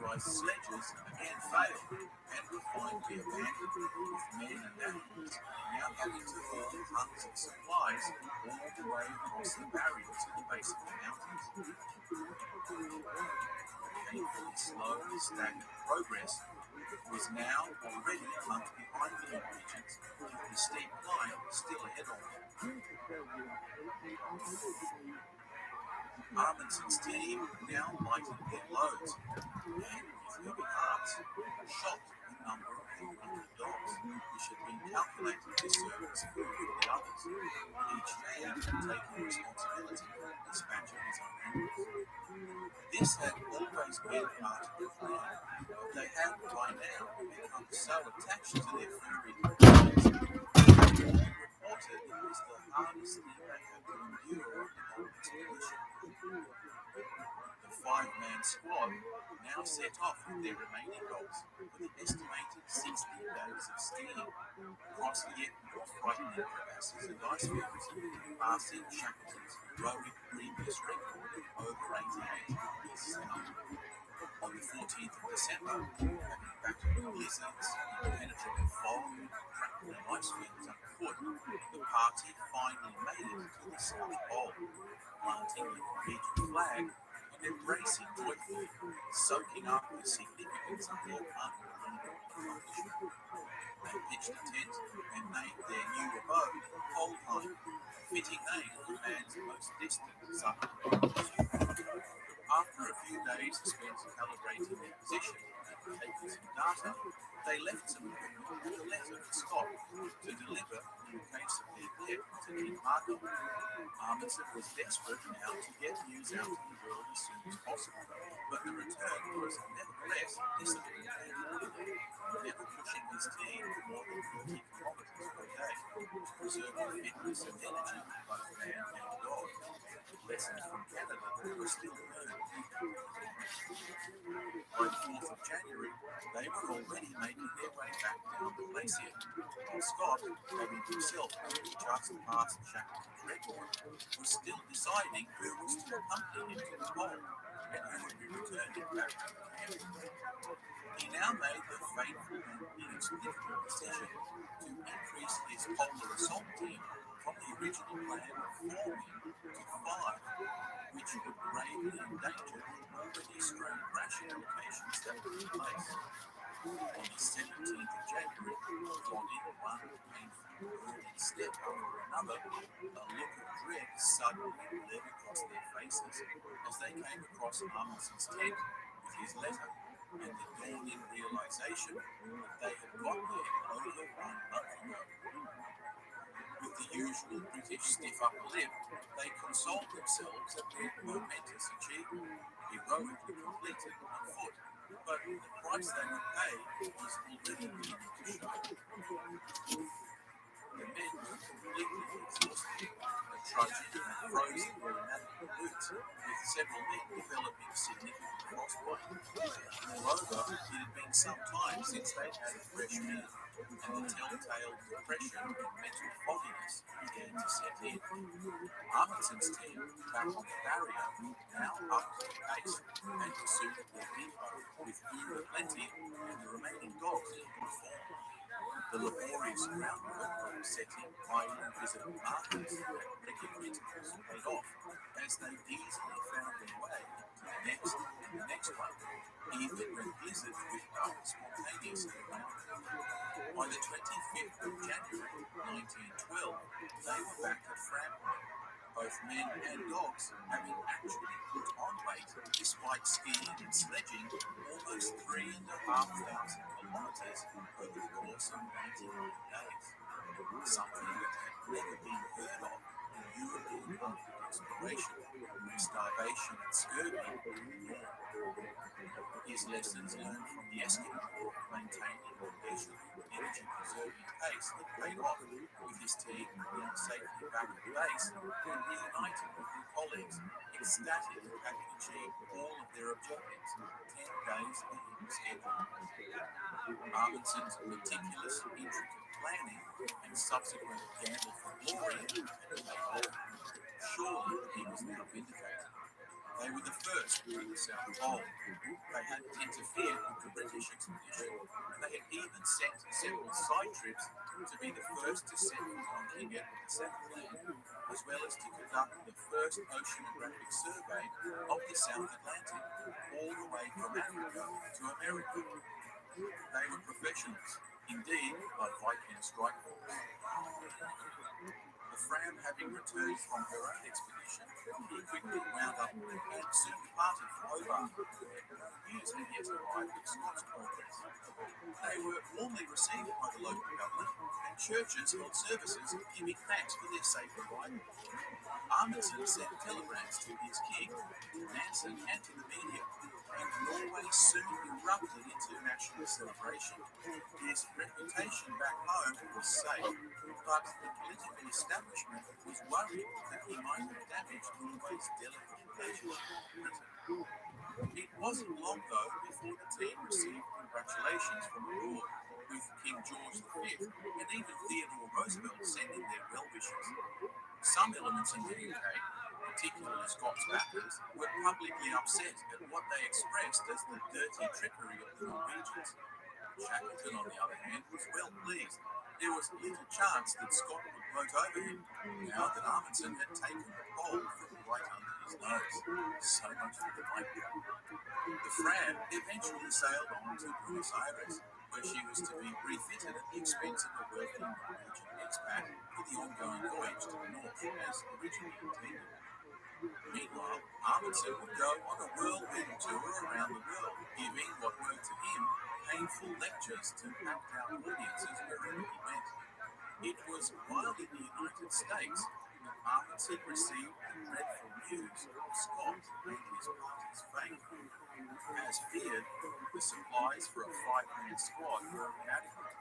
motorized sledges again failed and were finally abandoned, with men and animals now having to haul tons of supplies all the way across the barrier to the base of the mountains. Painfully slow, stagnant progress was now already a month behind the Norwegians, with the steep climb still ahead of them. Amundsen's team now lightened their loads, and with heavy hearts, shot a number of wounded dogs, which had been calculated to serve as food for the others, each man taking responsibility for the dispatch of his own animals. This had always been part of the plan, but they had by now become so attached to their furry companions that they reported it was the hardest thing they had to endure on the whole expedition. The 5-man squad now set off with their remaining dogs for the estimated 16 days of skiing, across the yet more frightening crevasses and ice fields, passing Shackleton's heroic previous record of over 88 degrees south. On the 14th of December, having battled blizzards, impenetrable fog, and crackling ice fields underfoot, the party finally made it to the South Pole, planting the Norwegian flag and embracing joyfully, soaking up the significance of their unbelievable accomplishment. They pitched a tent and named their new abode Polheim, a fitting name for the man's most distant summer. After a few days spent calibrating their position and taking some data, they left some equipment and a letter to Scott to deliver in case of their death to King Marco. Amundsen was desperate now to get news out to the world as soon as possible, but the return was nevertheless disciplined and orderly, never pushing his team more than 30 kilometers per day, preserving fitness and energy for both man and dog. Lessons from Canada were still learned. By the 4th of January, they were already making their way back down the glacier, while Scott, having himself just passed Shackleton's record, was still deciding who was to accompany him to the pole and who would be returning back to the camp. He now made the fateful and inexplicable decision to increase his polar assault team from the original plan of 4 men to 5, which would gravely endanger the already strained ration allocations that were in place. On the 17th of January, plodding one painful burning step after another, a look of dread suddenly led across their faces as they came across Amundsen's tent with his letter, and the dawning realization that they had got there over 1 month ago. With the usual British stiff upper lip, they consoled themselves at their momentous achievement, heroically completed on foot, but the price they would pay was already beginning to show. The men were completely exhausted, trudging and frozen their inadequate boots, with several men developing significant frostbite. Moreover, it had been some time since they had a fresh meal, and the telltale depression and mental fogginess began to set in. Amundsen's team, back on the barrier, now upped the pace and pursued their depot, with food aplenty and the remaining dogs in good form. The laborious groundwork of setting highly visible markers at regular intervals paid off, as they easily found their way to the next and the next one, even when blizzards whipped up spontaneously around them. By the 25th of January 1912, they were back at Framheim, both men and dogs having actually put on weight despite skiing and sledging almost 3,500 kilometers over the course of 99 days, something that had never been heard of in European Arctic exploration, where starvation and scurvy were the norm. His lessons learned from the Eskimo of maintaining a leisurely, energy-preserving pace that paid off, with his team now safely back at base and reunited with their colleagues, ecstatic at having achieved all of their objectives 10 days ahead of schedule. Amundsen's meticulous, intricate planning and subsequent gamble for glory had paid off. Surely he was now vindicated. They were the first through the South Pole. They had interfered with the British expedition, and they had even sent several side trips to be the first to set foot on King Edward VII land, as well as to conduct the first oceanographic survey of the South Atlantic, all the way from Africa to America. They were professionals, indeed, like Viking strike force. The Fram, having returned from her own expedition, quickly wound up and soon departed for Hobart, where no news had yet arrived of Scott's progress. They were warmly received by the local government, and churches held services giving thanks for their safe arrival. Amundsen sent telegrams to his king, Nansen, and to the media, and Norway soon erupted into national celebration. His reputation back home was safe, but the political establishment was worried that he might have damaged Norway's delicate relationship with Britain. It wasn't long, though, before the team received congratulations from abroad, with King George V and even Theodore Roosevelt sending their well wishes. Some elements in the UK, particularly Scott's backers, were publicly upset at what they expressed as the dirty trickery of the Norwegians. Shackleton, on the other hand, was well pleased. There was little chance that Scott would gloat over him, now that Amundsen had taken the pole from right under his nose. So much for the micro. The Fram eventually sailed on to Buenos Aires, where she was to be refitted at the expense of a wealthy Norwegian expat for the ongoing voyage to the north, as originally intended. Meanwhile, Amundsen would go on a whirlwind tour around the world, giving what were to him painful lectures to packed-out audiences wherever he went. It was while in the United States that Amundsen received the dreadful news of Scott and his party's fate. As feared, the supplies for a 5-man squad were inadequate.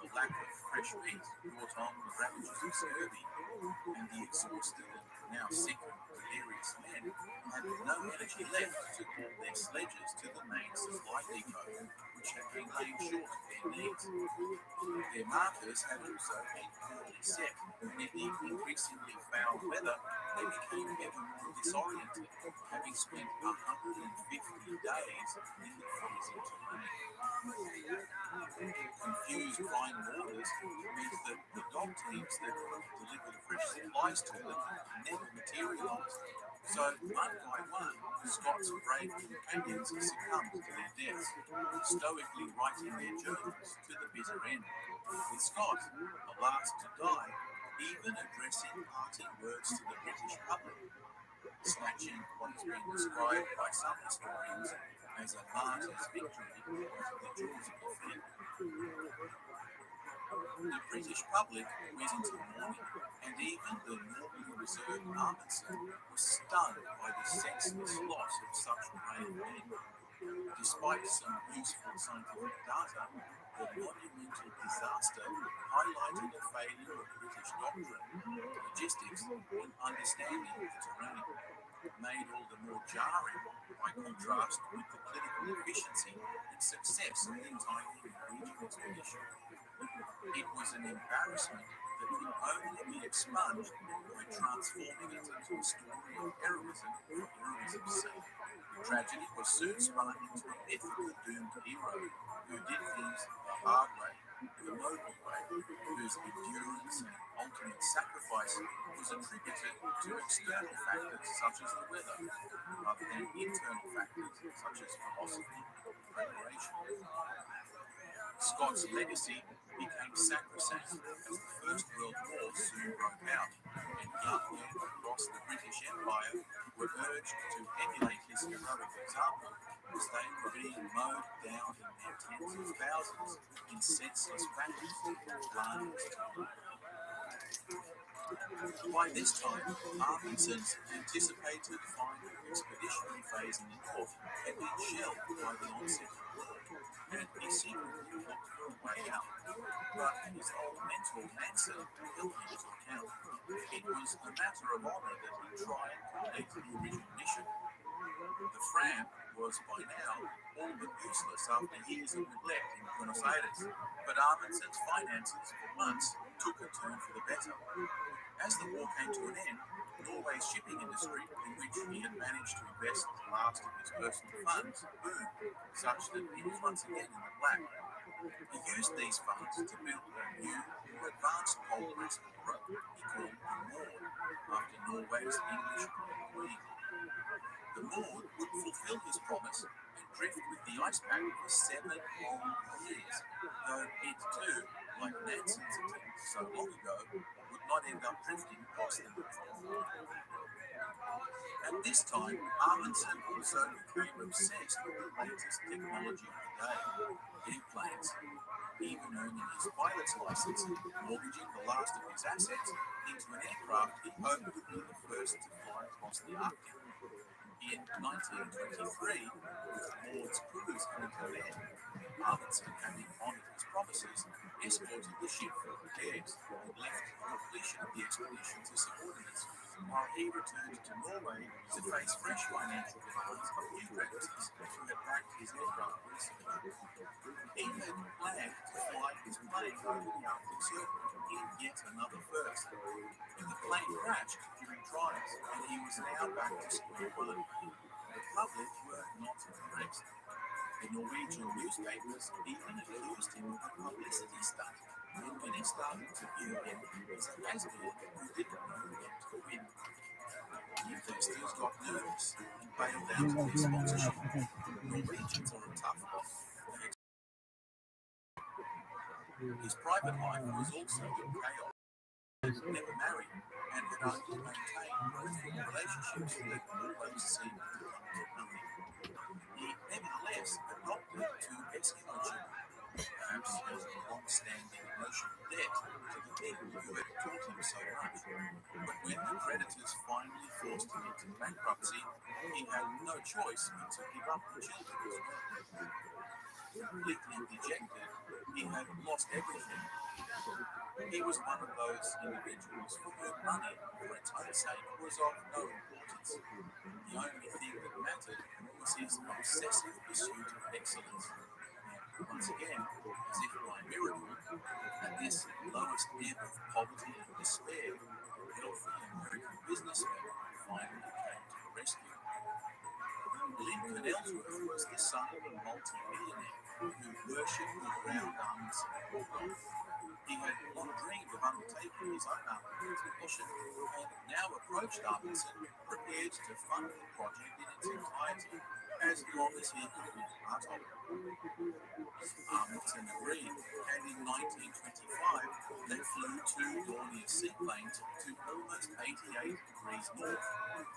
The lack of fresh meat brought on the ravages of scurvy, and the exhausted and now sick and delirious men had no energy left to haul their sledges to the main supply depot, which had been laying short of their needs. Their markers had also been poorly set, and in the increasingly foul weather, they became ever more disoriented, having spent 150 days in the freezing terrain. Confused fine waters meant that the dog teams that delivered fresh supplies to them never materialised. So, one by one, Scott's brave companions succumbed to their deaths, stoically writing their journals to the bitter end, with Scott, the last to die, even addressing parting words to the British public, snatching what has been described by some historians as a martyr's victory into the jaws of defeat. The British public went into mourning, and even the normally reserved Amundsen was stunned by the senseless loss of such brave men. Despite some useful scientific data, the monumental disaster highlighted a failure of British doctrine, logistics, and understanding of the terrain, made all the more jarring by contrast with the political efficiency and success of the entire Norwegian expedition. It was an embarrassment that could only be expunged by transforming it into a story of heroism for heroism's sake. The tragedy was soon spun into a myth of the doomed hero who did things the hard way, the noble way, whose endurance and ultimate sacrifice was attributed to external factors such as the weather, rather than internal factors such as philosophy and preparation. Scott's legacy became sacrosanct as the First World War soon broke out, and young men across the British Empire were urged to emulate his heroic example as they were being mowed down in their tens of thousands in senseless battles in Flanders. By this time, Amundsen's anticipated final expeditionary phase in the north had been shelved by the onset of war, and he secretly looked for a way out. But his old mentor Nansen held him to account. It was a matter of honour that he try and complete the original mission. The Fram was by now all but useless after years of neglect in Buenos Aires, but Amundsen's finances for once took a turn for the better. As the war came to an end, Norway's shipping industry, in which he had managed to invest the last of his personal funds, boomed, such that he was once again in the black. He used these funds to build a new, more advanced pole press opera he called the Maud, after Norway's English Queen. The Maud would fulfill his promise and drift with the ice pack for 7 whole years, though it too, like Nansen's attempt so long ago, would not end up drifting across the North Pole. At this time, Amundsen also became obsessed with the latest technology of the day, airplanes, even earning his pilot's license, mortgaging the last of his assets into an aircraft he hoped would be the first to fly across the Arctic. In 1923, with Maud's crews coming to an end, Amundsen, having honoured his promises, escorted the ship for repairs and left the completion of the expedition to subordinates, while he returned to Norway to face fresh financial demands of new creditors who had backed his aircraft recently. He had planned to fly his plane over the Arctic Circle in yet another first, but the plane crashed during trials and he was now back to square one. The public were not impressed. The Norwegian newspapers even accused him of a publicity stunt, and many started to view him as a has-been who didn't know when to quit. Investors got nervous and bailed out their sponsorship. Norwegians are a tough lot. His private life was also in chaos. He never married and had only maintained personal relationships that always seemed to come to nothing. He nevertheless adopted 2 Eskimo children, perhaps as a long-standing emotional debt to the people who had taught him so much. But when the creditors finally forced him into bankruptcy, he had no choice but to give up the children as well. Completely dejected, he had lost everything. He was one of those individuals for whom money, for its own sake, was of no importance. The only thing that mattered was his obsessive pursuit of excellence. And once again, as if by miracle, at this lowest ebb of poverty and despair, a wealthy American businessman finally came to the rescue. Lincoln Ellsworth was the son of a multi-millionaire who worshipped the ground Amundsen bulldozer. He had long dreamed of undertaking his own Arctic expedition and now approached Amundsen prepared to fund the project in its entirety as long as he could be part of it. Amundsen agreed, and in 1925 they flew 2 Dornier seaplanes to almost 88 degrees north,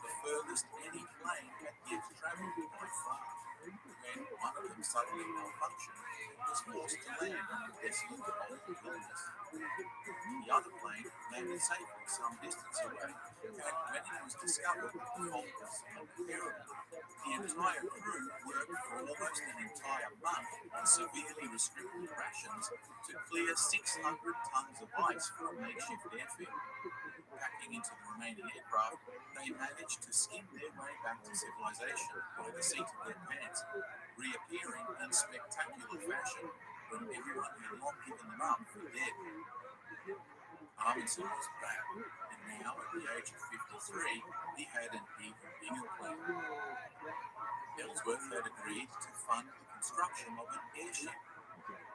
the furthest any plane had yet travelled by far. When one of them suddenly malfunctioned, it was forced to land on the desolate cold wilderness. The other plane landed safely some distance away, and when it was discovered that the cold was unbearable, the entire crew worked for almost an entire month on severely restricted rations to clear 600 tons of ice from makeshift airfield. Packing into the remaining aircraft, they managed to skim their way back to civilization by the seat of their pants, reappearing in spectacular fashion when everyone had long given them up for dead. Amundsen was back, and now at the age of 53, he had an even bigger plan. Ellsworth had agreed to fund the construction of an airship,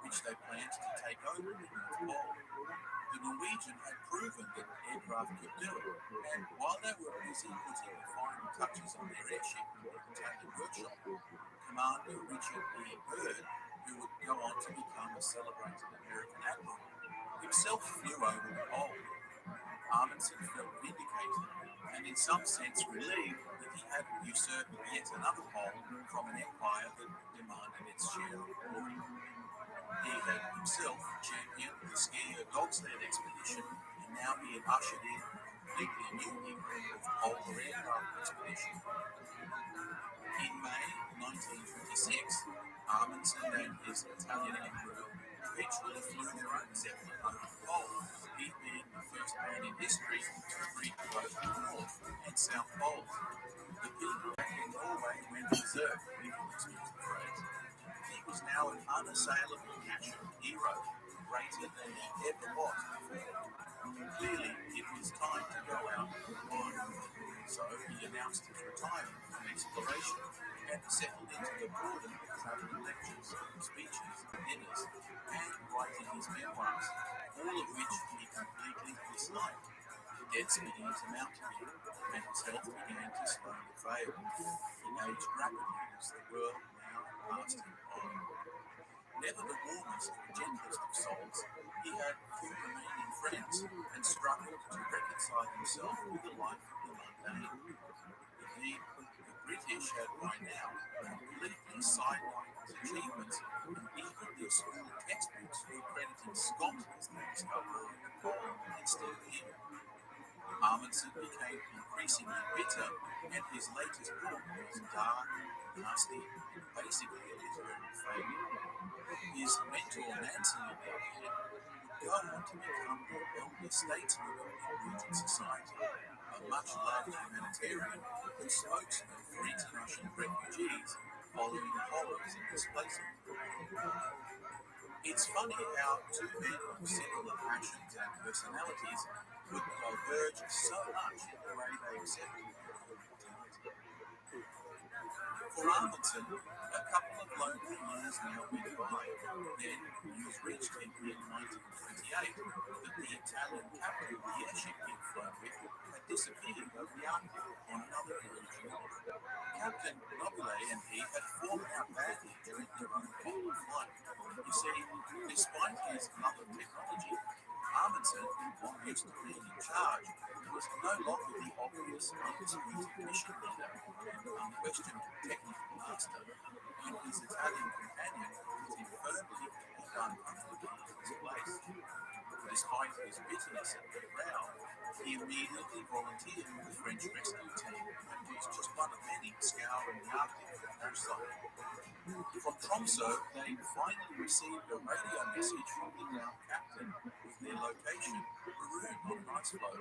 which they planned to take over the North Pole. The Norwegian had proven that aircraft could do it, and while they were busy putting the final touches on their airship in the Italian workshop, Commander Richard E. Byrd, who would go on to become a celebrated American admiral, himself flew over the pole. Amundsen felt vindicated and in some sense relieved that he had usurped yet another pole from an empire that demanded its share of glory. He had himself championed the ski dog sled expedition, and now he had ushered in a completely new era of polar aircraft expedition. In May 1926, Amundsen and his Italian crew eventually flew their own Zeppelin over the pole, he being the first man in history to reach both the North and South Poles. The people back in Norway went berserk, if you excuse the phrase. He was now an unassailable national hero, greater than he ever was before. Clearly, it was time to go out alone. So he announced his retirement from exploration and settled into the boredom of traveling lectures, speeches, dinners, and writing his memoirs, all of which he completely disliked. Dead spinning into mountaineering, and his health began to slowly fail. He aged rapidly as the world now passed him on. Never the warmest, gentlest of souls, he had few remaining friends and struggled to reconcile himself with the life of the mundane. Indeed, the British had by now completely sidelined his achievements, and even their school textbooks were crediting Scott as the discoverer of the coal instead of him. Amundsen became increasingly bitter, and his latest book was dark, nasty, and basically a literary failure. His mentor Nancy, on the other hand, would go on to become the elder statesman of Norwegian society, a much-loved humanitarian who spoke for international refugees following the horrors of displacement. It's funny how two men of similar passions and personalities could diverge so much in the way they accepted mortality. For Amundsen, a couple of lonely years now went by. Then news reached him in 1928 that the Italian captain of the airship he'd flown with had disappeared over the Arctic on another voyage north. Captain Nobile and he had fallen out badly during their unfolded flight. You see, despite his love of technology, Amundsen, long used to being in charge, was no longer the obvious, undisputed mission leader and unquestioned technical master, and his Italian companion put him firmly and uncomfortably in his place. Despite his bitterness at the row, he immediately volunteered with the French rescue team and was just one of many scouring the Arctic for parasite. From Tromsø, they finally received a radio message from the ground captain with their location, marooned on an ice floe.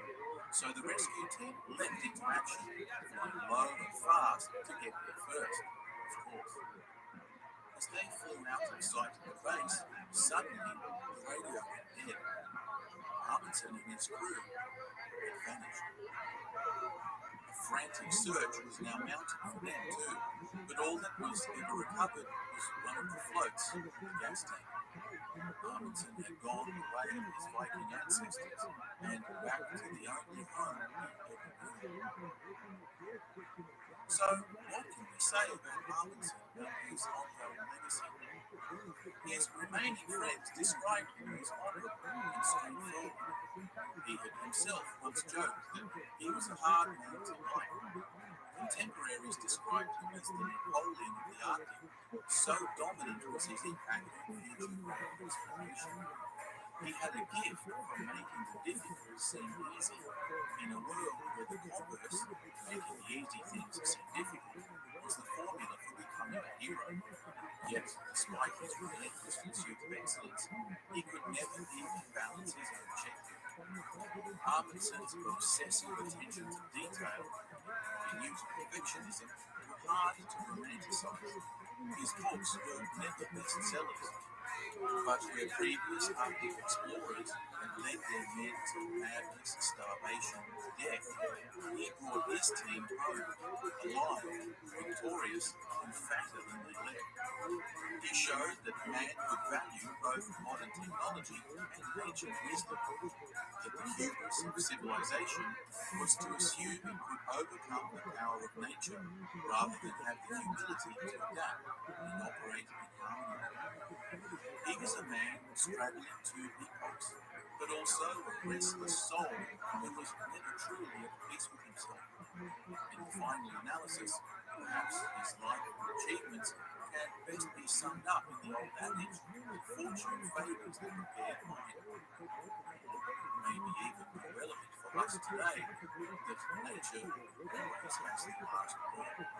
So the rescue team leapt into action, flying low and fast to get there first, of course. As they flew out of sight of the base, suddenly the radio went dead. Amundsen and his crew had vanished. A frantic search was now mounted for them too, but all that was ever recovered was one of the floats in the gas tank. Amundsen had gone the way of his Viking ancestors and back to the only home he ever knew. So, what can we say about Amundsen and his ongoing legacy? His remaining friends described him as honourable and straightforward. He had himself once joked that he was a hard man to like. Contemporaries described him as the Napoleon of the Arctic, so dominant was his impact on future global exploration. He had a gift for making the difficult seem easy, in a world where the converse, making the easy things seem difficult, was the formula for becoming a hero. Yet, despite his relentless pursuit of excellence, he could never even balance his own checkbook. Amundsen's obsessive attention to detail and minute perfectionism were hard to romanticize. His books were never bestsellers, but where previous Arctic explorers had led their men to madness, starvation, and death, he brought his team home, alive, victorious, and fatter than they left. He showed that man could value both modern technology and ancient wisdom, that the hubris of civilization was to assume it could overcome the power of nature rather than have the humility to adapt and operate in harmony. He was a man straddling two epochs, but also a restless soul who was never truly at peace with himself. In the final analysis, perhaps his life and achievements can best be summed up in the old adage that fortune favours the prepared mind. Maybe even more relevant for us today, that nature always has the last word.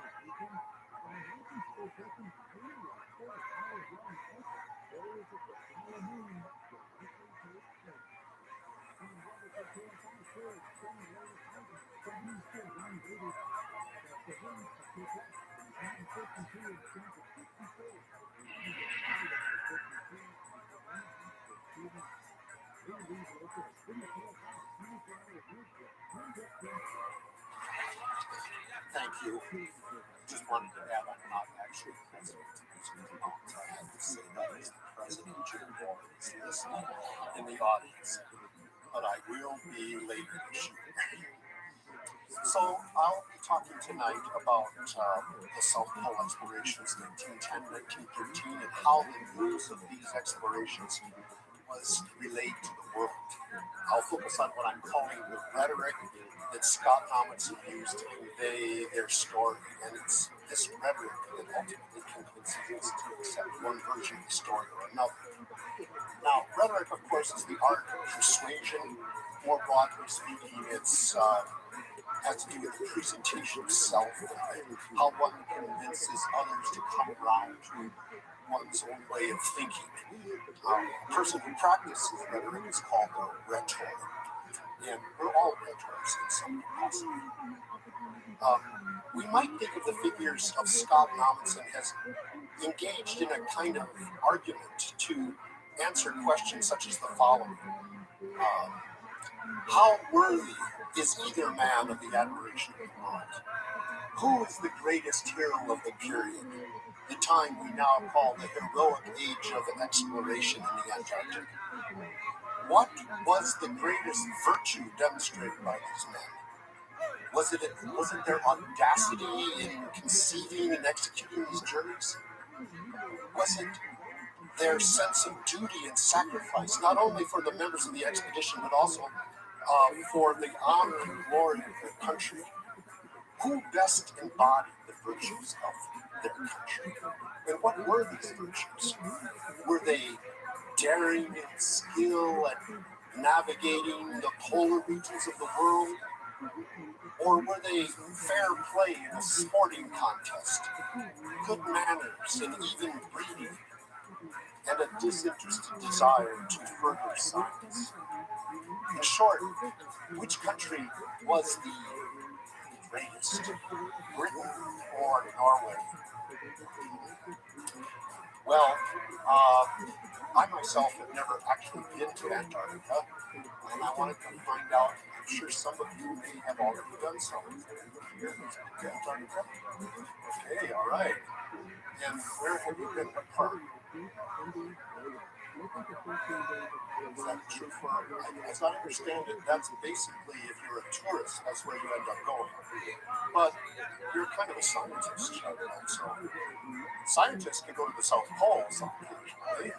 Thank you. Just wanted to add, I'm not actually the president of Music Mountains. I have to say that as the president, Jim Moore is listening in the audience, but I will be later this year. So I'll be talking tonight about the South Pole explorations, 1910, 1913, and how the news of these explorations was relayed to the world. I'll focus on what I'm calling the rhetoric that Scott Amundsen used to convey their story, and it's this rhetoric that ultimately convinces us to accept one version of the story or another. Now, rhetoric, of course, is the art of persuasion. More broadly speaking, it's has to do with the presentation of self and how one convinces others to come around to one's own way of thinking. A person who practices rhetoric is called a rhetor, and we're all rhetors in some capacity. We might think of the figures of Scott and Amundsen as engaged in a kind of argument to answer questions such as the following. How worthy is either man of the admiration of the world? Who is the greatest hero of the period, the time we now call the heroic age of exploration in the Antarctic? What was the greatest virtue demonstrated by these men? Was it their audacity in conceiving and executing these journeys? Was it their sense of duty and sacrifice, not only for the members of the expedition, but also for the honor and glory of their country? Who best embodied the virtues of their country? And what were these virtues? Were they daring and skill at navigating the polar regions of the world? Or were they fair play in a sporting contest, good manners and even breeding, and a disinterested desire to further science? In short, which country was the greatest, Britain or Norway? Well, I myself have never actually been to Antarctica, and I wanted to find out. I'm sure some of you may have already done so. Here, to Antarctica? Okay, all right. And where have you been? What part? Is that true for, as I understand it, that's basically, if you're a tourist, that's where you end up going. But you're kind of a scientist, right? So scientists can go to the South Pole occasionally.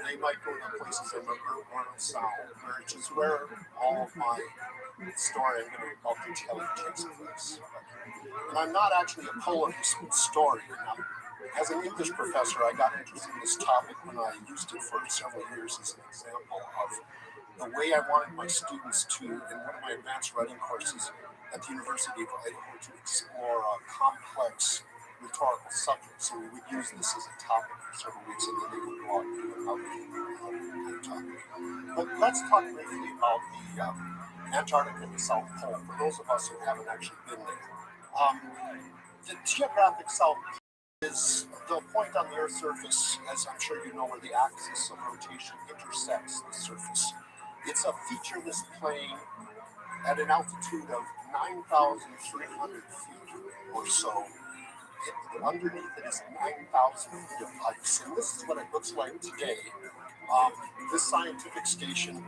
They might go to places in the Orno Sound, which is where all of my story I'm going to about to tell you takes place. And I'm not actually a polar historian. As an English professor, I got interested in this topic when I used it for several years as an example of the way I wanted my students to, in one of my advanced writing courses at the University of Idaho, to explore a complex rhetorical subject. So we would use this as a topic for several weeks, and then they would go out and do another topic. But let's talk briefly about the Antarctica and the South Pole, for those of us who haven't actually been there. The geographic South Pole is the point on the Earth's surface, as I'm sure you know, where the axis of rotation intersects the surface. It's a featureless plain at an altitude of 9,300 feet or so. Underneath it is 9,000 feet of ice, and this is what it looks like today. This scientific station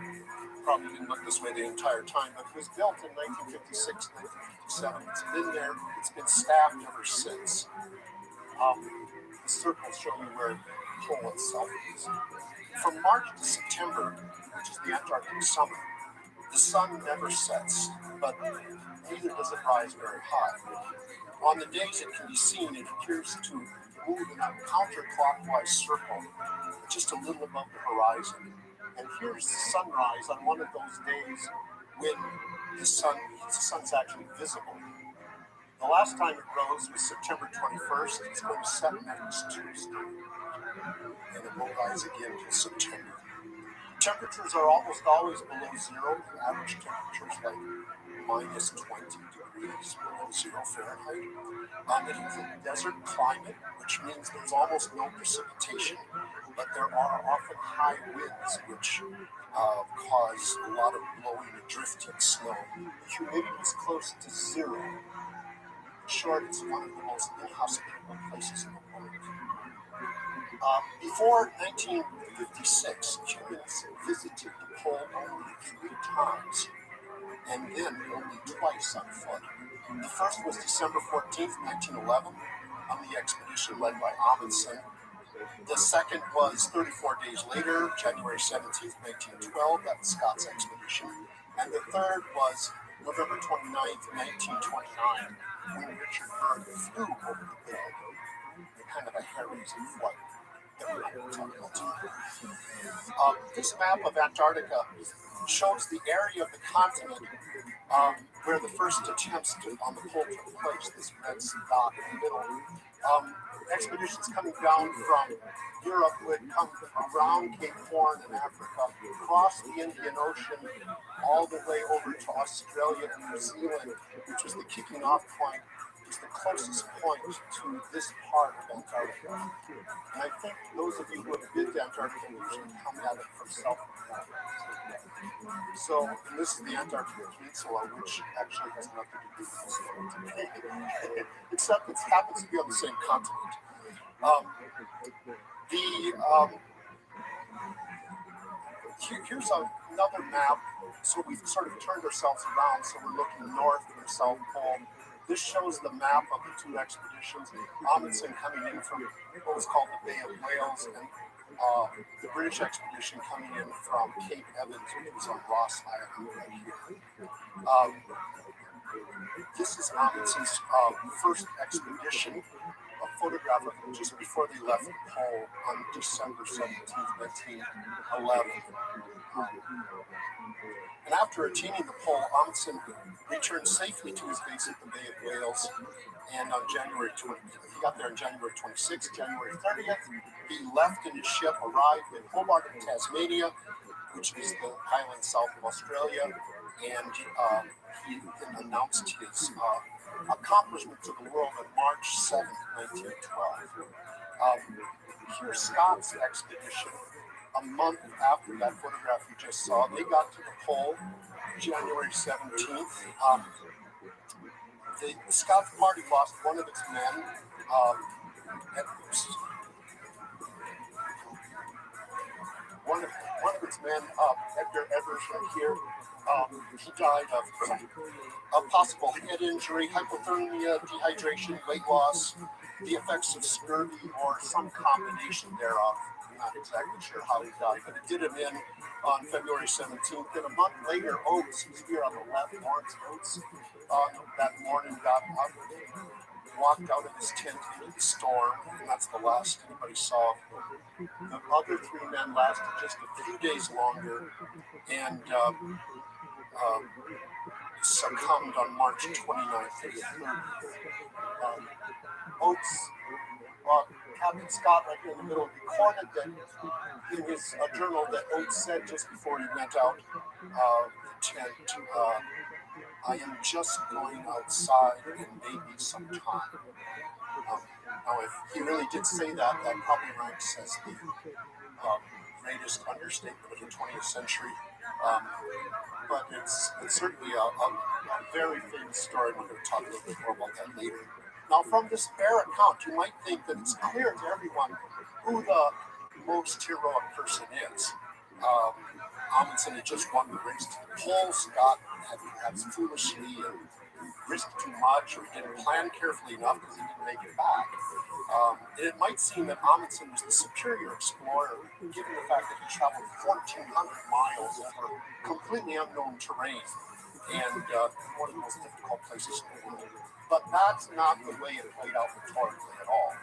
probably didn't look this way the entire time, but it was built in 1956, 1957. It's been there, it's been staffed ever since. The circles show you where the pole itself is. From March to September, which is the Antarctic summer, the sun never sets, but neither does it rise very high. On the days it can be seen, it appears to move in a counterclockwise circle, just a little above the horizon. And here's the sunrise on one of those days when the sun's actually visible. The last time it rose was September 21st. It's going to set next Tuesday, and it won't rise again until September. Temperatures are almost always below zero. The average temperature is like minus 20 degrees below zero Fahrenheit. It is a desert climate, which means there's almost no precipitation, but there are often high winds, which cause a lot of blowing and drifting snow. The humidity is close to zero. short, it's one of the most inhospitable places in the world. Before 1956, humans visited the pole only 3 times, and then only twice on foot. The first was December 14th, 1911, on the expedition led by Amundsen. The second was 34 days later, January 17th, 1912, that was Scott's expedition. And the third was November 29th, 1929, when Richard Byrd flew over the pole. Kind of a hair-raising flight that we're not going to talk about tonight. This map of Antarctica shows the area of the continent where the first attempts on the pole took place, this red dot in the middle. Expeditions coming down from Europe would come around Cape Horn in Africa, cross the Indian Ocean, all the way over to Australia and New Zealand, which was the kicking off point, was the closest point to this part of Antarctica. And I think those of you who have been to Antarctica usually come at it from south. So, and this is the Antarctic Peninsula, which actually has nothing to do with the story, except it happens to be on the same continent. Here's another map. So we've sort of turned ourselves around, so we're looking north of the South Pole. This shows the map of the two expeditions. Amundsen coming in from what was called the Bay of Whales, and the British expedition coming in from Cape Evans, which was on Ross Island right here. This is Amundsen's first expedition, a photograph of him just before they left the pole on December 17th, 1911. And after attaining the pole, Amundsen returned safely to his base at the Bay of Whales, and on January 20th, he got there on January 26th, January 30th, he left in his ship, arrived in Hobart in Tasmania, which is the island south of Australia, and he then announced his accomplishment to the world on March 7th, 1912. Here's Scott's expedition. A month after that photograph you just saw, they got to the pole, January 17th. The Scott's party lost one of its men. One of its men, Edgar Evers, right here, he died of a possible head injury, hypothermia, dehydration, weight loss, the effects of scurvy, or some combination thereof. I'm not exactly sure how he died, but it did him in on February 17th. Then a month later, Oates, who's here on the left, Lawrence Oates, that morning got up, walked out of his tent into the storm, and that's the last anybody saw. The other three men lasted just a few days longer and succumbed on March 29th. Oates, Captain Scott, right here in the middle, recorded that in his journal that Oates said just before he went out the tent, I am just going outside and maybe some time. Now, if he really did say that, that probably ranks as the greatest understatement of the 20th century. But it's certainly a very famous story, and we're going to talk a little bit more about that later. Now, from this bare account, you might think that it's clear to everyone who the most heroic person is. Amundsen had just won the race to the pole. Scott had perhaps foolishly risked too much, or he didn't plan carefully enough because he didn't make it back. It might seem that Amundsen was the superior explorer, given the fact that he traveled 1,400 miles over completely unknown terrain and one of the most difficult places in the world. But that's not the way it played out rhetorically at all.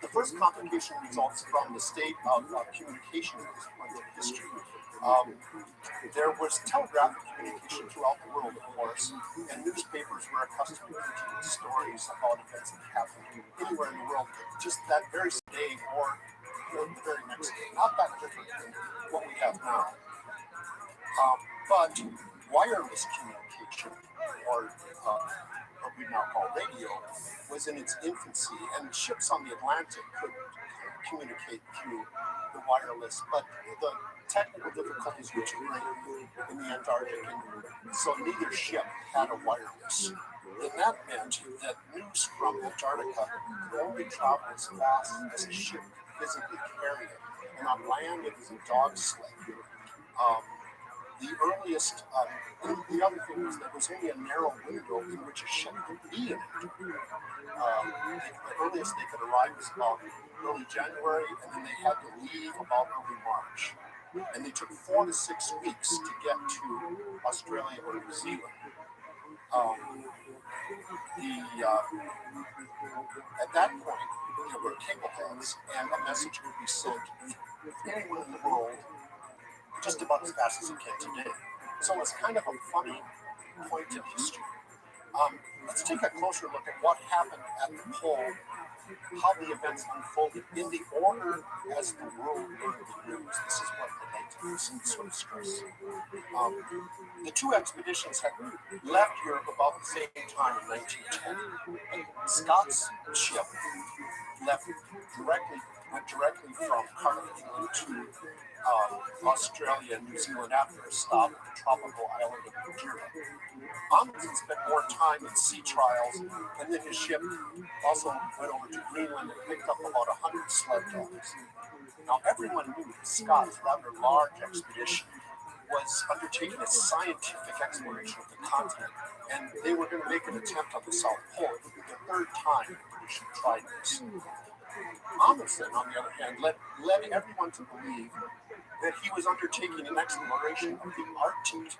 The first complication results from the state of communication at this point in history. There was telegraphic communication throughout the world, of course, and newspapers were accustomed to printing stories about events that happened anywhere in the world, just that very day or the very next day. Not that different than what we have now. But wireless communication, or what we now call radio, was in its infancy, and ships on the Atlantic could communicate through the wireless, but the technical difficulties were too great in the Antarctic, and so neither ship had a wireless. And that meant that news from Antarctica could only travel as fast as a ship could physically carry it. And on land, it was a dog sled. The earliest, the other thing was there was only a narrow window in which a ship could be in it. The earliest they could arrive was about early January, and then they had to leave about early March. And they took 4 to 6 weeks to get to Australia or New Zealand. At that point, there were cable heads, and a message could be sent to anyone in the world just about as fast as it can today. So it's kind of a funny point in history. Let's take a closer look at what happened at the pole, how the events unfolded in the order as the world learned the news. This is what I'd like to sort of stress. The two expeditions had left Europe about the same time in 1910. Scott's ship went directly from Cardiff to Australia and New Zealand after a stop at the tropical island of Madeira. Amundsen spent more time in sea trials, and then his ship also went over to Greenland and picked up about 100 sled dogs. Now, everyone knew that Scott's rather large expedition was undertaking a scientific exploration of the continent, and they were going to make an attempt on the South Pole. It would be the third time the British had tried this. Amundsen, on the other hand, led everyone to believe that he was undertaking an exploration of the Arctic,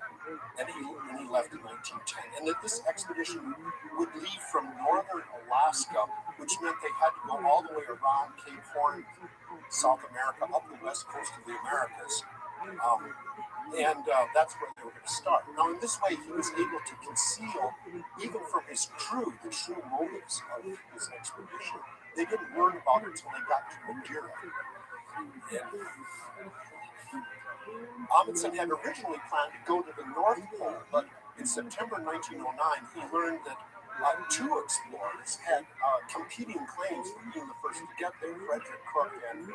and he left in 1910, and that this expedition would leave from northern Alaska, which meant they had to go all the way around Cape Horn, South America, up the west coast of the Americas, and that's where they were going to start. Now, in this way, he was able to conceal, even from his crew, the true motives of this expedition. They didn't learn about it until they got to Madeira. Amundsen had originally planned to go to the North Pole, but in September 1909, he learned that two explorers had competing claims for being the first to get there, Frederick Cook and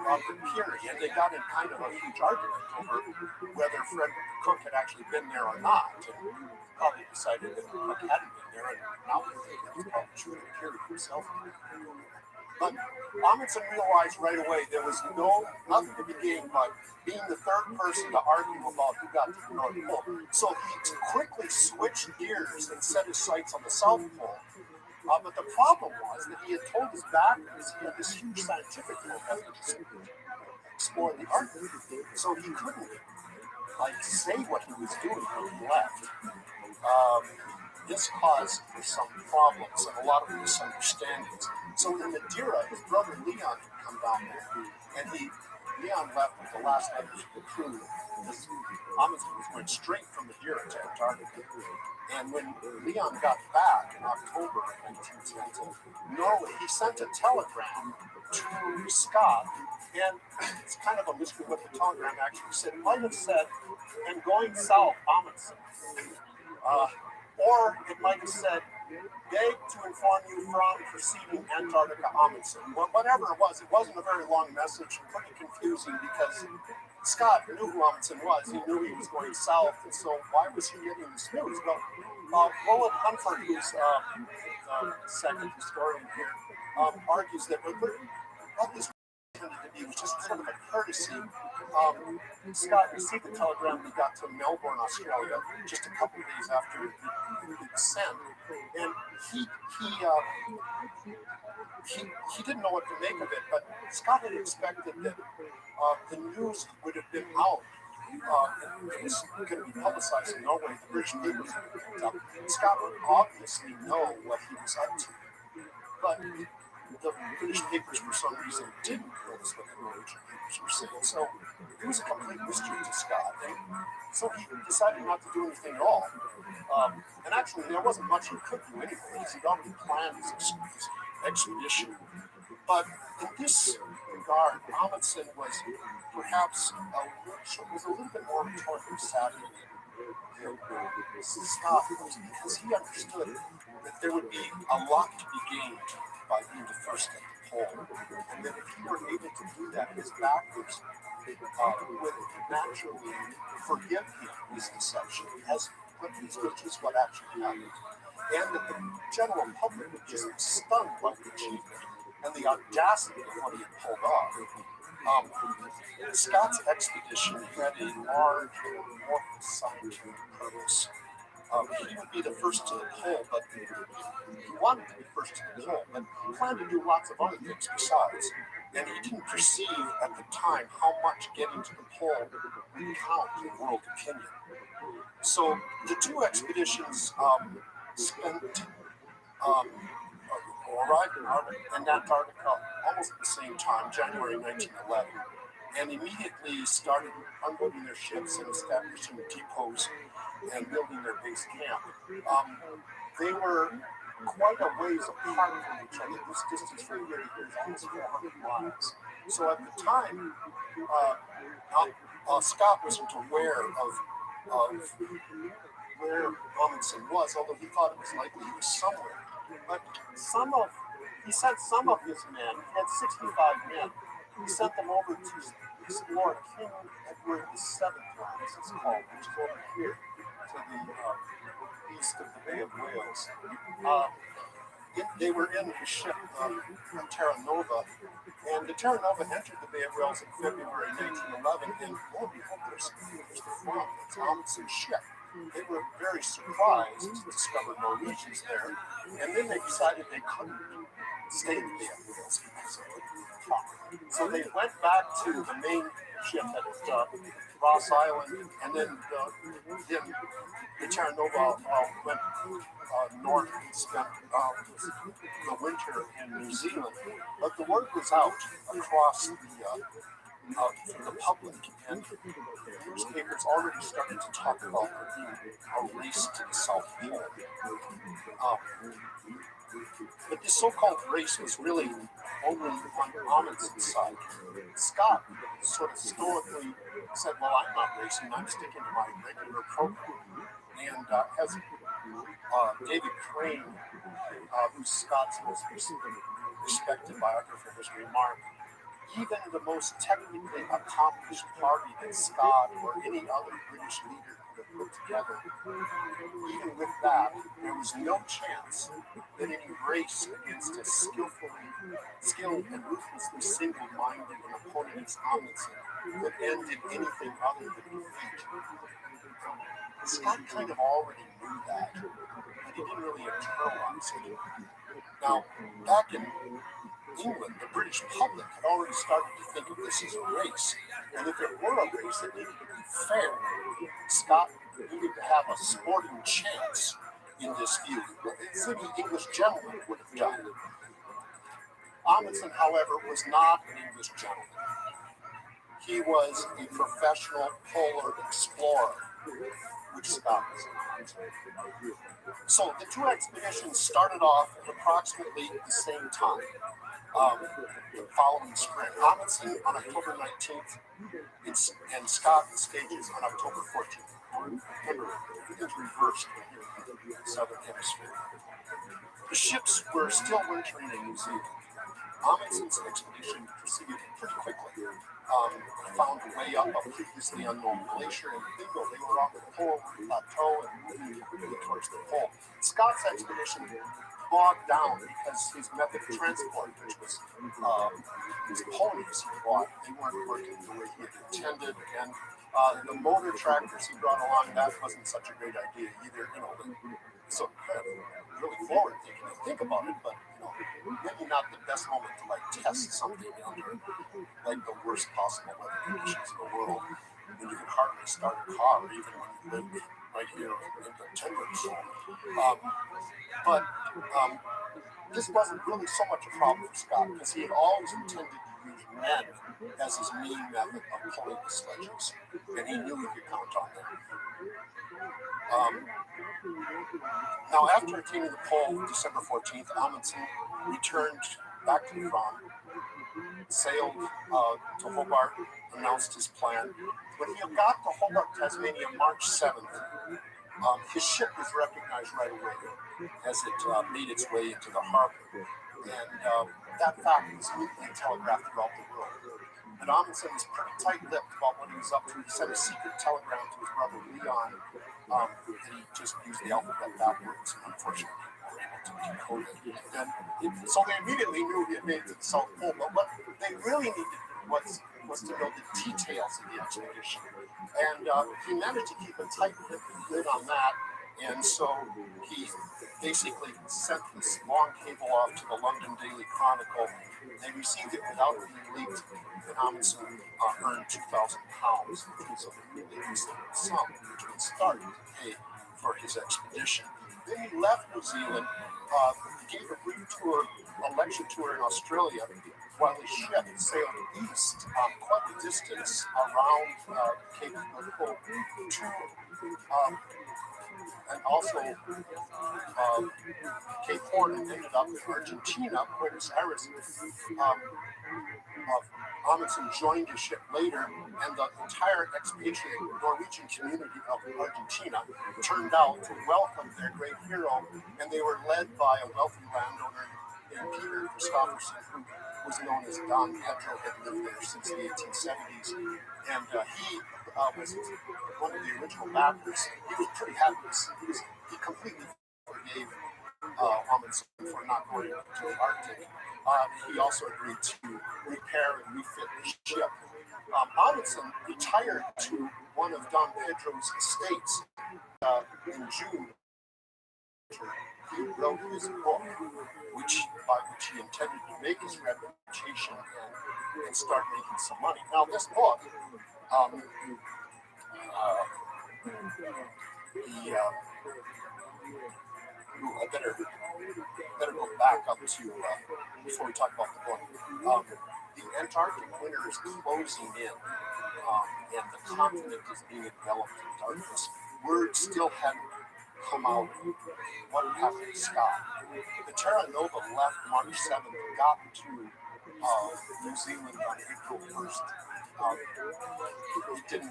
Robert Peary, and they got in kind of a huge argument over whether Frederick Cook had actually been there or not, and probably decided that Cook hadn't been there, and now he thinks it was probably true that Peary himself had been there. But Amundsen realized right away there was nothing to be gained by being the third person to argue about who got to the North Pole. So he quickly switched gears and set his sights on the South Pole. But the problem was that he had told his backers he had this huge scientific program to explore the Arctic. So he couldn't say what he was doing when he left. This caused some problems and a lot of misunderstandings. So in Madeira, his brother Leon had come down there, and Leon left with the last members of the crew. Amundsen was going straight from Madeira to Antarctica. And when Leon got back in October of 1910 to Norway, he sent a telegram to Scott, and it's kind of a mystery what the telegram actually said. It might have said, "I'm going south, Amundsen." Or it might have said, "Beg to inform you from proceeding Antarctica, Amundsen." Whatever it wasn't a very long message, pretty confusing because Scott knew who Amundsen was. He knew he was going south, and so why was he getting this news? Well, Roland Humphrey, who's the second historian here, argues that what this intended to be was just sort of a courtesy. Scott received the telegram when he got to Melbourne, Australia, just a couple of days after it was sent, and he didn't know what to make of it, but Scott had expected that the news would have been out. It was going to be publicized in Norway. The British papers would have picked up. Scott would obviously know what he was up to, but the British papers, for some reason, didn't notice what the Norwegian papers were saying. So it was a complete mystery to Scott. And so he decided not to do anything at all. And actually, there wasn't much he could do anyway, because he'd already planned his expedition. But in this regard, Amundsen was perhaps a little bit more rhetorically savvy than Scott was, because he understood that there would be a lot to be gained by being the first at the pole, and that if he were able to do that, his backers would naturally forgive him his deception, which is what actually happened. and that the general public was just stunned by the achievement and the audacity of what he had pulled off. Scott's expedition had a large and important scientific purpose. He would be the first to the pole, but he wanted to be first to the pole, but he planned to do lots of other things besides. And he didn't perceive at the time how much getting to the pole would count in world opinion. So the two expeditions spent arrived in Antarctica almost at the same time, January 1911, and immediately started unloading their ships and establishing depots and building their base camp. They were quite a ways apart from each other. This distance from here to here is almost 400 miles. So at the time, Scott wasn't aware of where Amundsen was, although he thought it was likely he was somewhere. But he sent some of his men, he had 65 men, he sent them over to explore King Edward VII Land, as it's called, which is over here to the east of the Bay of Wales. They were in the ship Terra Nova, and the Terra Nova entered the Bay of Wales in February 1911, and lo and behold, there's the front, it's Amundsen's ship. They were very surprised to discover Norwegians there, and then they decided they couldn't stay in the Bay of Wales because it would be tough. So they went back to the main ship at Ross Island, and then the Terra Nova went north and spent the winter in New Zealand. But the word was out across the public, and newspapers already started to talk about there being a race to the South Pole. But this so-called race was really only on Amundsen's side. Scott sort of stoically said, well, I'm not racing, I'm sticking to my regular program. And as David Crane, who's Scott's most respected biographer, has remarked, even the most technically accomplished party that Scott or any other British leader could have put together, even with that, there was no chance that any race against a skilled and ruthlessly single-minded and opponent as Amundsen could end in anything other than defeat. Scott kind of already knew that, but he didn't really internalize it. Now, back in England, the British public had already started to think of this as a race, and if it were a race, it needed to be fair. Scott needed to have a sporting chance in this view, as any English gentleman would have done. Amundsen, however, was not an English gentleman. He was a professional polar explorer, which Scott was not. So the two expeditions started off at approximately the same time, the following spring. Amundsen on October 19th, and Scott in stages on October 14th. Remember, everything's reversed when you're in the Southern Hemisphere. The ships were still wintering in New Zealand. Amundsen's expedition proceeded pretty quickly. Found a way up a previously unknown glacier, and bingo, they were on the pole plateau and moving quickly towards the pole. Scott's expedition bogged down because his method of transport, which was his ponies he bought, they weren't working the way he had intended, and the motor tractors he brought along, that wasn't such a great idea either. So kind of really forward thinking to think about it, but maybe not the best moment to test something under the worst possible weather conditions in the world, when you can hardly start a car, even when you live right here in the timber zone. But this wasn't really so much a problem for Scott, because he had always intended to use men as his main method of pulling the sledges, and he knew he could count on them. Now, after attaining the pole December 14th, Amundsen returned back to Iran, sailed to Hobart, announced his plan. When he got to Hobart, Tasmania, March 7th, his ship was recognized right away as it made its way into the harbor. And that fact was immediately telegraphed throughout the world. And Amundsen was pretty tight-lipped about what he was up to. He sent a secret telegram to his brother Leon, and he just used the alphabet backwards, and unfortunately were able to decode it. And so they immediately knew he had made it to the South Pole, but what they really needed was to know the details of the expedition. And he managed to keep a tight lid on that, and so he basically sent this long cable off to the London Daily Chronicle. They received it without being leaked, and Amundsen earned £2,000, which was a really considerable sum, which would start to pay for his expedition. Then he left New Zealand, he gave a brief tour, a lecture tour in Australia, while his ship sailed east quite a distance around Cape Good Hope to and also Cape Horn, and ended up in Argentina, Buenos Aires. Amundsen joined his ship later, and the entire expatriate Norwegian community of Argentina turned out to welcome their great hero, and they were led by a wealthy landowner named Peter Christopherson, who was known as Don Pedro, had lived there since the 1870s, and he was one of the original backers. He was pretty happy to see he completely forgave Amundsen for not going to the Arctic. He also agreed to repair and refit the ship. Amundsen retired to one of Don Pedro's estates in June. He wrote his book, by which he intended to make his reputation and start making some money. Now, this book, I better go back up to before we talk about the book. The Antarctic winter is closing in, and the continent is being enveloped in darkness. Word still hadn't come out what had happened to Scott. The Terra Nova left March 7th and got to New Zealand on April 1st. It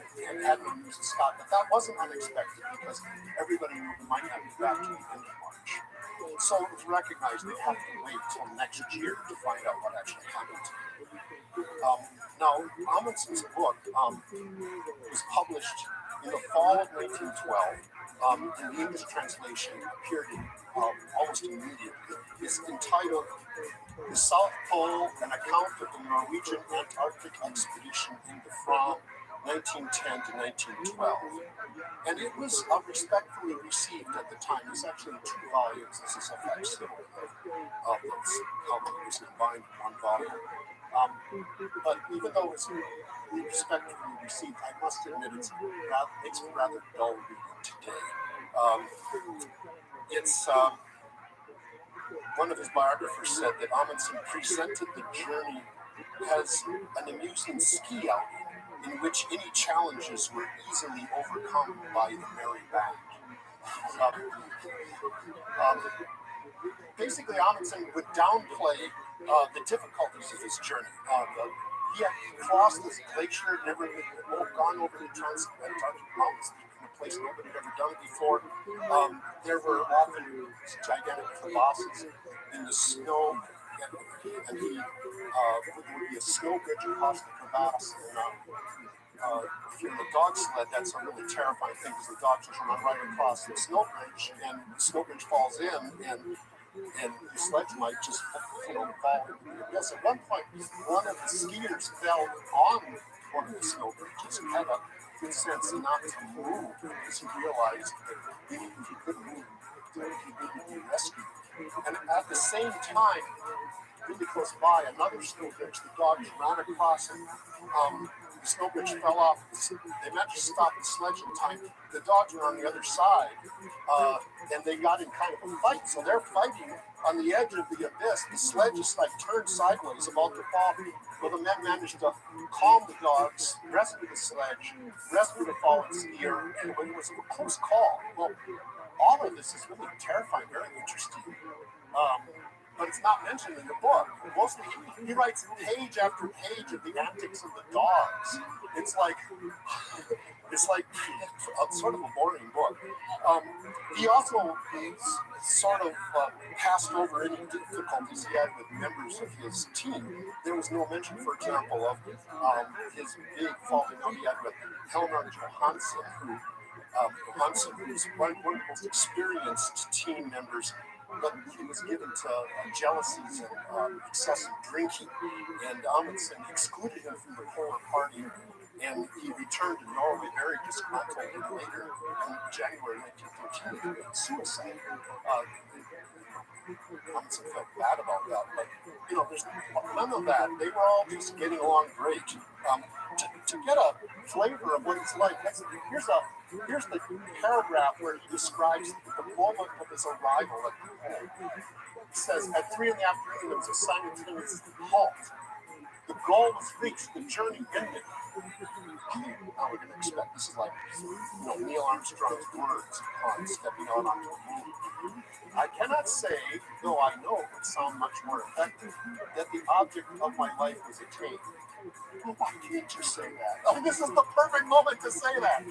hadn't news of Scott, but that wasn't unexpected because everybody knew he might not be back to the end of March. So it was recognized they had to wait till next year to find out what actually happened. Now, Amundsen's book was published in the fall of 1912. And the English translation appeared almost immediately. It's entitled The South Pole, an account of the Norwegian Antarctic expedition in the Fram, 1910 to 1912. And it was respectfully received at the time. It's actually 2 volumes. This is a facsimile of it. It was combined in 1 volume. But even though it's respectfully received, I must admit it makes me rather dull reading today. It's one of his biographers said that Amundsen presented the journey as an amusing ski outing in which any challenges were easily overcome by the merry band. Basically, Amundsen would downplay the difficulties of his journey. He had crossed this glacier, never gone over the Trans-Antarctic Mountains, in a place nobody had ever done before. There were often gigantic crevasses in the snow, and there would be a snow bridge across the crevasse. And if you're in a dog sled, that's a really terrifying thing because the dog just run right across the snow bridge, and the snow bridge falls in, and the sledge might just fall into the abyss. At one point, one of the skiers fell on one of the snow bridges and had a good sense not to move because he realized that if he couldn't move, he wouldn't be rescued. And at the same time, really close by, another snow bridge, the dogs ran across and the snow bridge fell off. They managed to stop the sledge in time. The dogs were on the other side, and they got in kind of a fight. So they're fighting on the edge of the abyss. The sledge is like turned sideways, about to fall. Well, the men managed to calm the dogs, rescue the sledge, rescue the fallen skier, and it was a close call. Well, all of this is really terrifying, very interesting. but it's not mentioned in the book. Mostly, he writes page after page of the antics of the dogs. It's like sort of a boring book. He also sort of passed over any difficulties he had with members of his team. There was no mention, for example, of his big falling out he had with Helmer Johansson, who was one of the most experienced team members, but he was given to jealousies and excessive drinking, and Amundsen excluded him from the polar party, and he returned to Norway very disgruntled, and later in January 1913 he committed suicide. Amundsen felt bad about that, but there's none of that. They were all just getting along great. To get a flavor of what it's like, here's the paragraph where he describes the moment of his arrival at the pole. He says, at 3 in the afternoon, there was a simultaneous halt. The goal was reached, the journey ended. Now we're going to expect this is like Neil Armstrong's words upon stepping out onto the moon. I cannot say, though I know it would sound much more effective, that the object of my life was attained. Well, why can't you say that? I mean, this is the perfect moment to say that.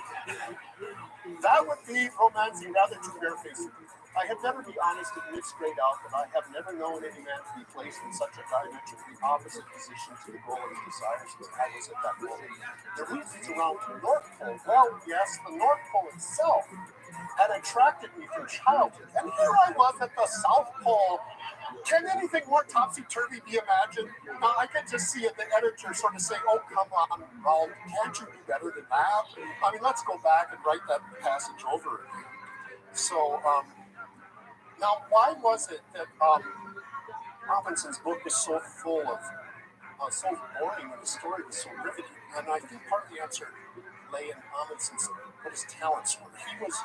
That would be romancing rather too barefaced. I had better be honest and admit straight out that I have never known any man to be placed in such a diametrically opposite position to the goal of his desires as I was at that moment. The reasons around the North Pole, well, yes, the North Pole itself had attracted me from childhood. And here I was at the South Pole. Can anything more topsy-turvy be imagined? Now, I could just see it, the editor sort of saying, oh, come on, Raoul, can't you do better than that? I mean, let's go back and write that passage over again. So, now, why was it that Robinson's book was so full of, so boring and the story was so riveting? And I think part of the answer lay in Robinson's, what his talents were. He was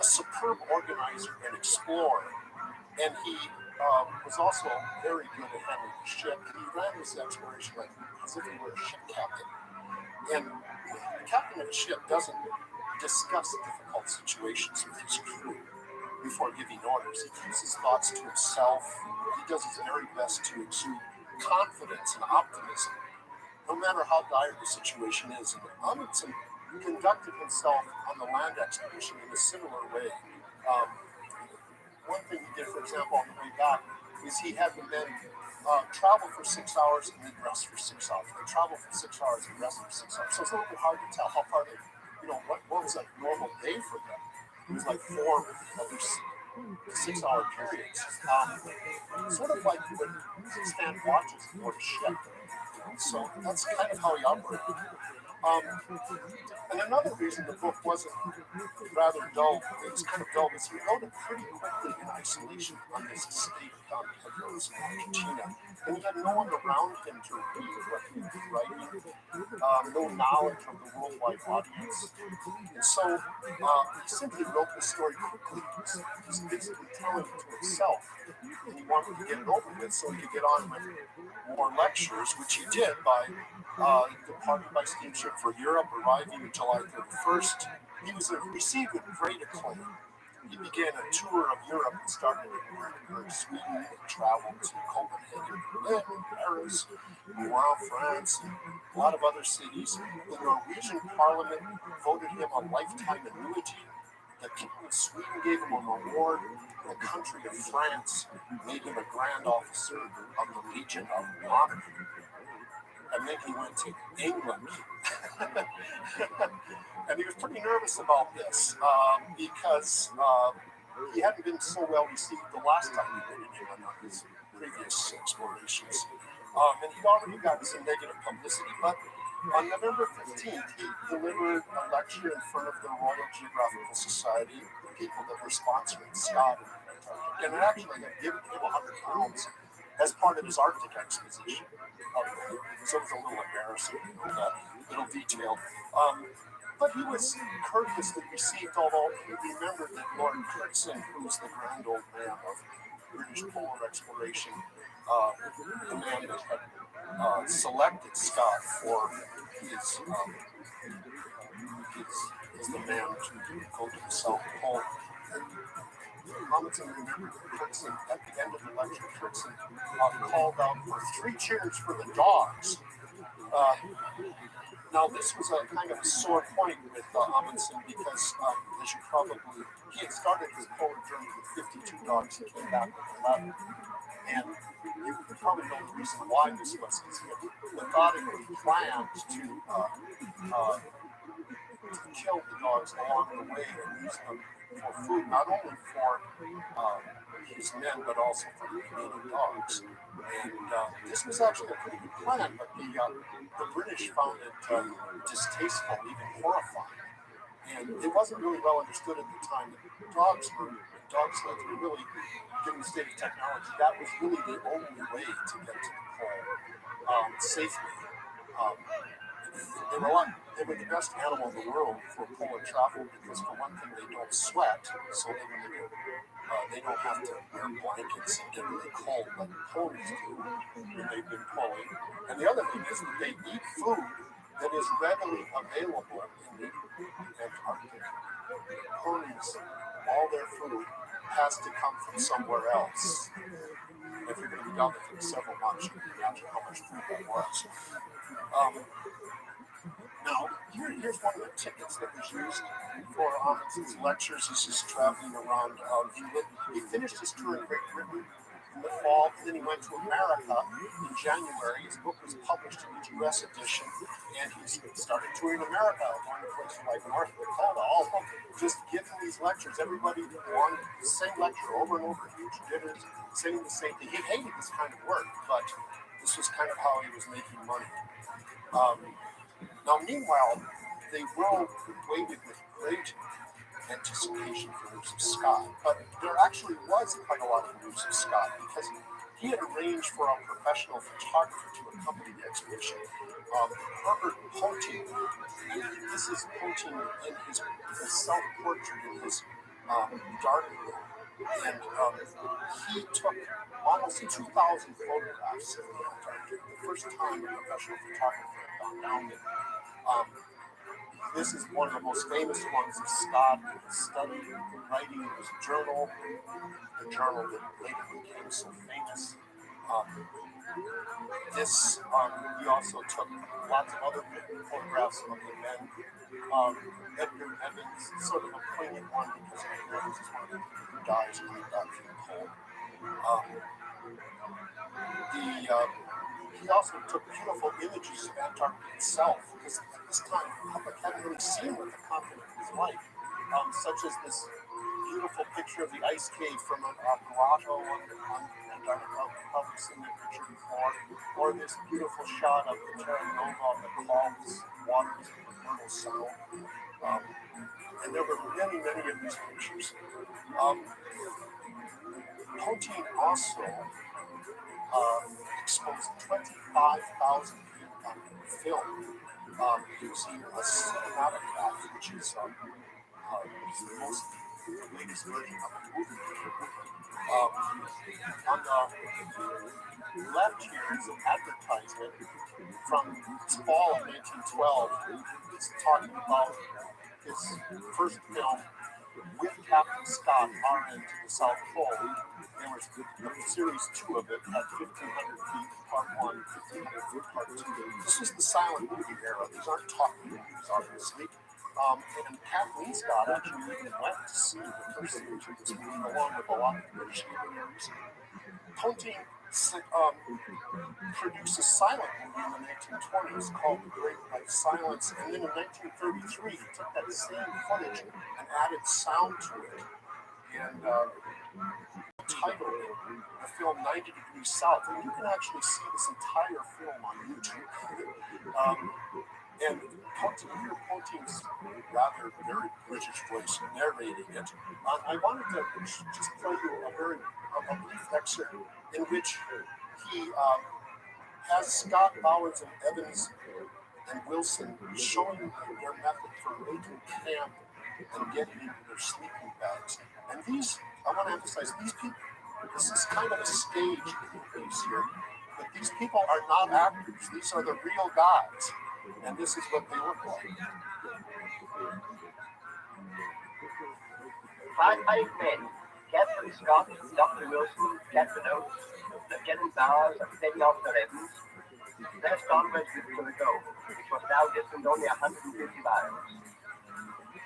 a superb organizer and explorer, and he was also very good at handling the ship. He ran this exploration like as if he were a ship captain. And the captain of a ship doesn't discuss difficult situations with his crew before giving orders. He keeps his thoughts to himself. He does his very best to exude confidence and optimism, no matter how dire the situation is. And Amundsen conducted himself on the land expedition in a similar way. One thing he did, for example, on the way back, is he had the men travel for 6 hours and then rest for 6 hours. They travel for 6 hours and rest for 6 hours. So it's a little bit hard to tell how far they, what was a normal day for them. It was like 4 other 6-hour periods. Sort of like you would stand watches aboard a ship. So that's kind of how he operated. And another reason the book wasn't rather dull, it was kind of dull, was he wrote it pretty quickly in isolation on this estate down in Honduras in Argentina. And he had no one around him to read what he was writing, no knowledge of the worldwide audience. And so he simply wrote the story quickly. He was basically telling it to himself. And he wanted to get it over with so he could get on with more lectures, which he did by departing by steamship for Europe, arriving July 31st. He was received with great acclaim. He began a tour of Europe and started in Nuremberg, Sweden, and traveled to Copenhagen, Berlin, Paris, Rouen, France, and a lot of other cities. The Norwegian Parliament voted him a lifetime annuity. The King of Sweden gave him a reward. The country of France made him a Grand Officer of the Legion of Honor. And then he went to England. And he was pretty nervous about this because he hadn't been so well received the last time he'd been in England on his previous explorations. And he'd already gotten some negative publicity. But on November 15th, he delivered a lecture in front of the Royal Geographical Society, the people that were sponsoring Scott and actually had given him £100 as part of his Arctic exposition. So it was a little embarrassing, that little detail. But he was courteously received, although he remembered that Lord Crutzen, who was the grand old man of British polar exploration, the man that had selected Scott for his as the man to go to the South Pole. Amundsen remembered that Kurtzman, at the end of the lecture, Kurtzman called out for 3 cheers for the dogs. Now, this was a kind of a sore point with Amundsen because, as you probably, he had started his polar journey with 52 dogs. He came back with 11. And you probably know the reason why this was, because he had methodically planned to kill the dogs along the way and use them for food, not only for his men, but also for the remaining dogs. And this was actually a pretty good plan, but the British found it distasteful, even horrifying. And it wasn't really well understood at the time that dog sleds were really, given the state of technology, that was really the only way to get to the pole safely. They were the best animal in the world for polar travel because, for one thing, they don't sweat, so they don't have to wear blankets and get really cold like ponies do when they've been pulling. And the other thing is that they eat food that is readily available in the Antarctic. Ponies, all their food has to come from somewhere else. If you're going to be down there for several months, you can imagine how much food that was. Now, here's one of the tickets that was used for Amundsen's lectures as he's traveling around. He finished his tour in Great Britain in the fall, and then he went to America in January. His book was published in the U.S. edition, and he started touring America, going to places like North Dakota, all of them, just giving these lectures. Everybody wanted the same lecture over and over, huge dinners, saying the same thing. He hated this kind of work, but this was kind of how he was making money. Now, meanwhile, they waited with great anticipation for news of Scott, but there actually was quite a lot of news of Scott because he had arranged for a professional photographer to accompany the expedition, Herbert Ponting. This is Ponting in his self-portrait in his dark room, and he took almost 2,000 photographs of the Antarctic, the first time a professional photographer had gone down there. This is one of the most famous ones of Scott, his study, writing in his journal, the journal that later became so famous. He also took lots of other photographs of the men. Edgar Evans, sort of a poignant one because Edgar Evans is one of the people who dies coming back from the pole. He also took beautiful images of Antarctica itself, because at this time the public hadn't really seen what the continent was like, such as this beautiful picture of the ice cave from a grotto on Antarctica, you've probably seen that picture before, or this beautiful shot of the Terra Nova that calls waters of the Vernal Sound. And there were many, many of these pictures. Ponting also exposed 25,000 feet on film using a cinematograph, which is the latest version of a movie. On the left here is an advertisement from fall of 1912. It's talking about his first film with Captain Scott, RN to the South Pole. There was series 2 of it at 1,500 feet, part 1, 1,500 feet, part 2. This was the silent movie era. These aren't talking movies, obviously. And Kathleen Scott actually even went to see the first series of this movie, along with a lot of British aviators. Ponting produced a silent movie in the 1920s called The Great White Silence, and then in 1933 he took that same footage and added sound to it, and titled it the film 90 Degrees South, and you can actually see this entire film on YouTube. And Ponting's rather very British voice narrating it. I wanted to just play you a brief excerpt in which he has Scott, Bowers, and Evans and Wilson showing their method for making camp and getting into their sleeping bags. And these, I want to emphasize, these people, this is kind of a stage piece here, but these people are not actors. These are the real guys. And this is what they look like. Hi, men. Captain Scott, Dr. Wilson, Captain Oates, Lieutenant Bowers, and Petty Officer Evans pressed onwards to the goal, which was now distant only 150 miles.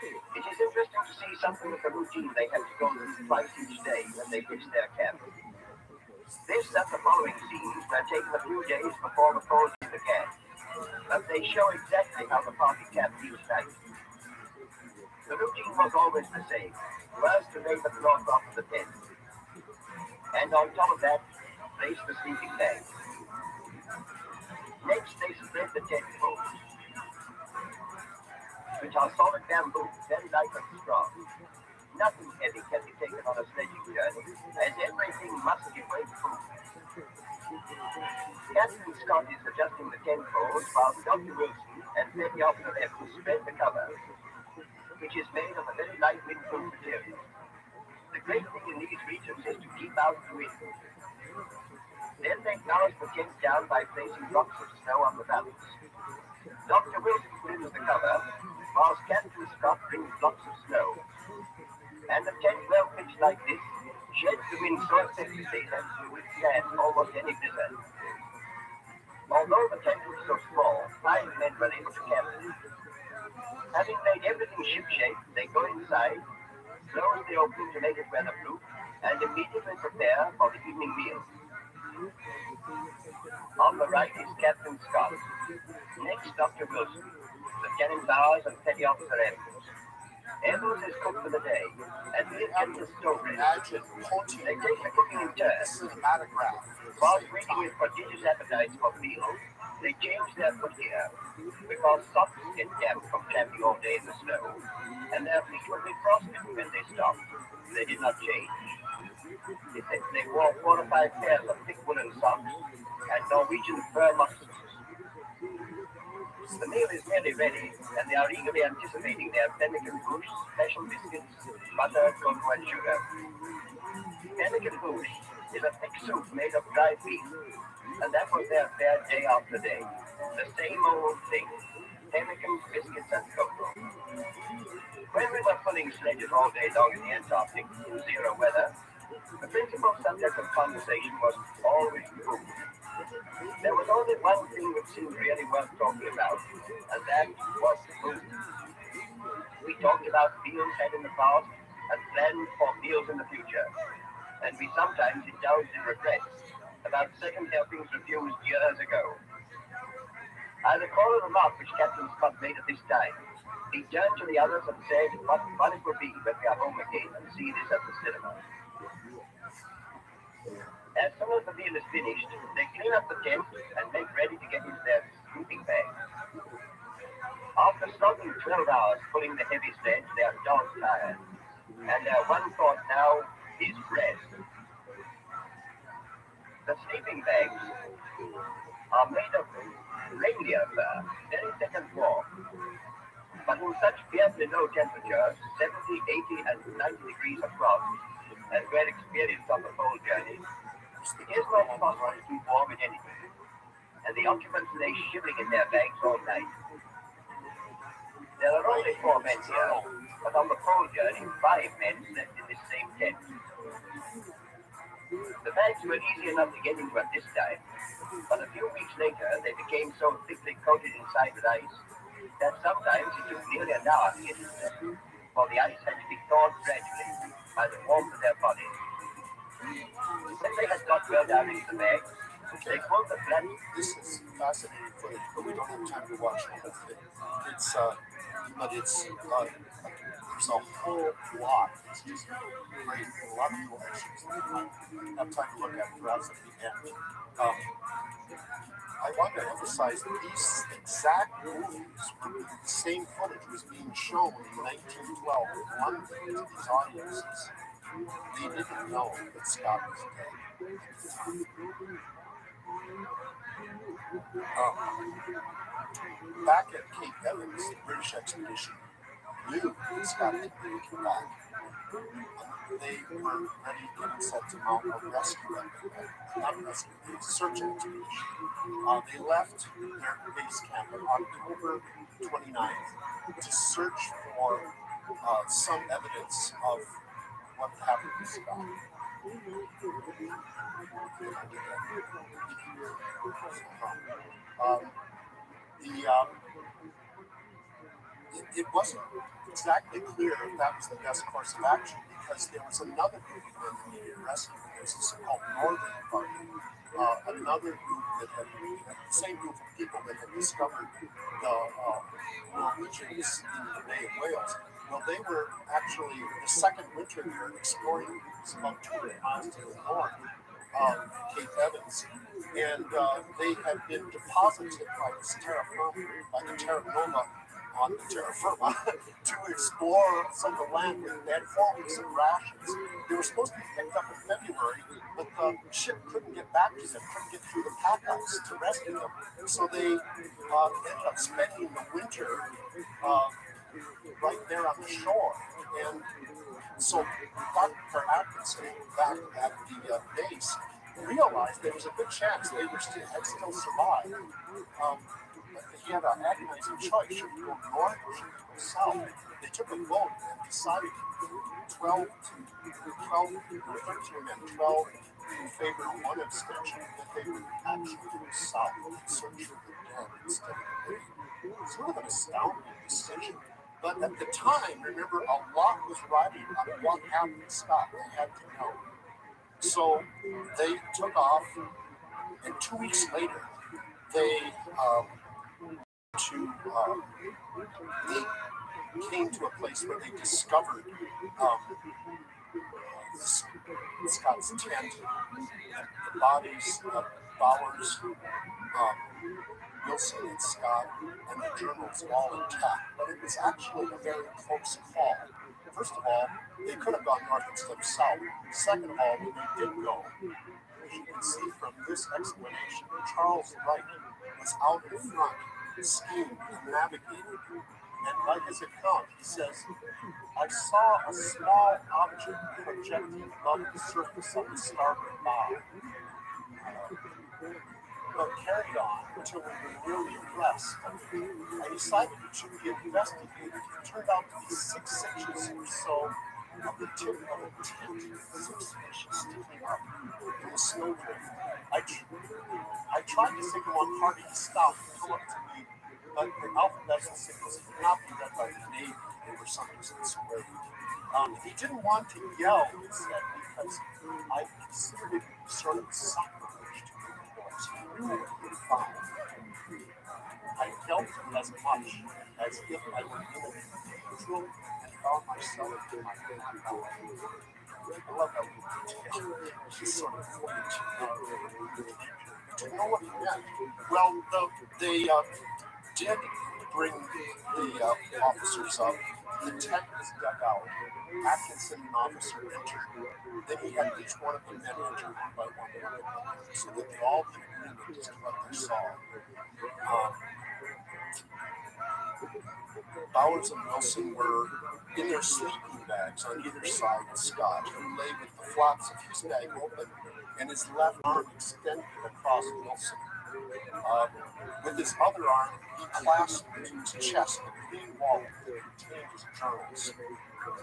It is interesting to see something of the routine they had to go through twice each day when they pitched their camp. This and the following scenes were taken a few days before the pole began, but they show exactly how the party camped each night. The routine was always the same. First, to lay the cloth off the tent, and on top of that, place the sleeping bag. Next, they spread the tent poles, which are solid bamboo, very light and strong. Nothing heavy can be taken on a sledging journey, as everything must give way to food. Captain Scott is adjusting the tent poles while Dr. Wilson and Petty Officer Evans spread the cover, which is made of a very light windproof material. The great thing in these regions is to keep out the wind. Then they cast the tent down by placing blocks of snow on the valleys. Dr. Wilson brings the cover, whilst Captain Scott brings blocks of snow. And the tent well pitched like this sheds the wind so effectively that it will withstand almost any blizzard. Although the tent was so small, 5 men were able to camp in it. Having made everything shipshape, they go inside, close the opening to make it weatherproof, and immediately prepare for the evening meal. On the right is Captain Scott. Next, Dr. Wilson, Lieutenant Bowers, and Petty Officer Evans. Evans is cook for the day, and we have the stove ready. Imagine quoting They take the cooking in turn. a cinematograph. Whilst waiting with prodigious appetites for the meal, they change their footgear, because socks get damp from tramping all day in the snow, and their feet will be frostbitten when they stop. They did not change. They wore 4 or 5 pairs of thick woolen socks and Norwegian fur mufflers. The meal is nearly ready, and they are eagerly anticipating their pemmican bouche, special biscuits, butter, cocoa, and sugar. Pemmican bouche is a thick soup made of dried beef, and that was their fare day after day. The same old thing, pemmican, biscuits, and cocoa. When we were pulling sledges all day long in the Antarctic, in zero weather, the principal subject of conversation was always food. There was only one thing which seemed really worth talking about, and that was food. We talked about meals had in the past and planned for meals in the future, and we sometimes indulged in regrets about second helpings refused years ago. I recall a remark which Captain Scott made at this time. He turned to the others and said what fun it will be when we are home again and see this at the cinema. As soon as the meal is finished, they clean up the tent and make ready to get into their sleeping bags. After slogging 12 hours pulling the heavy sledge, they are dog tired, and their one thought now is rest. The sleeping bags are made of reindeer fur, very thick and warm. But in such fiercely low temperatures, 70, 80, and 90 degrees of frost, as we're experienced on the pole journey, it is not possible to keep warm in anything, and the occupants lay shivering in their bags all night. There are only 4 men here, but on the pole journey, 5 men slept in this same tent. The bags were easy enough to get into at this time, but a few weeks later they became so thickly coated inside with ice that sometimes it took nearly an hour to get into them, for the ice had to be thawed gradually by the warmth of their bodies. When they had got well down into the bags, they pulled the flat. This is fascinating footage, but we don't have time to watch the whole thing. There's a whole lot. It's just great. A lot of cool issues that I have time to look at perhaps at the end. I want to emphasize that these exact movies were the same footage was being shown in 1912 in London to these audiences. They didn't know that Scott was dead. Back at Cape Evans, the British expedition knew that Scott had been back. They were ready to get set to mount a rescue search expedition. They left their base camp on October 29th to search for some evidence of what happened to Scott. It wasn't exactly clear if that was the best course of action because there was another group of men that needed rescue. There's a so-called Northern Party, another group that had the same group of people that had discovered the Norwegians in the Bay of Wales. Well, they were actually the second winter there exploring. It's about 200 miles to the north of Cape Evans, and they had been deposited by this Terra Nova on the terra firma to explore some of the land. They had 4 weeks of rations. They were supposed to be picked up in February, but the ship couldn't get back to them, couldn't get through the pack ice to rescue them. So they ended up spending the winter right there on the shore. And so Dr. Atkinson, back at the base, realized there was a good chance they had still survived. He had an agonizing choice: should he go north or should he go south? They took a vote and decided 13 and 12 in favor of one abstention, that they would actually go south in search of the dead instead of the living. Sort of an astounding decision. But at the time, remember, a lot was riding on what happened to Scott. They had to know. So they took off, and 2 weeks later, they came to a place where they discovered Scott's tent, the bodies of Bowers, Wilson and Scott, and the journals all intact. But it was actually a very close call. First of all, they could have gone north instead of south. Second of all, when they did go, as you can see from this explanation, Charles Wright was out in front, skiing and navigating. And by his account, he says, "I saw a small object projecting above the surface of the starboard bow, but carried on until we were nearly abreast. I decided it should be investigated. It turned out to be 6 inches or so of the tip of a tent, 6 inches sticking up in the snowdrift. I tried to signal on party to stop and come up to me, but the alphabetical signals could not be read by the Navy. They were some distance away. He didn't want to yell," he said, "because I considered it sort of sacrilege to make noise. He knew what he had found. I felt as much as if I were in a cathedral and found myself in my own." I love that little detail. She's sort of pointing to know what he meant. Well, they did bring the officers up. The tent was dug out. Atkinson, an officer, entered. Then he had each one of the men enter one by one, so that they all could agree as to what they saw. Bowers and Wilson were in their sleeping bags on either side of Scott, who lay with the flaps of his bag open and his left arm extended across Wilson. With his other arm, he clasped his chest the green wallet that contained his journals.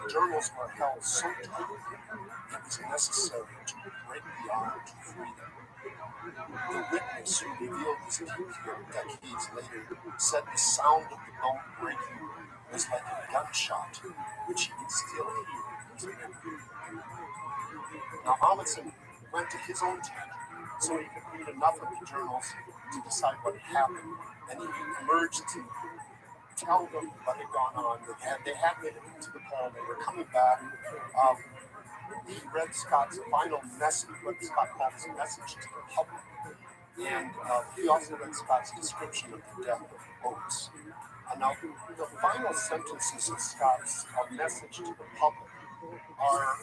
The journals were held so tightly it was necessary to break the arm to free them. The witness who revealed his detail decades later said the sound of the bone breaking was like a gunshot, which he could still hear in his memory. Now, Amundsen went to his own tent so he could read enough of the journals to decide what had happened, and he emerged to tell them what had gone on. They had made it into the pole. They were coming back. He read Scott's final message, what Scott called his message to the public, and he also read Scott's description of the death of Oates. Now, the final sentences of Scott's message to the public are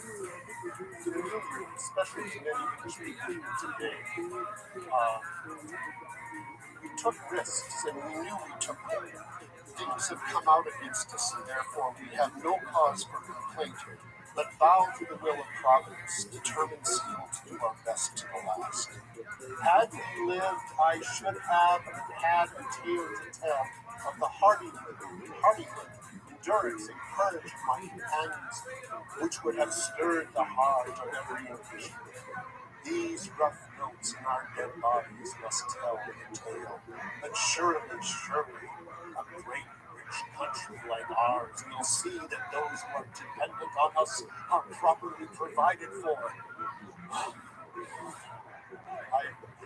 familiar, especially to many English people today. We took risks and we knew we took them. Things have come out against us, and therefore we have no cause for complaint, but bow to the will of Providence, determined still to do our best to the last. Had we lived, I should have had a tale to tell of the hardihood, endurance encouraged my companions, which would have stirred the heart of every Englishman. These rough notes in our dead bodies must tell the tale. And surely, surely, a great rich country like ours will see that those who are dependent on us are properly provided for.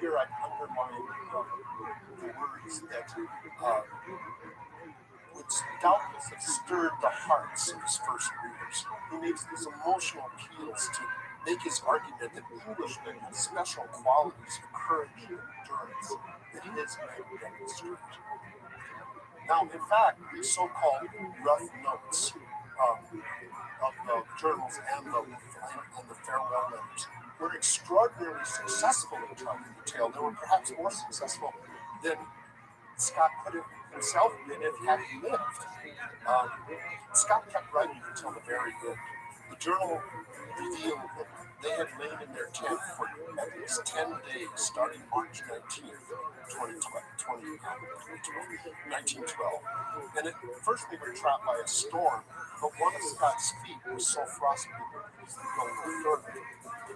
Here I underline the words that would doubtless have stirred the hearts of his first readers. He makes these emotional appeals to make his argument that Englishmen have special qualities of courage and endurance that his men demonstrate. Now, in fact, these so-called rough notes of the journals and the farewell letters were extraordinarily successful in telling the tale. They were perhaps more successful than Scott could have himself been if had he lived. Scott kept writing until the very end. The journal revealed that they had lain in their tent for at least 10 days, starting March 19th, 1912. And at first they were trapped by a storm, but one of Scott's feet was so frostbitten he was going no further.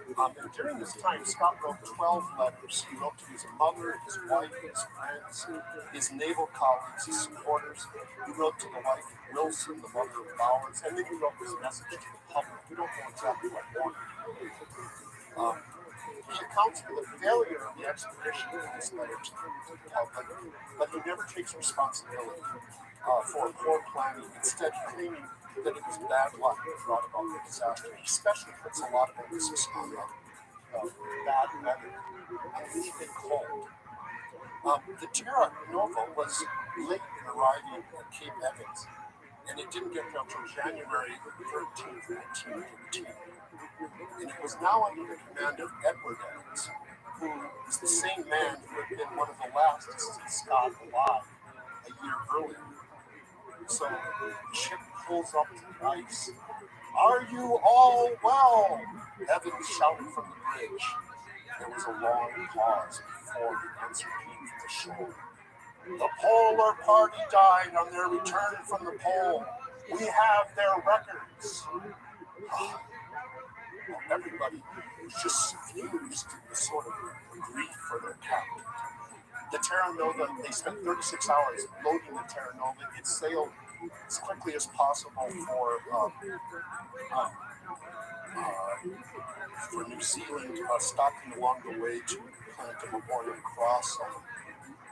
And during this time, Scott wrote 12 letters. He wrote to his mother, his wife, his friends, his naval colleagues, his supporters. He wrote to the wife of Wilson, the mother of Bowers, and then he wrote this message to the public. We don't know exactly what he wanted. He accounts for the failure of the expedition in his letter to the public, but he never takes responsibility for poor planning, instead claiming that it was bad luck that brought about the disaster. He especially puts a lot of emphasis on bad weather and it's cold. The Terra Nova was late in arriving at Cape Evans, and it didn't get there until January 13th, 1913. And it was now under the command of Edward Evans, who is the same man who had been one of the last to see Scott alive a year earlier. So the ship pulls up to the ice. "Are you all well?" Evans shouted from the bridge. There was a long pause before the answer came from the shore. "The Polar Party died on their return from the pole. We have their records." Well, everybody was just suffused in the sort of grief for their captain. The Terra Nova, they spent 36 hours loading the Terra Nova. It sailed as quickly as possible for New Zealand, stopping along the way to plant a memorial cross on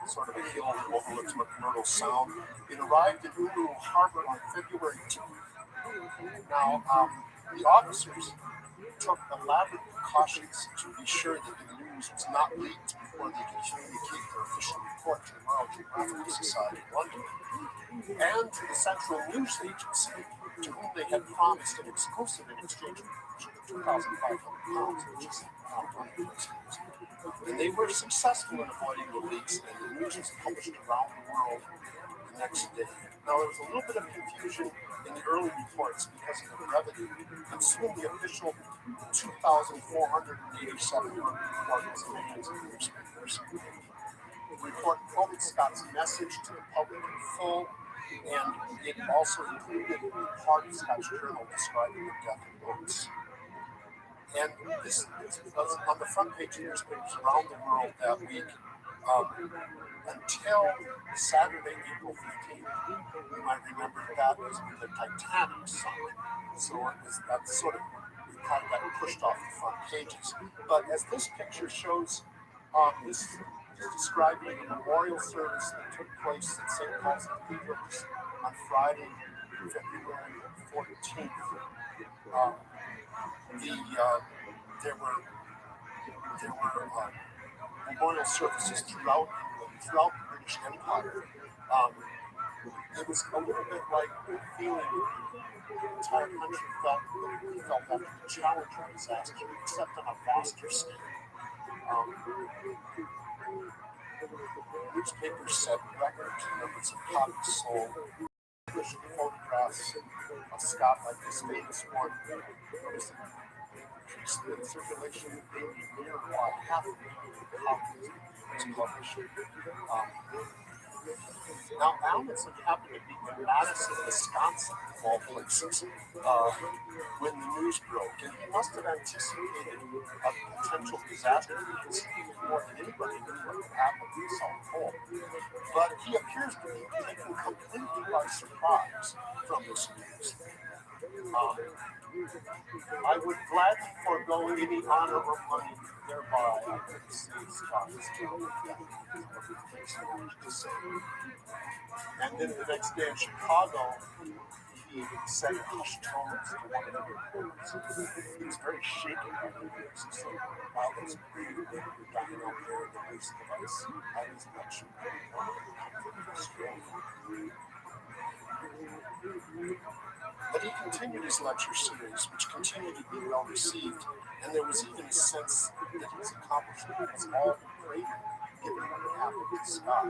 sort of a hill that overlooks McMurdo Sound. It arrived in Uluru Harbor on February 10th. Now, the officers took elaborate precautions to be sure that the news was not leaked before they could communicate their official report to the Royal Geographical Society in London and to the Central News Agency, to whom they had promised an exclusive in exchange for £2,500, which is not money. And they were successful in avoiding the leaks, and the news was published around the world the next day. Now, there was a little bit of confusion in the early reports because of the brevity, and soon the official 2,487 report was in the hands of the newspapers. The report quoted Scott's message to the public in full, and it also included part of Scott's journal describing the death of Oates. And this was on the front page of newspapers around the world that week until Saturday, April 15th. You might remember that was when the Titanic sunk. So that sort of kind of got pushed off the front pages. But as this picture shows, this is describing a memorial service that took place at St. Paul's Cathedral on Friday, February 14th. There were memorial services throughout the British Empire. It was a little bit like the feeling the entire country felt after the Challenger disaster, except on a vaster scale. Newspapers set record numbers of copies sold. Published photographs of Scott, like this famous one, was increased the circulation of near half a million copies was published. Now, Amundsen happened to be in Madison, Wisconsin, of all places, when the news broke, and he must have anticipated a potential disaster because he more than anybody knew what would happen to the South Pole. But he appears to be taken completely by surprise from this news. I would gladly forego any honor or money thereby I could save Scott's terrible death. And then the next day in Chicago, he said hushed tones to one of the reporters. He was very shaken by the news. He said, wow, that's great. You're dying out there in the waste of ice. I was not sure. But he continued his lecture series, which continued to be well received, and there was even a sense that his accomplishment was all great, given what had happened to Scott.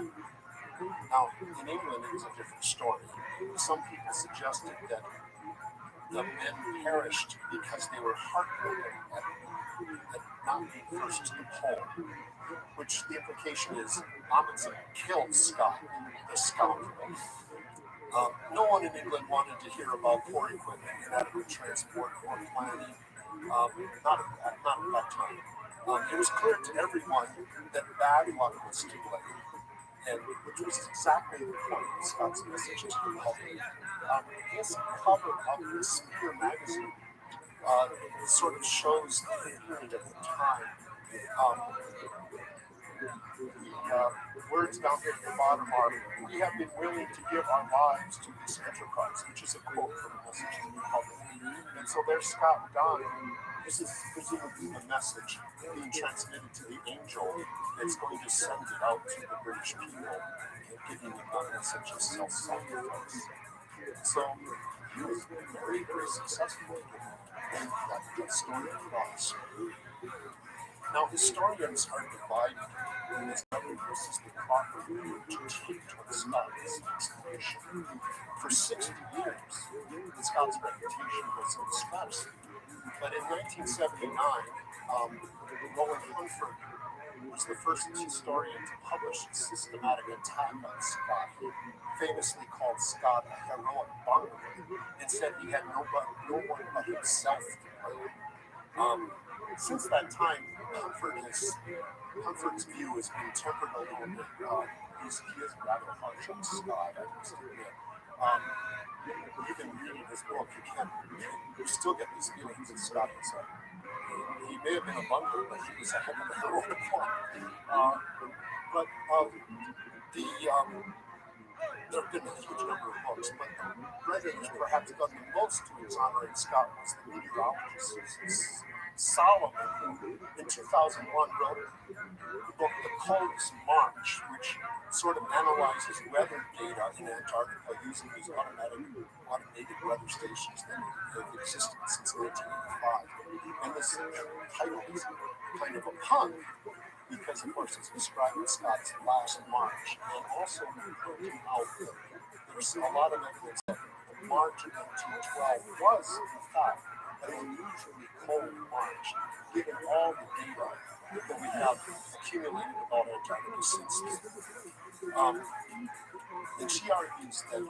Now, in England, it was a different story. Some people suggested that the men perished because they were heartbroken at not being first to the pole, which the implication is Amundsen killed Scott, the scoundrel. No one in England wanted to hear about poor equipment, inadequate transport, or planning. Not at that time. It was clear to everyone that bad luck was to blame, and which was exactly the point of Scott's message to the public. His cover of the Speaker magazine sort of shows the period of the time. The words down here at the bottom are, "We have been willing to give our lives to this enterprise," which is a quote from a message to the public. And so there's Scott dying. This is presumably the message being transmitted to the angel that's going to send it out to the British people and giving them that message of self-sacrifice. So he was very, very successful in that story across. Now, historians are divided as whether this is the proper route to take towards Scott's expedition. For 60 years, Scott's reputation was in stratosphere. But in 1979, Roland Huntford was the first historian to publish a systematic attack on Scott, famously called Scott a heroic bungler, and said he had no one but himself to blame. Since that time, Huntford's view has been tempered a little bit. He is rather harsh on Scott, I must admit. Even reading his book, you still get these feelings that Scott is he may have been a bungler, but he was a heck of a heroic one. There have been a huge number of books, but the writer who's perhaps done the most to his honor in Scott was the meteorologist Solomon, who in 2001 wrote the book The Coldest March, which sort of analyzes weather data in Antarctica using these automated weather stations that have existed since 1985. And this title is kind of a pun, because of course it's describing Scott's last march, and also pointing out that there's a lot of evidence that the March of 1912 was, in fact, an unusually cold March, given all the data that we have accumulated about Antarctica since then. And she argues that a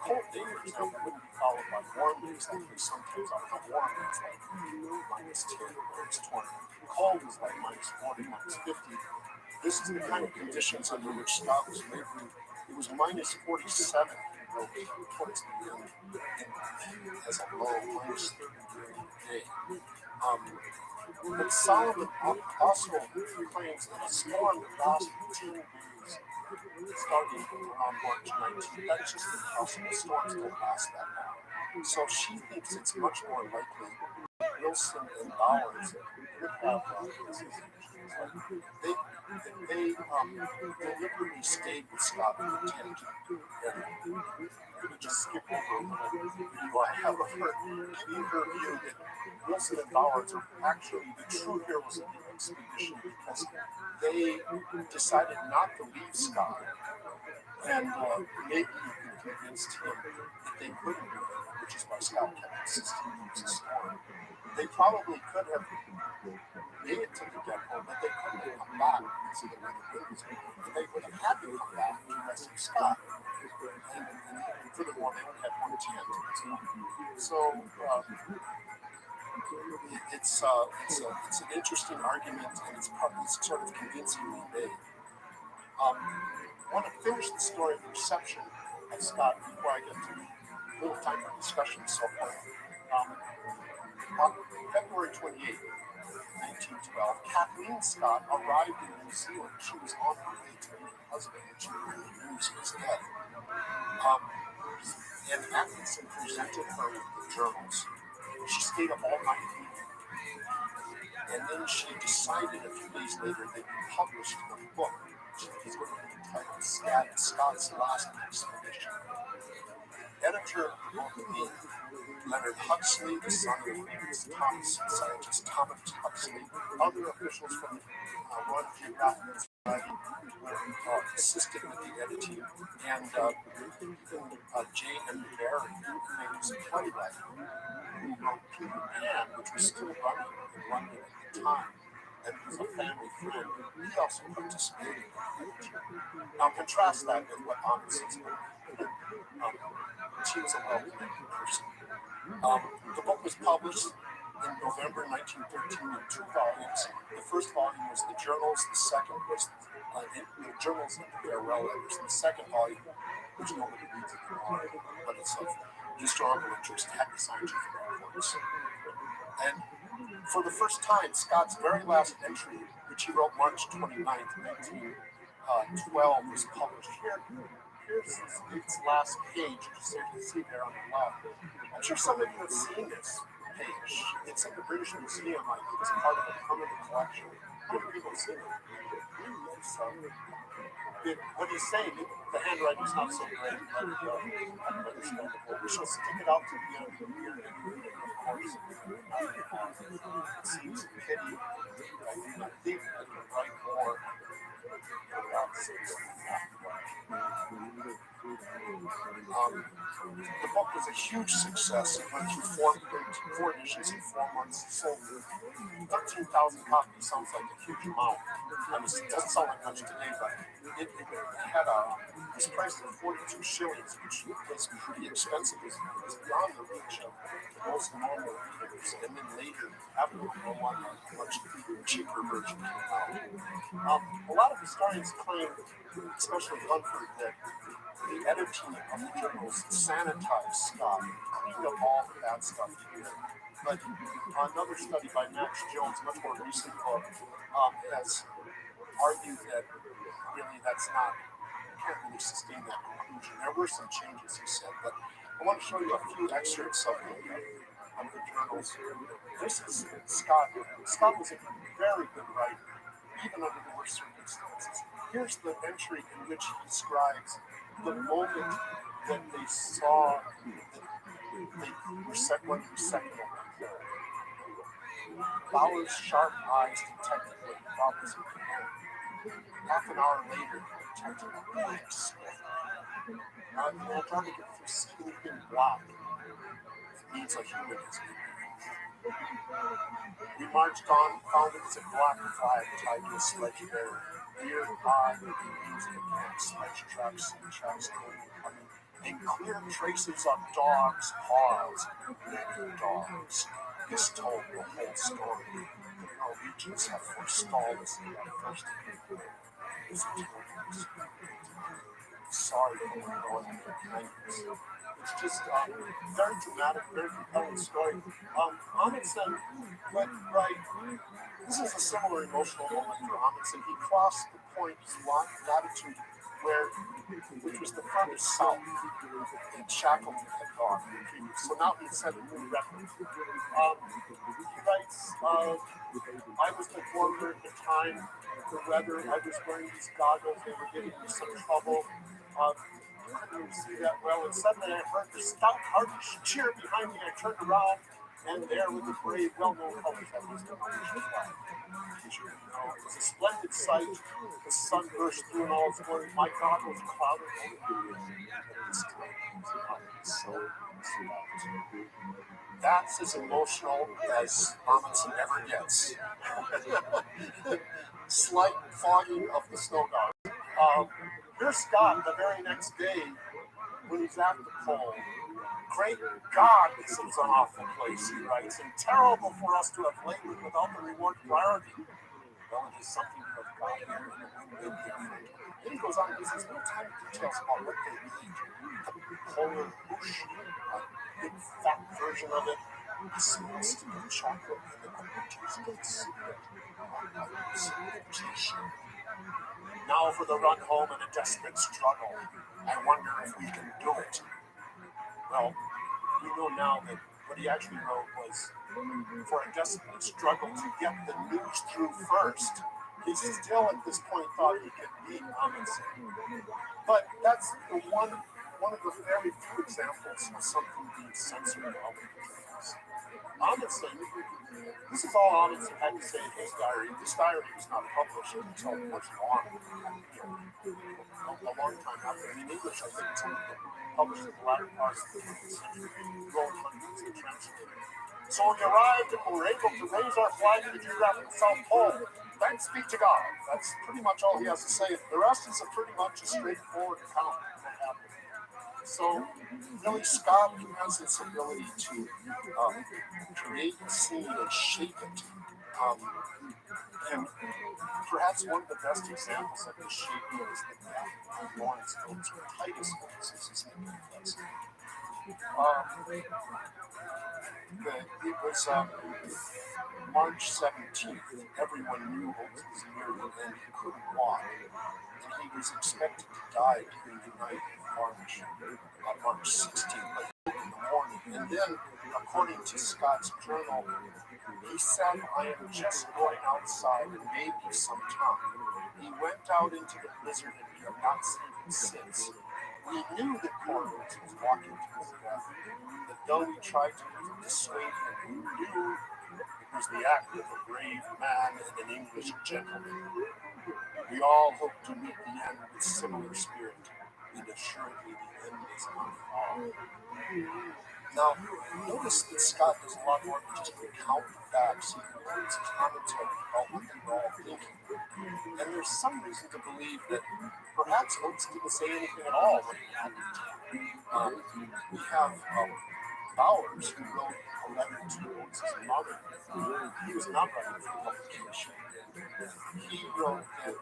cold day, for example, wouldn't be followed by warm days like we sometimes are. The warm is like minus 10 or minus 20. Cold is like minus 40, minus 50. This is the kind of conditions under which Scott was living. It was minus 47 towards the end, as a low, minus 30 during the day. But Solomon also claims that a storm that lasted 10 days starting around March 19th, that's just impossible. Storms don't last that long. So she thinks it's much more likely Wilson and Bowers would have they deliberately stayed with Scott in the tent. And let me just skip over a little view I have of her, giving her view that Wilson and Bowers are actually the true heroes of the expedition because they decided not to leave Scott. And maybe you can convinced him that they couldn't do it, which is why Scott kept insisting he was a story. They probably could have made it to the depot, but they couldn't have come back because of the way the wind was blowing. And they would have had to come back to rescue Scott. And furthermore, they only had one tent. So it's an interesting argument, and it's sort of convincingly made. I want to finish the story of the reception of Scott before I get to a little time for discussion and so forth. On February 28th, 1912, Kathleen Scott arrived in New Zealand. She was on her way to meet her husband, and she heard the news he was dead. And Atkinson presented her with the journals. She stayed up all night reading. And then she decided a few days later they'd be published in a book, which is going to be entitled Scott's Last Expedition. Editor of the book being Leonard Huxley, the son of famous Thomas scientist Thomas Huxley. Other officials from the Royal Geographical Society assisted with the editing, and J.M. Barrie, famous playwright, who wrote Peter Pan, which was still running in London at the time, and was a family friend. He also participated in the editing. Now contrast that with what Amundsen's book. She was a well-connected person. The book was published in November 1913 in 2 volumes. The first volume was the journals, the second was the journals and the farewell letters, and the second volume, which nobody reads anymore, but it's of historical interest, had the scientific reports. And for the first time, Scott's very last entry, which he wrote March 29th, 1912, was published. Here's its last page, as you can see there on the left. I'm sure some of you have seen this page. It's in the British Museum. I think it's part of a permanent collection. How many people have seen it? What he's saying, the handwriting's not so great, but understandable. We shall stick it out to the end of the year, and of course, it seems a pity. I do not think that the right more. The book was a huge success. It went through four editions in 4 months. Sold 13,000 copies. Sounds like a huge amount. It doesn't sound like much today, but it was priced at 42 shillings, which was pretty expensive. It was beyond the reach of most normal readers. And then later, after the World War I, a much cheaper version came out. A lot of historians claim, especially Hunford, that the editing of the journals sanitized Scott, cleaned up all the bad stuff he did. But another study by Max Jones, much more recent book, has argued that really that's not, can't really sustain that conclusion. There were some changes, he said, but I want to show you a few excerpts of the journals. This is Scott. Scott was a very good writer, even under the worst circumstances. Here's the entry in which he describes the moment that they saw that they were set one second over. Bauer's sharp eyes detected what he thought was a command. Half an hour later, he detected a black square. Now, in Antarctica, if you see anything black, it means a human has been there. We marched on, found it was a black flag tied to a sledge bearer. Near by, the remains of the camp, sledge tracks and tracks running, and clear traces of dogs' paws, many dogs. This told the whole story. The Norwegians have forestalled us in our first sorry for what going on in the 90s. It's just very dramatic, very compelling story. Amundsen went right. This is a similar emotional moment for Amundsen. He crossed the point, latitude, which was the farthest south that Shackleton had gone. So now he's set a new record. He writes, I was the former at the time, the weather, I was wearing these goggles, they were giving me some trouble. I couldn't even see that well, and suddenly I heard the stout hearty cheer behind me. I turned around, and there with the brave, well-known colors that was the Norwegian flag. It was a splendid sight. The sun burst through in all its glory. My goggles clouded over. That's as emotional as Amundsen ever gets. Slight fogging of the snow guard. Here's Scott the very next day when he's at the pole. Great God, this is an awful place, he writes, and terrible for us to have labored without the reward priority. Well, it is something to have got here and a win-win here. Then he goes on and gives us no time details about what they eat. The polar bush, a big fat version of it, a small stick of chocolate, and then a tasty cigarette. Now for the run home and a desperate struggle. I wonder if we can do it. Well, we know now that what he actually wrote was for a desperate struggle to get the news through first. He still at this point thought he could beat Amundsen. But that's the one of the very few examples of something being censored out of the place. Amundsen, this is all Amundsen had to say in his diary. This diary was not published until much longer, a long time after. And in English, I think some of them published in the latter part of the 20th century. Wrote hundreds and translated. So we arrived and were able to raise our flag in the geographical South Pole. Thanks be to God. That's pretty much all he has to say. The rest is pretty much a straightforward account of what happened. So, really, Scott has this ability to create a scene and shape it. And perhaps one of the best examples of this shaping is the death of Lawrence Oates, or Titus Oates, as his nickname was. It was March 17th. Everyone knew Oates was near the end. He couldn't walk. And he was expected to die during the night of March 16th, like in the morning. And then, according to Scott's journal, he said, I am just going outside and maybe some time. He went out into the blizzard and we have not seen him since. We knew that poor Oates was walking to his death, that though we tried to dissuade him, we knew it was the act of a brave man and an English gentleman. We all hope to meet the end with similar spirit, and assuredly the end is not far. Now, notice that Scott does a lot more than just recount the facts. He includes commentary about what we were all thinking. And there's some reason to believe that perhaps Oates didn't say anything at all when he happened. We have Bowers, who wrote a letter to Oates' mother. He was not writing for publication. He wrote that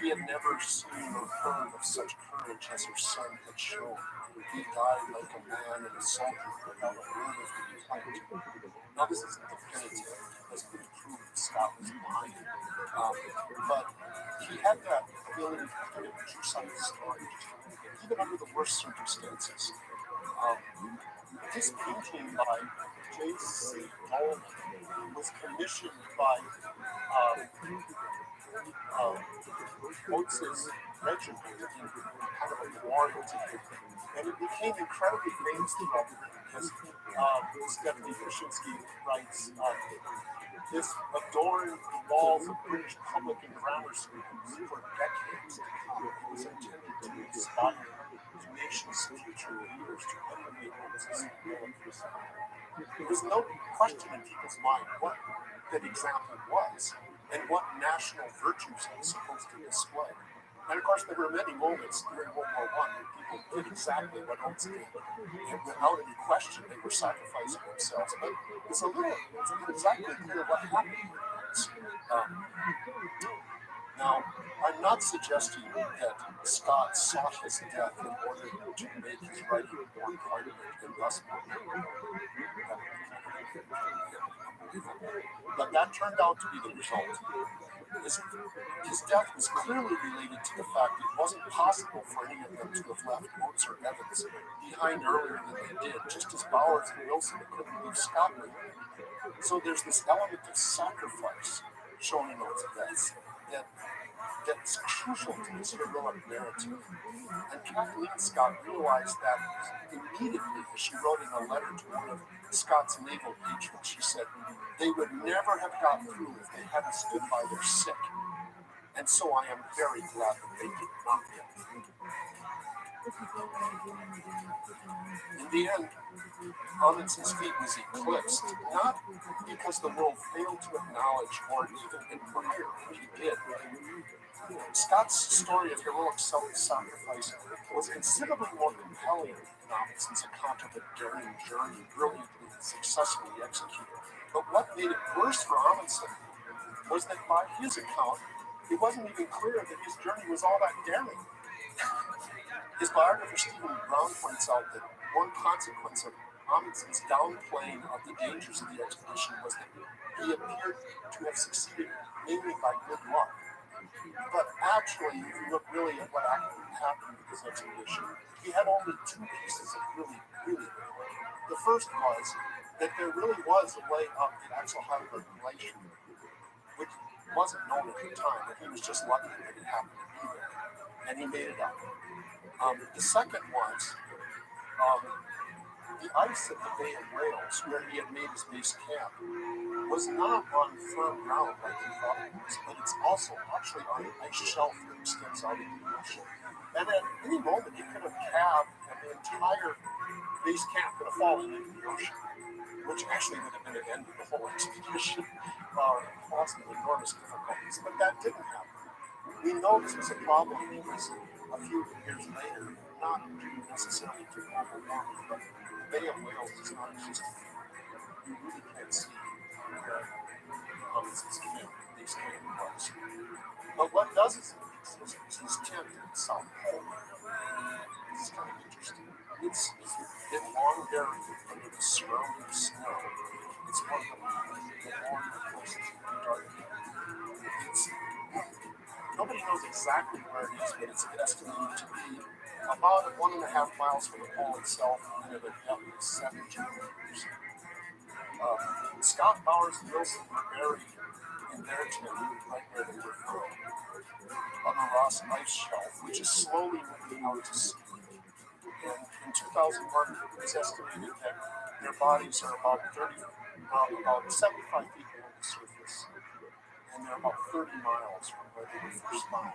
he had never seen or heard of such courage as her son had shown. He died like a man and a soldier without a word of complaint. Now, this isn't definitive, as we prove that Scott was lying, but he had that ability to kind of juice on his story, even under the worst circumstances. This painting by J.C. Dolman was commissioned by Oates' regiment in kind of a quarry to him. And it became incredibly famous throughout the because Stephanie Kuczynski writes, this adorned the walls of British public and grammar schools for decades to come. It was intended to inspire the nation's future leaders to emulate Oates' abilities. There was no question in people's mind what that example was and what national virtues it was supposed to display. And of course, there were many moments during World War I when people did exactly what Oates did. And without any question, they were sacrificing themselves. But it's not exactly clear what happened here. Now, I'm not suggesting that Scott sought his death in order to make his writing more poignant and thus more memorable. But that turned out to be the result. His death was clearly related to the fact it wasn't possible for any of them to have left Oates or Evans behind earlier than they did, just as Bowers and Wilson couldn't leave Scotland. So there's this element of sacrifice shown in Oates' death that's crucial to this heroic narrative. And Kathleen Scott realized that immediately as she wrote in a letter to one of Scott's naval patrons. She said, they would never have gotten through if they hadn't stood by their sick. And so I am very glad that they did not get through. In the end, Amundsen's feat was eclipsed, not because the world failed to acknowledge or even admire what he did. Scott's story of heroic self-sacrifice was considerably more compelling than Amundsen's account of a daring journey brilliantly and successfully executed. But what made it worse for Amundsen was that by his account, it wasn't even clear that his journey was all that daring. His biographer Stephen Brown points out that one consequence of Amundsen's downplaying of the dangers of the expedition was that he appeared to have succeeded mainly by good luck. But actually, if you look really at what happened with this expedition, he had only two pieces of really good luck. The first was that there really was a way up the Axel-Heidelberg Glacier, which wasn't known at the time, and he was just lucky that it happened to be there, and he made it up. The second was the ice at the Bay of Whales, where he had made his base camp, was not on firm ground like he thought it was, but it's also actually on an ice shelf that extends out into the ocean. And at any moment, it could have calved, and the entire base camp could have fallen into the ocean, which actually would have been the end of the whole expedition, causing enormous difficulties. But that didn't happen. We know this was a problem because a few years later, not necessarily to global warming, but the Bay of Whales does not exist. You really can't see where Amundsen's base camp was. But what does exist is his tent in the South Pole. This is kind of interesting. It's been long buried under the surrounding snow. It's one of the long places in Antarctica. Nobody knows exactly where it is, but it's estimated to be about 1.5 miles from the pole itself and at a depth of 7 kilometers. Scott, Bowers, and Wilson were buried in their tent right where they were found, on the Ross ice shelf, which is slowly moving out to sea. And in 2001, it was estimated that their bodies are about 75 feet below the surface, and they're about 30 miles from where they were first found.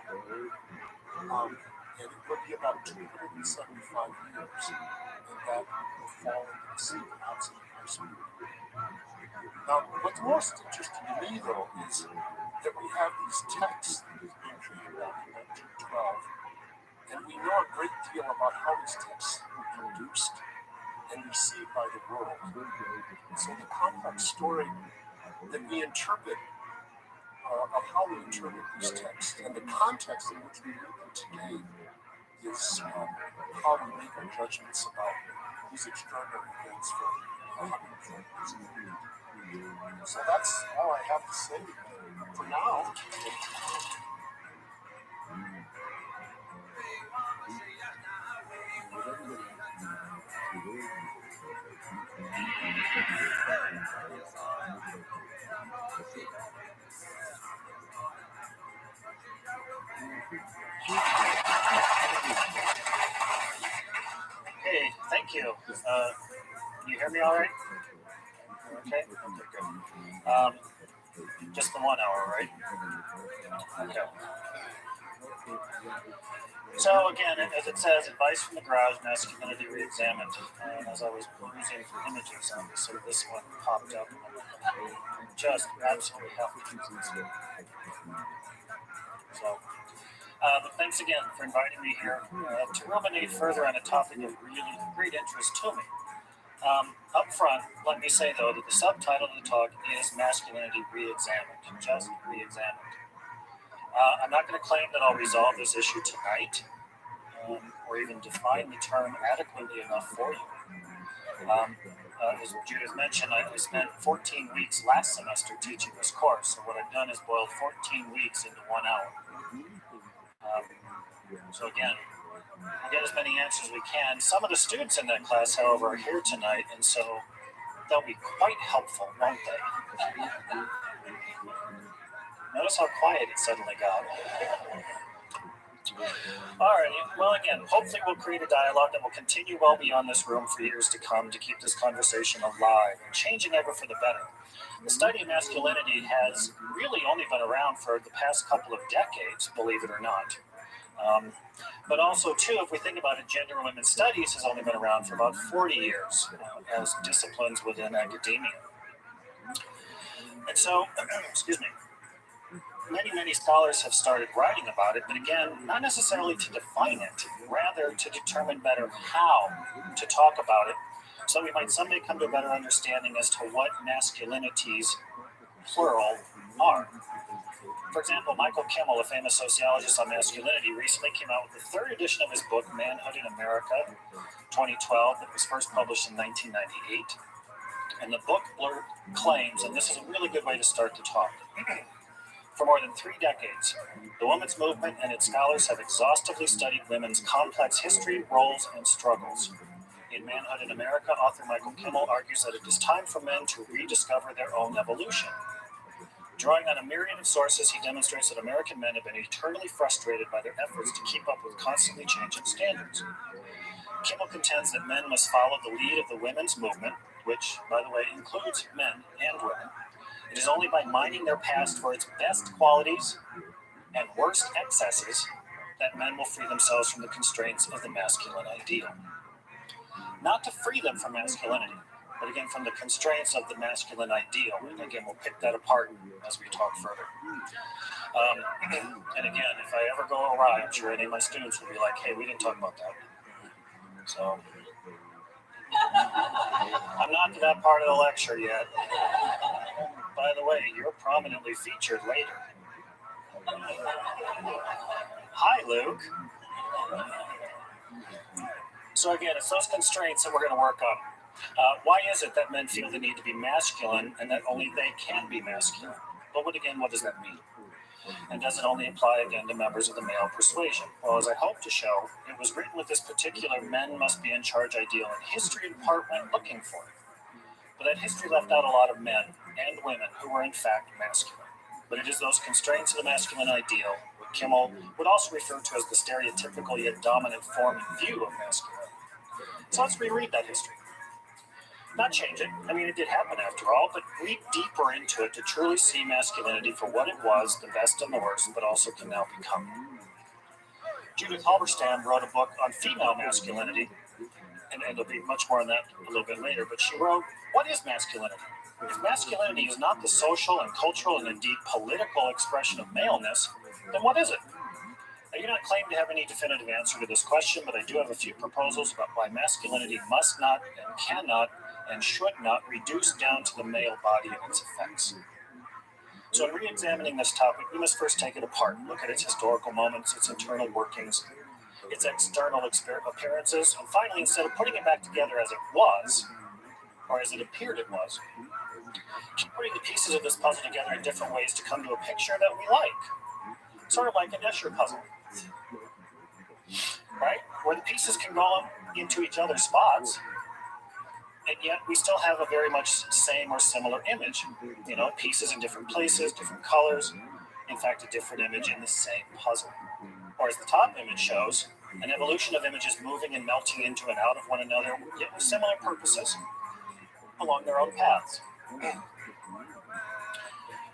And it would be about 275 years, and that will fall into the sea of absolute ice. Now, what's most interesting to me, though, is that we have these texts that have been created back in 1912, and we know a great deal about how these texts were produced and received by the world. So the complex story that we interpret of how we interpret these texts and the context in which we read them today is how we make our judgments about these extraordinary events for 100 years. So that's all I have to say for now. Hey, thank you. You hear me all right? Okay, good. Just the 1 hour, right? Okay. So again, as it says, advice from the garage, masculinity re-examined. And as I was perusing for images on this, so this one popped up. Just absolutely healthy. So, but thanks again for inviting me here to ruminate further on a topic of really great interest to me. Up front, let me say though that the subtitle of the talk is Masculinity Re-examined, just re-examined. I'm not going to claim that I'll resolve this issue tonight, or even define the term adequately enough for you. As Judith mentioned, I spent 14 weeks last semester teaching this course, so what I've done is boiled 14 weeks into 1 hour. So again, we'll get as many answers as we can. Some of the students in that class, however, are here tonight, and so they'll be quite helpful, won't they? Notice how quiet it suddenly got. Alrighty, well again, hopefully we'll create a dialogue that will continue well beyond this room for years to come to keep this conversation alive and changing ever for the better. The study of masculinity has really only been around for the past couple of decades, believe it or not. But also, too, if we think about it, gender and women's studies has only been around for about 40 years as disciplines within academia. And so, excuse me, many scholars have started writing about it, but again, not necessarily to define it, rather to determine better how to talk about it, so we might someday come to a better understanding as to what masculinities, plural, are. For example, Michael Kimmel, a famous sociologist on masculinity, recently came out with the third edition of his book, Manhood in America, 2012, that was first published in 1998. And the book claims, and this is a really good way to start the talk, for more than 3 decades, the women's movement and its scholars have exhaustively studied women's complex history, roles, and struggles. In Manhood in America, author Michael Kimmel argues that it is time for men to rediscover their own evolution. Drawing on a myriad of sources, he demonstrates that American men have been eternally frustrated by their efforts to keep up with constantly changing standards. Kimmel contends that men must follow the lead of the women's movement, which, by the way, includes men and women. It is only by mining their past for its best qualities and worst excesses that men will free themselves from the constraints of the masculine ideal. Not to free them from masculinity, but again from the constraints of the masculine ideal. And again, we'll pick that apart as we talk further. And again, if I ever go awry, I'm sure any of my students will be like, hey, we didn't talk about that. So I'm not to that part of the lecture yet. By the way, you're prominently featured later. Hi, Luke. So again, it's those constraints that we're going to work on. Why is it that men feel the need to be masculine and that only they can be masculine? But what does that mean? And does it only apply again to members of the male persuasion? Well, as I hope to show, it was written with this particular men must be in charge ideal, and history in part went looking for it. But that history left out a lot of men and women who were in fact masculine. But it is those constraints of the masculine ideal, what Kimmel would also refer to as the stereotypical yet dominant form and view of masculinity. So let's reread that history. Not change it. I mean, it did happen after all, but read deeper into it to truly see masculinity for what it was, the best and the worst, but also can now become. Judith Halberstam wrote a book on female masculinity, and there'll be much more on that a little bit later, but she wrote, what is masculinity? If masculinity is not the social and cultural and indeed political expression of maleness, then what is it? I do not claim to have any definitive answer to this question, but I do have a few proposals about why masculinity must not and cannot and should not reduce down to the male body and its effects. So in re-examining this topic, we must first take it apart, look at its historical moments, its internal workings, its external appearances, and finally, instead of putting it back together as it was, or as it appeared it was, keep putting the pieces of this puzzle together in different ways to come to a picture that we like. Sort of like an Escher puzzle. Right? Where the pieces can go into each other's spots, and yet we still have a very much same or similar image. You know, pieces in different places, different colors, in fact, a different image in the same puzzle. Or as the top image shows, an evolution of images moving and melting into and out of one another, yet with similar purposes, along their own paths.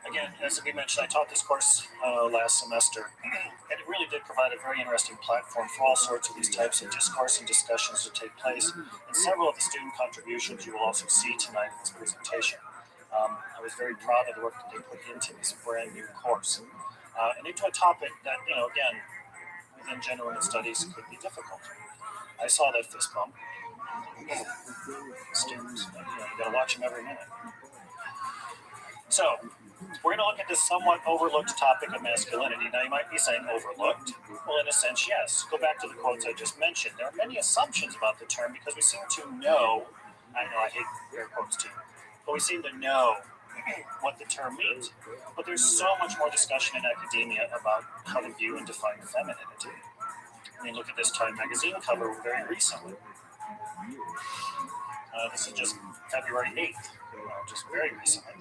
Again, as we mentioned, I taught this course last semester, and it really did provide a very interesting platform for all sorts of these types of discourse and discussions to take place, and several of the student contributions you will also see tonight in this presentation. I was very proud of the work that they put into this brand new course, and into a topic that, you know, again, within gender and studies could be difficult. I saw that fist bump. Students, you gotta watch them every minute. So, we're going to look at this somewhat overlooked topic of masculinity. Now, you might be saying overlooked. Well, in a sense, yes. Go back to the quotes I just mentioned. There are many assumptions about the term because we seem to know, I know I hate air quotes too, but we seem to know what the term means. But there's so much more discussion in academia about how to view and define femininity. I mean, look at this Time magazine cover very recently. This is just February 8th, just very recently.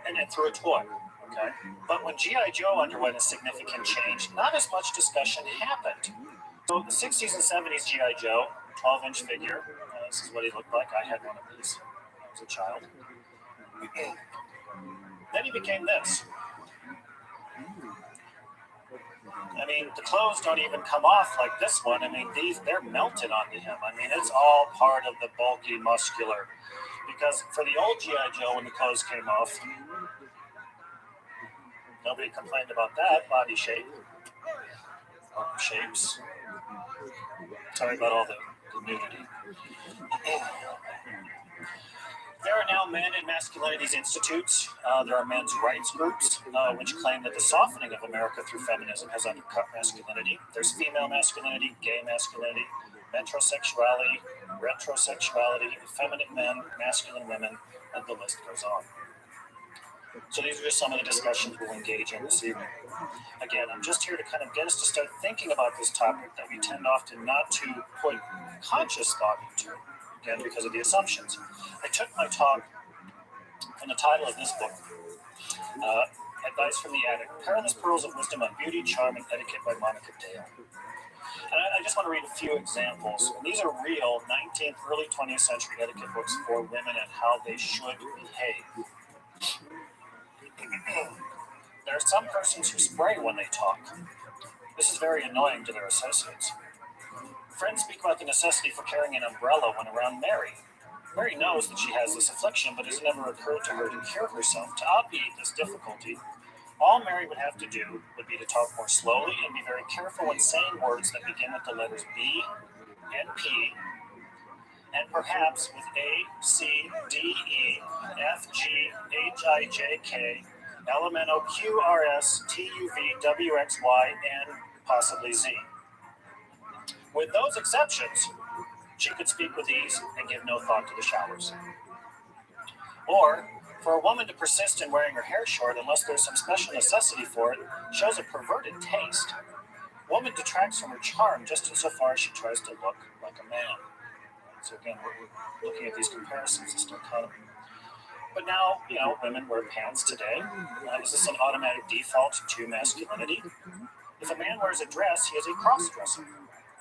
And then through a toy, okay? But when G.I. Joe underwent a significant change, not as much discussion happened. So the 60s and 70s G.I. Joe, 12-inch figure, this is what he looked like. I had one of these when I was a child. Then he became this. I mean, the clothes don't even come off like this one. I mean, they're melted onto him. I mean, it's all part of the bulky, muscular. Because for the old G.I. Joe, when the clothes came off, nobody complained about that body shape. Shapes. Sorry about all the nudity. There are now men and masculinities institutes. There are men's rights groups, which claim that the softening of America through feminism has undercut masculinity. There's female masculinity, gay masculinity, metrosexuality, retrosexuality, effeminate men, masculine women, and the list goes on. So these are just some of the discussions we'll engage in this evening. Again, I'm just here to kind of get us to start thinking about this topic that we tend often not to put conscious thought into, again, because of the assumptions. I took my talk from the title of this book, Advice from the Attic, Perilous Pearls of Wisdom on Beauty, Charm, and Etiquette by Monica Dale. And I just want to read a few examples. And these are real 19th, early 20th century etiquette books for women and how they should behave. There are some persons who spray when they talk. This is very annoying to their associates. Friends speak about the necessity for carrying an umbrella when around Mary. Mary knows that she has this affliction, but it has never occurred to her to cure herself. To obviate this difficulty, all Mary would have to do would be to talk more slowly and be very careful when saying words that begin with the letters B and P, and perhaps with A, C, D, E, F, G, H, I, J, K, L, M, N, O, Q, R, S, T, U, V, W, X, Y, and possibly Z. With those exceptions, she could speak with ease and give no thought to the showers. Or, for a woman to persist in wearing her hair short unless there's some special necessity for it shows a perverted taste. Woman detracts from her charm just insofar as she tries to look like a man. So again, we're looking at these comparisons as dichotomy. But now, women wear pants today. Is this an automatic default to masculinity? If a man wears a dress, he is a cross-dresser,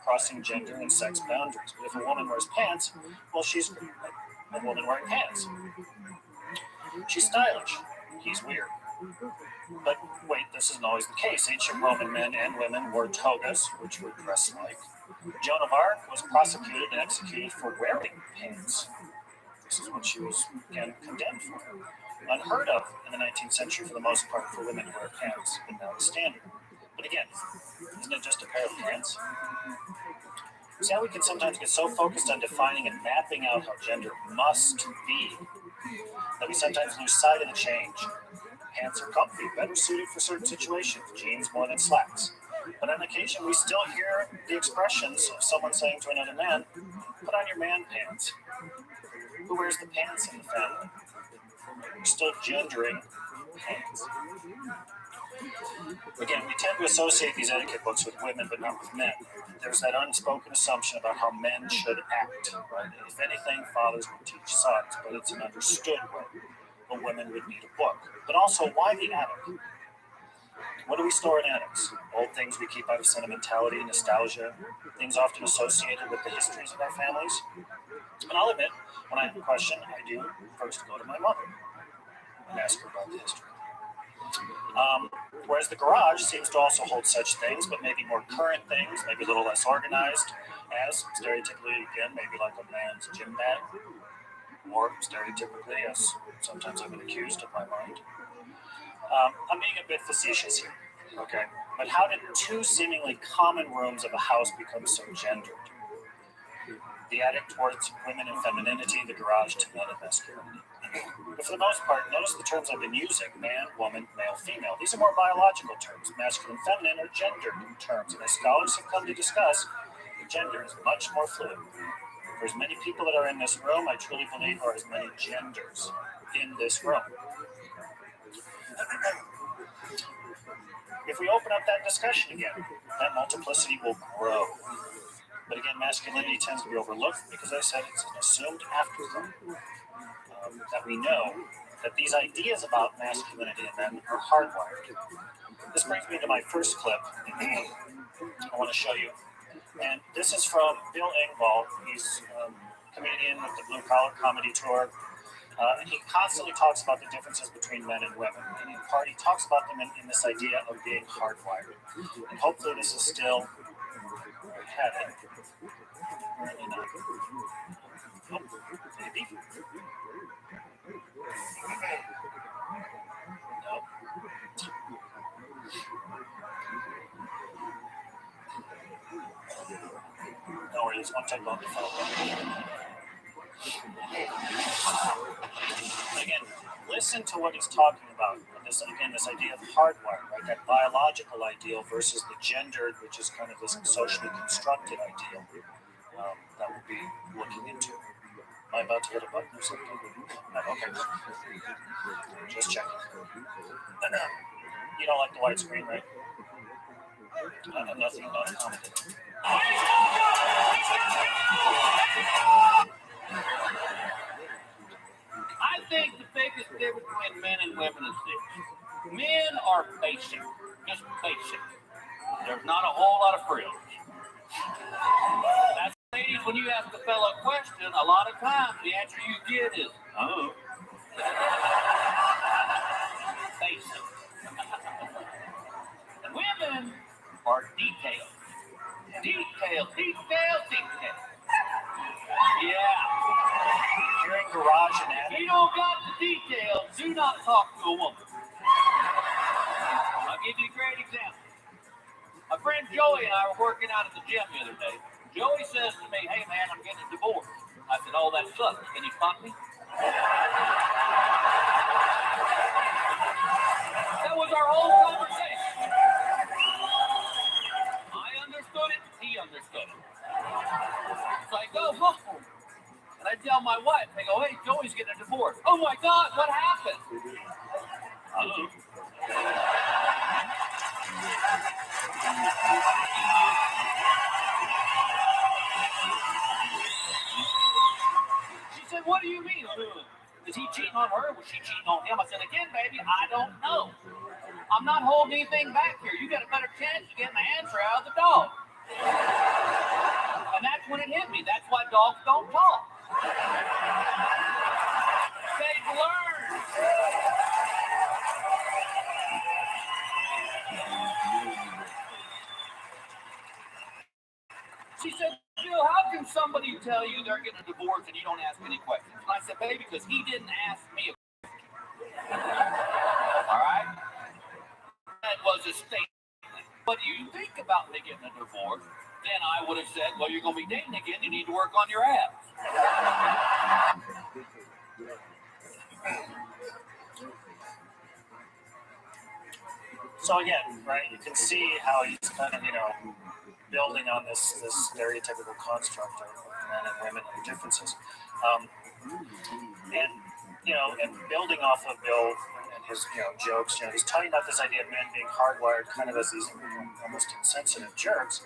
crossing gender and sex boundaries. But if a woman wears pants, well, she's a woman wearing pants. She's stylish. He's weird. But wait, this isn't always the case. Ancient Roman men and women wore togas, which were dress-like. Joan of Arc was prosecuted and executed for wearing pants. This is what she was, again, condemned for. Unheard of in the 19th century for the most part for women to wear pants, but now the standard. But again, isn't it just a pair of pants? See how we can sometimes get so focused on defining and mapping out how gender must be that we sometimes lose sight of the change. Pants are comfy, better suited for certain situations, jeans more than slacks. But on occasion, we still hear the expressions of someone saying to another man, "Put on your man pants." Who wears the pants in the family? We're still gendering pants. Again, we tend to associate these etiquette books with women, but not with men. There's that unspoken assumption about how men should act, right? If anything, fathers would teach sons, but it's an understood way. But women would need a book. But also, why the attic? What do we store in attics? Old things we keep out of sentimentality, nostalgia, things often associated with the histories of our families. And I'll admit, when I have a question, I do first go to my mother and ask her about the history. Whereas the garage seems to also hold such things, but maybe more current things, maybe a little less organized, as stereotypically, again, maybe like a man's gym bag, or stereotypically, as sometimes I've been accused of my mind. I'm being a bit facetious here, okay? But how did two seemingly common rooms of a house become so gendered? The attic towards women and femininity, the garage to men and masculinity. But for the most part, notice the terms I've been using: man, woman, male, female. These are more biological terms. Masculine, feminine are gendered terms. And as scholars have come to discuss, gender is much more fluid. For as many people that are in this room, I truly believe are as many genders in this room. If we open up that discussion again, that multiplicity will grow. But again, masculinity tends to be overlooked because I said it's an assumed afterthought. That we know that these ideas about masculinity and men are hardwired. This brings me to my first clip I want to show you. And this is from Bill Engvall. He's a comedian with the Blue Collar Comedy Tour. And he constantly talks about the differences between men and women. And in part, he talks about them in this idea of being hardwired. And hopefully this is still headed. Really not. Oh, maybe. No. No worries, won't take long to follow. Again, listen to what he's talking about. This idea of hardwired, right? That biological ideal versus the gendered, which is kind of this socially constructed ideal that we'll be looking into. Am I about to hit a button or something? No, okay. Just checking. You don't like the widescreen, right? Nothing about commented. I think the biggest difference between men and women is this. Men are basic, just basic. There's not a whole lot of frills. That's ladies, when you ask a fellow a question, a lot of times the answer you get is, oh. Basic. And women are detailed. Detail. Yeah. You're in garage and If you don't got the details, do not talk to a woman. I'll give you a great example. My friend Joey and I were working out at the gym the other day. Joey says to me, hey man, I'm getting a divorce. I said, oh, that sucks. Can you spot me? That was our whole conversation. I understood it. He understood it. So I go home. And I tell my wife, I go, hey, Joey's getting a divorce. Oh my God, what happened? She said, what do you mean? Is he cheating on her? Was she cheating on him? I said, again, baby, I don't know. I'm not holding anything back here. You got a better chance of getting the answer out of the dog. And that's when it hit me. That's why dogs don't talk. They've learned. She said, Jill, how can somebody tell you they're getting a divorce and you don't ask any questions? And I said, baby, because he didn't ask me a question. All right? That was a statement. What do you think about me getting a divorce? Then I would have said, well, you're going to be dating again. You need to work on your abs. So again, right, you can see how he's kind of, building on this stereotypical construct of men and women and differences. And building off of Bill and his, jokes, he's talking about this idea of men being hardwired kind of as these almost insensitive jerks.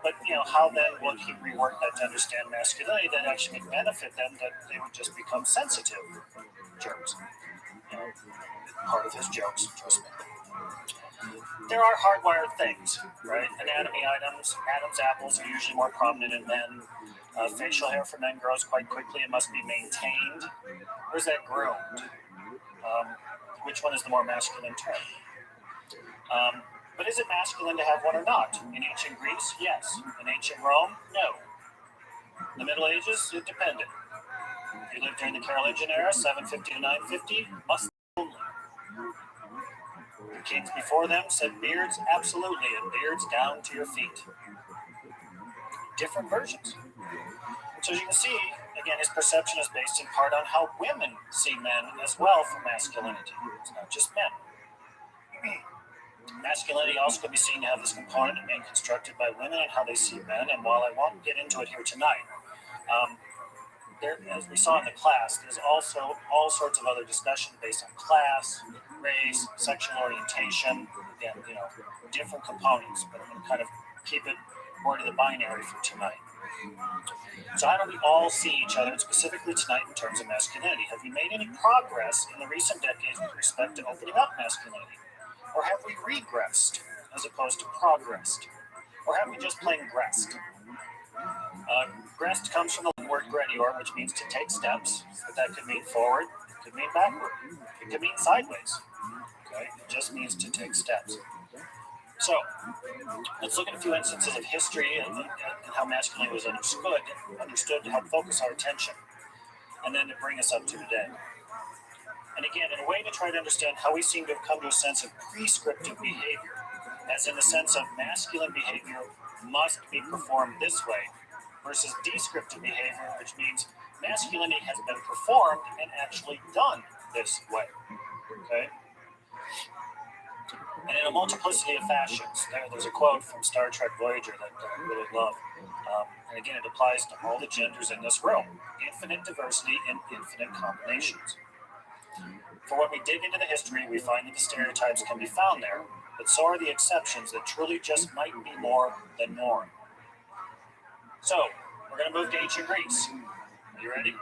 But, how then would he rework that to understand masculinity that actually would benefit them, that they would just become sensitive jerks? Part of his jokes, trust me. There are hardwired things, right? Anatomy items, Adam's apples are usually more prominent in men. Facial hair for men grows quite quickly and must be maintained. Or is that groomed? Which one is the more masculine term? But is it masculine to have one or not? In ancient Greece, yes. In ancient Rome, no. In the Middle Ages, it depended. If you lived during the Carolingian era, 750 to 950, must only. The kings before them said beards, absolutely, and beards down to your feet. Different versions. So as you can see, again, his perception is based in part on how women see men as well for masculinity. It's not just men. Masculinity also can be seen to have this component of being constructed by women and how they see men. And while I won't get into it here tonight, there, as we saw in the class, there's also all sorts of other discussion based on class, race, sexual orientation, again, different components, but I'm going to kind of keep it more to the binary for tonight. So how do we all see each other, and specifically tonight in terms of masculinity? Have we made any progress in the recent decades with respect to opening up masculinity? Or have we regressed as opposed to progressed? Or have we just plain gressed? Gressed comes from the word gredior, which means to take steps, but that could mean forward, could mean backward. It could mean sideways. Okay? It just means to take steps. So, let's look at a few instances of history and how masculinity was understood to help focus our attention, and then to bring us up to today. And again, in a way to try to understand how we seem to have come to a sense of prescriptive behavior, as in the sense of masculine behavior must be performed this way, versus descriptive behavior, which means masculinity has been performed and actually done this way. Okay? And in a multiplicity of fashions. There's a quote from Star Trek Voyager that I really love. And again, it applies to all the genders in this room. Infinite diversity and infinite combinations. For when we dig into the history, we find that the stereotypes can be found there, but so are the exceptions that truly just might be more than norm. So, we're going to move to ancient Greece. Are you ready?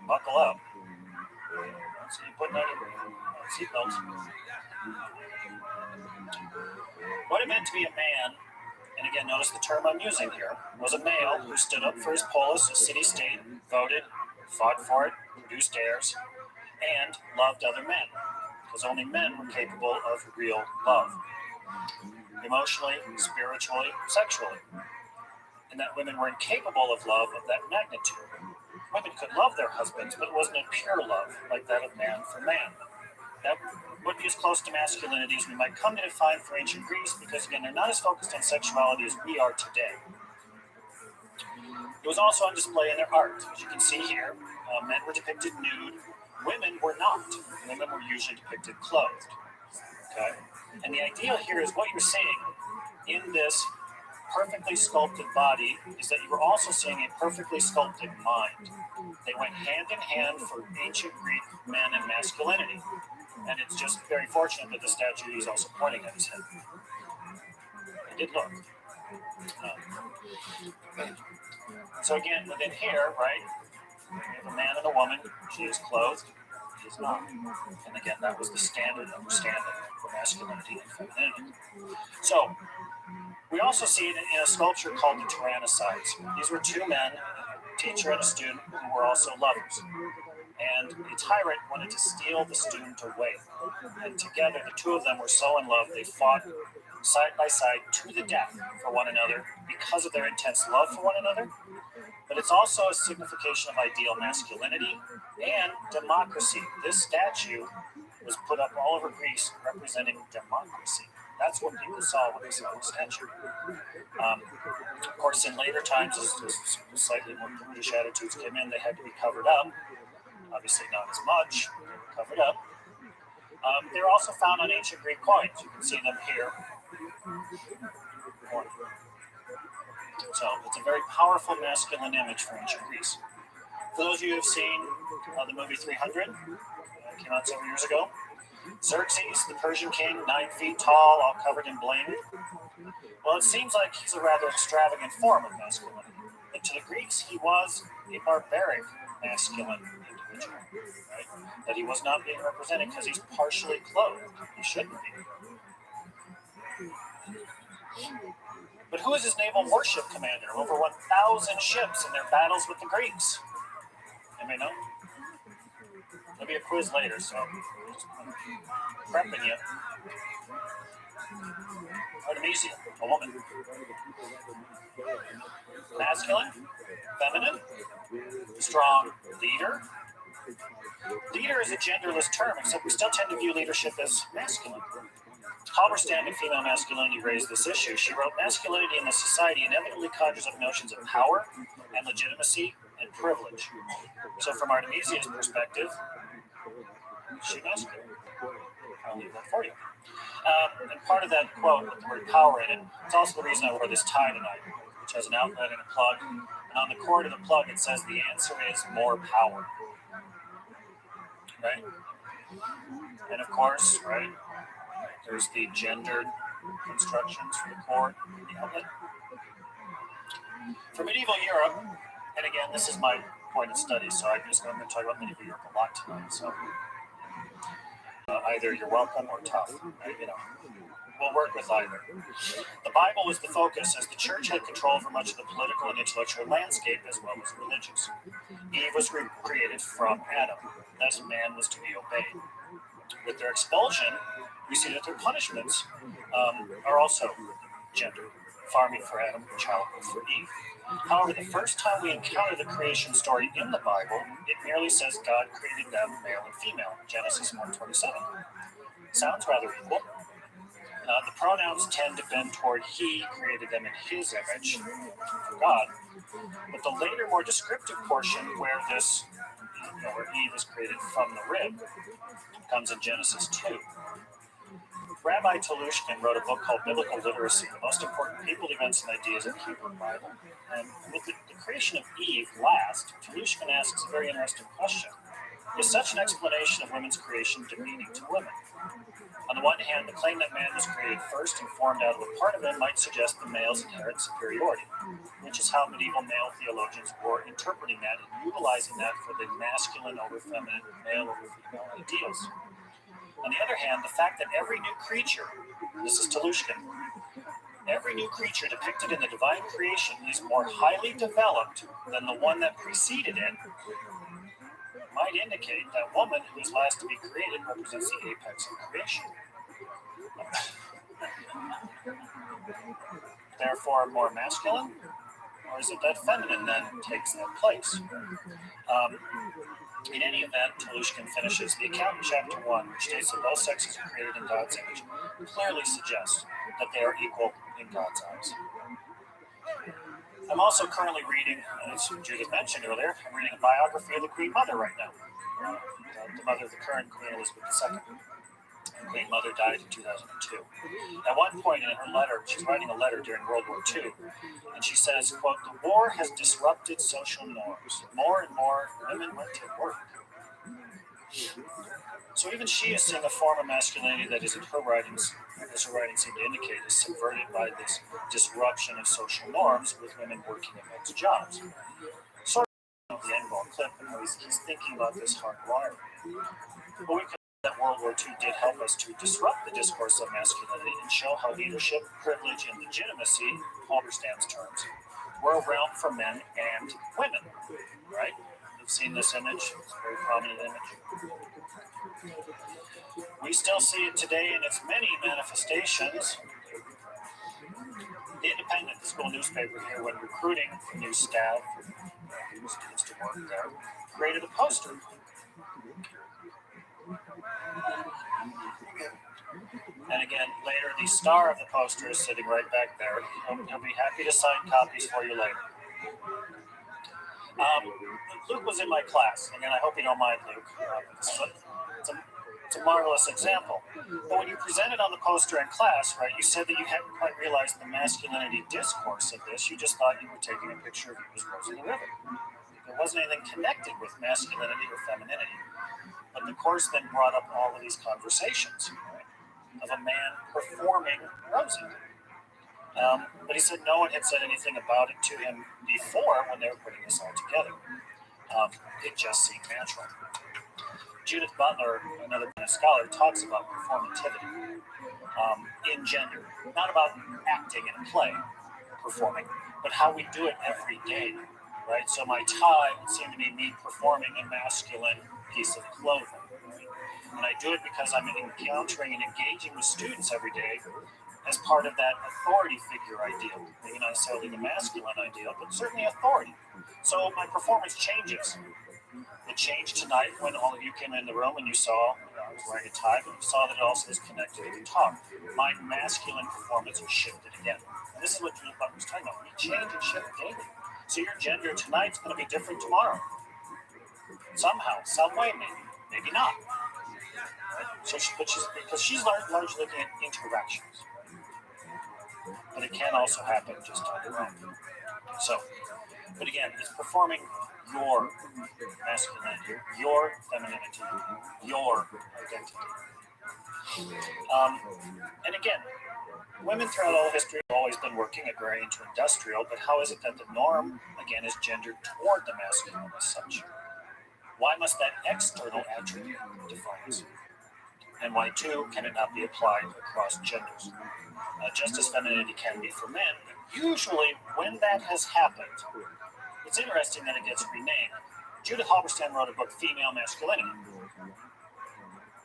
Buckle up. So you put on your seatbelts. What it meant to be a man, and again, notice the term I'm using here, was a male who stood up for his polis, a city-state, voted, fought for it, produced heirs, and loved other men, because only men were capable of real love, emotionally, spiritually, sexually, and that women were incapable of love of that magnitude. Women could love their husbands, but it wasn't a pure love like that of man for man. That would be as close to masculinity as we might come to define for ancient Greece, because again, they're not as focused on sexuality as we are today. It was also on display in their art. As you can see here, men were depicted nude, women were not. Women were usually depicted clothed. Okay? And the idea here is what you're seeing in this perfectly sculpted body is that you were also seeing a perfectly sculpted mind. They went hand in hand for ancient Greek men and masculinity. And it's just very fortunate that the statue is also pointing at his head. I did look. So again, within here, right, we have a man and a woman. She is clothed, he is not. And again, that was the standard understanding for masculinity and femininity. So, we also see it in a sculpture called the Tyrannicides. These were two men, a teacher and a student, who were also lovers. And the tyrant wanted to steal the student away. And together, the two of them were so in love, they fought side by side to the death for one another because of their intense love for one another. But it's also a signification of ideal masculinity and democracy. This statue was put up all over Greece representing democracy. That's what people saw when they saw the statue. Of course, in later times, as slightly more brutish attitudes came in, they had to be covered up. Obviously not as much, they were covered up. They're also found on ancient Greek coins. You can see them here. So it's a very powerful masculine image for ancient Greece. For those of you who have seen the movie 300, came out several years ago, Xerxes, the Persian king, 9 feet tall, all covered in bling. Well, it seems like he's a rather extravagant form of masculinity. But to the Greeks, he was a barbaric masculine individual, right? That he was not being represented because he's partially clothed. He shouldn't be. But who is his naval warship commander? Over 1,000 ships in their battles with the Greeks. Anybody know? There'll be a quiz later, so just prepping you. Artemisia, a woman. Masculine, feminine, strong leader. Leader is a genderless term, except we still tend to view leadership as masculine. Halberstam in Female Masculinity raised this issue. She wrote, masculinity in a society inevitably conjures up notions of power and legitimacy and privilege. So from Artemisia's perspective, she's masculine. I'll leave that for you. And part of that quote with the word power in it, it's also the reason I wore this tie tonight, which has an outlet and a plug. And on the cord of the plug, it says the answer is more power. Right? And of course, right, there's the gendered constructions for the cord and the outlet. For medieval Europe, and again, this is my point of study, so I'm going to talk about medieval Europe a lot tonight. So either you're welcome or tough, right? You know. will work with either. The Bible was the focus, as the church had control over much of the political and intellectual landscape as well as religious. Eve was created from Adam, thus man was to be obeyed. With their expulsion, we see that their punishments are also gendered. Farming for Adam, childbirth for Eve. However, the first time we encounter the creation story in the Bible, it merely says God created them male and female, Genesis 1:27. Sounds rather equal. The pronouns tend to bend toward he created them in his image, for God. But the later, more descriptive portion where this, where Eve is created from the rib, comes in Genesis 2. Rabbi Telushkin wrote a book called Biblical Literacy, the most important people, events, and ideas in the Hebrew Bible. And with the creation of Eve last, Telushkin asks a very interesting question. Is such an explanation of women's creation demeaning to women? On the one hand, the claim that man was created first and formed out of a part of him might suggest the male's inherent superiority, which is how medieval male theologians were interpreting that and utilizing that for the masculine over feminine, male over female ideals. On the other hand, the fact that every new creature, this is Telushkin, every new creature depicted in the divine creation is more highly developed than the one that preceded it might indicate that woman, who is last to be created, represents the apex of creation. Therefore, more masculine? Or is it that feminine then takes that place? In any event, Telushkin finishes, the account in chapter 1, which states that both sexes are created in God's image, clearly suggests that they are equal in God's eyes. I'm also currently reading, as Judith mentioned earlier, I'm reading a biography of the Queen Mother right now, the mother of the current Queen Elizabeth II. The Queen Mother died in 2002. At one point in her letter, she's writing a letter during World War II, and she says, quote, "The war has disrupted social norms. More and more women went to work." So even she is seeing a form of masculinity that is in her writings, as her writings seem to indicate, is subverted by this disruption of social norms with women working in men's jobs. Sort of the end ball clip, and he's thinking about this hardwiring. But we can that World War II did help us to disrupt the discourse of masculinity and show how leadership, privilege, and legitimacy, Halberstam's terms, were a realm for men and women, right? You've seen this image, it's a very prominent image. We still see it today in its many manifestations. The Independent, the school newspaper here, when recruiting new staff, students to work there, created a poster. And again, later, the star of the poster is sitting right back there. He'll be happy to sign copies for you later. Luke was in my class. Again, I hope you don't mind, Luke. It's a marvelous example. But when you presented on the poster in class, right, you said that you hadn't quite realized the masculinity discourse of this. You just thought you were taking a picture of you as crossing the river. There wasn't anything connected with masculinity or femininity. But the course then brought up all of these conversations, right, of a man performing Rosie. But he said no one had said anything about it to him before when they were putting this all together. It just seemed natural. Judith Butler, another scholar, talks about performativity in gender, not about acting in a play, performing, but how we do it every day, right? So my tie would seem to be me performing a masculine piece of clothing, right? And I do it because I'm encountering and engaging with students every day as part of that authority figure ideal. Maybe not necessarily the masculine ideal, but certainly authority. So my performance changes. It changed tonight when all of you came in the room and you saw I was wearing a tie, but you saw that it also is connected to the talk. My masculine performance shifted again. And this is what Judith Butler was talking about. We change and shift daily. So your gender tonight's going to be different tomorrow. Somehow, some way, maybe not. Right? So, because she's largely looking at interactions. But it can also happen just on your own. So, but again, it's performing your masculinity, your femininity, your identity. And again, women throughout all history have always been working agrarian to industrial, but how is it that the norm, again, is gendered toward the masculine as such? Why must that external attribute define us? And why, too, can it not be applied across genders? Just as femininity can be for men, but usually when that has happened, it's interesting that it gets renamed. Judith Halberstam wrote a book, Female Masculinity.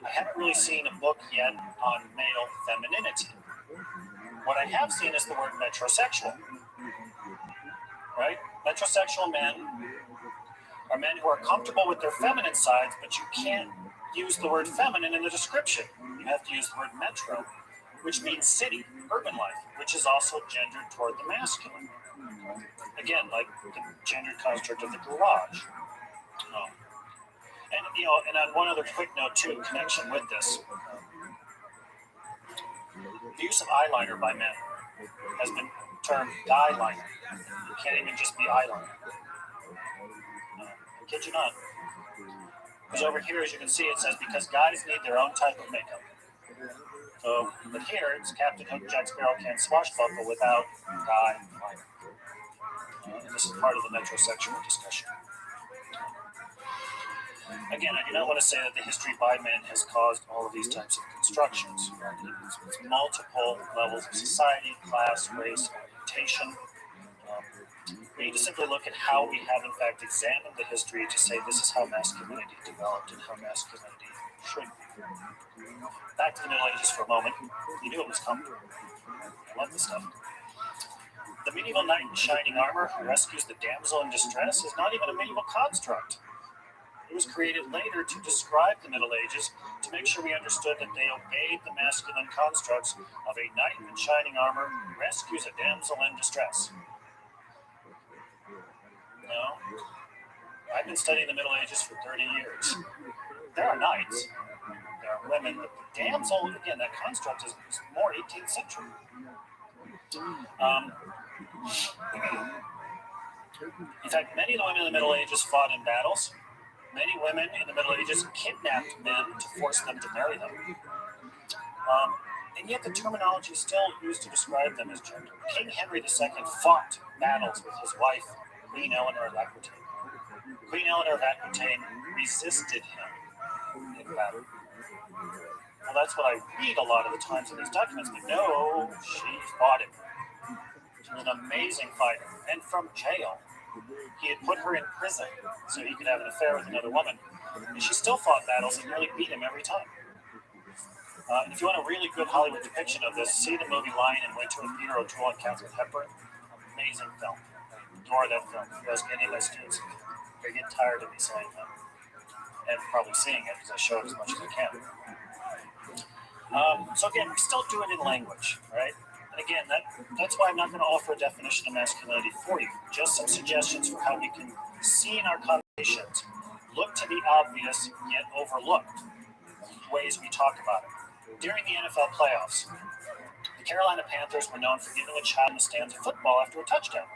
I haven't really seen a book yet on male femininity. What I have seen is the word metrosexual, right? Metrosexual men are men who are comfortable with their feminine sides, but you can't use the word feminine in the description. You have to use the word metro, which means city, urban life, which is also gendered toward the masculine. Again, like the gendered construct of the garage. And on one other quick note too, connection with this, the use of eyeliner by men has been termed guy-liner. It can't even just be eyeliner. I kid you not. Because over here, as you can see, it says because guys need their own type of makeup. So, but here it's Captain Hook, Jack Sparrow can't swashbuckle without guy-liner. And this is part of the metrosexual discussion. Again, I do not want to say that the history by men has caused all of these types of constructions. It's multiple levels of society, class, race, orientation. We need to simply look at how we have, in fact, examined the history to say this is how masculinity developed and how masculinity should be. Back to the Middle Ages for a moment. You knew it was coming. I love this stuff. The medieval knight in shining armor who rescues the damsel in distress is not even a medieval construct. It was created later to describe the Middle Ages to make sure we understood that they obeyed the masculine constructs of a knight in shining armor who rescues a damsel in distress. No, I've been studying the Middle Ages for 30 years. There are knights, there are women, but the damsel, again, that construct is more 18th century. In fact, many of the women in the Middle Ages fought in battles. Many women in the Middle Ages kidnapped men to force them to marry them. And yet the terminology is still used to describe them as gender. King Henry II fought battles with his wife, Queen Eleanor of Aquitaine. Queen Eleanor of Aquitaine resisted him in battle. Well, that's what I read a lot of the times in these documents, but no, she fought him. She was an amazing fighter. And from jail, he had put her in prison so he could have an affair with another woman. And she still fought battles and nearly beat him every time. And if you want a really good Hollywood depiction of this, see the movie Lion in Winter with Peter O'Toole and Katharine Hepburn. Amazing film. I adore that film. If you ask any of my students, they get tired of me saying that. And probably seeing it because I show it as much as I can. So again, we still do it in language, right? And again, that's why I'm not going to offer a definition of masculinity for you. Just some suggestions for how we can see in our conversations, look to the obvious yet overlooked ways we talk about it. During the NFL playoffs, the Carolina Panthers were known for giving a child in the stands a football after a touchdown.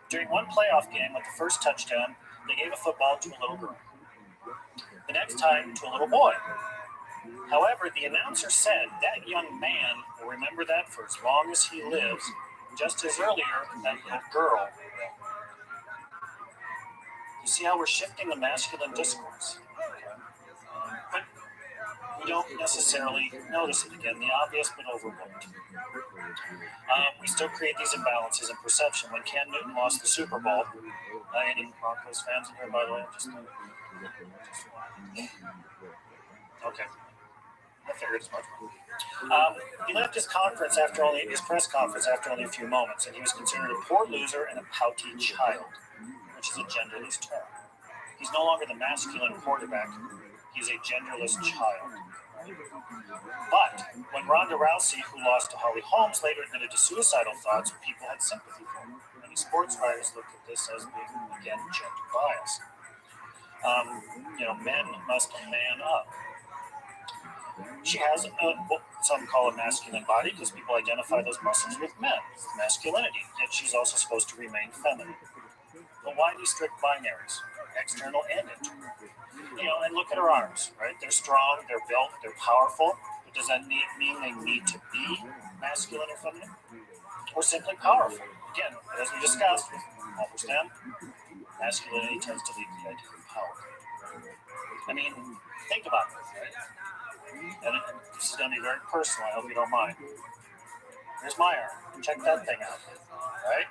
During one playoff game with the first touchdown, they gave a football to a little girl. The next time to a little boy. However, the announcer said that young man will remember that for as long as he lives, just as earlier that little girl will. You see how we're shifting the masculine discourse? But we don't necessarily notice it again, the obvious but overlooked. We still create these imbalances in perception. When Cam Newton lost the Super Bowl, any Broncos fans in here, by the way? Okay. I figured as much. He left his press conference after only a few moments, and he was considered a poor loser and a pouty child, which is a genderless term. He's no longer the masculine quarterback. He's a genderless child. But when Ronda Rousey, who lost to Holly Holmes, later admitted to suicidal thoughts, people had sympathy for her. Many sports writers looked at this as being, again, gender bias. Men must man up. She has what some call a masculine body because people identify those muscles with men, masculinity, yet she's also supposed to remain feminine. But why these strict binaries, external and internal? And look at her arms, right? They're strong, they're built, they're powerful, but does that mean they need to be masculine or feminine? Or simply powerful? Again, as we discussed with Halberstam, masculinity tends to lead to the idea of power. I mean, think about it, right? And this is going to be very personal. I hope you don't mind. Here's my arm. Check that thing out, right?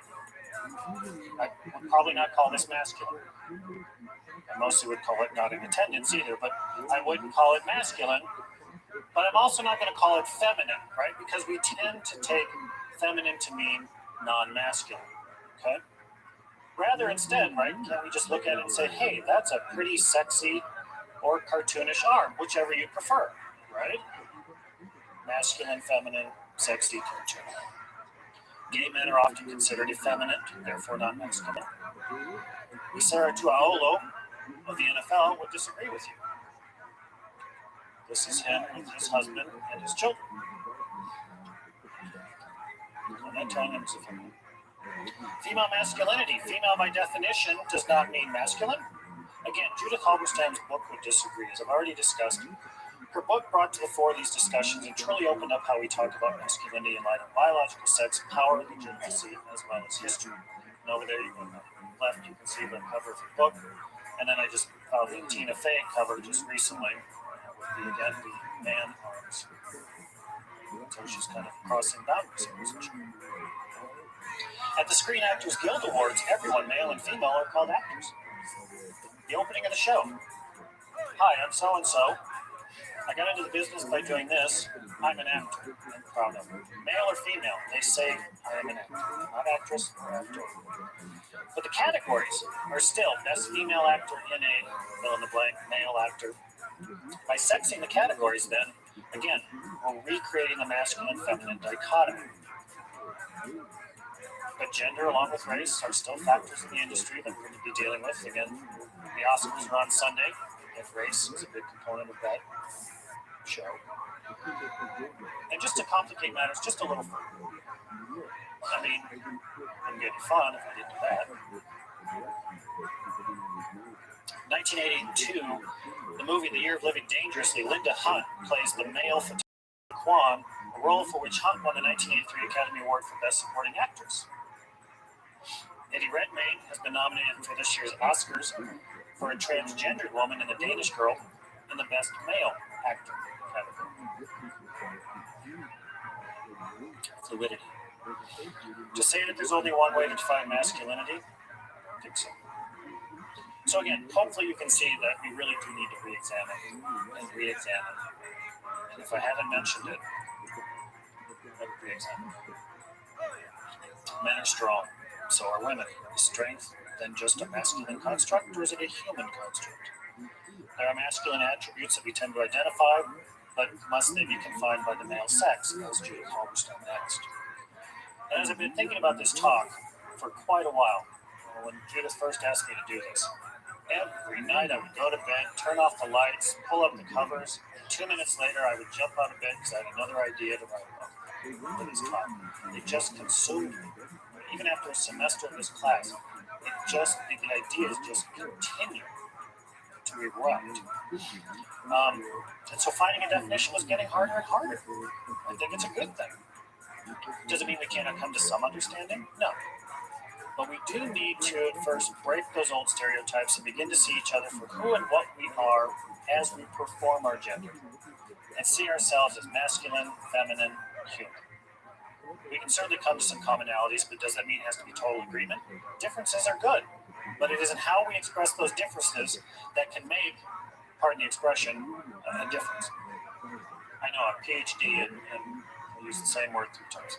I would probably not call this masculine. I mostly would call it not in attendance either, but I wouldn't call it masculine. But I'm also not going to call it feminine, right? Because we tend to take feminine to mean non-masculine, okay? Rather instead, right, can we just look at it and say, hey, that's a pretty sexy or cartoonish arm, whichever you prefer, right? Masculine, feminine, sexy, cartoon. Gay men are often considered effeminate, therefore not masculine. Isara Tuaolo of the NFL would disagree with you. This is him with his husband and his children. I'm not telling him it's effeminate. Female masculinity. Female by definition does not mean masculine. Again, Judith Halberstam's book would disagree, as I've already discussed. Her book brought to the fore these discussions and truly opened up how we talk about masculinity in light of biological sex, power, legitimacy, as well as history. And over there, on the left, you can see the cover of the book. And then I just found the Tina Fey cover just recently with the man arms. So she's kind of crossing boundaries here, isn't she? At the Screen Actors Guild Awards, everyone, male and female, are called actors. The opening of the show. Hi, I'm so-and-so. I got into the business by doing this. I'm an actor. I'm proud of it. Male or female, they say I am an actor. Not actress or actor. But the categories are still best female actor in a fill-in-the-blank male actor. By sexing the categories, then, again, we're recreating the masculine-feminine dichotomy. But gender, along with race, are still factors in the industry that we're going to be dealing with. Again, the Oscars are on Sunday, and race is a big component of that show. And just to complicate matters just a little further, I mean, it wouldn't be any fun if I didn't do that. 1982, the movie The Year of Living Dangerously, Linda Hunt plays the male photographer Kwan, a role for which Hunt won the 1983 Academy Award for Best Supporting Actress. Eddie Redmayne has been nominated for this year's Oscars for a transgendered woman in The Danish Girl in the Best Male Actor category. Fluidity. To say that there's only one way to define masculinity, I don't think so. So again, hopefully you can see that we really do need to re-examine. And if I haven't mentioned it, let me re-examine. Men are strong, so are women. Is strength then just a masculine construct, or is it a human construct? There are masculine attributes that we tend to identify, but must they be confined by the male sex, as Judith Halberstam asked. And as I've been thinking about this talk for quite a while, when Judith first asked me to do this, every night I would go to bed, turn off the lights, pull up the covers, and 2 minutes later I would jump out of bed because I had another idea to write about for this talk. It just consumed me. Even after a semester of this class, the ideas just continue to erupt. And so finding a definition was getting harder and harder. I think it's a good thing. Does it mean we cannot come to some understanding? No. But we do need to first break those old stereotypes and begin to see each other for who and what we are as we perform our gender, and see ourselves as masculine, feminine, human. We can certainly come to some commonalities, but does that mean it has to be total agreement? Differences are good, but it isn't how we express those differences that can make, pardon the expression, a difference. I know I'm a PhD and I use the same word 3 times.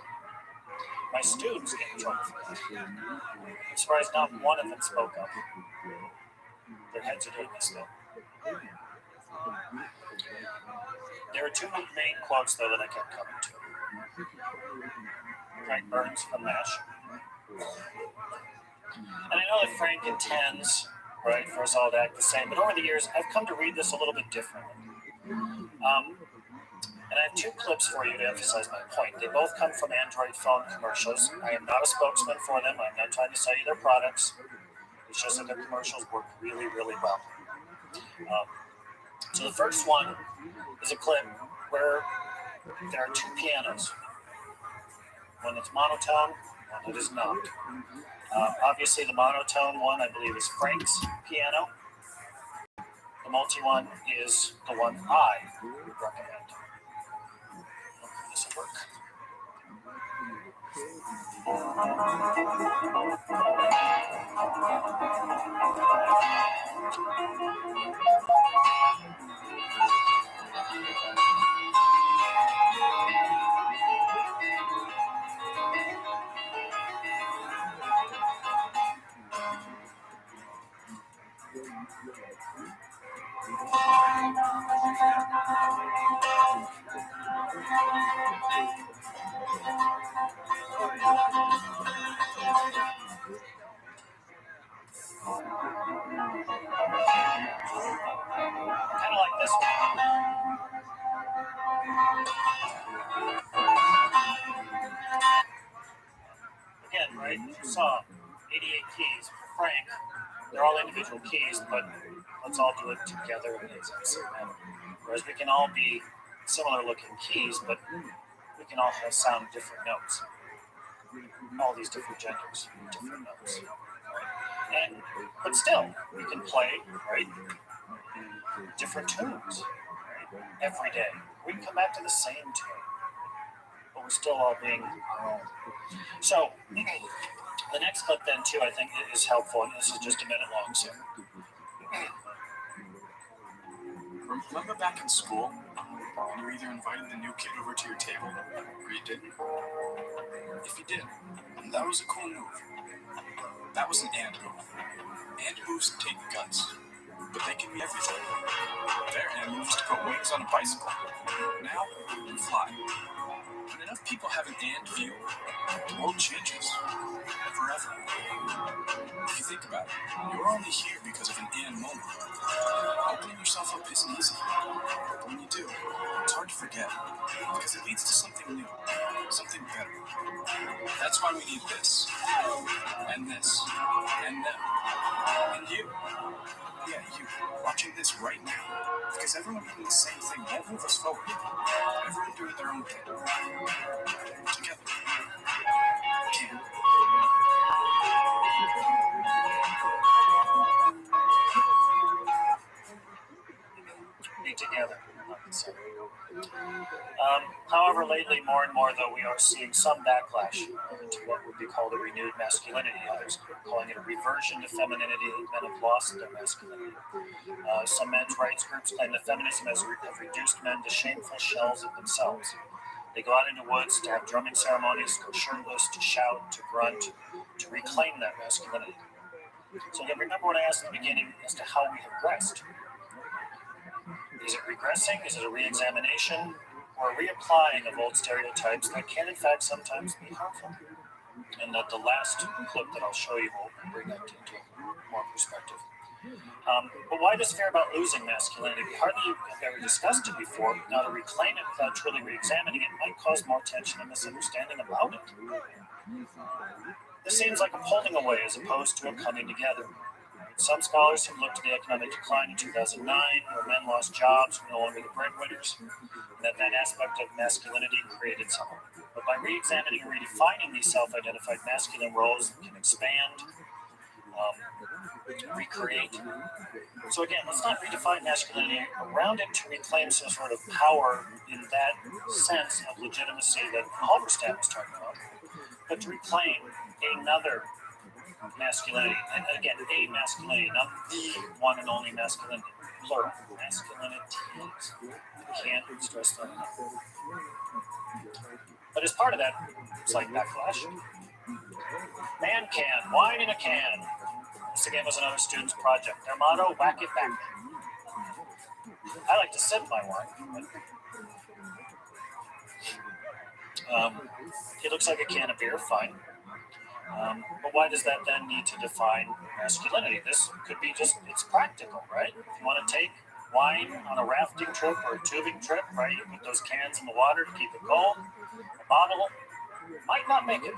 My students get in trouble for that. I'm surprised not one of them spoke up. Their heads are doing this though. There are 2 main quotes though that I kept coming to. Frank Burns from MASH. And I know that Frank intends, right, for us all to act the same, but over the years I've come to read this a little bit differently. And I have 2 clips for you to emphasize my point. They both come from Android phone commercials. I am not a spokesman for them. I'm not trying to sell you their products. It's just that their commercials work really, really well. So the first one is a clip where there are 2 pianos. One that's monotone, one that is not. Obviously the monotone one, I believe, is Frank's piano. multi one is the one I would recommend. Hopefully this will work. Kind of like this one. Again, right? You saw 88 keys for Frank. They're all individual keys, but let's all do it together in the exact same manner. Whereas we can all be similar looking keys, but we can all sound different notes. All these different genders, different notes. Right? But still, we can play, right? Different tunes, right? Every day. We can come back to the same tune, but we're still all being our own. So, the next clip then too, I think is helpful, and this is just a minute long, so. Remember back in school, when you either invited the new kid over to your table, or you didn't? If you did, that was a cool move. That was an and move. And moves take guts, but they can be everything. Their and moves to put wings on a bicycle. Now, you fly. When enough people have an and view, the world changes. Forever. If you think about it, you're only here because of an and moment. Opening yourself up isn't easy. But when you do, it's hard to forget. Because it leads to something new. Something better. That's why we need this. And this. And them. And you. Yeah, you. Watching this right now. Because everyone doing the same thing won't move us forward. Everyone doing their own thing. Together. Can. Be together. However, lately, more and more, though, we are seeing some backlash to what would be called a renewed masculinity. Others calling it a reversion to femininity. Men have lost their masculinity. Some men's rights groups claim that feminism has reduced men to shameful shells of themselves. They go out into woods to have drumming ceremonies, go shirtless, to shout, to grunt, to reclaim that masculinity. So again, remember what I asked in the beginning as to how we have regressed. Is it regressing? Is it a re-examination? Or a reapplying of old stereotypes that can, in fact, sometimes be harmful? And that the last clip that I'll show you will bring that into more perspective. But why does fear about losing masculinity? We hardly have ever discussed it before. Now, to reclaim it without truly re-examining it might cause more tension and misunderstanding about it. This seems like a pulling away as opposed to a coming together. Some scholars have looked at the economic decline in 2009, where men lost jobs, were no longer the breadwinners, and that aspect of masculinity created some. But by re-examining and redefining these self-identified masculine roles, we can expand, recreate. So again, let's not redefine masculinity around it to reclaim some sort of power in that sense of legitimacy that Halberstam was talking about, but to reclaim another masculinity, and again, a masculinity, not the one and only masculinity, plural, masculinities. Can't stress that enough. But as part of that, it's like backlash. Man can, wine in a can. This again was another student's project. Their motto, whack it back. I like to sip my wine. It looks like a can of beer, fine. But why does that then need to define masculinity? This could be just, it's practical, right? If you want to take wine on a rafting trip or a tubing trip, right? You put those cans in the water to keep it cold. A bottle might not make it.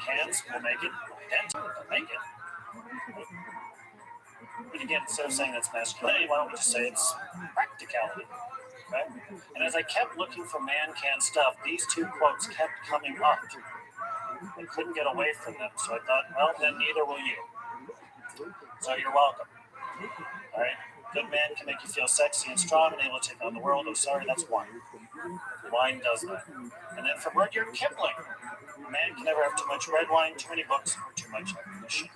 Cans will make it. Dents will make it. But again, instead of saying that's masculinity, why don't we just say it's practicality? Okay? And as I kept looking for man can stuff, these two quotes kept coming up. I couldn't get away from them, so I thought, well, then neither will you. So you're welcome. All right? Good man can make you feel sexy and strong and able to take on the world. Oh, sorry, that's wine. Wine does that. And then from Rudyard Kipling, a man can never have too much red wine, too many books, or too much ammunition.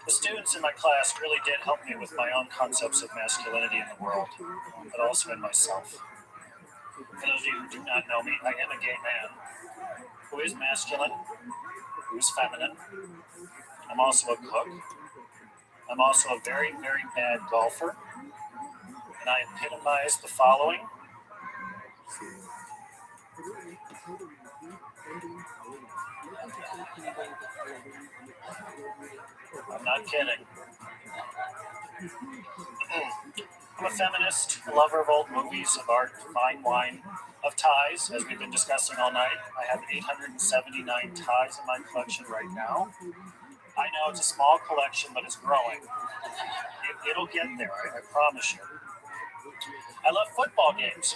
The students in my class really did help me with my own concepts of masculinity in the world, but also in myself. For those of you who do not know me, I am a gay man who is masculine, who is feminine. I'm also a cook. I'm also a very, very bad golfer. And I epitomize the following. I'm not kidding. I'm a feminist, a lover of old movies, of art, fine wine, of ties, as we've been discussing all night. I have 879 ties in my collection right now. I know it's a small collection, but it's growing. It'll get there, I promise you. I love football games.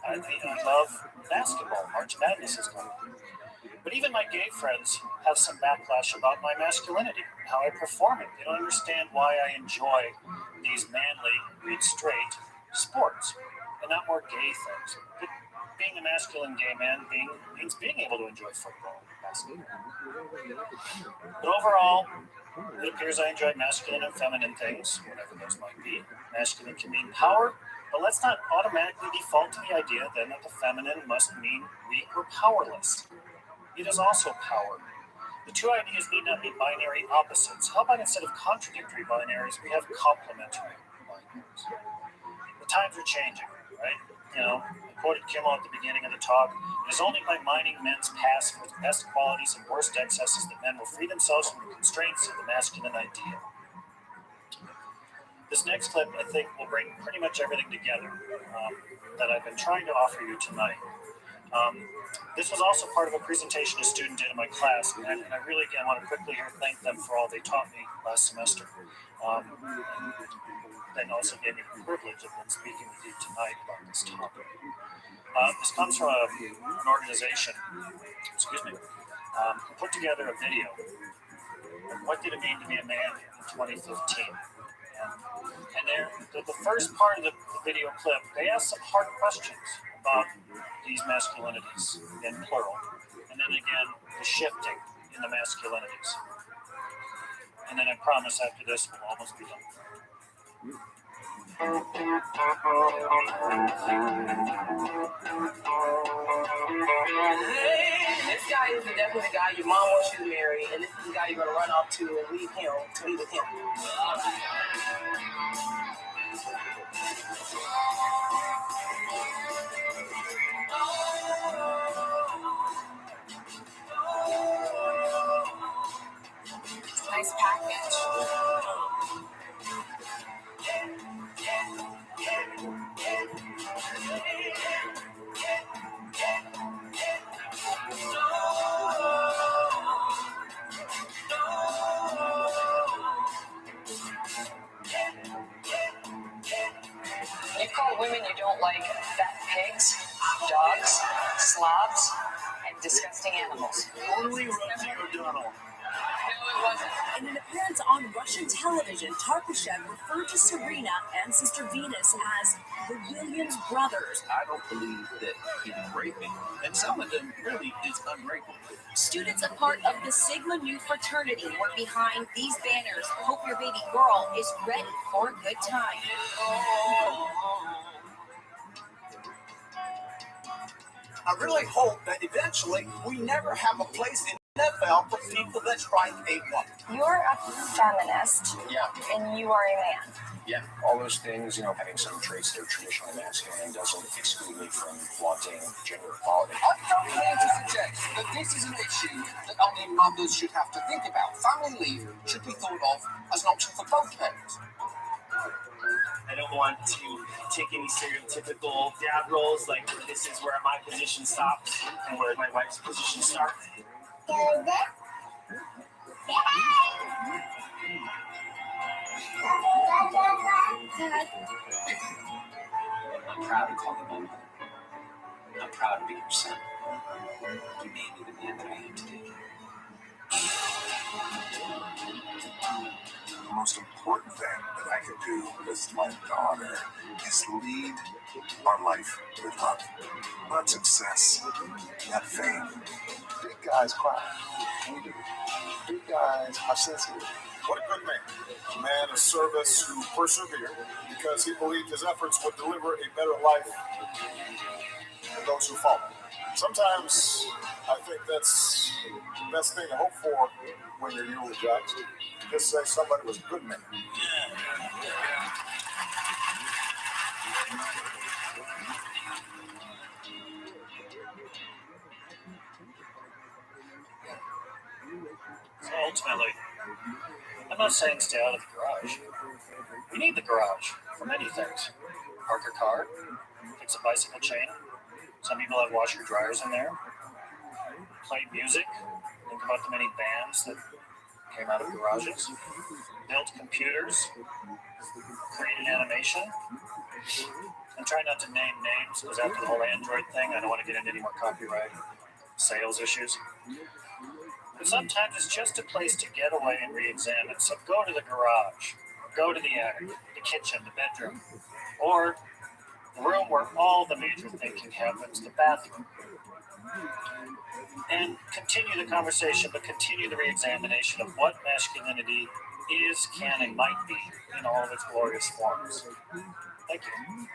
I love basketball. March Madness is coming. But even my gay friends have some backlash about my masculinity, how I perform it. They don't understand why I enjoy these manly, read straight sports and not more gay things. But being a masculine gay man means being able to enjoy football and basketball. But overall, it appears I enjoy masculine and feminine things, whatever those might be. Masculine can mean power, but let's not automatically default to the idea then that the feminine must mean weak or powerless. It is also power. The two ideas need not be binary opposites. How about instead of contradictory binaries, we have complementary binaries? The times are changing, right? I quoted Kimmel at the beginning of the talk. It is only by mining men's past for the best qualities and worst excesses that men will free themselves from the constraints of the masculine ideal. This next clip, I think, will bring pretty much everything together that I've been trying to offer you tonight. This was also part of a presentation a student did in my class, and I really, again, want to quickly here thank them for all they taught me last semester. And also gave me the privilege of them speaking with you tonight about this topic. This comes from an organization, who put together a video. What did it mean to be a man in 2015? And the first part of the video clip, they asked some hard questions about these masculinities in plural. And then again, the shifting in the masculinities. And then I promise after this, we'll almost be done. This guy is definitely the guy your mom wants you to marry, and this is the guy you're gonna run off to and leave him to be with him. Nice package. You call women you don't like fat pigs, dogs, slobs, and disgusting animals. Only Rosie O'Donnell. No, it wasn't. In an appearance on Russian television, Tarkashev referred to Serena and Sister Venus as the Williams brothers. I don't believe that he's raping, and some of them really is unbreakable. Students, a part of the Sigma Nu fraternity, were behind these banners. Hope your baby girl is ready for a good time. I really hope that eventually we never have a place in the NFL for people that strike a woman. You're a feminist. Yeah. And you are a man. Yeah, all those things, having some traits that are traditionally masculine doesn't exclude me from wanting gender equality. I'm coming here to suggest that this is an issue that only mothers should have to think about. Family leave should be thought of as an option for both parents. I don't want to take any stereotypical dad roles, like this is where my position stops and where my wife's position starts. I'm proud to call you mom. I'm proud to be your son. You made me the man that I am today. The most important thing that I could do with my daughter is lead our life with love. Not success, not fame. Big guys cry. Big guys are sensitive. What a good man. A man of service who persevered because he believed his efforts would deliver a better life to those who follow. Sometimes I think that's the best thing to hope for when you're eulogized. Just say somebody was a good man. So ultimately, I'm not saying stay out of the garage. You need the garage for many things. Park your car, fix a bicycle chain. Some people have washer dryers in there. Play music. Think about the many bands that came out of garages. Build computers. Create an animation. And try not to name names because after the whole Android thing, I don't want to get into any more copyright sales issues. But sometimes it's just a place to get away and re-examine. So go to the garage, go to the attic, the kitchen, the bedroom, or the room where all the major thinking happens, the bathroom. And continue the conversation, but continue the re-examination of what masculinity is, can, and might be in all of its glorious forms. Thank you.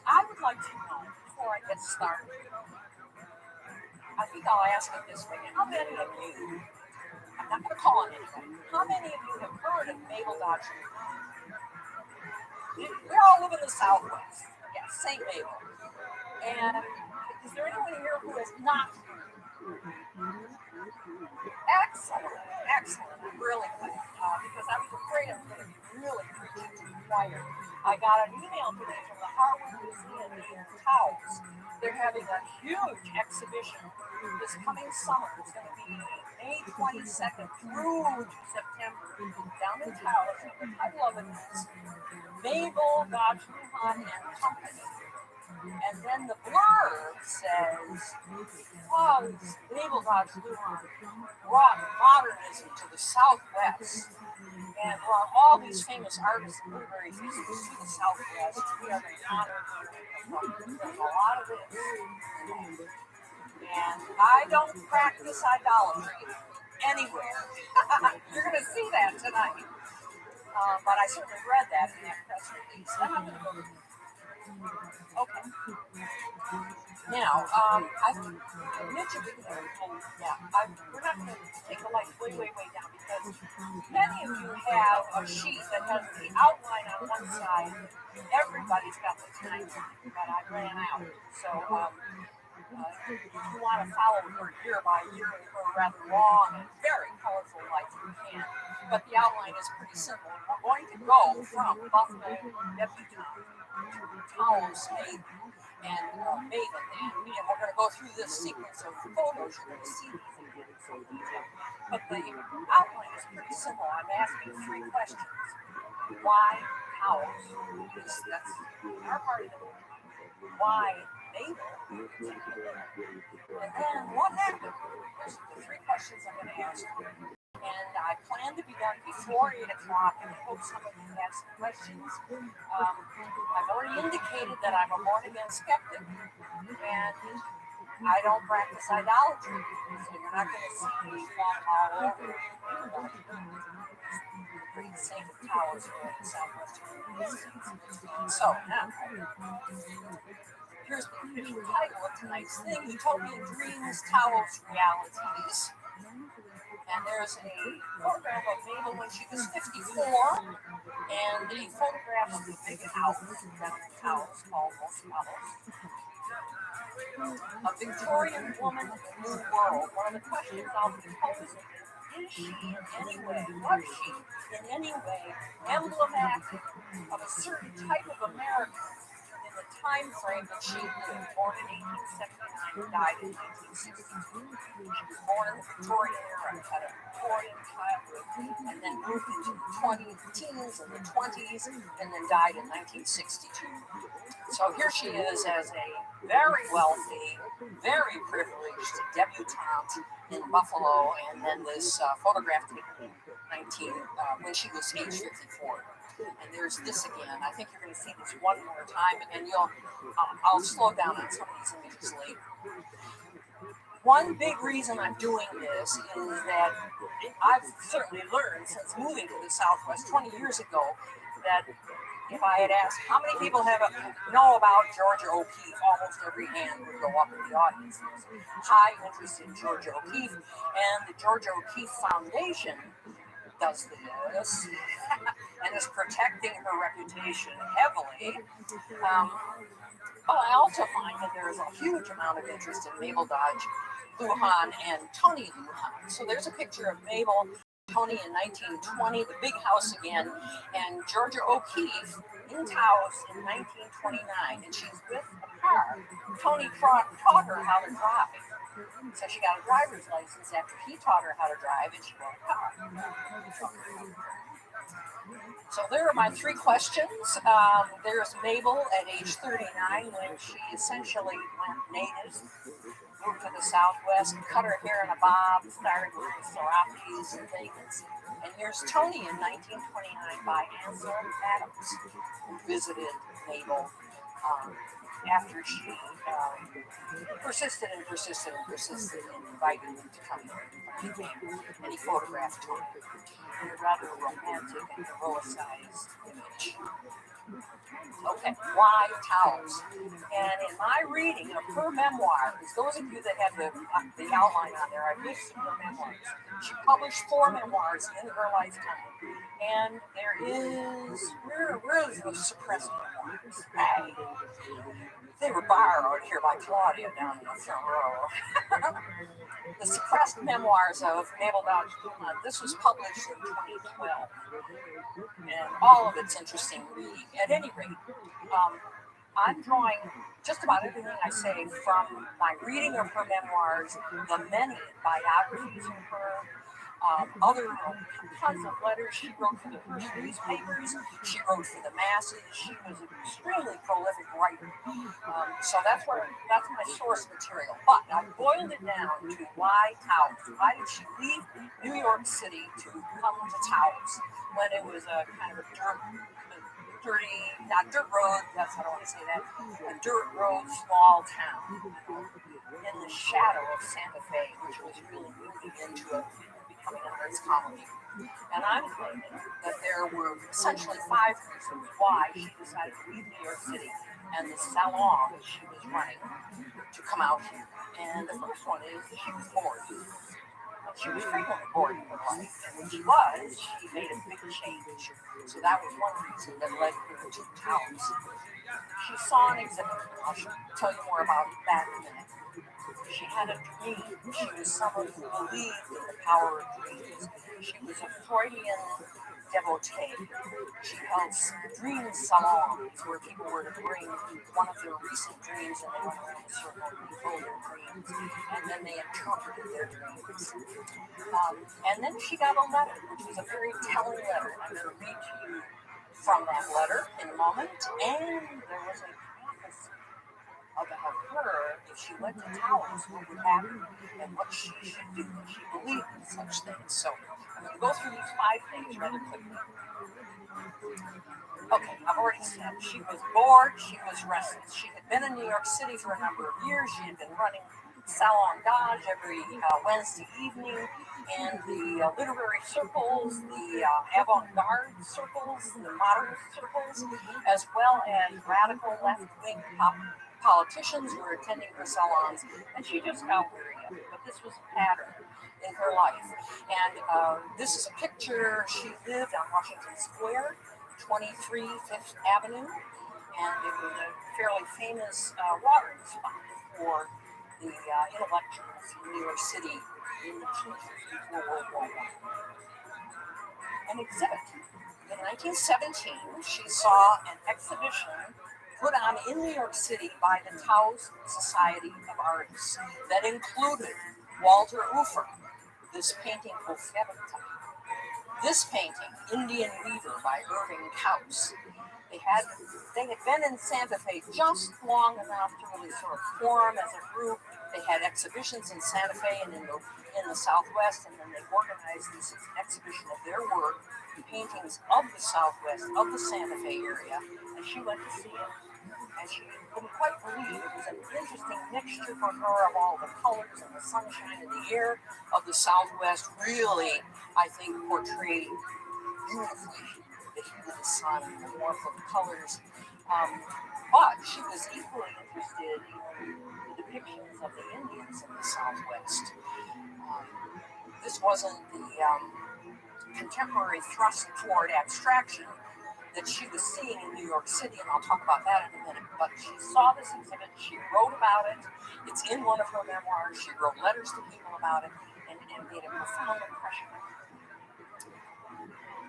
I would like to know, before I get started, I think I'll ask it this way. How many of you, I'm not going to call on anyone, how many of you have heard of Mabel Dodge? We all live in the Southwest. Yes, St. Mabel. And is there anyone here who has not? Excellent, excellent. I'm really glad. Because I was afraid I was going to be really preaching to the choir. I got an email today from the Harwood Museum in Taos. They're having a huge exhibition this coming summer. It's going to be May 22nd through September down in Taos. The title of it is Mabel Dodge Lujan and Company. And then the blurb says, Mabel Dodge Lujan brought modernism to the Southwest and brought all these famous artists and literary figures to the Southwest. We are going to honor them. There's a lot of this. And I don't practice idolatry anywhere. You're going to see that tonight. But I certainly read that in that press release. Okay. Now, Mitchell, we're not going to take the lights way down because many of you have a sheet that has the outline on one side. Everybody's got the time, but I ran out. So, if you want to follow year by year, or rather long and very colorful like you can. But the outline is pretty simple. We're going to go from Buffalo, Debutante, Taos, Maiden, and Maven, and we're going to go through this sequence of photos. You're going to see these in beautiful detail. But the outline is pretty simple. I'm asking 3 questions. Why Taos? That's our part of the movie. Why Maven? And then what happened? Those are the 3 questions I'm going to ask you. And I plan to be done before 8 o'clock, and I hope some of you have some questions. I've already indicated that I'm a born-again skeptic, and I don't practice idolatry, so you're not going to see me all over the great St. Taos in the Southwestern United States. So now, here's the official title of tonight's thing: Utopian Dreams, Taos Realities. And there's a photograph of Mabel when she was 54, and a photograph of the big house down in Taos called Los Palos. A Victorian woman in the New World. One of the questions I'll be posing is she in any way, was she in any way emblematic of a certain type of American in the time frame that she lived, born in 1879, died in 1962. She was born in the Victorian era, had a Victorian childhood, and then moved into the teens and the 20s, and then died in 1962. So here she is as a very wealthy, very privileged debutante in Buffalo, and then this photograph taken when she was age 54. And there's this again. I think you're going to see this one more time, and I'll slow down on some of these images later. One big reason I'm doing this is that I've certainly learned since moving to the Southwest 20 years ago that if I had asked how many people know about Georgia O'Keeffe, almost every hand would go up in the audience. There's high interest in Georgia O'Keeffe, and the Georgia O'Keeffe Foundation does this and is protecting her reputation heavily. But I also find that there is a huge amount of interest in Mabel Dodge Lujan and Tony Lujan. So there's a picture of Mabel, Tony in 1920, the big house again, and Georgia O'Keeffe in Taos in 1929, and she's with a car. Tony taught her how to drive. So she got a driver's license after he taught her how to drive, and she bought a car. So there are my three questions. There's Mabel at age 39 when she essentially went native, moved to the Southwest, cut her hair in a bob, started with the Serapis and things. And here's Tony in 1929 by Anselm Adams, who visited Mabel after she persisted and invited him to come here. And he photographed Tony in a rather romantic and heroicized image. Okay, why Taos? And in my reading of her memoirs, those of you that have the outline on there, I've listed her memoirs. She published 4 memoirs in her lifetime. And there is, where is those suppressed memoirs? Hey, they were borrowed here by Claudia down in the front row. The suppressed memoirs of Mabel Dodge Lujan. This was published in 2012. And all of it's interesting reading. At any rate, I'm drawing just about everything I say from my reading of her memoirs, the many biographies of her, other tons of letters she wrote for the first newspapers, she wrote for the masses, she was an extremely prolific writer. So that's my source material. But I boiled it down to why Taos? Why did she leave New York City to come to Taos when it was a kind of a not dirt road, I don't want to say that, a dirt road small town in the shadow of Santa Fe, which was really moving into becoming an arts colony. And I'm claiming that there were essentially 5 reasons why she decided to leave New York City and the salon she was running to come out here. And the first one is she was bored. She was frequently bored in her life, and when she made a big change. So that was one reason that led her to Taos. She saw an exhibit. I'll tell you more about that in a minute. She had a dream. She was someone who believed in the power of dreams. She was a Freudian devotee. She held dream salons where people were to bring one of their recent dreams and they went around the circle and told their dreams, and then they interpreted their dreams. And then she got a letter, which was a very telling letter. I'm going to read to you from that letter in a moment. And there was a prophecy about her, if she went to Taos, what would happen and what she should do, and she believed in such things. So I'm going to go through these 5 things rather quickly. Okay, I've already said she was bored, she was restless. She had been in New York City for a number of years. She had been running Salon Dodge every Wednesday evening in the literary circles, the avant-garde circles, the modern circles, as well as radical left-wing politicians who were attending her salons, and she just got weary of it. But this was a pattern in her life. And this is a picture. She lived on Washington Square, 23 Fifth Avenue, and it was a fairly famous watering spot for the intellectuals in New York City in the teens before World War I. An exhibit. In 1917, she saw an exhibition put on in New York City by the Taos Society of Artists that included Walter Ufer, this painting, this painting, Indian Weaver by Irving Kaus. They had been in Santa Fe just long enough to really sort of form as a group. They had exhibitions in Santa Fe and in the Southwest, and then they organized this exhibition of their work, paintings of the Southwest, of the Santa Fe area, and she went to see it. And she couldn't quite believe it was an interesting mixture for her of all the colors and the sunshine and the air of the Southwest. Really, I think, portrayed beautifully the heat of the sun and the warmth of the colors. But she was equally interested in the depictions of the Indians in the Southwest. This wasn't the contemporary thrust toward abstraction that she was seeing in New York City, and I'll talk about that in a minute. But she saw this exhibit, she wrote about it, it's in one of her memoirs, she wrote letters to people about it, and made a profound impression.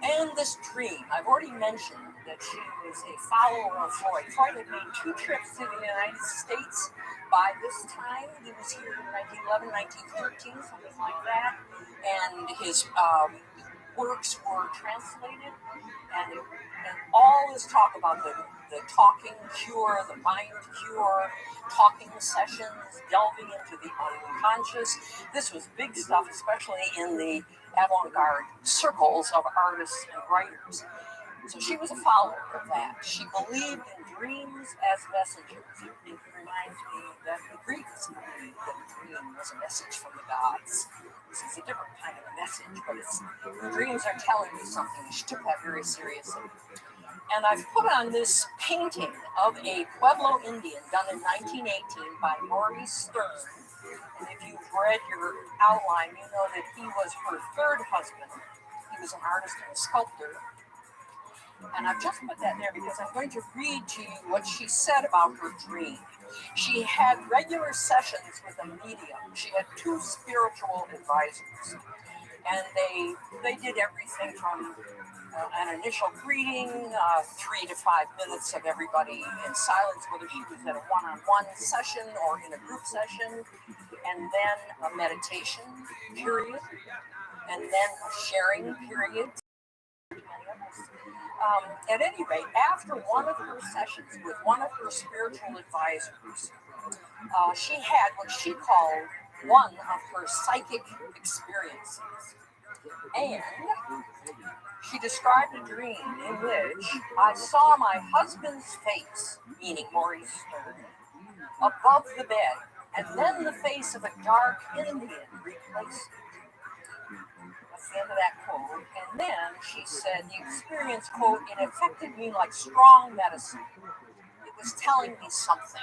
And this dream, I've already mentioned that she was a follower of Freud. Freud had made 2 trips to the United States by this time. He was here in 1911, 1913, something like that. And his works were translated, and all this talk about the talking cure, the mind cure, talking sessions, delving into the unconscious. This was big stuff, especially in the avant-garde circles of artists and writers. So she was a follower of that. She believed in dreams as messengers. It reminds me that the Greeks believed that a dream was a message from the gods. This is a different kind of a message, but the dreams are telling you something. She took that very seriously. And I've put on this painting of a Pueblo Indian done in 1918 by Maurice Stern. And if you've read your outline, you know that he was her 3rd husband. He was an artist and a sculptor. And I've just put that there because I'm going to read to you what she said about her dream. She had regular sessions with a medium. She had 2 spiritual advisors. And they did everything from an initial greeting, 3 to 5 minutes of everybody in silence, whether she was at a one-on-one session or in a group session, and then a meditation period, and then a sharing period. At any rate, after one of her sessions with one of her spiritual advisors, she had what she called one of her psychic experiences. And she described a dream in which I saw my husband's face, meaning Maurice Stern, above the bed, and then the face of a dark Indian replaced it. That's the end of that quote. And then she said the experience, quote, it affected me like strong medicine. It was telling me something.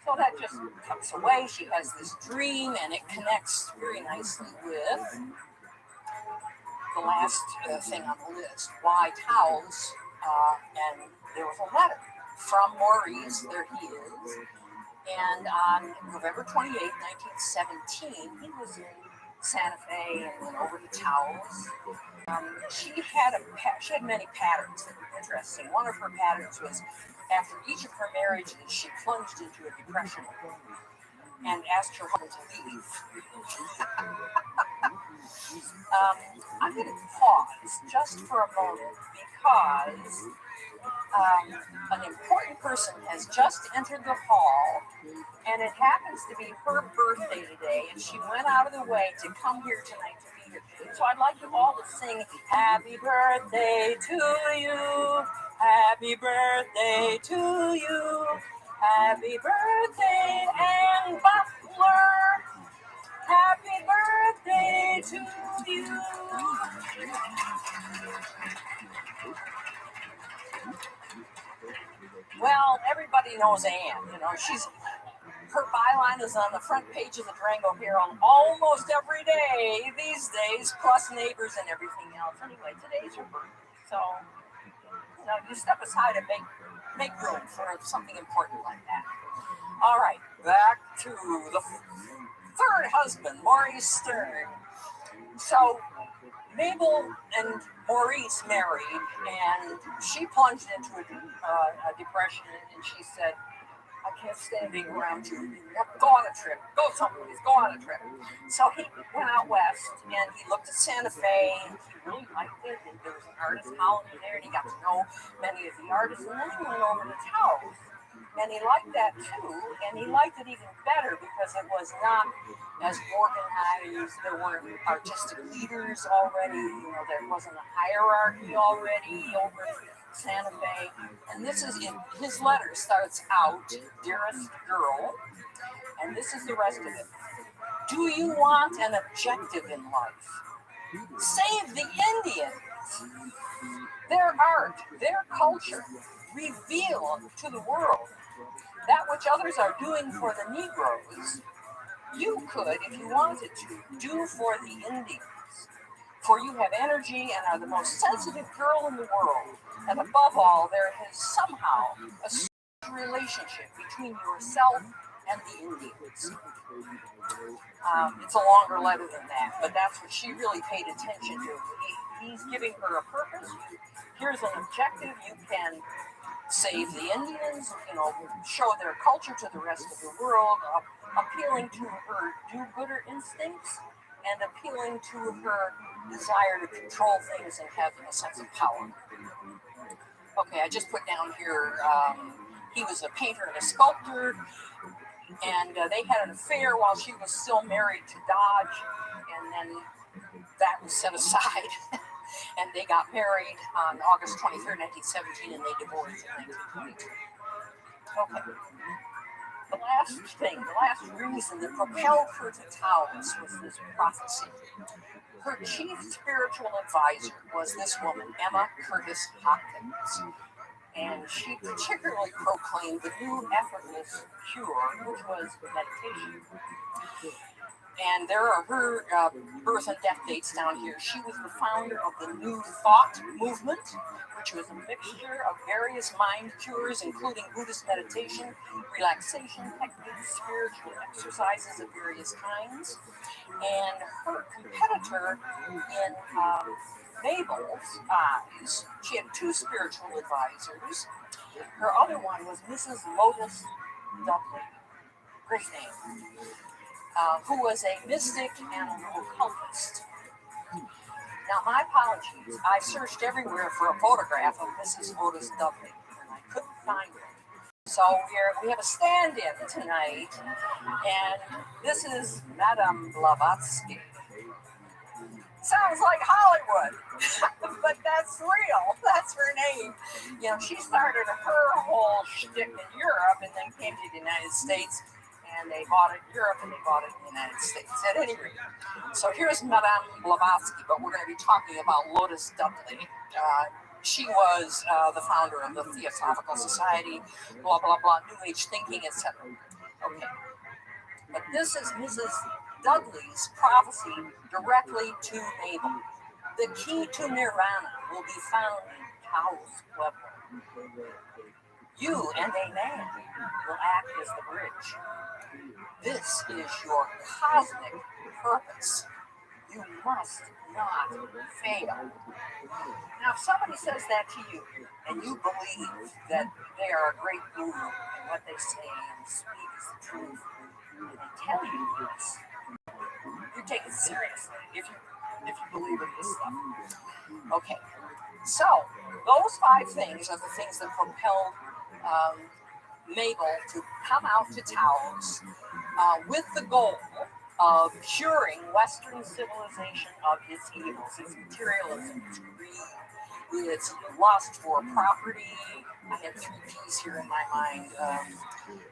So that just tucks away. She has this dream, and it connects very nicely with the last thing on the list, why Taos, and there was a letter from Maurice, there he is, and on November 28, 1917, he was in Santa Fe and went over to Taos. She had many patterns that were interesting. One of her patterns was after each of her marriages, she plunged into a depression and asked her husband to leave. I'm going to pause just for a moment because an important person has just entered the hall, and it happens to be her birthday today, and she went out of the way to come here tonight to be here. So I'd like you all to sing "Happy Birthday to you, Happy Birthday to you, Happy Birthday, Ann Butler, Happy Birthday to you." Well, everybody knows Ann. You know, her byline is on the front page of the Durango Herald almost every day these days, plus Neighbors and everything else. Anyway, today's her birthday, so you step aside and make room for something important like that. All right, back to the 3rd husband, Maurice Stern. So Mabel and Maurice married, and she plunged into a depression, and she said, I can't stand being around you. Go on a trip. Go someplace. Go on a trip. So he went out west, and he looked at Santa Fe. He really liked it. And there was an artist colony there, and he got to know many of the artists. And then he went over to Taos, and he liked that too. And he liked it even better because it was not as organized. There were artistic leaders already. You know, there wasn't a hierarchy already over Santa Fe. And this is in his letter starts out, dearest girl, and this is the rest of it. Do you want an objective in life? Save the Indians. Their art, their culture, reveal to the world that which others are doing for the Negroes, you could, if you wanted to, do for the Indians. For you have energy and are the most sensitive girl in the world. And above all, there is somehow a strange relationship between yourself and the Indians. It's a longer letter than that, but that's what she really paid attention to. He's giving her a purpose. Here's an objective. You can save the Indians, you know, show their culture to the rest of the world, appealing to her do-gooder instincts and appealing to her desire to control things and have a sense of power. Okay, I just put down here, he was a painter and a sculptor, and they had an affair while she was still married to Dodge, and then that was set aside, and they got married on August 23rd, 1917, and they divorced in 1922. Okay. The last reason that propelled her to Taos was this prophecy. Her chief spiritual advisor was this woman, Emma Curtis Hopkins, and she particularly proclaimed the new effortless cure, which was meditation. And there are her birth and death dates down here. She was the founder of the New Thought movement, which was a mixture of various mind cures, including Buddhist meditation, relaxation techniques, spiritual exercises of various kinds. And her competitor in Mabel's eyes, she had two spiritual advisors. Her other one was Mrs. Lotus Dudley, great name. Who was a mystic and an occultist. Now, my apologies. I searched everywhere for a photograph of Mrs. Lotus Dudley, and I couldn't find it. So we have a stand-in tonight, and this is Madame Blavatsky. Sounds like Hollywood, but that's real. That's her name. You know, she started her whole shtick in Europe and then came to the United States. And they bought it in Europe and they bought it in the United States. At any rate, so here's Madame Blavatsky, but we're going to be talking about Lotus Dudley. She was the founder of the Theosophical Society, blah, blah, blah, New Age thinking, etc. Okay. But this is Mrs. Dudley's prophecy directly to Mabel. The key to nirvana will be found in Taos Pueblo. You and a man will act as the bridge. This is your cosmic purpose. You must not fail. Now, if somebody says that to you, and you believe that they are a great guru and what they say and speak is the truth, and they tell you this, you take it seriously if you believe in this stuff. Okay, so those 5 things are the things that propelled Mabel to come out to Taos with the goal of curing Western civilization of its evils, its materialism, its greed, its lust for property. I had 3 P's here in my mind.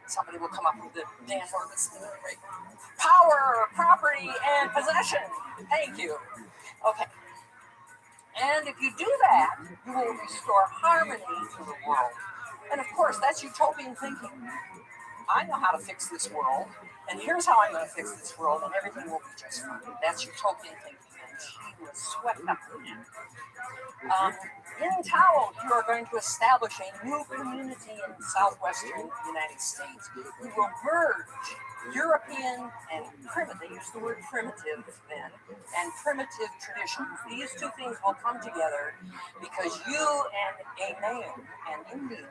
Somebody will come up with the damn word that's right. Power, property, and possession. Thank you. Okay. And if you do that, you will restore harmony to the world. And of course, that's utopian thinking. I know how to fix this world, and here's how I'm going to fix this world, and everything will be just fine. That's utopian thinking, and she was swept up in that. In Taos, you are going to establish a new community in southwestern United States. We will merge European and primitive, they use the word primitive then, and primitive traditions. These two things will come together because you and a man, an Indian,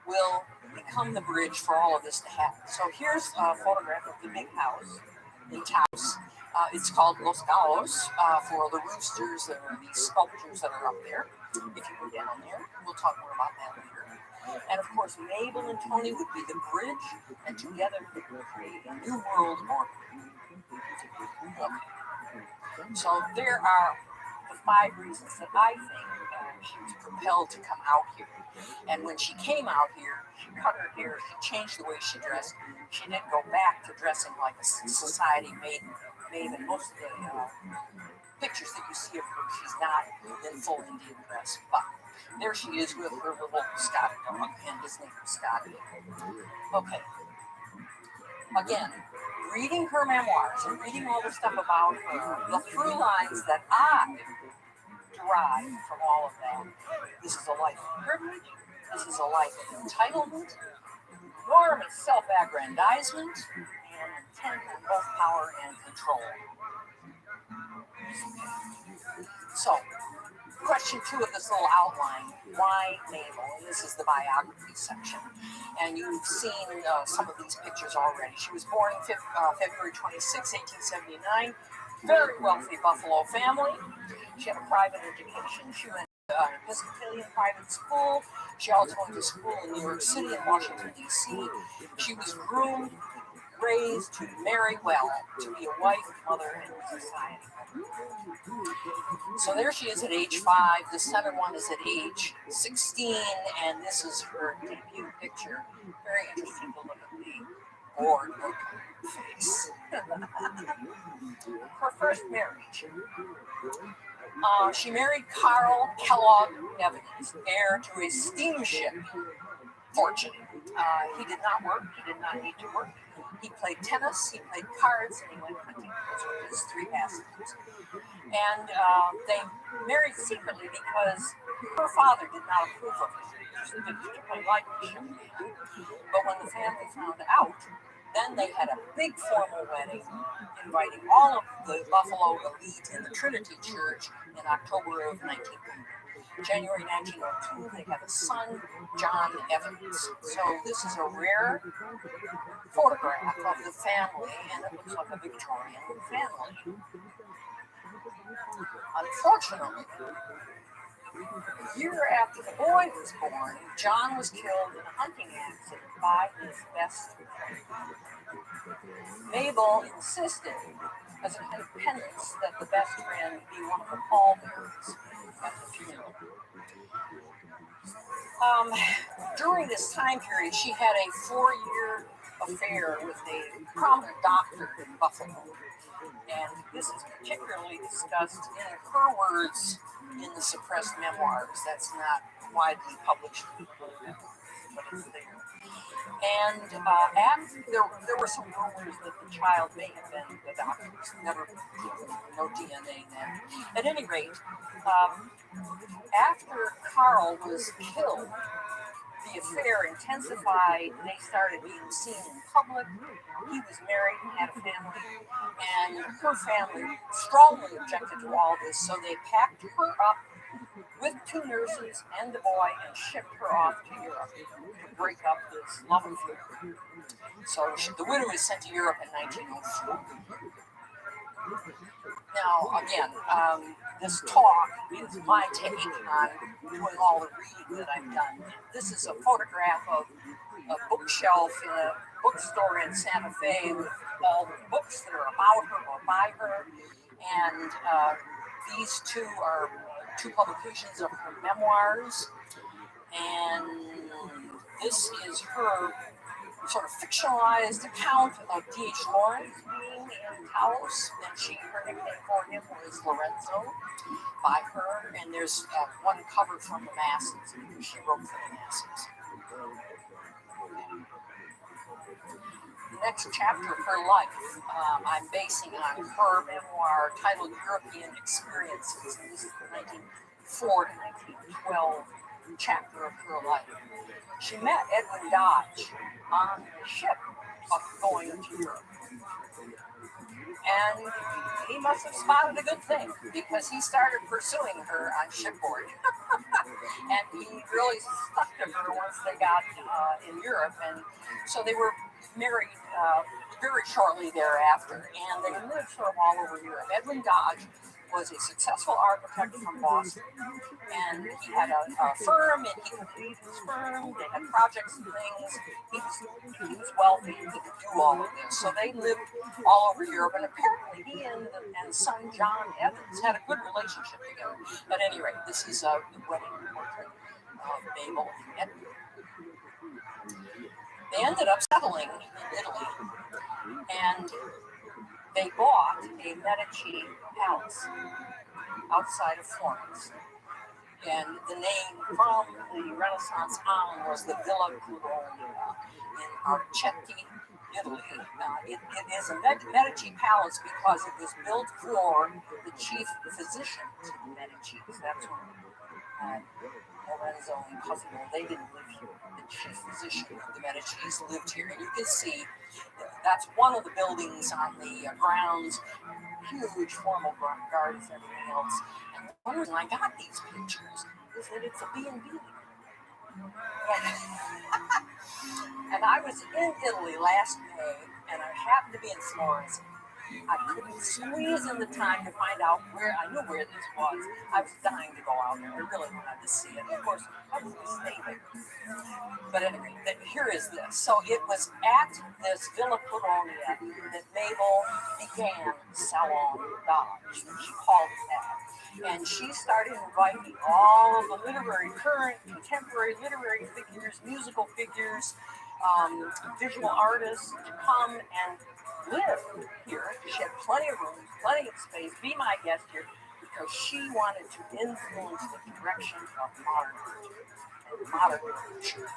will become the bridge for all of this to happen. So here's a photograph of the big house in Taos. It's called Los Gallos for the roosters. There are these sculptures that are up there. If you go down there, we'll talk more about that later. And of course, Mabel and Tony would be the bridge, and together they would create a new world order. Okay. So there are the 5 reasons that I think she was propelled to come out here. And when she came out here, she cut her hair, she changed the way she dressed. She didn't go back to dressing like a society maiden. Most of the pictures that you see of her, she's not in full Indian dress. But there she is with her little Scotty dog, and his name is Scotty. Okay. Again, reading her memoirs and reading all the stuff about her, the through lines that I derive from all of that. This is a life of privilege. This is a life of entitlement, enormous self-aggrandizement, and intent on both power and control. So, question 2 of this little outline, why Mabel? And this is the biography section. And you've seen some of these pictures already. She was born February 26, 1879, very wealthy Buffalo family. She had a private education. She went to an Episcopalian private school. She also went to school in New York City and Washington, D.C. She was groomed, raised to marry well, to be a wife, mother, and society. So there she is at age 5. The center one is at age 16, and this is her debut picture. Very interesting to look at the bored look on her face. Her first marriage. She married Carl Kellogg Evans, heir to a steamship fortune. He did not work. He did not need to work. He played tennis, he played cards, and he went hunting. Those were his 3 pastimes. And they married secretly because her father did not approve of it. She didn't particularly like this young man. But when the family found out, then they had a big formal wedding, inviting all of the Buffalo elite in the Trinity Church in October of 1900. January 1902, they have a son, John Evans. So this is a rare photograph of the family, and it looks like a Victorian family. Unfortunately, a year after the boy was born, John was killed in a hunting accident by his best friend. Mabel insisted, as a kind of penance, that the best friend be one of the pallbearers at the funeral. During this time period, she had a 4-year affair with a prominent doctor in Buffalo. And this is particularly discussed in her words in the suppressed memoirs. That's not widely published, but it's there. And there were some rumors that the child may have been the doctor's. Never, no DNA then. At any rate, after Carl was killed, the affair intensified. They started being seen in public. He was married and had a family, and her family strongly objected to all this, so they packed her up with 2 nurses and the boy and shipped her off to Europe to break up this love affair. So the widow was sent to Europe in 1904. Now, again, this talk is my take on doing all the reading that I've done. This is a photograph of a bookshelf in a bookstore in Santa Fe with all the books that are about her or by her. And these 2 are 2 publications of her memoirs. And this is her sort of fictionalized account of D.H. Lawrence being in Taos, and her nickname for him was Lorenzo by her, and there's one cover from the Masses, because she wrote for the Masses. The next chapter of her life, I'm basing on her memoir titled European Experiences, and this is the 1904 to 1912 chapter of her life. She met Edwin Dodge on the ship going to Europe. And he must have spotted a good thing because he started pursuing her on shipboard. And he really stuck to her once they got in Europe. And so they were married very shortly thereafter. And they lived sort of all over Europe. Edwin Dodge was a successful architect from Boston. And he had a firm, and he could lead his firm. They had projects and things. He was wealthy. He could do all of this. So they lived all over Europe. And apparently he and son John Evans had a good relationship together. At any rate, this is the wedding portrait of Mabel and Edwin. They ended up settling in Italy. And they bought a Medici palace outside of Florence. And the name from the Renaissance on was the Villa Colonia in Arceti, Italy. It is a Medici palace because it was built for the chief physician to the Medicis. That's when Lorenzo and Cosimo, they didn't live here. The chief physician of the Medicis lived here. And you can see that's one of the buildings on the grounds, huge formal gardens and everything else. And one reason I got these pictures is that it's a B&B. And I was in Italy last May, and I happened to be in Florence. I couldn't squeeze in the time to find out where, I knew where this was. I was dying to go out there. I really wanted to see it. Of course, I was going to stay there. But anyway, here is this. So it was at this Villa Colonia that Mabel began Salon Dodge. She called it that. And she started inviting all of the current, contemporary literary figures, musical figures, visual artists to come and live here. She had plenty of room, plenty of space, be my guest here, because she wanted to influence the direction of modern literature.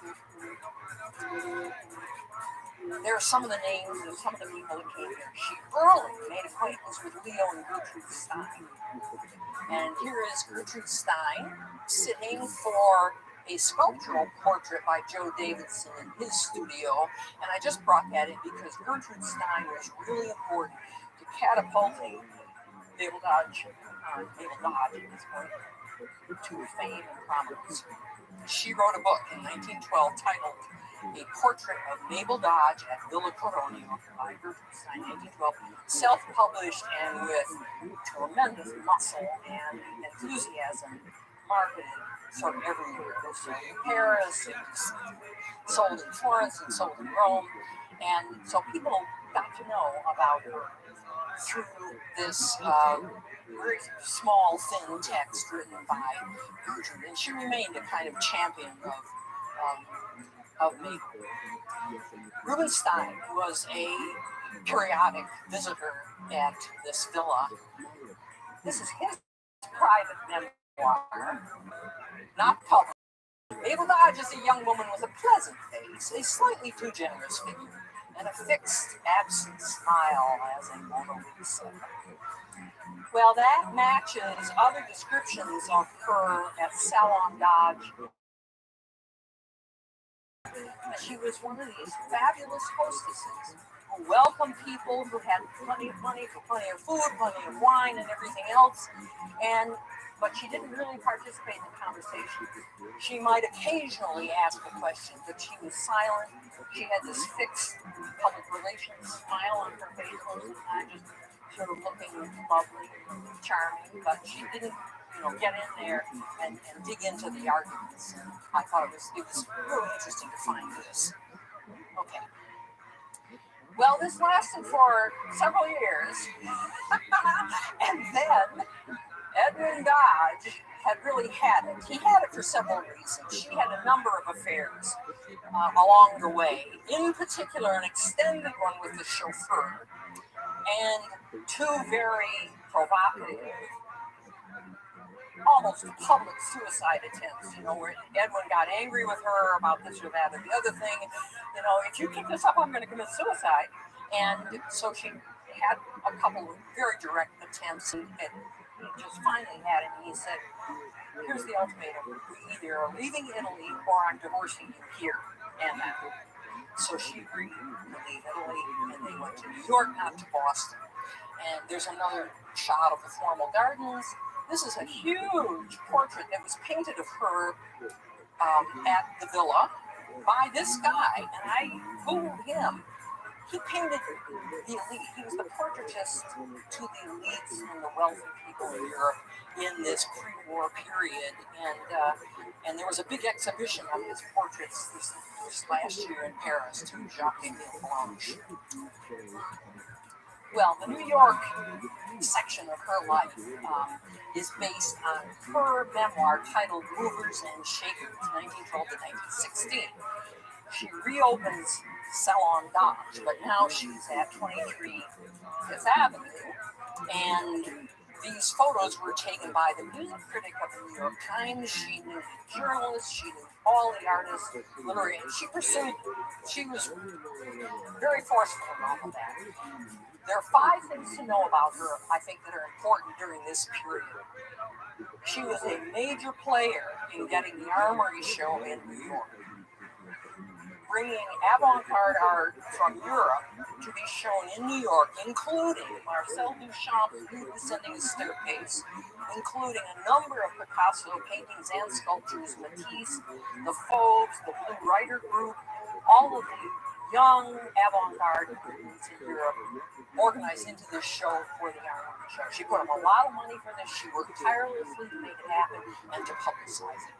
There are some of the names of some of the people that came here. She early made acquaintance with Leo and Gertrude Stein. And here is Gertrude Stein sitting for a sculptural portrait by Joe Davidson in his studio. And I just brought that in because Gertrude Stein was really important to catapulting Mabel Dodge at this point to fame and prominence. She wrote a book in 1912 titled A Portrait of Mabel Dodge at Villa Colonia by Gertrude Stein, 1912, self-published and with tremendous muscle and enthusiasm, marketed sort of everywhere. It was sold in Paris, it was sold in Florence, and sold in Rome. And so people got to know about her through this very small, thin text written by Gertrude. And she remained a kind of champion of Mabel. Rubinstein was a periodic visitor at this villa. This is his private memoir, not published. Mabel Dodge is a young woman with a pleasant face, a slightly too generous figure, and a fixed, absent smile as a Mona Lisa. Well, that matches other descriptions of her at Salon Dodge. She was one of these fabulous hostesses who welcomed people, who had plenty of money for plenty of food, plenty of wine, and everything else. But she didn't really participate in the conversation. She might occasionally ask a question, but she was silent. She had this fixed public relations smile on her face most of the time, just sort of looking lovely, charming, but she didn't, get in there and dig into the arguments. I thought it was really interesting to find this. Okay. Well, this lasted for several years, and then Edwin Dodge had really had it. He had it for several reasons. She had a number of affairs along the way, in particular an extended one with the chauffeur, and two very provocative, almost public suicide attempts, where Edwin got angry with her about this or that or the other thing. If you keep this up, I'm going to commit suicide. And so she had a couple of very direct attempts, and he just finally had it. And he said, here's the ultimatum. We either are leaving Italy or I'm divorcing you here and now. So she agreed to leave Italy, and they went to New York, not to Boston. And there's another shot of the formal gardens. This is a huge portrait that was painted of her at the villa by this guy, and I Googled him. He painted the elite. He was the portraitist to the elites and the wealthy people in Europe in this pre-war period, and there was a big exhibition of his portraits this last year in Paris to Jacques Blanche. Well, the New York section of her life is based on her memoir titled Movers and Shakers, 1912 to 1916. She reopens Salon Dodge, but now she's at 23 Fifth Avenue, and these photos were taken by the music critic of the New York Times. She knew the journalists, she knew all the artists, literary, and she pursued, she was very forceful about all of that. There are 5 things to know about her, I think, that are important during this period. She was a major player in getting the Armory show in New York, bringing avant-garde art from Europe to be shown in New York, including Marcel Duchamp's Descending Staircase, including a number of Picasso paintings and sculptures, Matisse, the Fauves, the Blue Rider Group, all of the young avant-garde movements in Europe organized into this show for the Armory show. She put up a lot of money for this. She worked tirelessly to make it happen and to publicize it.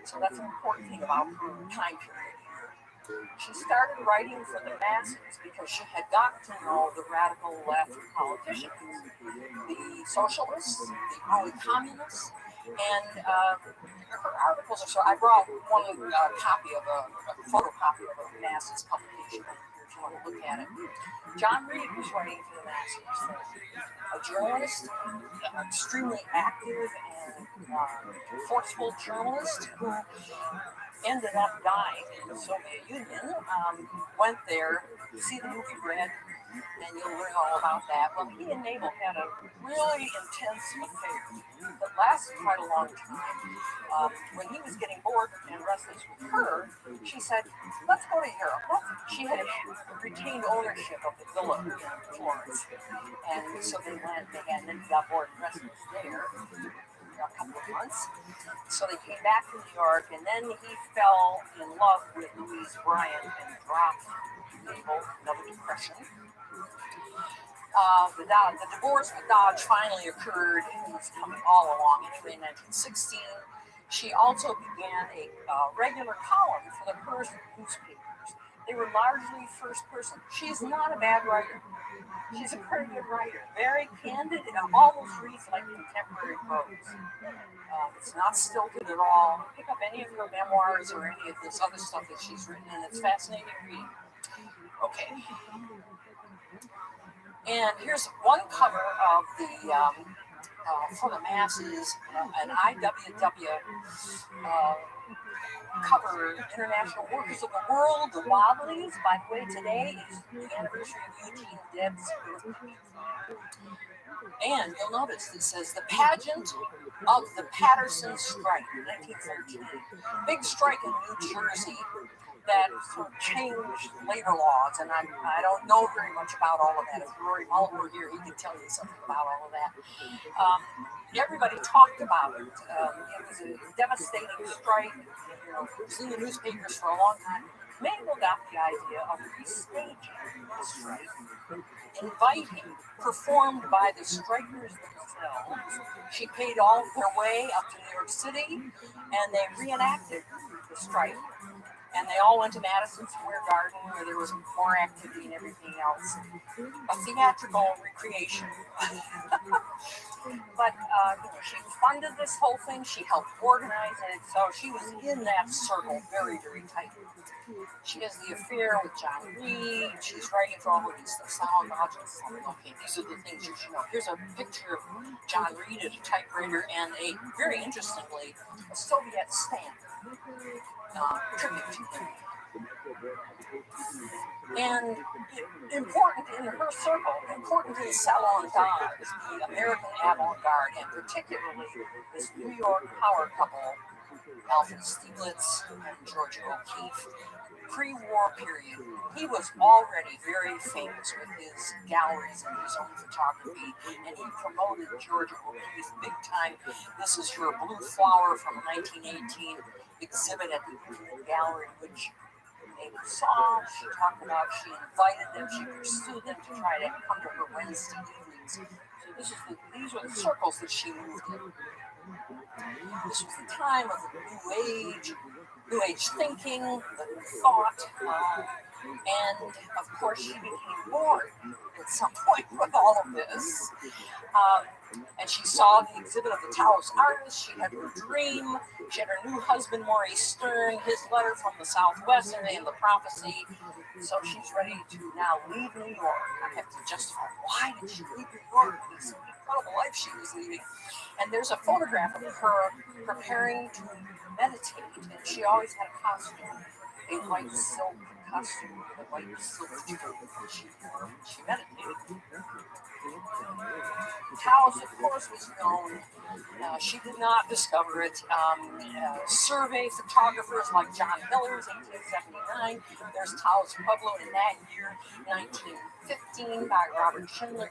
So that's an important thing about her time period here. She started writing for the masses because she had got to know the radical left politicians, the socialists, the early communists, and her articles are so. I brought one copy of a photocopy of a masses publication here if you want to look at it. John Reed was writing for the masses, a journalist, extremely active and forceful journalist who ended up dying in the Soviet Union, went there to see the movie Red, and you'll learn all about that. Well, he and Mabel had a really intense affair that lasted quite a long time. When he was getting bored and restless with her, she said, let's go to Europe. She had retained ownership of the villa in Florence, and so they went, and then got bored and restless there a couple of months. So they came back to New York, and then he fell in love with Louise Bryant and dropped Mabel, another depression. The divorce with Dodge finally occurred. It was coming all along anyway in 1916. She also began a regular column for the Hearst newspapers. They were largely first person. She's not a bad writer. She's a pretty good writer, very candid, and almost reads like contemporary prose. It's not stilted at all. Pick up any of her memoirs or any of this other stuff that she's written, and it's fascinating reading. Okay. And here's one cover of the for the masses, an IWW cover, International Workers of the World, the Wobblies. By the way, today is the anniversary of Eugene Debs' birthday. And you'll notice it says the pageant of the Patterson Strike, 1913. Big strike in New Jersey that sort of changed labor laws, and I don't know very much about all of that. If Rory Muller were here, he could tell you something about all of that. Everybody talked about it. It was a devastating strike. It was in the newspapers for a long time. Mabel got the idea of restaging the strike, inviting, performed by the strikers themselves. She paid all their way up to New York City, and they reenacted the strike. And they all went to Madison Square Garden, where there was more activity and everything else. A theatrical recreation. But she funded this whole thing. She helped organize it. So she was in that circle very, very tightly. She has the affair with John Reed. She's writing for all of these Salon Dodges. Okay, these are the things you should know. Here's a picture of John Reed at a typewriter and very interestingly, a Soviet stamp. Tribute to him. And important in her circle, important in Salon Dodge, the American avant-garde, and particularly this New York power couple, Alfred Stieglitz and Georgia O'Keeffe. pre-war period, he was already very famous with his galleries and his own photography, and he promoted Georgia O'Keeffe big time. This is her Blue Flower from 1918 exhibit at the gallery, which maybe saw. She talked about, she invited them, she pursued them to try to come to her Wednesday evenings. So these were the circles that she moved in. This was the time of the New Age thinking, the thought, and of course she became bored at some point with all of this. And she saw the exhibit of the Taos artists. She had her dream. She had her new husband, Maurice Stern, his letter from the Southwest, and the prophecy. So she's ready to now leave New York. I have to justify why did she leave New York? This incredible life she was leading. And there's a photograph of her preparing to meditate, and she always had a costume, a white silk costume, a white silk skirt she wore when she meditated. Taos, of course, was known. She did not discover it. Survey photographers like John Miller's 1879. There's Taos Pueblo in that year, 1915, by Robert Schindler.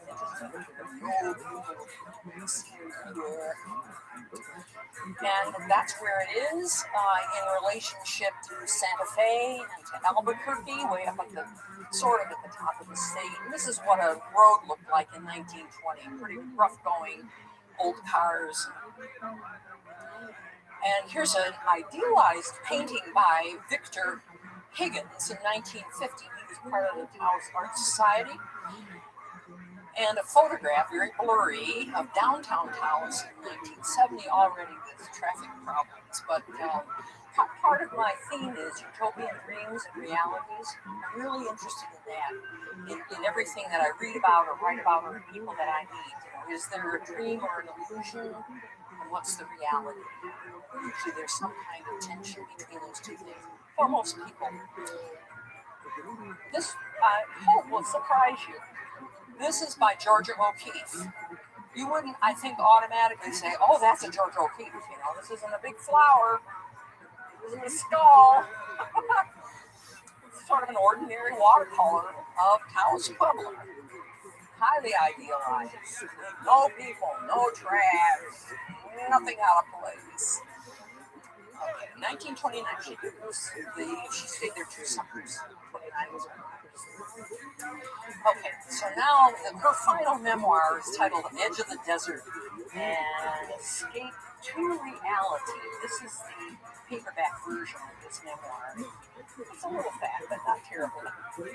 And that's where it is in relationship to Santa Fe and to Albuquerque, way up at the sort of at the top of the state. And this is what a road looked like in 1920. Pretty rough going, old cars. And here's an idealized painting by Victor Higgins in 1950. He was part of the Taos Art Society. And a photograph, very blurry, of downtown Taos in 1970, already with traffic problems. But part of my theme is utopian dreams and realities. I'm really interested in that, in everything that I read about or write about or people that I meet. Is there a dream or an illusion? And what's the reality? Usually there's some kind of tension between those two things for most people. This, I hope, will surprise you. This is by Georgia O'Keeffe. You wouldn't, I think, automatically say, oh, that's a Georgia O'Keeffe. You know, this isn't a big flower. This isn't a skull. It's sort of an ordinary watercolor of Taos Pueblo. Highly idealized. No people, no trash, nothing out of place. Okay, 1929, she stayed there 2 summers. 29 was her. Okay, so now her final memoir is titled Edge of the Desert and Escape to Reality. This is the paperback version of this memoir. It's a little fat, but not terrible. And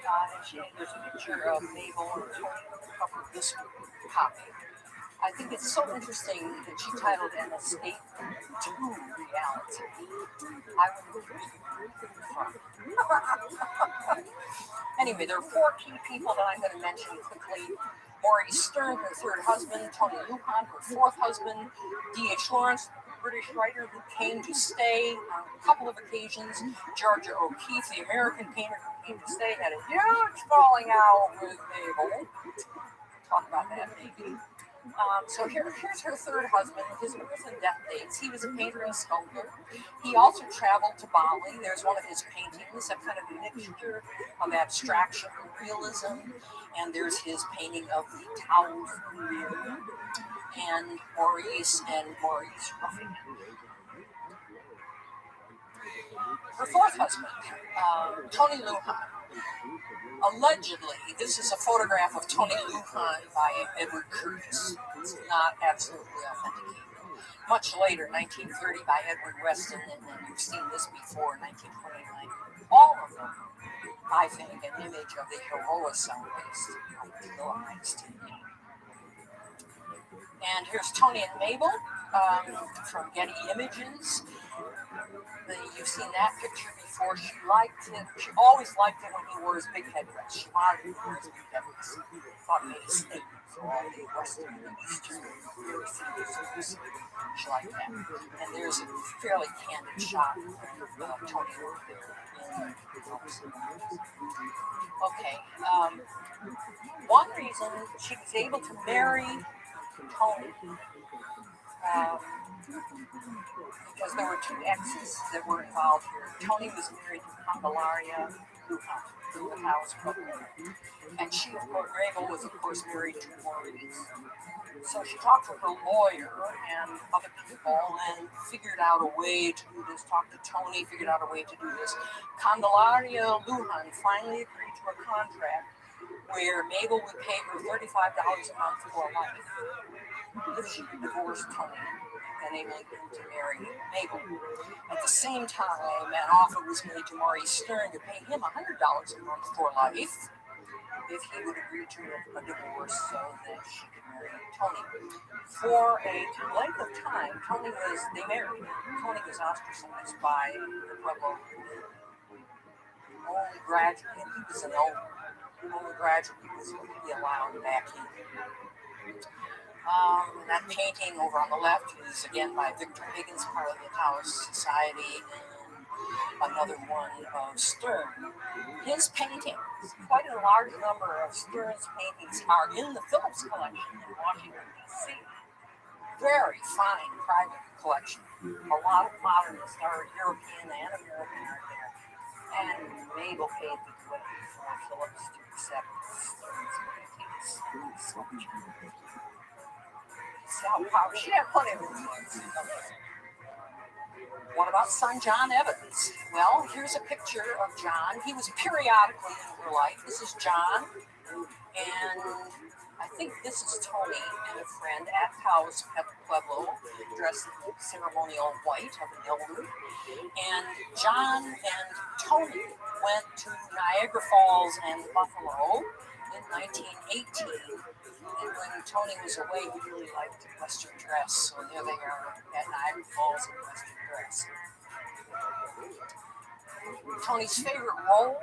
there's a picture of Mabel and Tony on the cover of this copy. I think it's so interesting that she titled an Escape to Reality. I would Anyway, there are 4 key people that I'm going to mention quickly. Maurice Stern, her 3rd husband. Tony Lujan, her 4th husband. D.H. Lawrence, British writer who came to stay on a couple of occasions. Georgia O'Keeffe, the American painter who came to stay, had a huge falling out with Mabel. Talk about that maybe. So here's her 3rd husband, his birth and death dates. He was a painter and sculptor. He also traveled to Bali. There's one of his paintings, a kind of mixture of abstraction and realism. And there's his painting of the Taos and Maurice roughing it. Her 4th husband, Tony Lujan. Allegedly, this is a photograph of Tony Lujan by Edward Curtis. It's not absolutely authenticated. Much later, 1930, by Edward Weston, and then you've seen this before, 1929. All of them, I think, an image of the heroicide-based idealized. And here's Tony and Mabel from Getty Images. You've seen that picture before. She liked it. She always liked it when he wore his big headdress. She wanted him to wear his big headdress. Thought it made a statement for all the Western and Eastern figures. She liked that. And there's a fairly candid shot of Tony over there. Okay. One reason she was able to marry Tony because there were two exes that were involved here. Tony was married to Candelaria Lujan, who the house couple. And she, of course, Mabel was, of course, married to Maurice. So she talked to her lawyer and other people and figured out a way to do this, talked to Tony, figured out a way to do this. Candelaria Lujan finally agreed to a contract where Mabel would pay her $35 a month for life if she could divorce Tony, enabling him to marry Mabel. At the same time, an offer was made to Maurice Stern to pay him $100 a month for life if he would agree to a divorce so that she could marry Tony. For a length of time, they married. Tony was ostracized by the Pueblo. Only gradually, he was an only gradually was going to be allowed back in. That painting over on the left is again by Victor Higgins, part of the Taoist Society, and another one of Stern. His paintings, quite a large number of Stern's paintings, are in the Phillips collection in Washington, D.C. Very fine private collection. A lot of modernists are European and American art there. And Mabel paid the way for Phillips to accept Stern's paintings. She had plenty of influence. What about son John Evans? Well, here's a picture of John. He was periodically in her life. This is John, and I think this is Tony and a friend at Taos Pueblo, dressed in ceremonial white of an elder. And John and Tony went to Niagara Falls and Buffalo in 1918. And when Tony was away, he really liked Western dress. So there they are at Niagara Falls in Western dress. Tony's favorite role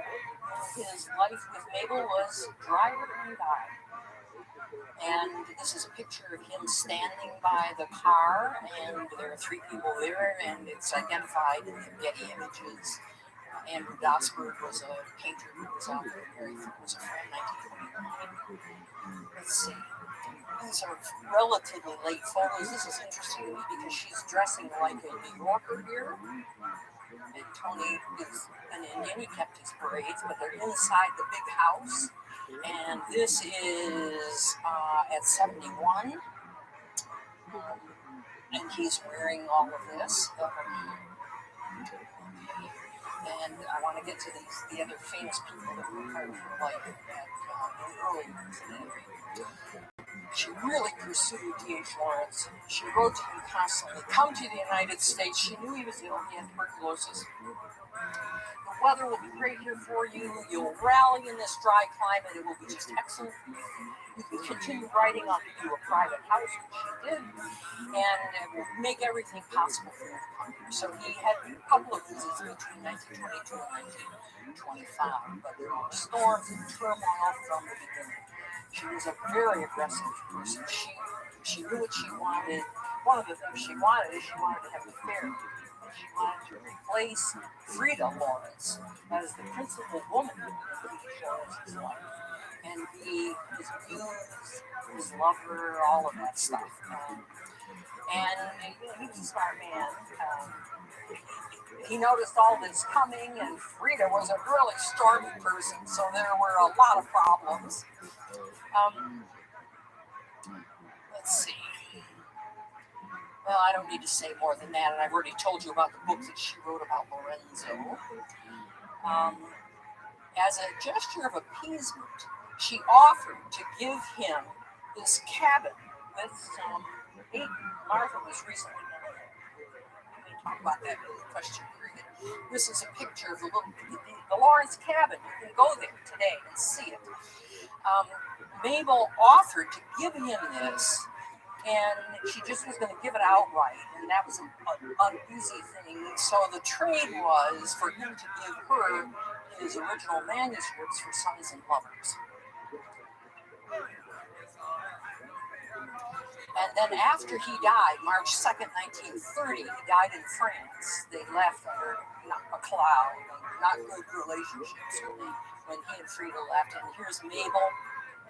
in his life with Mabel was driver and guide. And this is a picture of him standing by the car, and there are three people there, and it's identified in the Getty images. Andrew Dosberg was a painter who was out there, was a friend in 1929. Let's see. These are relatively late photos. This is interesting to me because she's dressing like a New Yorker here. And Tony is an Indian. He kept his braids, but they're inside the big house. And this is at 71. And he's wearing all of this. And I want to get to the other famous people that were part of her life in the early years. She really pursued D.H. Lawrence. She wrote to him constantly, come to the United States. She knew he was ill. He had tuberculosis. The weather will be great here for you. You'll rally in this dry climate. It will be just excellent for you. You can continue writing on to do a private house, which she did, and it will make everything possible for you to come here. So he had a couple of visits between 1922 and 1925, but there were storms and turmoil from the beginning. She was a very aggressive person. She knew what she wanted. One of the things she wanted is she wanted to have an affair. She wanted to replace Frida Lawrence as the principal woman in D.H. Lawrence's life. And be his muse, his lover, all of that stuff. And he was a smart man. He noticed all this coming, and Frida was a really stormy person, so there were a lot of problems. Let's see. Well, I don't need to say more than that, and I've already told you about the book that she wrote about Lorenzo. As a gesture of appeasement, she offered to give him this cabin with some acres. Martha was recently married. We can talk about that in the question period. This is a picture of the Lawrence cabin. You can go there today and see it. Mabel offered to give him this, and she just was going to give it outright, and that was an easy thing. So the trade was for him to give her his original manuscripts for Sons and Lovers. And then after he died, March 2nd, 1930, he died in France. They left under a cloud, not good relationships when he and Frida left. And here's Mabel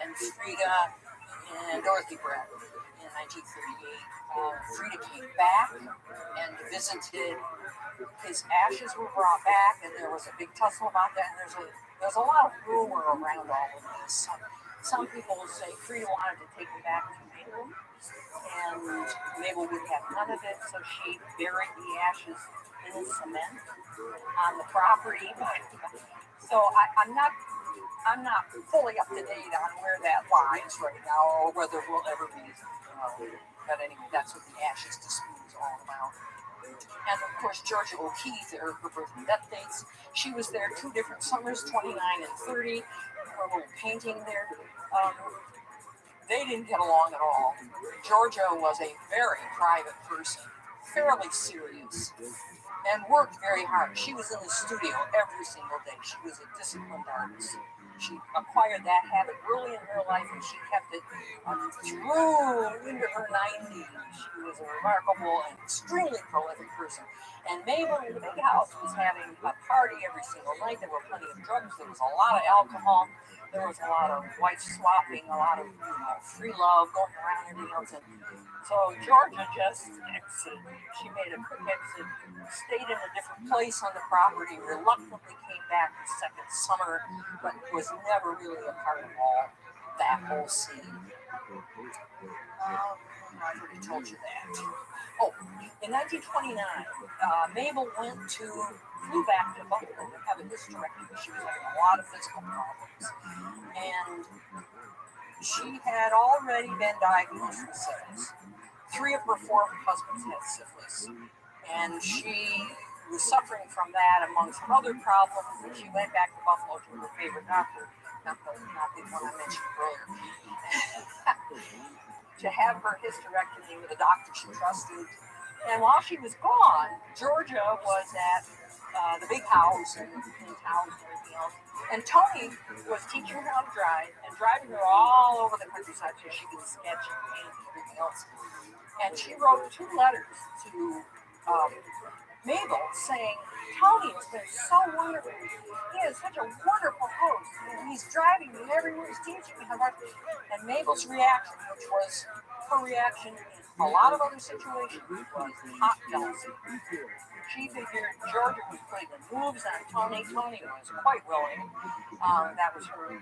and Frida and Dorothy Brett in 1938. Frida came back and visited. His ashes were brought back, and there was a big tussle about that. And there's a lot of rumor around all of this. Some people say Frida wanted to take him back to Mabel, and Mabel would have none of it, so she buried the ashes in the cement on the property. So I'm not fully up to date on where that lies right now, or whether we'll ever be. But anyway, that's what the ashes dispute is all about. And of course, Georgia O'Keeffe, her birth and death dates. She was there 2 different summers, 29 and 30, where we were painting there. They didn't get along at all. Georgia was a very private person, fairly serious, and worked very hard. She was in the studio every single day. She was a disciplined artist. She acquired that habit early in her life, and she kept it through into her 90s. She was a remarkable and extremely prolific person. And Mabel in the big house was having a party every single night. There were plenty of drugs. There was a lot of alcohol. There was a lot of wife swapping, a lot of free love going around every house. And so Georgia just exited. She made a quick exit, stayed in a different place on the property, reluctantly came back the second summer, but was never really a part of all that whole scene. I've already told you that. Oh, in 1929, Mabel flew back to Buffalo to have a hysterectomy. She was having a lot of physical problems. And she had already been diagnosed with syphilis. 3 of her 4 husbands had syphilis. And she was suffering from that among some other problems. And she went back to Buffalo to her favorite doctor, not the one I mentioned earlier, to have her hysterectomy with a doctor she trusted. And while she was gone, Georgia was at the big house in town and everything else. And Tony was teaching her how to drive and driving her all over the countryside so she could sketch and paint and everything else. And she wrote 2 letters to Mabel saying, Tony has been so wonderful. He is such a wonderful host. And he's driving me everywhere. He's teaching me how to. And Mabel's reaction, which was her reaction in a lot of other situations, was hot jealousy. She figured Georgia was putting the moves on Tony. Tony was quite willing. That was her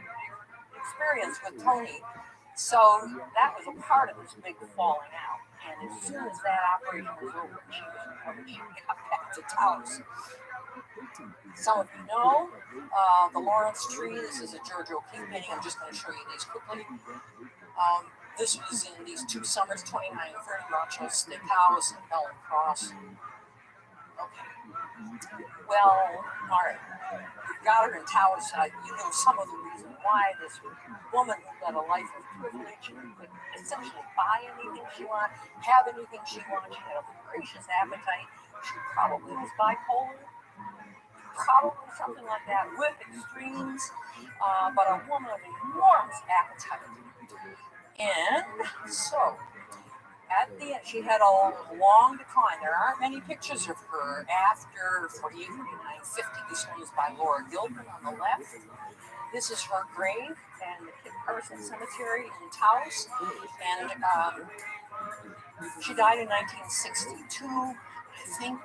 experience with Tony. So that was a part of this big falling out. And as soon as that operation was over, she got back to Taos. Some of you know the Lawrence tree. This is a Georgia O'Keeffe painting. I'm just going to show you these quickly. This was in these 2 summers, 29 and 30, Rancho Steakhouse and Ellen Cross. Okay. Well, all right. We've got her in Taos. You know some of the reason why this woman who led a life of privilege and could essentially buy anything she wanted, have anything she wanted. She had a voracious appetite. She probably was bipolar. Probably something like that with extremes, but a woman of enormous appetite. And so, at the end, she had a long decline. There aren't many pictures of her after 48, 49, 50. This one is by Laura Gilbert on the left. This is her grave in the Kit Carson Cemetery in Taos. And she died in 1962, I think.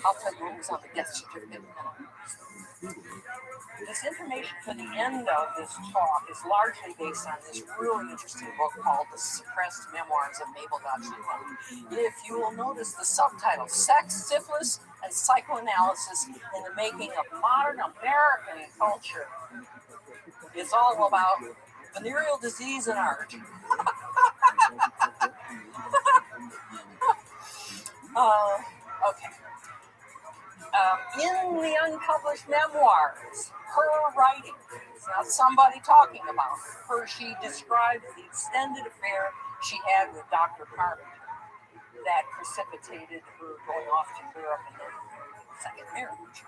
I'll tell you what was on the death certificate in a minute. This information for the end of this talk is largely based on this really interesting book called The Suppressed Memoirs of Mabel Truman. If you will notice the subtitle, Sex, Syphilis, and Psychoanalysis in the Making of Modern American Culture. It's all about venereal disease and art. Okay. In the unpublished memoirs, her writing, it's not somebody talking about her, she describes the extended affair she had with Dr. Carpenter that precipitated her going off to Europe and then second marriage.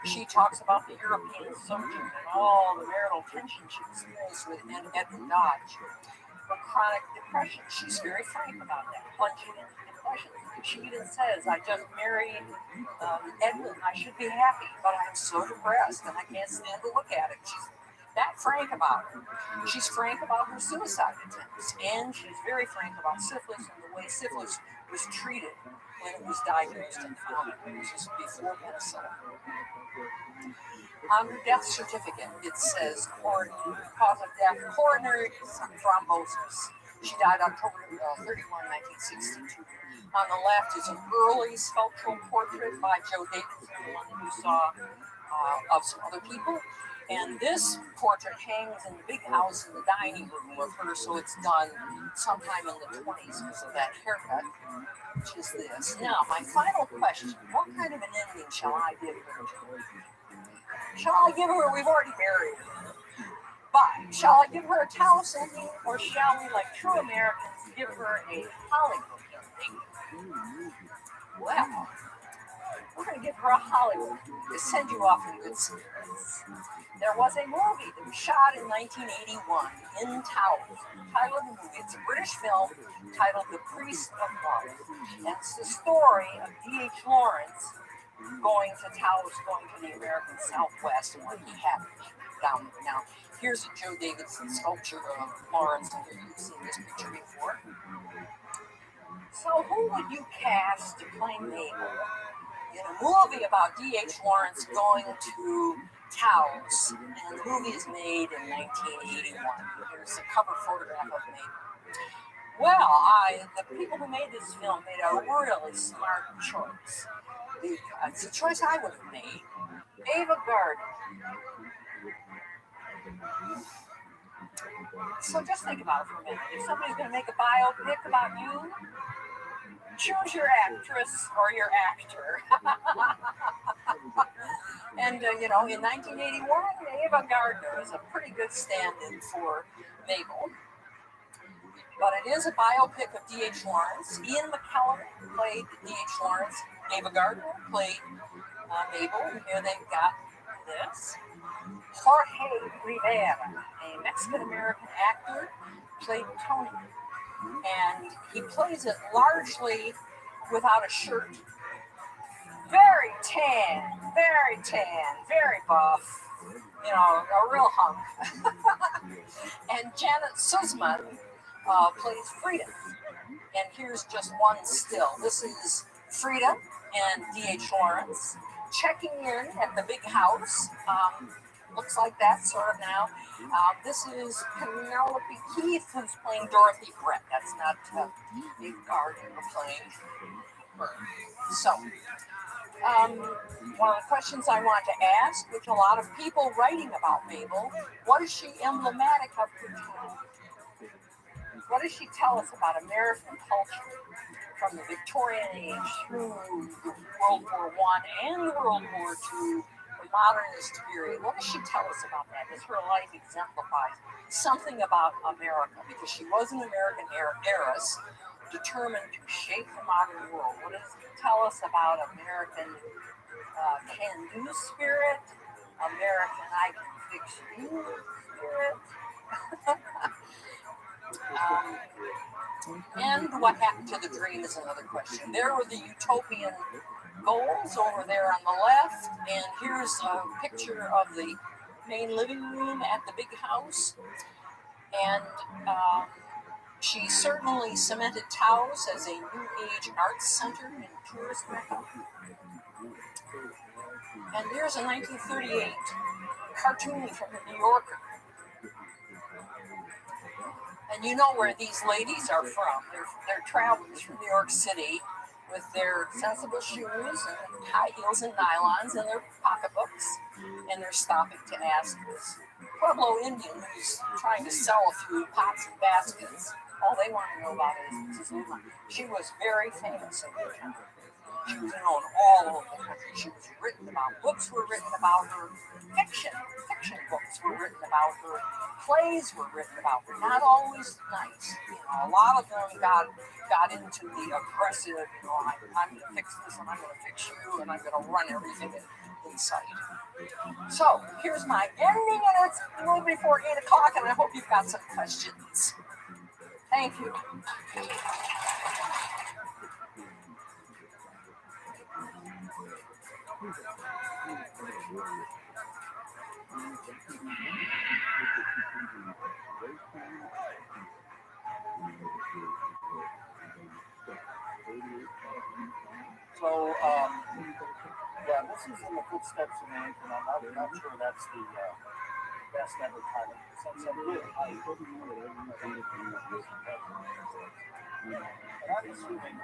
She talks about the European sojourn and all the marital tension she experienced with Edwin Dodge. Her chronic depression, she's very frank about that, plunging into depression. She even says, I just married Edwin, I should be happy, but I'm so depressed and I can't stand to look at it. She's that frank about it. She's frank about her suicide attempts, and she's very frank about syphilis and the way syphilis was treated when it was diagnosed and found, which is before penicillin. On her death certificate, it says cause of death, coronary thrombosis. She died October 31, 1962. On the left is an early sculptural portrait by Joe Davidson, the one that you saw, of some other people. And this portrait hangs in the big house in the dining room of her, so it's done sometime in the 20s because of that haircut, which is this. Now, my final question, what kind of an ending shall I give her? Shall I give her, we've already buried her, but shall I give her a Taos ending, or shall we, like true Americans, give her a Hollywood ending? Well, we're going to give her a Hollywood to send you off in good spirits. There was a movie that was shot in 1981 in Taos. The title of the movie, it's a British film titled The Priest of Love. And it's the story of D.H. Lawrence going to Taos, going to the American Southwest, and what he happened down there. Now, here's a Joe Davidson sculpture of Lawrence, and you've seen this picture before. So who would you cast to play Mabel in a movie about D.H. Lawrence going to Taos? And the movie is made in 1981. Here's a cover photograph of Mabel. Well, the people who made this film made a really smart choice. It's a choice I would have made. Ava Gardner. So just think about it for a minute. If somebody's going to make a biopic about you, choose your actress or your actor. And, in 1981, Ava Gardner is a pretty good stand-in for Mabel. But it is a biopic of D.H. Lawrence. Ian McKellen played D.H. Lawrence. Ava Gardner played Mabel. Here they've got this. Jorge Rivera, a Mexican-American actor, played Tony. And he plays it largely without a shirt. Very tan, very buff. A real hunk. And Janet Sussman plays Frida. And here's just one still. This is Frida and D.H. Lawrence checking in at the big house. Looks like that sort of now. This is Penelope Keith, who's playing Dorothy Brett. That's not Ava Gardner playing her. So, one of the questions I want to ask, which a lot of people writing about Mabel, what is she emblematic of her time? What does she tell us about American culture from the Victorian age through World War I and World War II, the modernist period? What does she tell us about that? Does her life exemplifies something about America? Because she was an American heiress determined to shape the modern world. What does it tell us about American can-do spirit, American I can fix you spirit? And what happened to the dream is another question. There were the utopian goals over there on the left, and here's a picture of the main living room at the big house. And she certainly cemented Taos as a New Age arts center and tourist mecca. And there's a 1938 cartoon from the New Yorker. And you know where these ladies are from. They're travelers from New York City with their sensible shoes and high heels and nylons and their pocketbooks. And they're stopping to ask this Pueblo Indian who's trying to sell a few pots and baskets. All they want to know about is Mrs. Luma. She was very famous in her time. She was known all over the country. She was written about. Books were written about her. Fiction books were written about her. Plays were written about her. Not always nice. A lot of them got into the aggressive, I'm going to fix this and I'm going to fix you and I'm going to run everything in sight. So here's my ending, and it's a little before 8 o'clock, and I hope you've got some questions. Thank you. So, yeah, this is in the footsteps of ink, and I'm not sure that's the best ever title. Since I did height, and I'm assuming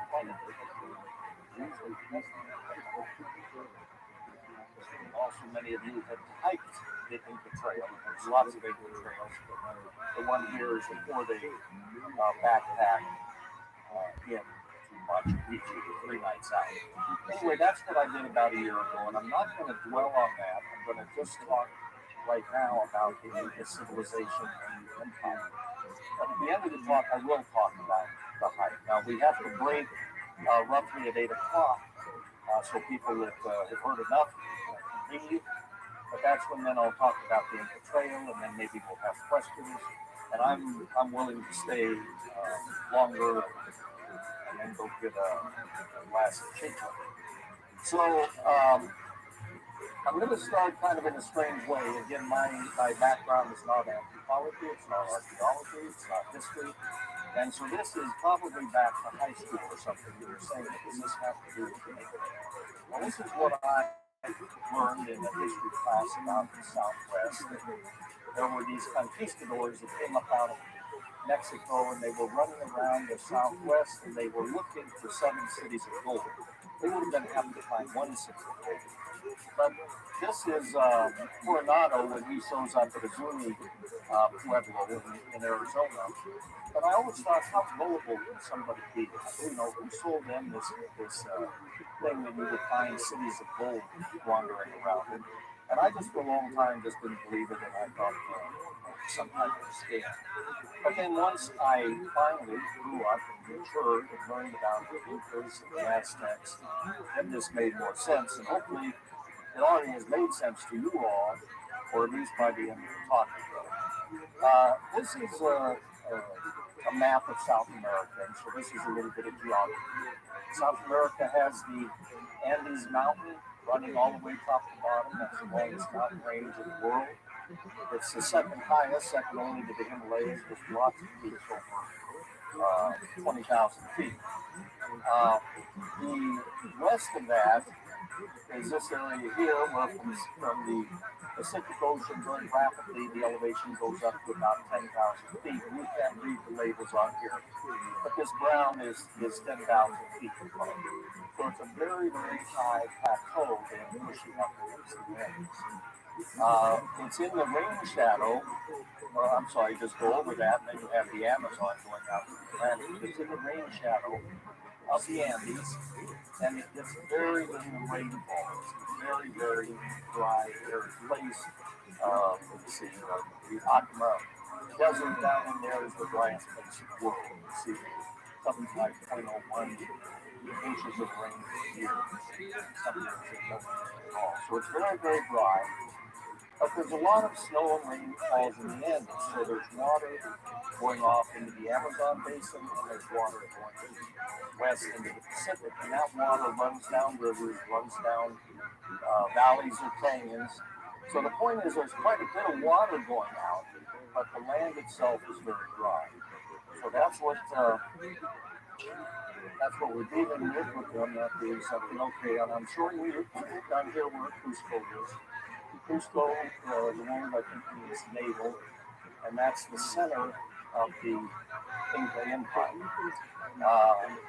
also many of you have hiked the Inca Trail. There's lots of Inca trails, but the one here is the 4-day backpack in to Machu Picchu, 3 nights out. Anyway, that's what I did about a year ago, and I'm not going to dwell on that. I'm going to just talk right now about the Inca civilization and the empire. But at the end of the talk, I will talk about the hike. Now, we have to break roughly at 8 o'clock, so people that have heard enough can leave. But that's when then I'll talk about the Inca Trail, and then maybe we'll have questions. And I'm willing to stay longer and then go get a last chicha. So I'm going to start kind of in a strange way. Again, my background is not anthropology, it's not archaeology, it's not history. And so this is probably back to high school or something. You were saying, what does this have to do with the Inca? Well, this is what I learned in a history class about the Southwest. There were these conquistadors that came up out of Mexico, and they were running around the Southwest, and they were looking for 7 cities of gold. They would have been happy to find 1 city of gold. But this is Coronado when he shows up at a Zuni Pueblo in Arizona. But I always thought, how gullible can somebody be? You know, who sold them this thing that you would find cities of gold wandering around? And I just for a long time just didn't believe it, and I thought some kind of scam. But then once I finally grew up and matured and learned about the Incas and the Aztecs, then this made more sense. And hopefully it already has made sense to you all, or at least by the end of the talk. This is a map of South America, and so this is a little bit of geography. South America has the Andes Mountain running all the way top to bottom. That's the longest mountain range in the world. It's the second highest, second only to the Himalayas, with lots of peaks over 20,000 feet. The west of that is this area here, where from the Pacific Ocean very rapidly, the elevation goes up to about 10,000 feet. You can't read the labels on here, but this brown is 10,000 feet above. So it's a very, very high plateau and pushing up towards the end. It's in the rain shadow. I'm sorry, just go over that, and then you have the Amazon going out to the Atlantic. It's in the rain shadow of the Andes, and it gets very little rainfall. It's very, very dry, very place. Let's see, the Atacama Desert down in there is the driest place in the world. You see something like 0.01 inches of rain a year. Something that doesn't at all. So it's very, very dry. But there's a lot of snow and rain falls in the Andes. So there's water going off into the Amazon basin, and there's water going west into the Pacific. And that water runs down rivers, runs down valleys or canyons. So the point is there's quite a bit of water going out, but the land itself is very dry. So that's what we're dealing with them, that being something. Okay, and I'm showing you down here where Cusco is. Cusco, the word I think means navel, and that's the center of the Inca Empire.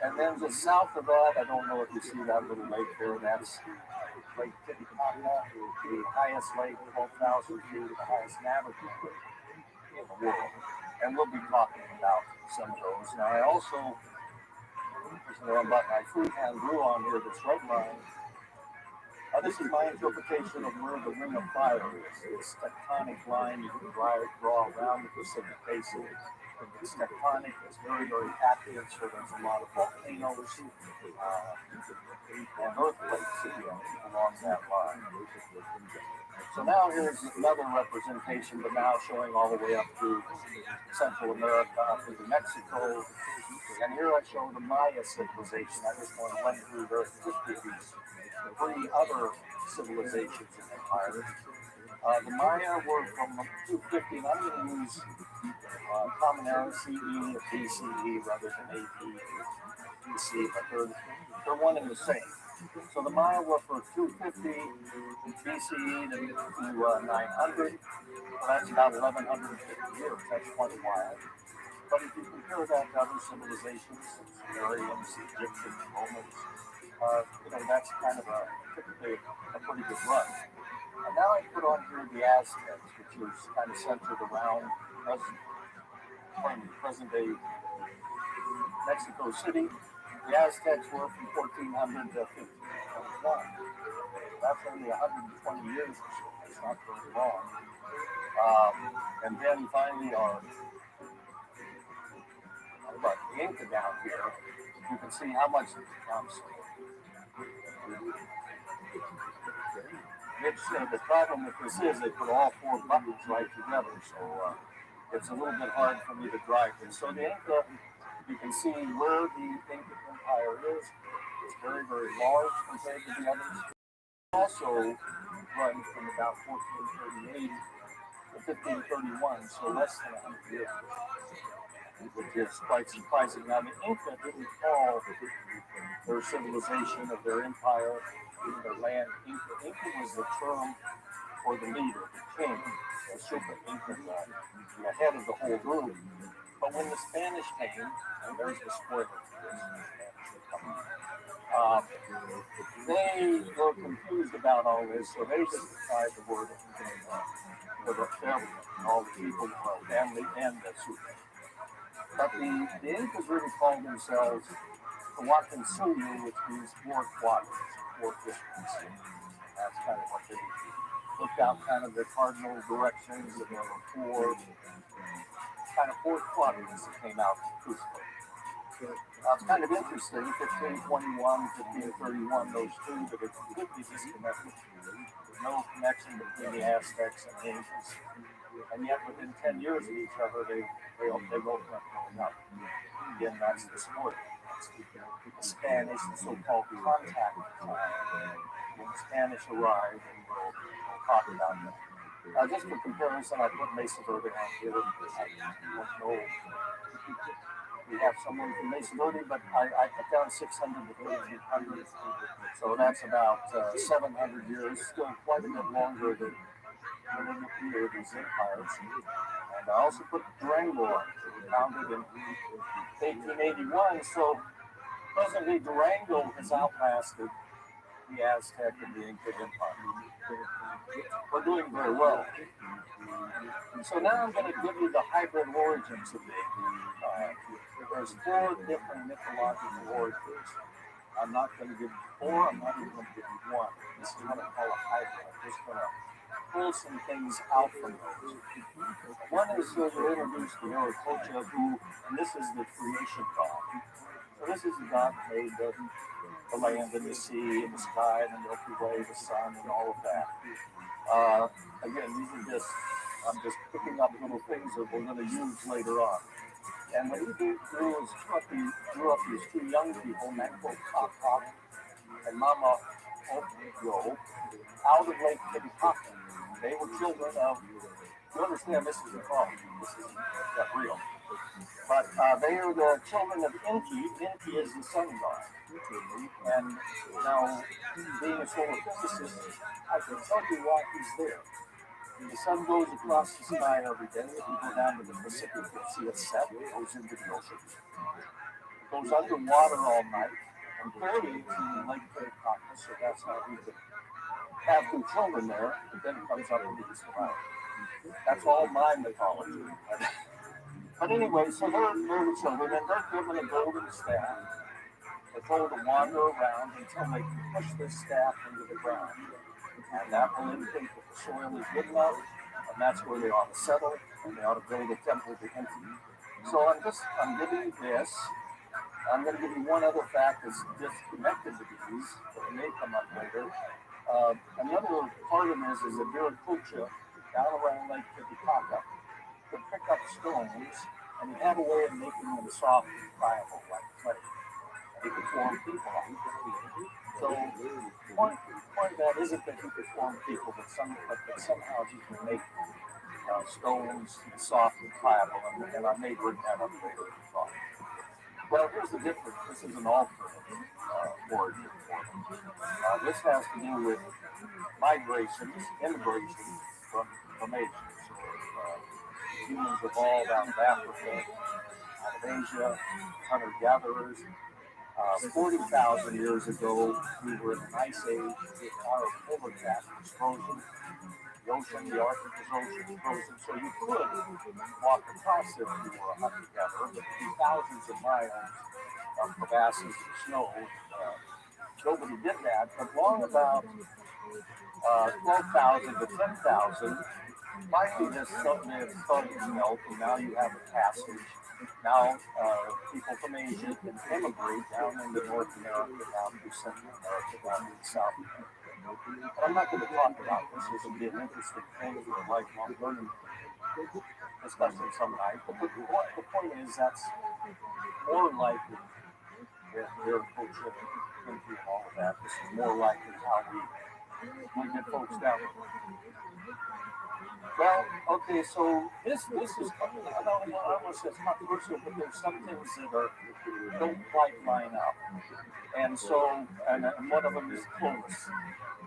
And then just south of that, I don't know if you see that little lake there, that's Lake Titicaca, the highest lake, 12,000 feet, the highest navigable lake in the world. And we'll be talking about some of those. Now, I also, about my freehand grew on here, this red line. This is my interpretation of where the Ring of Fire is. This tectonic line you can draw around the Pacific Basin. It's tectonic, it's very, very active, so there's a lot of volcanoes and earthquakes along that line. So now here's another representation, but now showing all the way up to Central America, up into Mexico. And here I show the Maya civilization. I just want to run through very quickly these 3 other civilizations and empires. The Maya were from 250, and I'm going to use common era CE or BCE rather than AD BC, but they're one and the same. So the Maya were for 250 BCE to 900. Well, that's about 1150 years. That's quite a while. But if you compare that to other civilizations, Sumerians, Egyptians, Romans, that's kind of typically a pretty good run. And now I put on here the Aztecs, which is kind of centered around present day Mexico City. The Aztecs were from 1400 to 1521. That's only 120 years or so. It's not very long. And then finally our the Inca down here. You can see how much the problem with this is they put all four buttons right together, so it's a little bit hard for me to drive this. So the Inca, you can see where the Inca Empire is. It's very, very large compared to the others. It also runs from about 1438 to 1531, so less than 100 years, which is quite surprising. Now, the Inca didn't call their civilization of their empire, their land, Inca. Inca was the term for the leader, the king, the super Inca, the head of the whole group. But when the Spanish came, and there's the spoiler for this, they were confused about all this, so they just decided the word for the family, all the people, family, and the super. But the Incas really called themselves the Wakansuyu, which means four quadrants, four distance. That's kind of what they looked out, kind of the cardinal directions, and there were four quadrants that came out truthfully. It's kind of interesting, 1521, 1531, those two that are completely disconnected. There's no connection between the Aztecs and the Incas. And yet within 10 years of each other, they both went growing up. Again, that's the sport. The Spanish, the so-called contact time. When the Spanish arrived, and we'll talk about that. Just for comparison, I put Mesa Verde on here. I don't know. We have someone from Mesa Verde, but I put down 600 to 1300. So that's about 700 years, still quite a bit longer than the these empires. And I also put Durango on. It was founded in 1881. So presently Durango has outlasted the Aztec and the Inca Empire. We're doing very well. So now I'm going to give you the hybrid origins of the Inca. There's four different mythological origins. I'm not going to give you four, I'm not even going to give you one. This is what I call a hybrid. I'm just going to pull some things out from those. One is you're introduced to Viracocha, and this is the creation god. So this is the god who made the land and the sea and the sky and the Milky Way, the sun, and all of that. Again, I'm just picking up little things that we're going to use later on. And what he drew up these two young people, Manco Capac and Mama Opio, out of Lake Titicaca. They were children of, you understand this is a problem, this isn't that real. But they are the children of Inti. Inti is the sun god. And now, being a solar physicist, I can tell you why he's there. The sun goes across the sky every day. If you go down to the Pacific, you'll see it set. It goes into the ocean. It goes underwater all night and clearly to Lake Titicaca, so that's how we could have two children there, but then it comes up into the sky. That's all my mythology. But anyway, so they're the children, and they're given a golden staff. They're told to wander around until they can push this staff into the ground. And that will indicate that the soil is good enough, and that's where they ought to settle, and they ought to build a temple to Inti. So I'm giving you this. I'm going to give you one other fact that's disconnected to these, that may come up later. Another part of this is that Viracocha, down around Lake Titicaca, could pick up stones, and he had a way of making them soft and pliable like clay. He could form people on them. So point of that isn't that he could form people, but that somehow he can make stones soft and pliable, and I may bring that up later in the talk. Well, here's the difference. This is an alternate origin for them. This has to do with migrations, immigration from Asia. So humans evolved out of Africa, out of Asia, hunter-gatherers. 40,000 years ago, we were in an ice age. Our polar cap was frozen. The ocean, the Arctic Ocean was frozen, so you could walk across it if you were a hunter-gatherer, but through thousands of miles of crevasses and snow. Nobody did that, but long about 12,000 to 10,000, finally this started to melt, and now you have a passage. Now people from Asia can immigrate down into North America, down to Central America, down to South America. But I'm not going to talk about this. This will be an interesting thing for a lifelong learning discussion some night. But the point is that's more likely that their culture into all of that. This is more likely how we get folks down. Well, okay, so this is, I don't want to say it's controversial, but there's some things that don't quite line up. And so, and one of them is Clovis.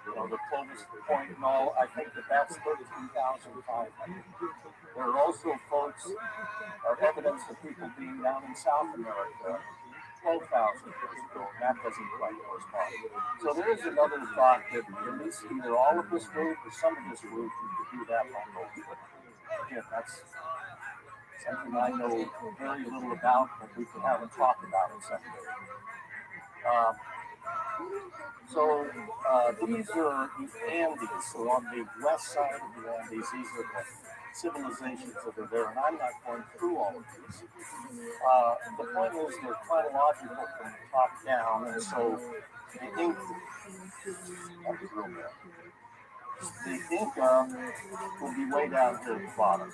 The Clovis point and all, I think that's 13,500. There are also folks, or evidence of people being down in South America 12,000 years ago, and that doesn't quite correspond. So there is another thought that at least either all of this group or some of this group could do that on both. But again, that's something I know very little about, but we can have a talk about it someday. So these are the Andes. So on the west side of the Andes, these are the civilizations that are there, and I'm not going through all of these. The point is they're chronological from the top down, and so the Inca will be way down here at the bottom.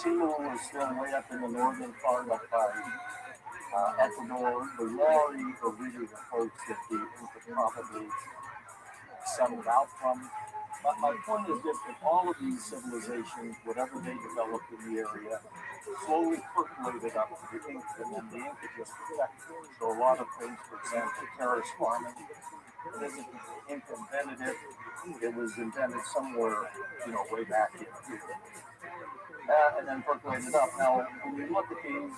Timu is still way up in the northern part, up by Ecuador. The Wari are really the folks that the Inca probably settled out from. But my point is that all of these civilizations, whatever they developed in the area, slowly percolated up to the Inca, and then the Inca just perfected it. So a lot of things, for example, terrace farming, it isn't the Inca invented it. It was invented somewhere, way back in here. And then percolated up. Now, when you look at these,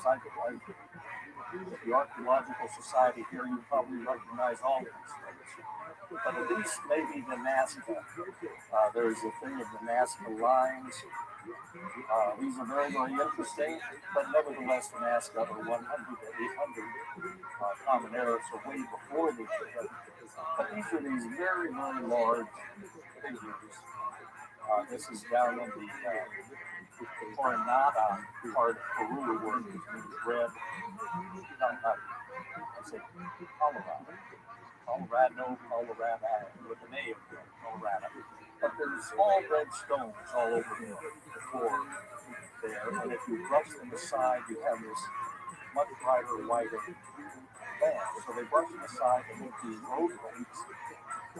the Archaeological Society here, you probably recognize all these things. But at least maybe the Nazca. There's a thing of the Nazca lines. These are very, very interesting, but nevertheless, the Nazca are 100 to 800 common era, so way before the Inca. But these are these very, very large figures. This is down in the Coronada part of Peru, where it means red. I say Colorado, with an A up there, Colorado. But there's small red stones all over the floor there, and if you brush them aside, you have this much brighter whiter band. So they brush them aside and make these roadways.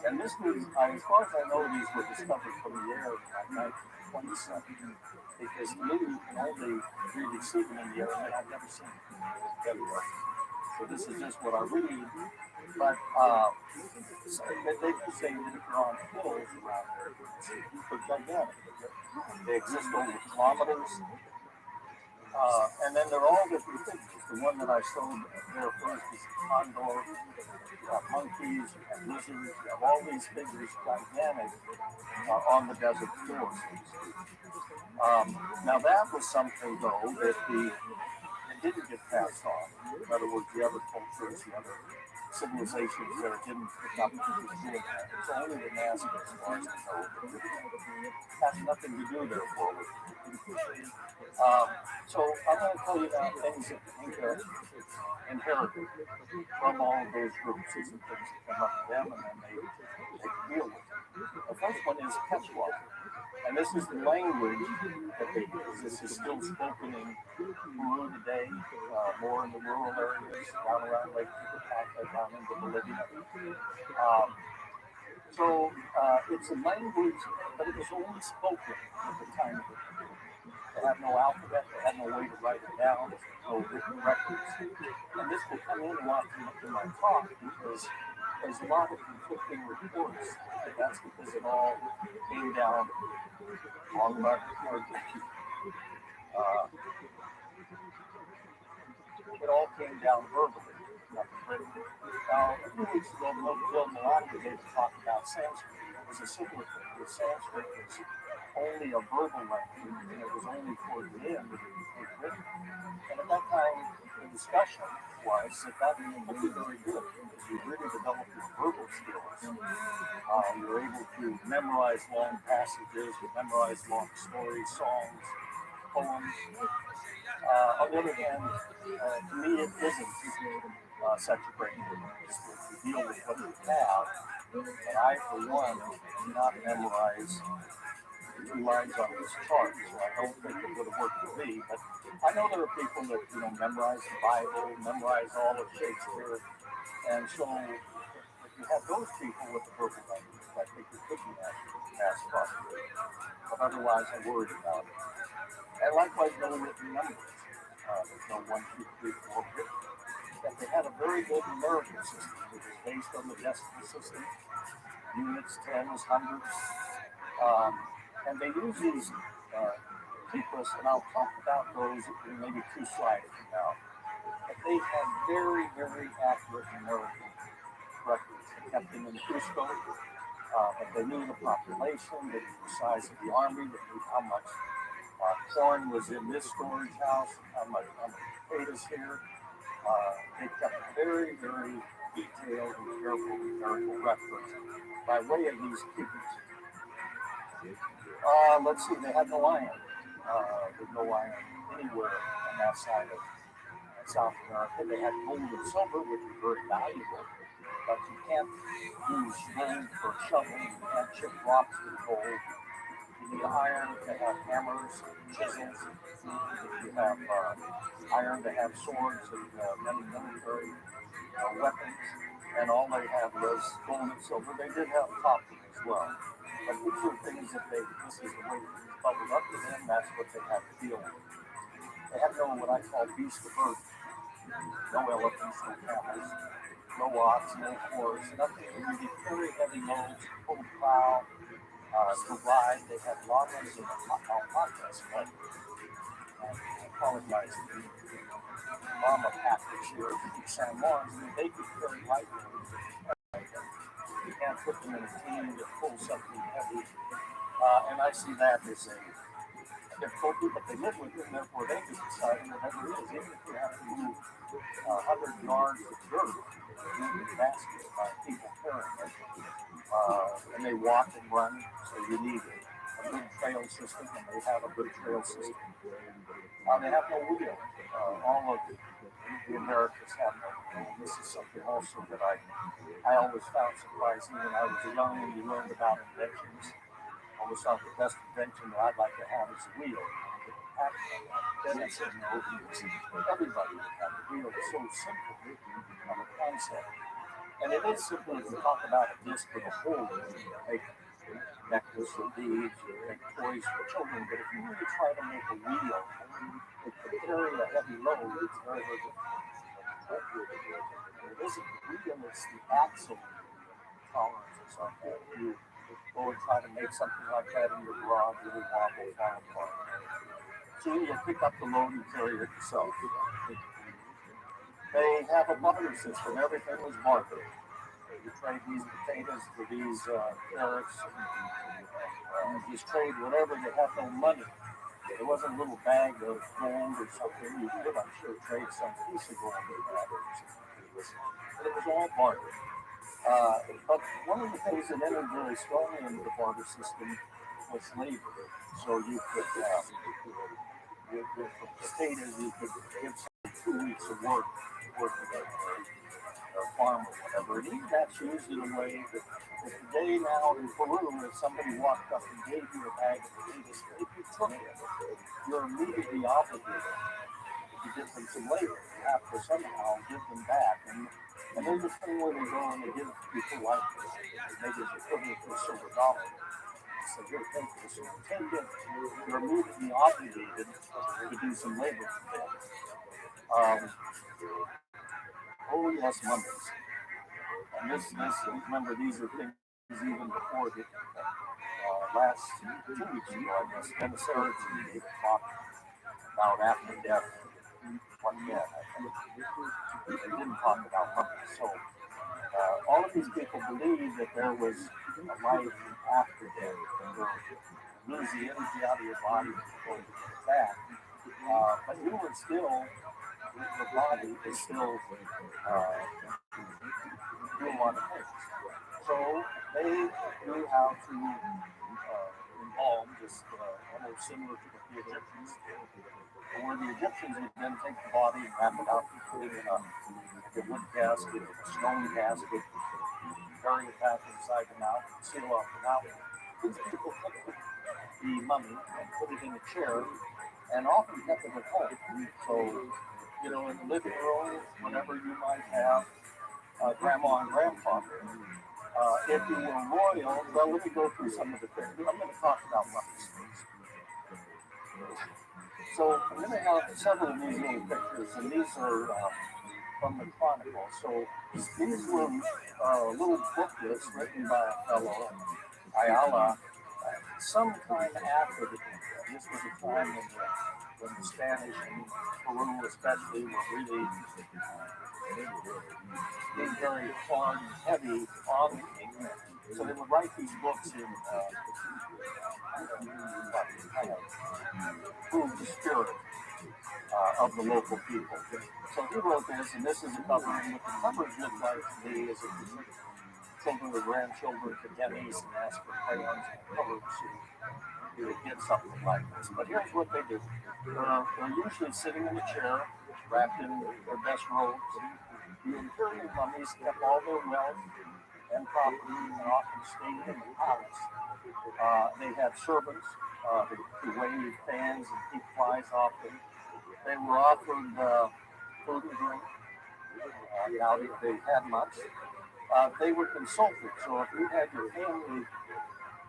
And this was, as far as I know, these were discovered from the air in 1927. Because to me, you can only really see them in the air, and I've never seen them everywhere. So this is just what I read. But they do say that if you're on hills around there, they're gigantic. They exist over kilometers. And then they're all different figures. The one that I showed there first is the condor. You have monkeys, you have lizards, you have all these figures, gigantic, on the desert floor, so to speak. Now that was something, though, that it didn't get passed on. In other words, the other cultures, the other civilizations there didn't pick up doing that. It's only the Nazca, as far as I know, has nothing to do, therefore, with it. So I'm going to tell you now things that the Inca inherited from all of those groups. These are things that come up to them, and then they deal with it. The first one is Quechua. And this is the language that they use. This is still spoken in Peru today, more in the rural areas, down around Lake Titicaca, down into Bolivia. So it's a language, but it was only spoken at the time of it. They had no alphabet, they had no way to write it down, no written records. And this will come in a lot in my talk because there's a lot of conflicting reports. That's because it all came down on market. It all came down verbally, nothing written. Now, a few weeks ago, Bill Malani gave a talk about Sanskrit. It was a similar thing. The Sanskrit was only a verbal language, and it was only toward the end that it became written. And at that time, the discussion was that would be very good because you really develop your verbal skills. You're able to memorize long passages, you memorize long stories, songs, poems. On the other hand, to me, it isn't such a great thing to deal with what you have. And I, for one, do not memorize 2 lines on this chart, so I don't think it would have worked for me. But I know there are people that memorize the Bible, memorize all of Shakespeare, and so if you have those people with the verbal language, I think you could be mass prosecuted. But otherwise, I'm worried about it. And likewise, no written numbers. There's no 1, 2, 3, 4 written. But they had a very good numerical system. It was based on the decimal system, units, tens, hundreds. And they use these tickless, and I'll talk about those in maybe 2 slides from now. But they had very, very accurate numerical records. They kept them in Cusco, but they knew the population, they knew the size of the army, they knew how much corn was in this storage house, how much potatoes here. They kept very, very detailed and careful numerical records by way of these figures. Let's see, they had no iron. There's no iron anywhere on that side of South America. They had gold and silver, which is very valuable, but you can't use hand for a shovel, you can't chip rocks with gold. You need iron to have hammers, chisels. You have iron to have swords and many military weapons. And all they had was gold and silver. They did have copper as well. But these are things that this is the way it bubbled up to them. That's what they had to deal with. They had no what I call beast of burden. No elephants, no camels, no ox, no horse, nothing to really carry heavy loads, pull a plow. To ride, they had llamas and alpacas, but I apologize to the llama packers here in San Juan. They could carry light loads. You can't put them in a team to pull something heavy, and I see that as a difficulty, but they live with it, and therefore they can decide whatever it is, even if you have to move 100 yards of dirt, move the basket by people carrying it. And they walk and run, so you need a good trail system, and they have a good trail system. They have no wheel. All of the Americans have no wheel. This is something also that I always found surprising when I was young and you learned about inventions. I always thought the best invention that I'd like to have is a wheel. Then I said no, because everybody would have a wheel. It's so simple of a concept. And it is simple to talk about a disc with a hole in it. You make necklace or beads, you make toys for children, but if you really try to make a wheel that can carry a heavy load, it's very, very difficult. It isn't the wheel, it's the axle tolerances on that. You go and try to make something like that in your garage, it will wobble, fall apart. So you'll pick up the load and carry it yourself. They have a barter system. Everything was bartered. You trade these potatoes for these carrots. You just trade whatever. They have no money. There wasn't a little bag of gold or something. You could, I'm sure, trade some piece of gold in that or something. But it was all bartered. But one of the things that entered really strongly into the barter system was labor. So you could, with potatoes, you could give some 2 weeks of work together. or farm or whatever. And even that's used in a way that today now in Peru, if somebody walked up and gave you a bag of potatoes, if you took it, you're immediately obligated to give them some labor. You have to somehow give them back. And there's this thing where they go and they give people like this, maybe it's equivalent to a silver dollar. So you're taking this, you take it, you're immediately obligated to do some labor for them. Oh yes, mummies. And this, remember, these are things even before the last 2 weeks ago, I guess, Dennis Erickson talked about after death. One yet, I think. They didn't talk about mummies. So all of these people believed that there was a life after death. You lose the energy out of your body before you get back. But you were still, your body is still doing a lot of things. So they knew how to embalm, just almost similar to what the Egyptians did. Where the Egyptians would then take the body and wrap it up and put it in a wood casket, a stone casket, bury it back inside the mouth, and seal off the mouth. These people took the mummy and put it in a chair and often kept it at home. So, you know, in the living room, whenever you might have grandma and grandfather. If you were royal, well, let me go through some of the things. I'm going to talk about mummies first. So I'm going to have several of these little pictures, and these are from the Chronicle. So these were little booklets written by a fellow, Ayala, sometime after the death. This was a time when the Spanish and Peru especially were really being very hard and heavy on the king. So they would write these books in kind of prove the spirit of the local people. So he wrote this, and this is a cover, and what the cover looked like to me is if children or grandchildren could get these and ask for crayons and colors, you would get something like this. But here's what they do. They're usually sitting in a chair, wrapped in their best robes. The imperial mummies kept all their wealth and property and often stayed in the palace. They had servants to wave fans and keep flies off them. They were offered food and drink. Now they had much. They were consulted. So if you had your family,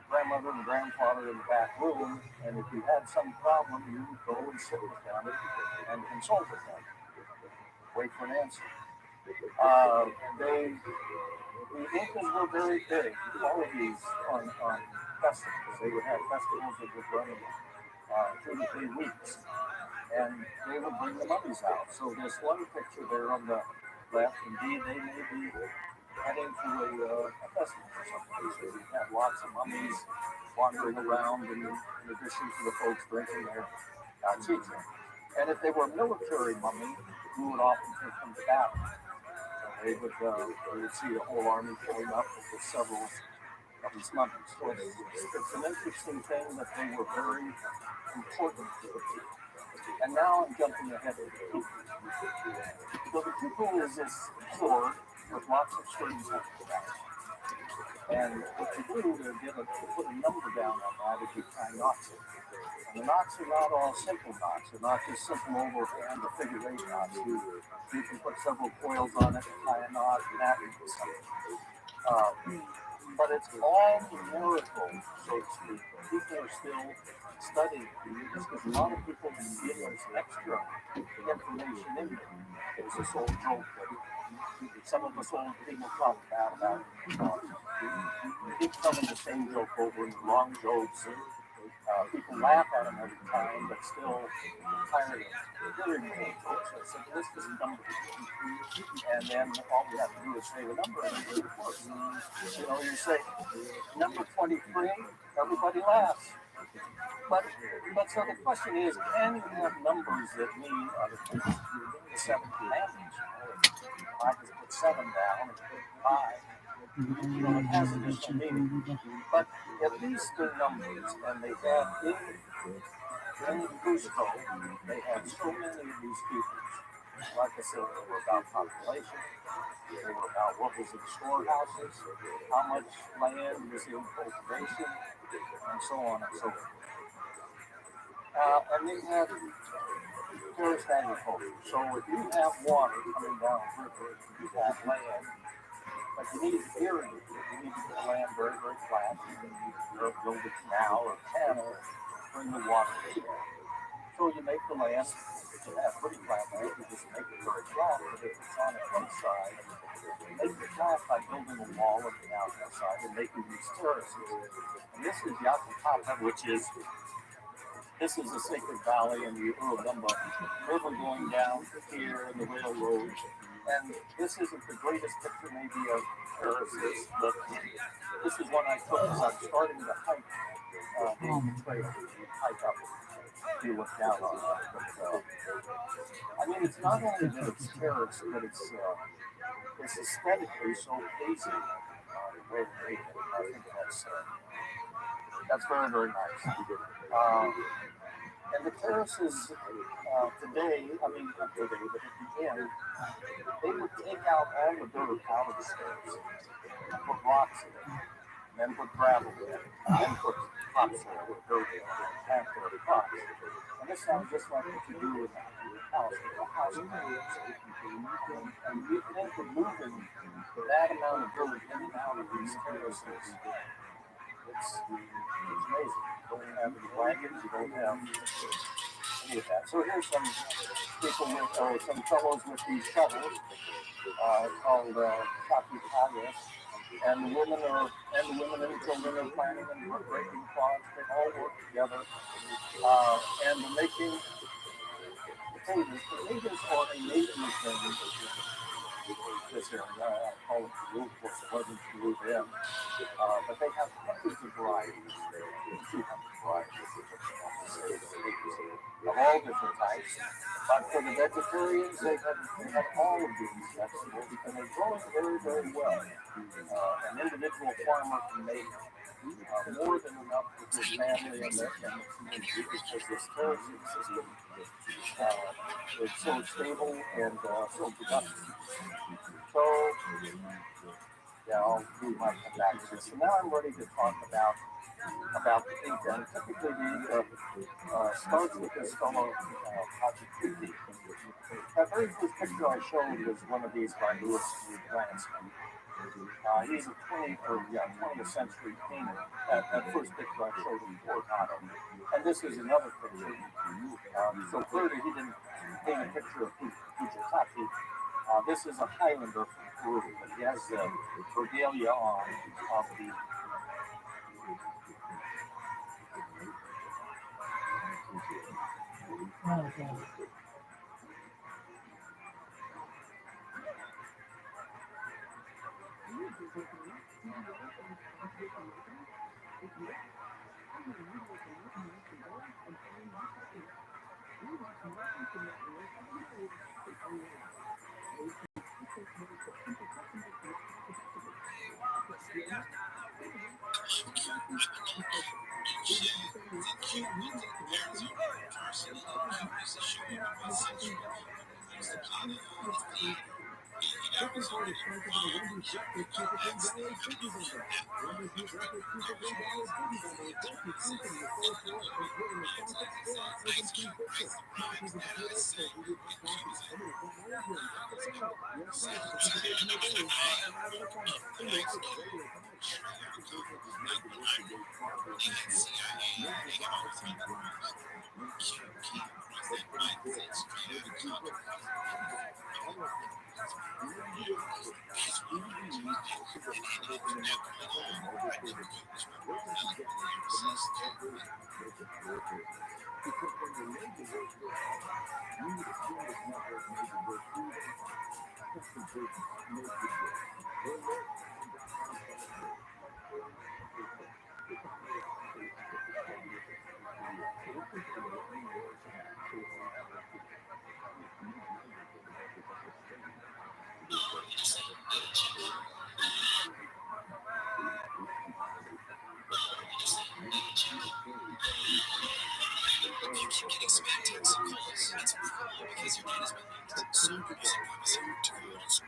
grandmother and grandfather in the back room, and if you had some problem, you would go and sit with them and consult with them. Wait for an answer. The Incas were very big, all of these on festivals. They would have festivals that would run 2 to 3 weeks, and they would bring the mummies out. So there's one picture there on the left. Indeed, they may be heading to a festival or something. So we have lots of mummies wandering around in addition to the folks drinking their tea drink. And if they were a military mummy, we would often take them to battle. So they would see a whole army pulling up with several of these mummies. So it's an interesting thing that they were very important to the people. And now I'm jumping ahead to the cuckoo. So the cuckoo is this sword with lots of strings on the back. And what you do to put a number down on that is you tie knots in. And the knots are not all simple knots. They're not just simple overhand or figure 8 knots. You can put several coils on it and tie a knot, and that means something. But it's all numerical, so to speak. People are still studying these because a lot of people give us extra information in there. It was this old joke that some of us old people talk about keep telling the same joke over and long jokes. People laugh at them every time, but still tired of hearing the jokes. So I said, this is a number. And then all we have to do is say the number, and it works. You know, you say number 23, everybody laughs. But so the question is, can you have numbers that mean other things? The 7 commandments. I just put 7 down and put 5. You know, it has additional meaning. But at least they're numbers, and they have in Cusco, they have so many of these people. Like I said, they were about population. They were about what was in storehouses, how much land was in cultivation, and so on and so forth. And they had terraced agriculture. So if you have water coming down the river, you have land, but you need to irrigate it. You need to get the land very, very flat. You need to build a canal or channel, bring the water in there. So you make the land, if you have pretty flat land, you just make it very flat. But if it's on a hillside, make it flat by building a wall on the outside and making these terraces. And this is Yakutapa, which is this is a sacred valley in the Urubamba River going down here in the railroad. And this isn't the greatest picture maybe of terraces, but this is one I took as I'm starting to hike the trail. You hike up, you look down on it. But, I mean, it's not only that it's terrace, but it's aesthetically so pleasing the way they made it. I think that's very, very nice. And the terraces today, I mean, not today, but at the end, they would take out all the dirt out of the stairs and put rocks in it, and then put gravel in it, and then put topsoil or dirt in it, and plant their crops. And this sounds just like what you do in a house with a house plants. And you think of moving that amount of dirt in and out of these terraces, it's amazing. You don't have any wagons, you don't have any of that. So here's some people with, or some fellows with these shovels called Shakutagas. And the women and children are planting and breaking clods. They all work together. And they're making potatoes. Potatoes are a native thing in this area. I call it the root, of course it wasn't the root in. But they have hundreds of varieties, 200 varieties of all different types. But for the vegetarians, they have all of these vegetables, and they grow it very, very well. An individual farmer can make more than enough for his family and the community because this terracing system is so stable and so productive. So, we might come back to this. So now I'm ready to talk about the Inca. And typically the Inca starts with this fellow, Pachacuti. That very first picture I showed was one of these by Louis Lansman. He's a 20th century painter. That first picture I showed in Coronado. And this is another picture. So clearly he didn't paint a picture of Puchacati. This is a Highlander from Peru, but he has the regalia on of the case your data's been leaked. So producer privacy tools.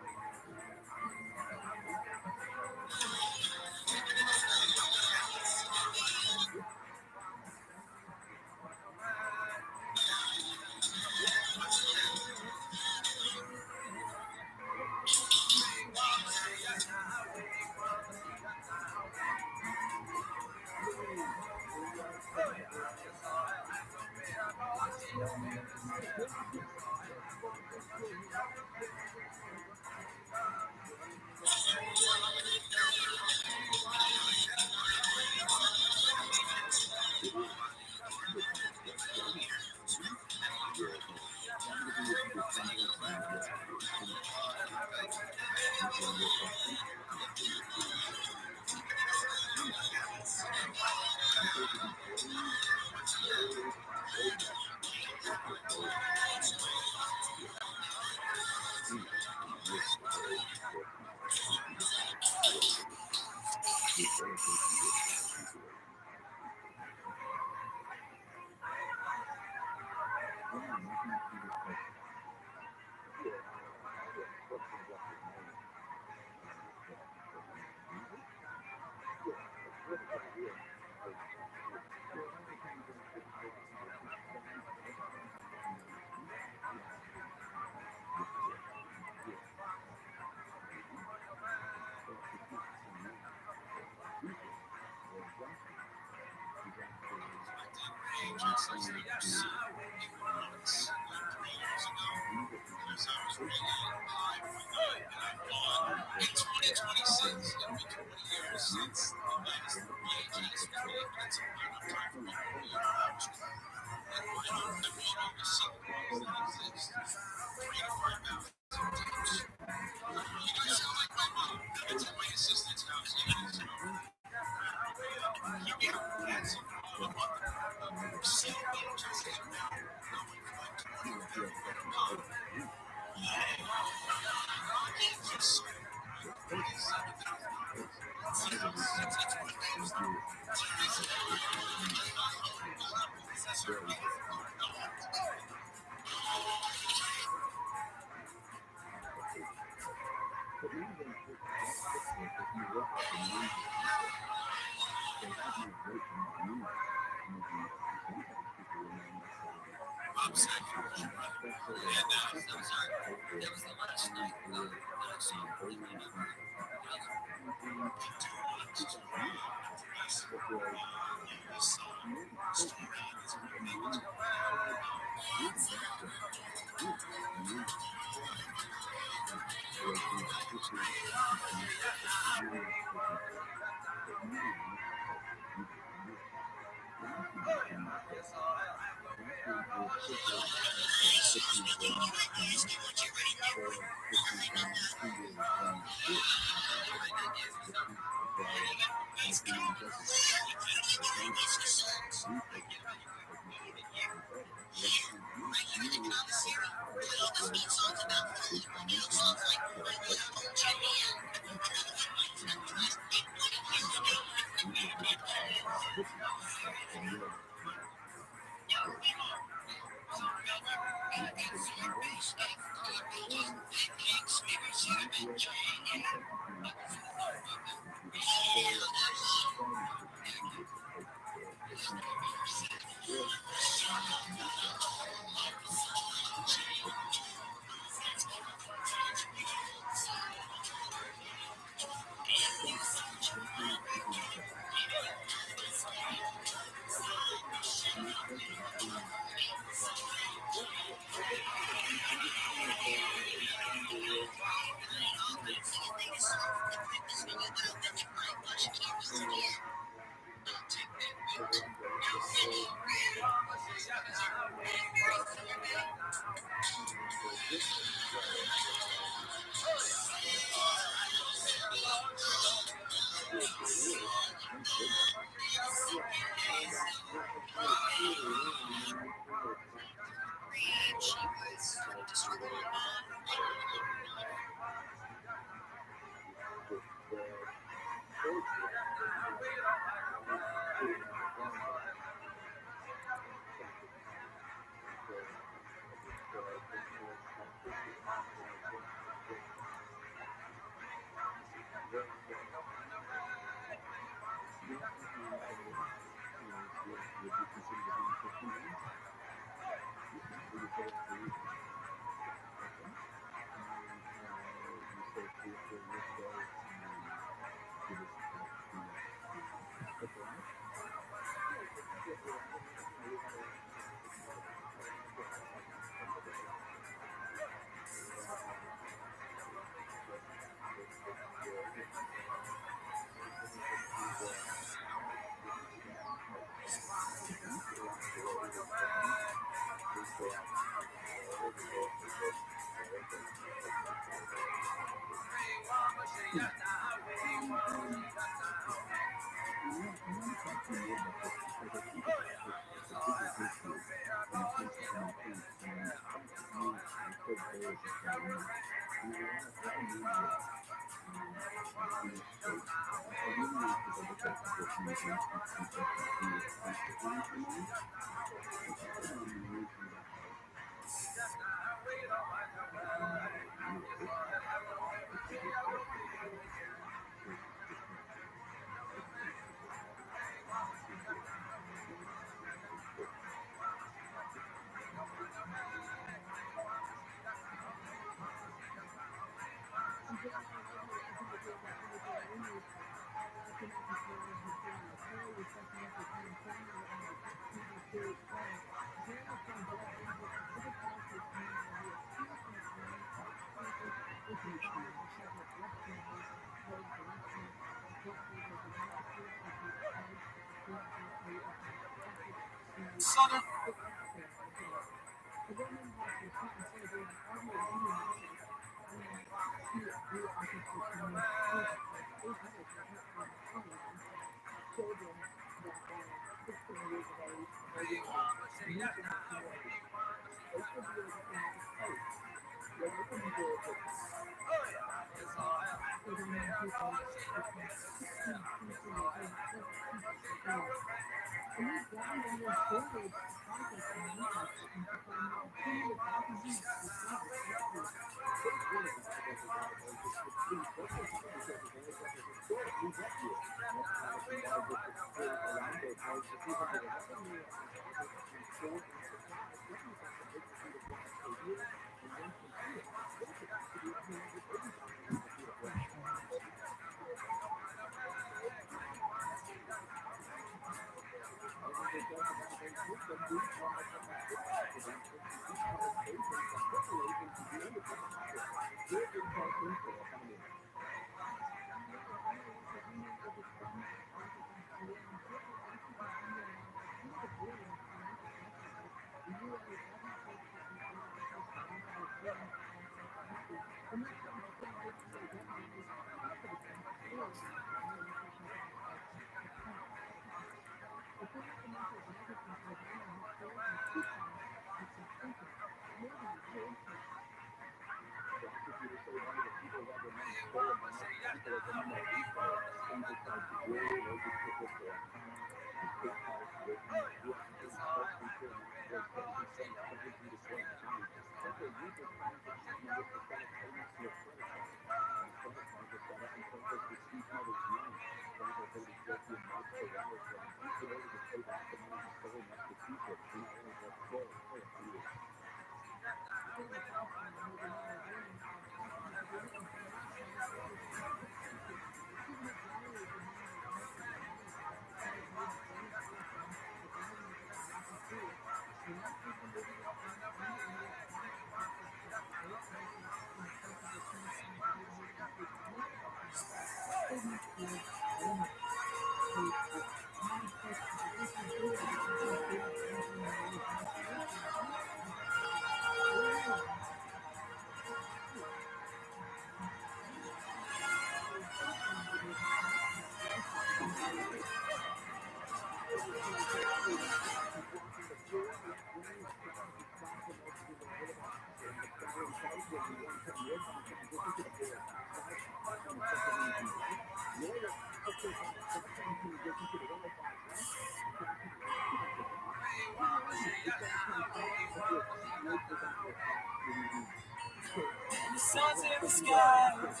Sun's in the sky, nothing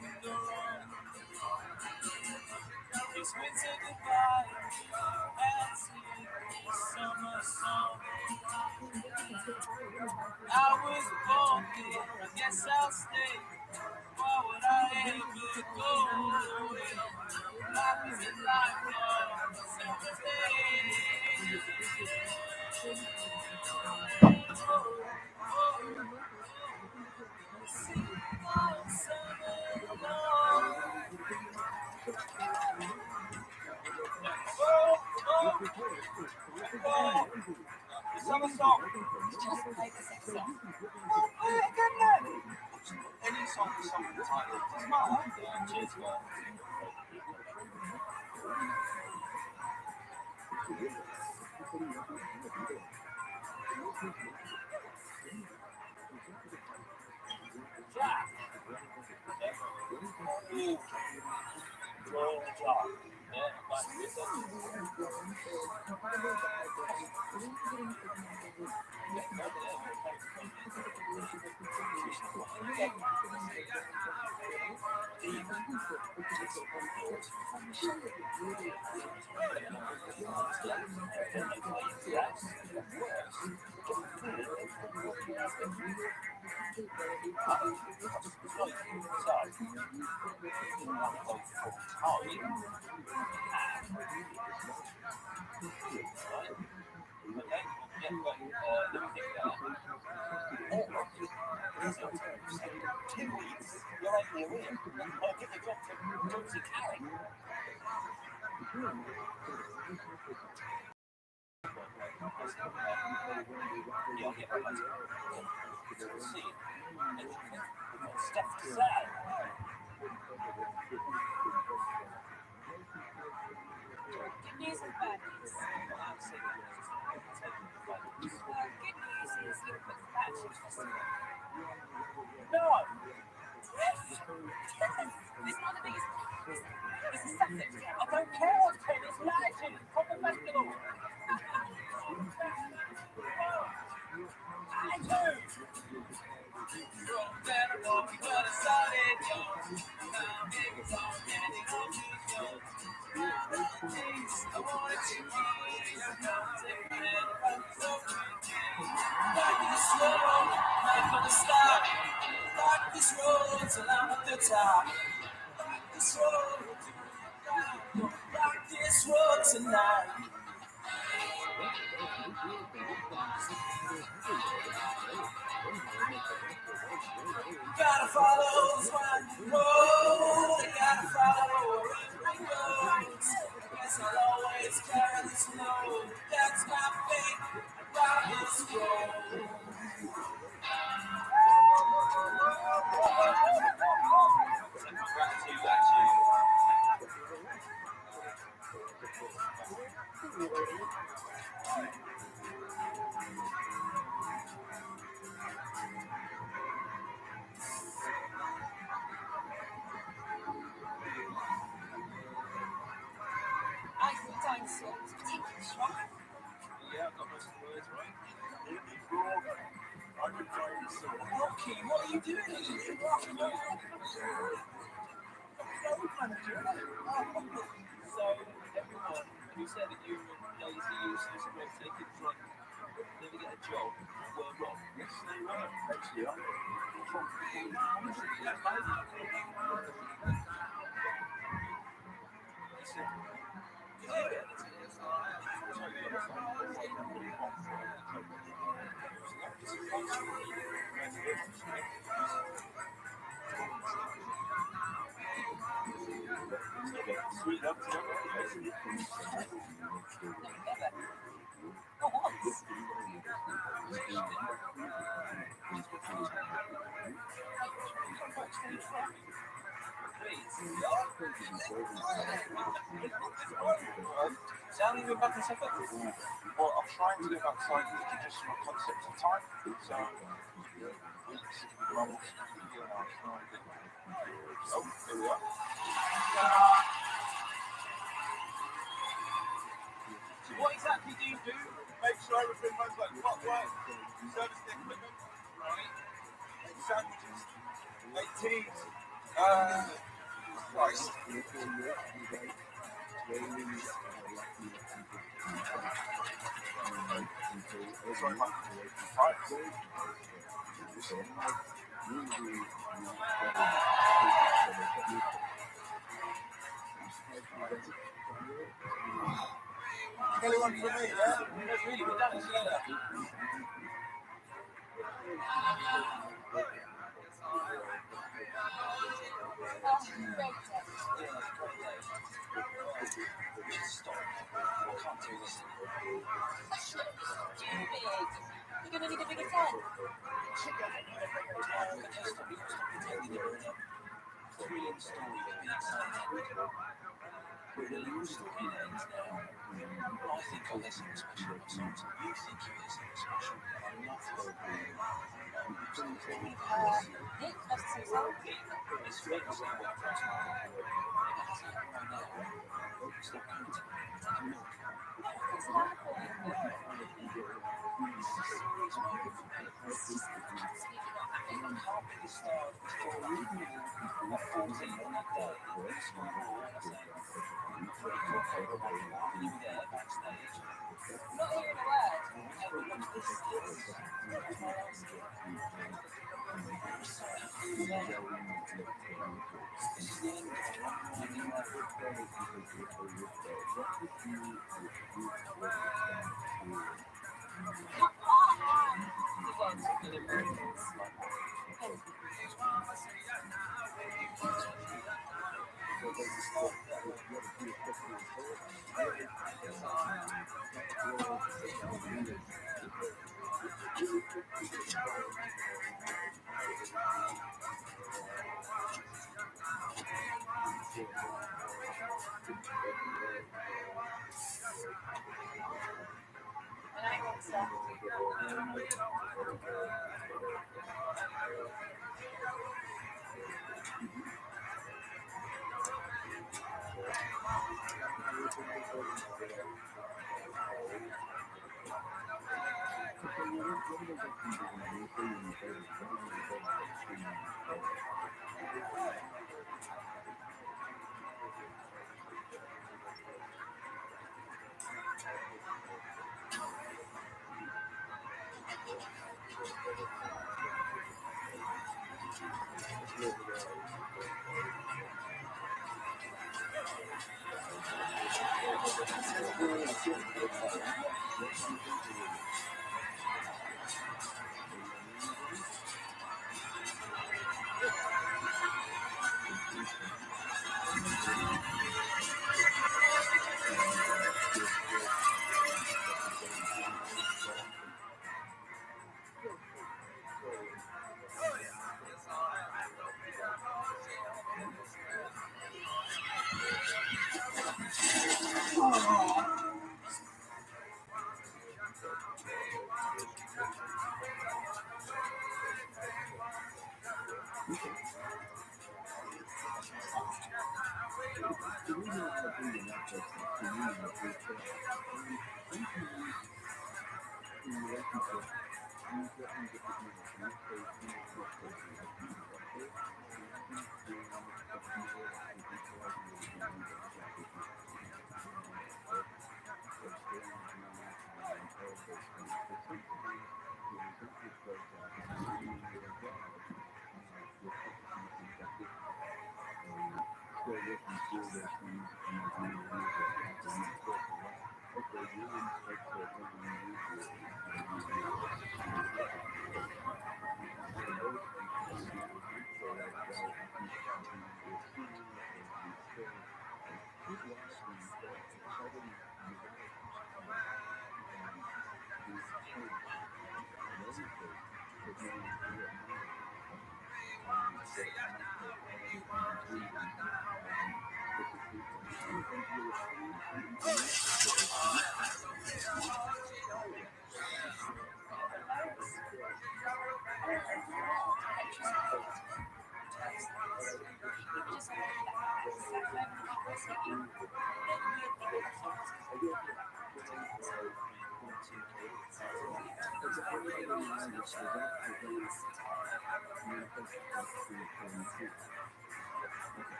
can go wrong. It's winter goodbye, and sing the summer song. I was born here, I guess I'll stay. Why would I ever go away? Life is a lifelong summer day. Sing all summer long. Summer song. Just play the sex song. Oh, play it again then. Any song with something titled doesn't matter. Cheers, man. Jack. Ooh. Roll the jar. Yeah, that's Good news and bad news. Good news is you put the battery festival. No! It's not the biggest. It's the second. I don't care what pen, it's magic, it's proper festival. I do! From there on, we got started, yo. stop. Rock this road till I'm at the top. This road, rock this road tonight. Gotta follow this winding road. I gotta follow where it goes. Guess I'll always carry the snow. That's my fate. Rock this road. Yeah, I've got most of the words right. Rocky, what are you doing? So, everyone who said that you were lazy, useless, won't take it drunk, never get a job, were wrong. Yes, they were. Actually, sweet up to Sounding good back in second? Well, I'm trying to get back scientifically just from a concept of time. So, oh, there we are. So what exactly do you do? Make sure everything runs like clockwork, service the equipment, right? Make sandwiches, make teas. Christ. Sorry, Mike. Right. Kelly one for me, yeah? That's really good. That is You're gonna need a bigger tent. Brilliant story of being excited. We're in a little story that ends now. I think I'll let something special about something. You think you get something special. I'm not going to be. Nick, that's too selfie. It's really not work for us now. It has to happen right now. Stop counting. Take a look. It's wonderful. Can't be the star of the story. At 14 on that day, this one ball, I say, pretty cool for everybody. You were there backstage. Not hearing a word. Yeah, but look, this is my answer. I'm so happy. This is the end of the And I want stuff.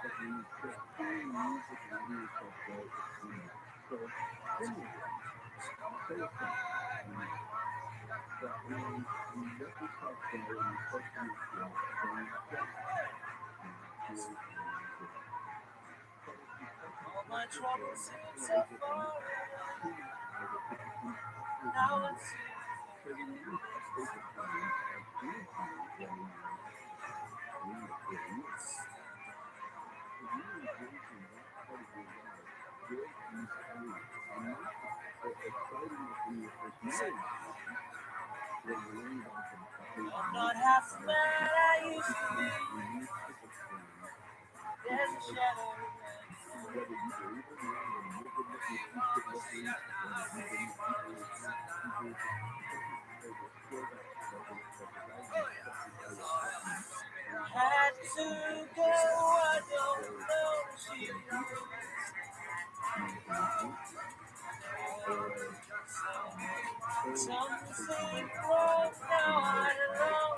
All my troubles seem so far away. Now let's see. I'm not half the man I used to be. There's a shadow. Had to go, I don't know. She something wrong now. I don't know.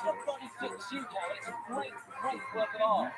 Nobody fits you, Karen. It's a great work of art.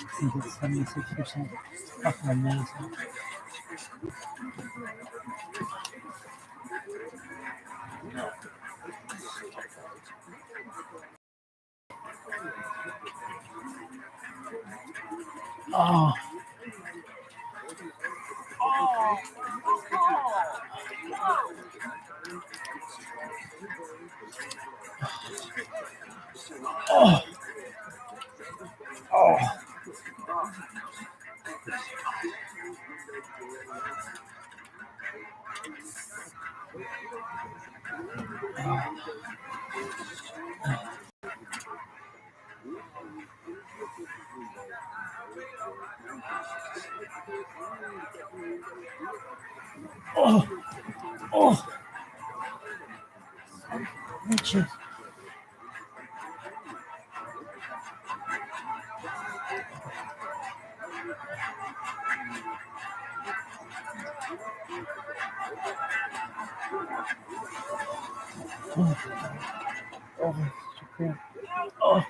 I think it's 76%. Fucking amazing. Oh. Oh. Oh. Oh. Oh. Richard. Oh. Oh. Super. Oh.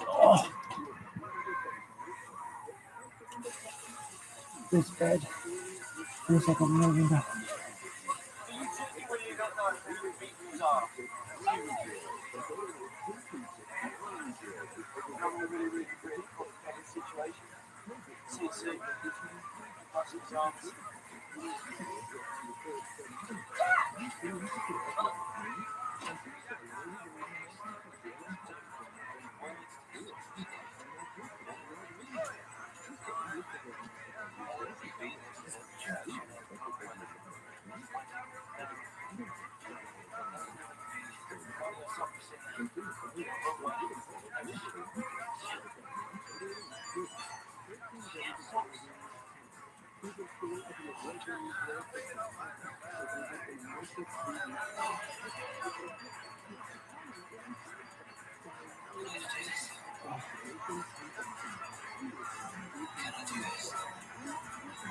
Oh. This bed feels like I'm moving back.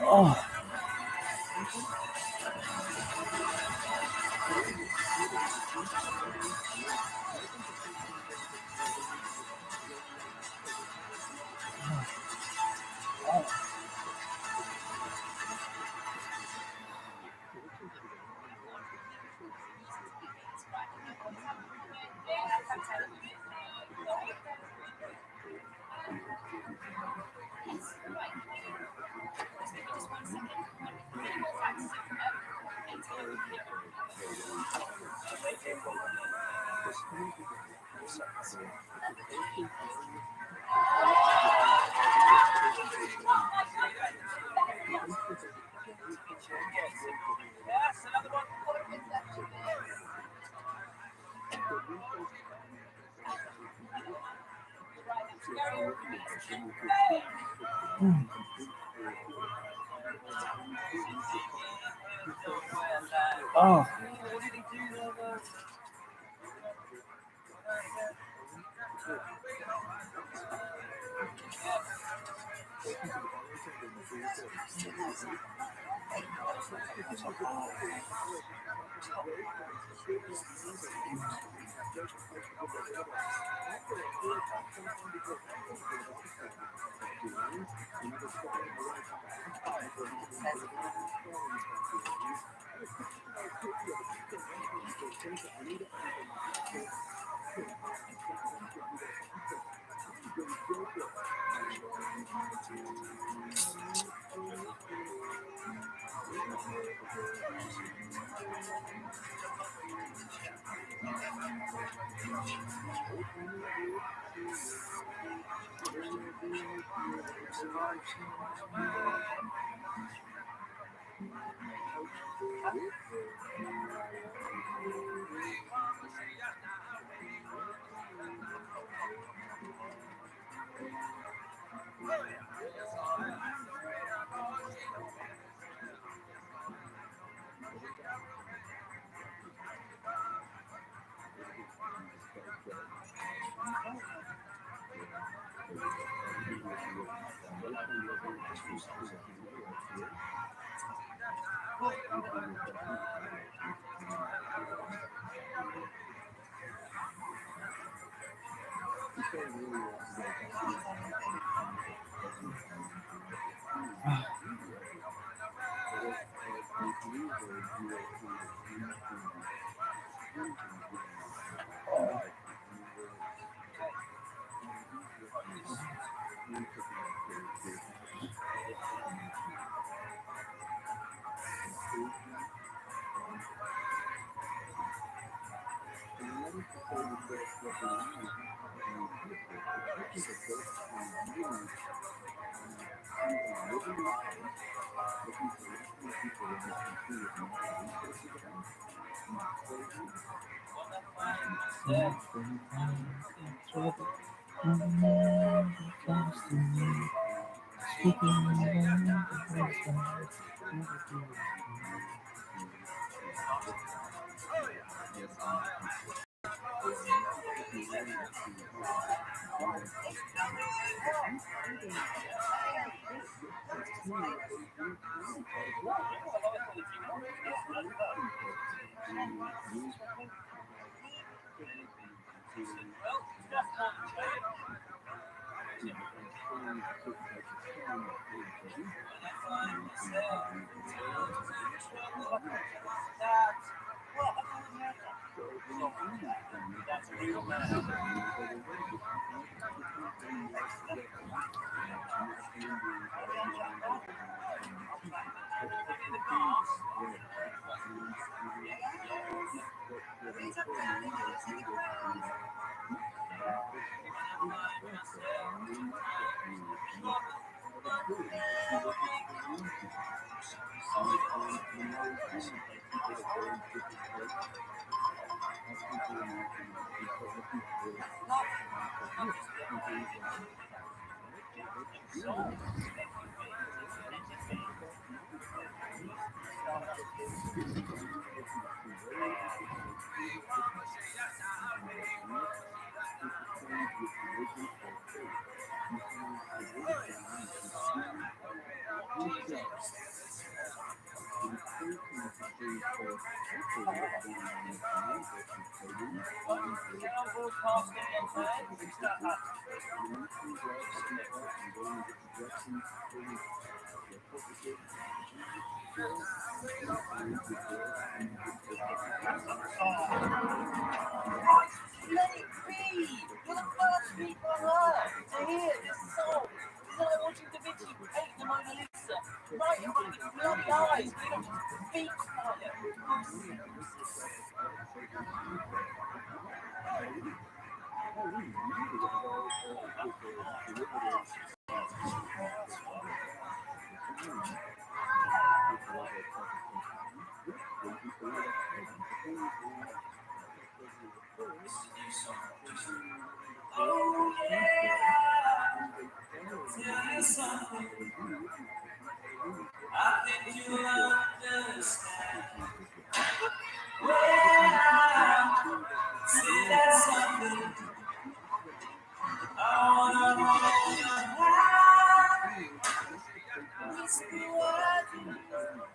Oh. Oh. That's real man. Let it be. You're the first people on earth to hear this song. It's like watching Da Vinci paint the Mona Lisa. Right in front of your bloody eyes. You don't just speak about it. Oh yeah, tell you something. I think you understand. When I say that something, I wanna hold your hand. Whisper what you know.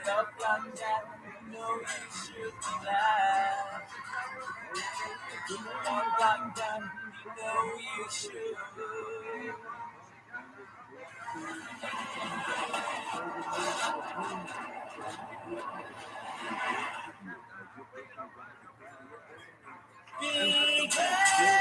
Love like that, you know you should be glad. Love like that, you know you should. Be glad.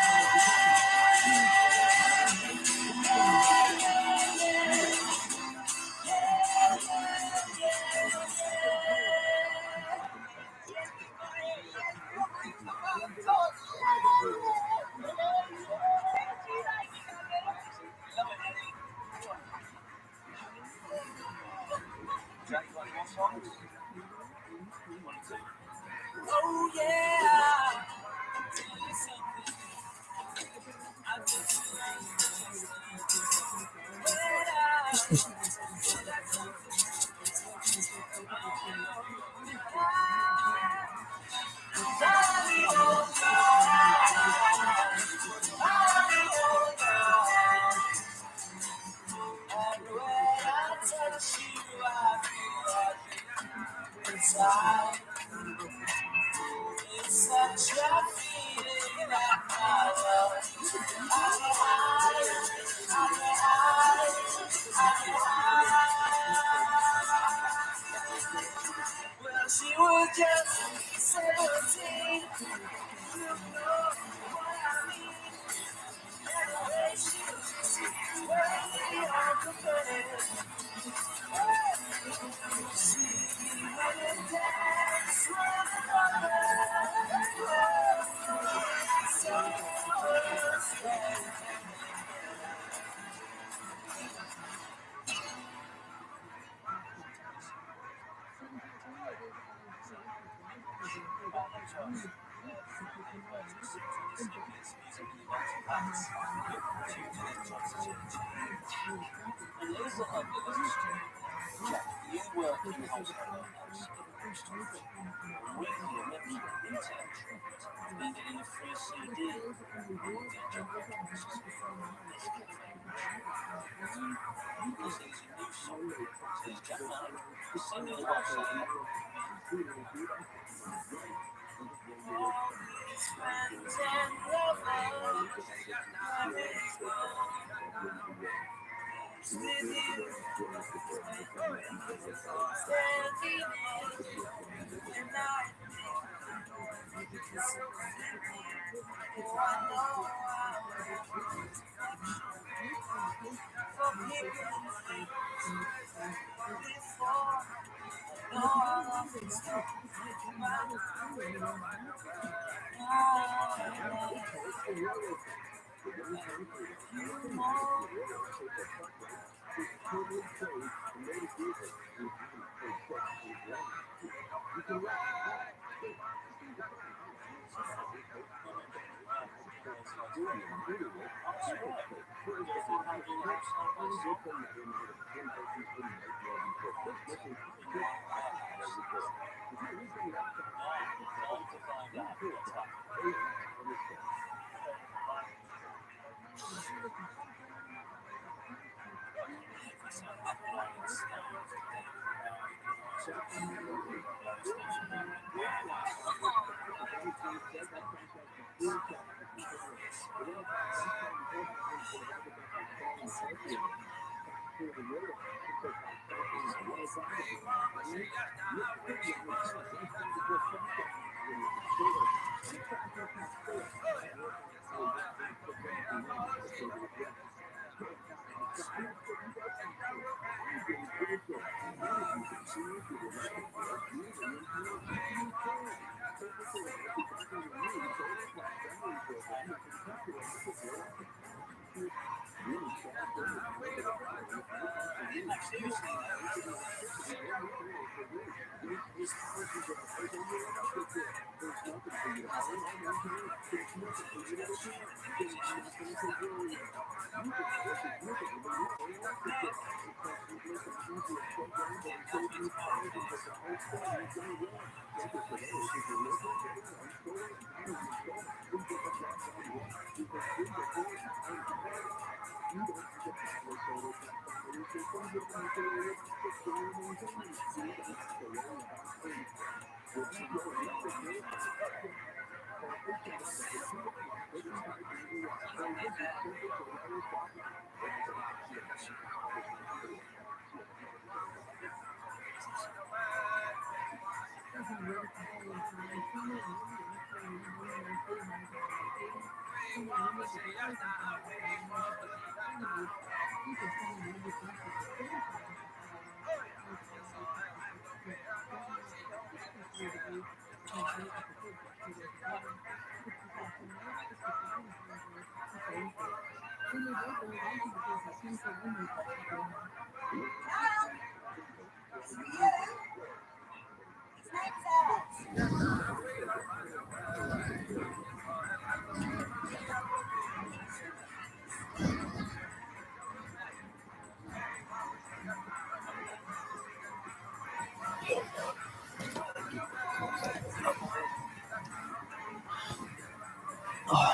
Oh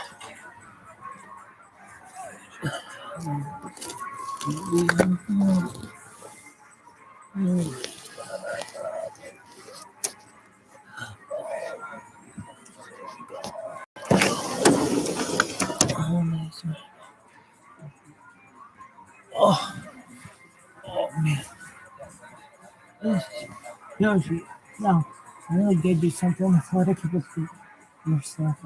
man. Yoshi, no. I really gave you something athletic with your stuff.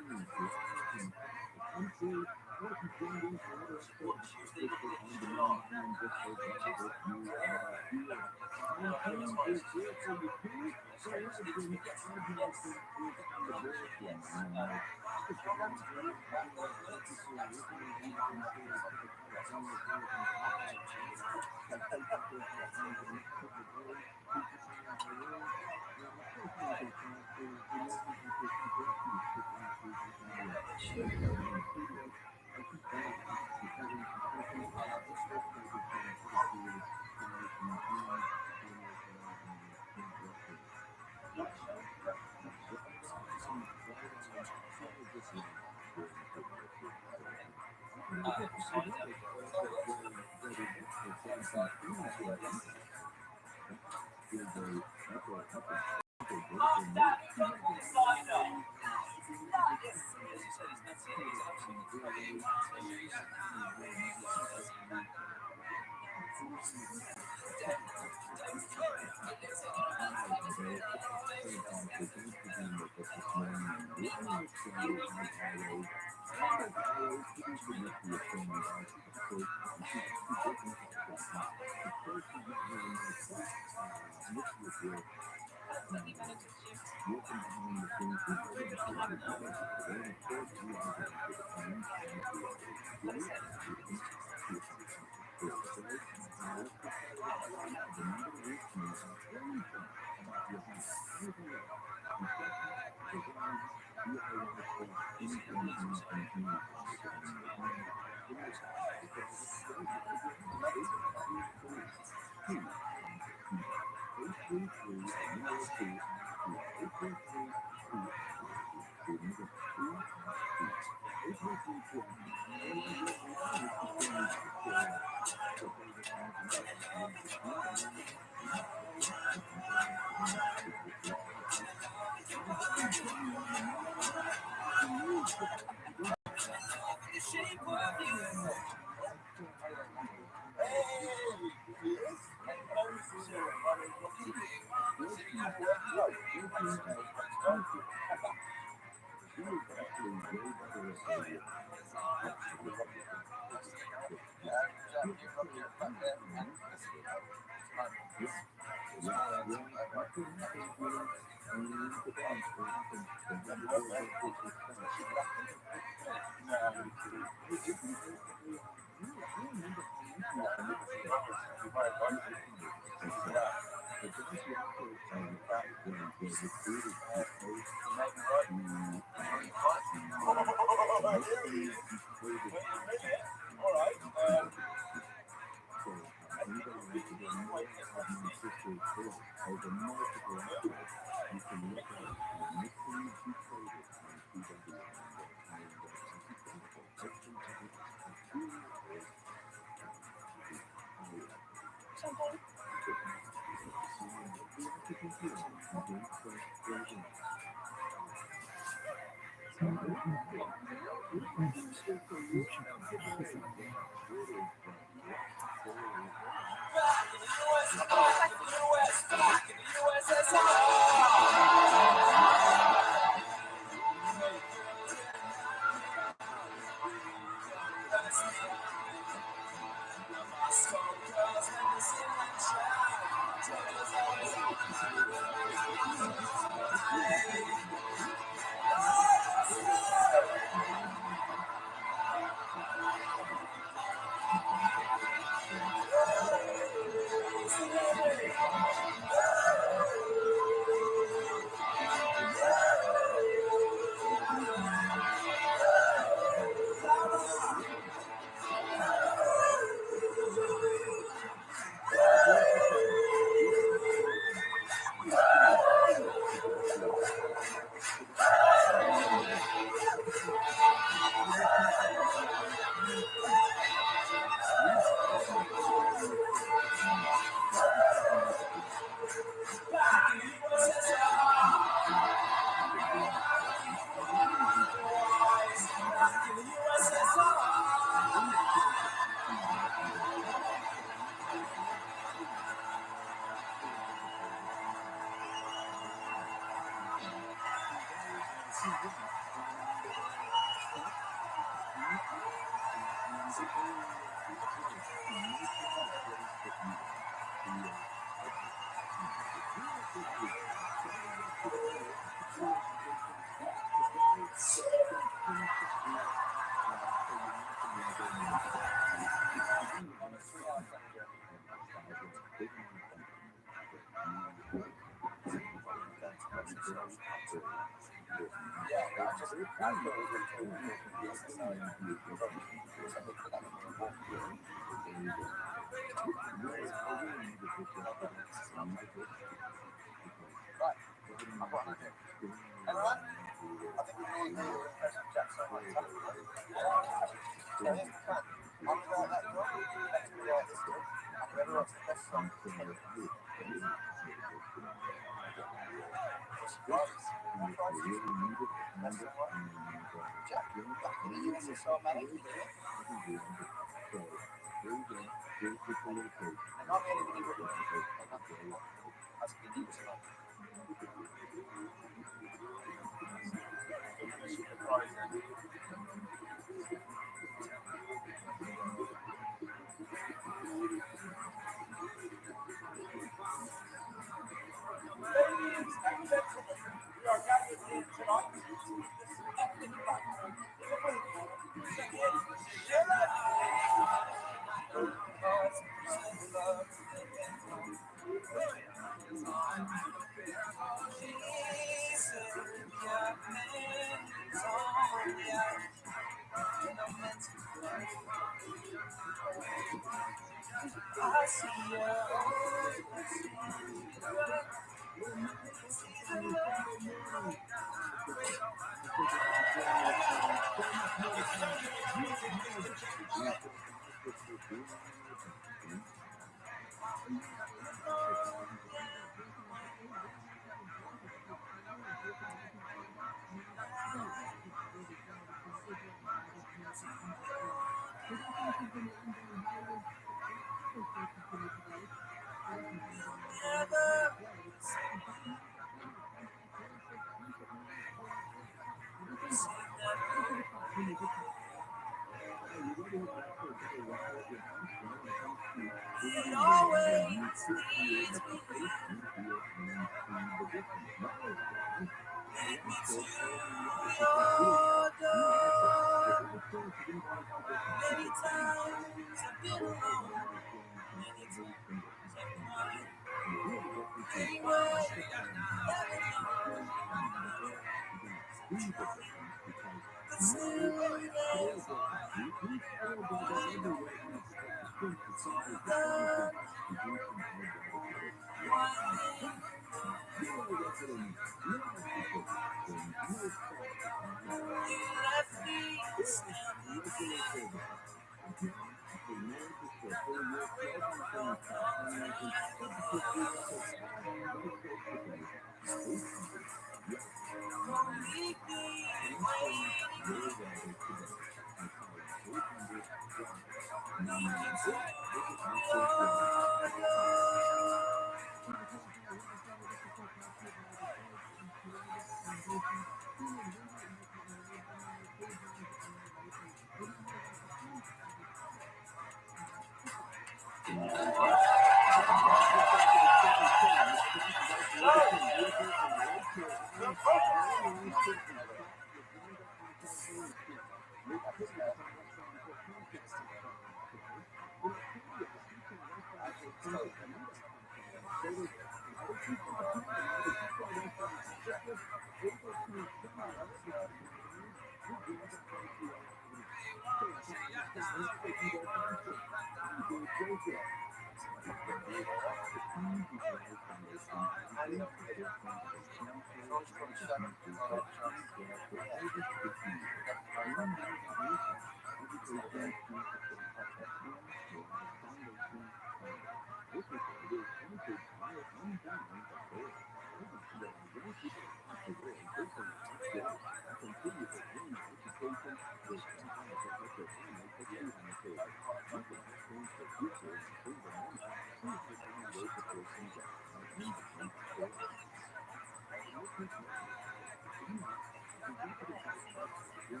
Here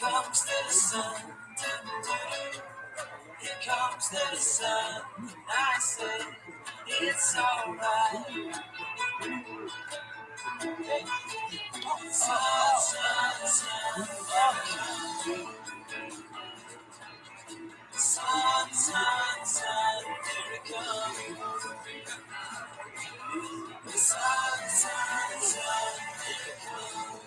comes the sun. Here comes the sun. I say it's alright. Sun, sun, sun. Sun, sun, sun. Here it comes. Sun, sun, sun. Here it comes.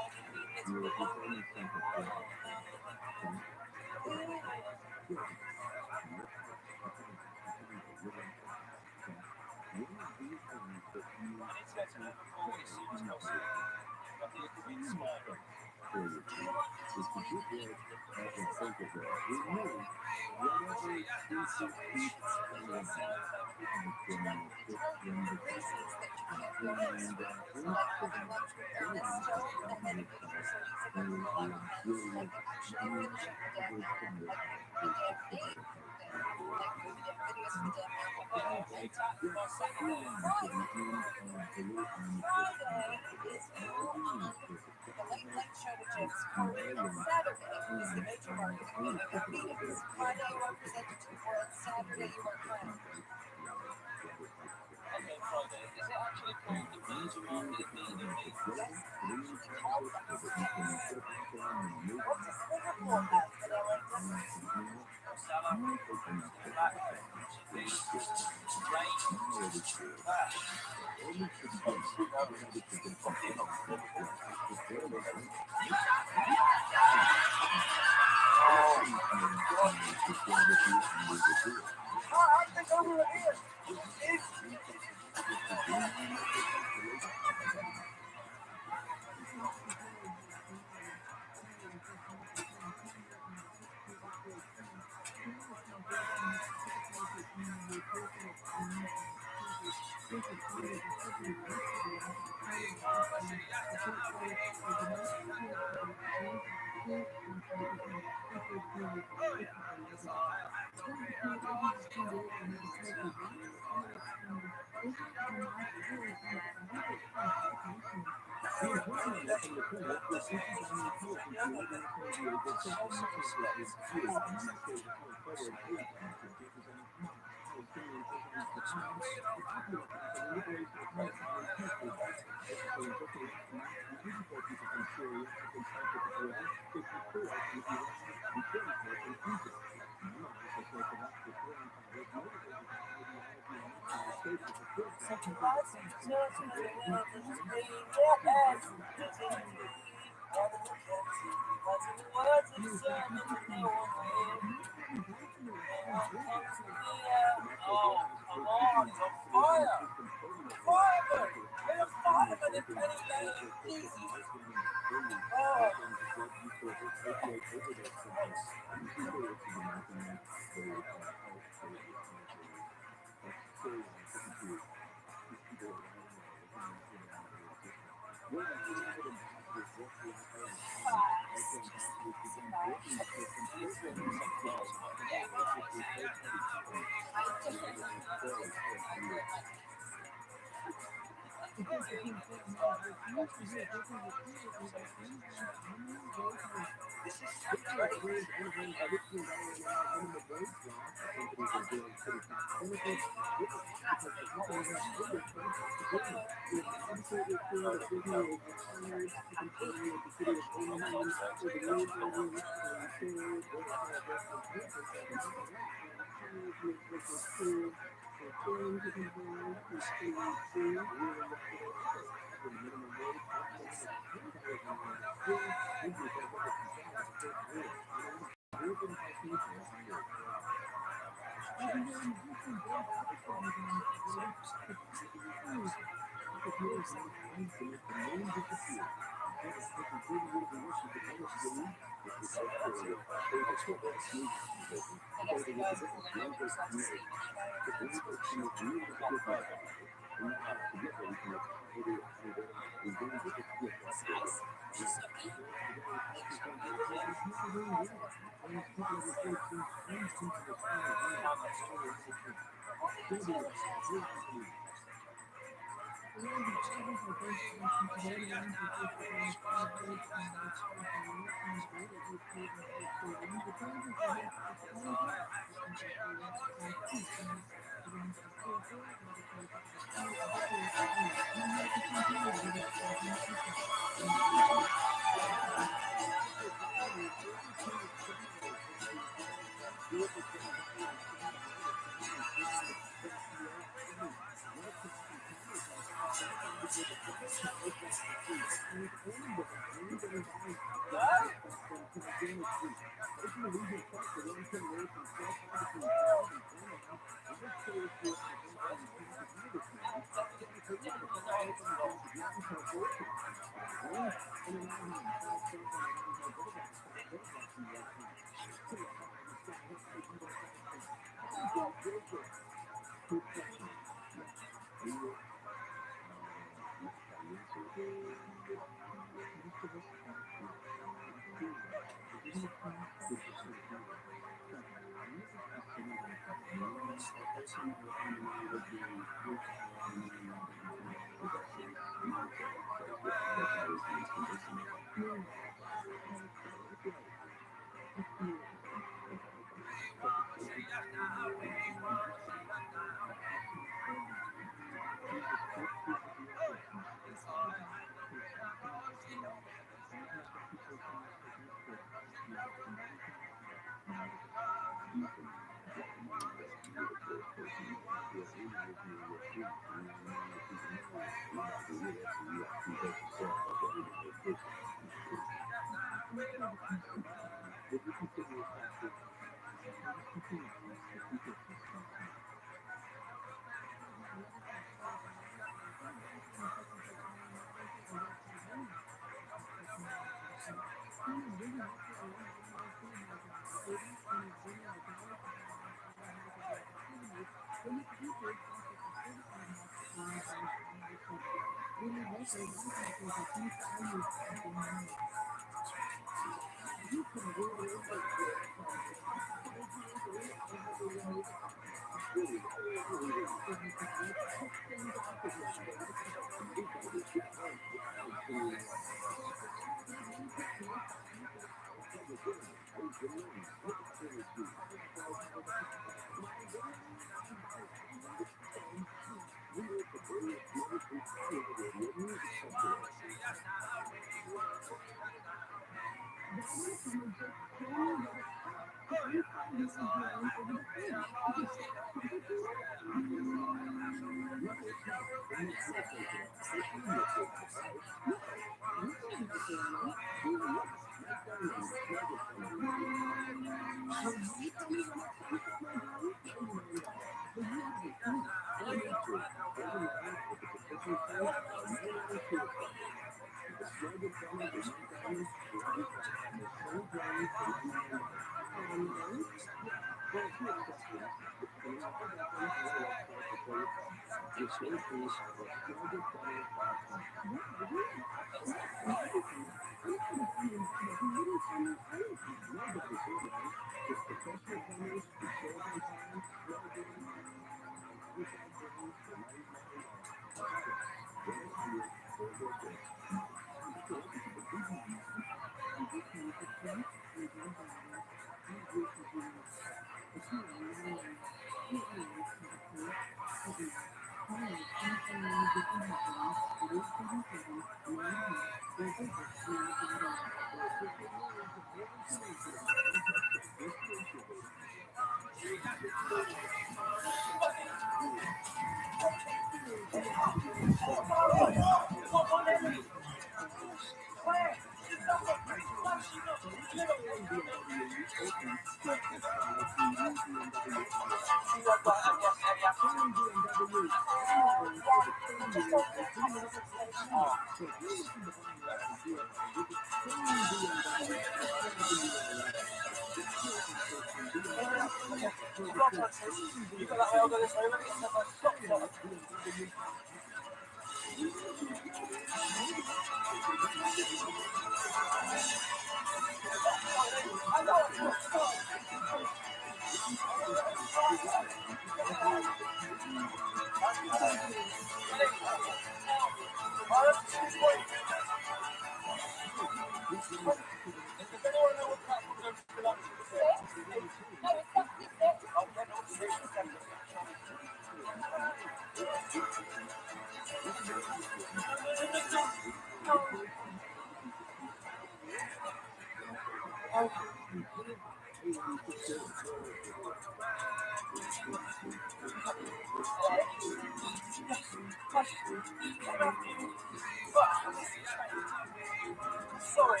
Sorry,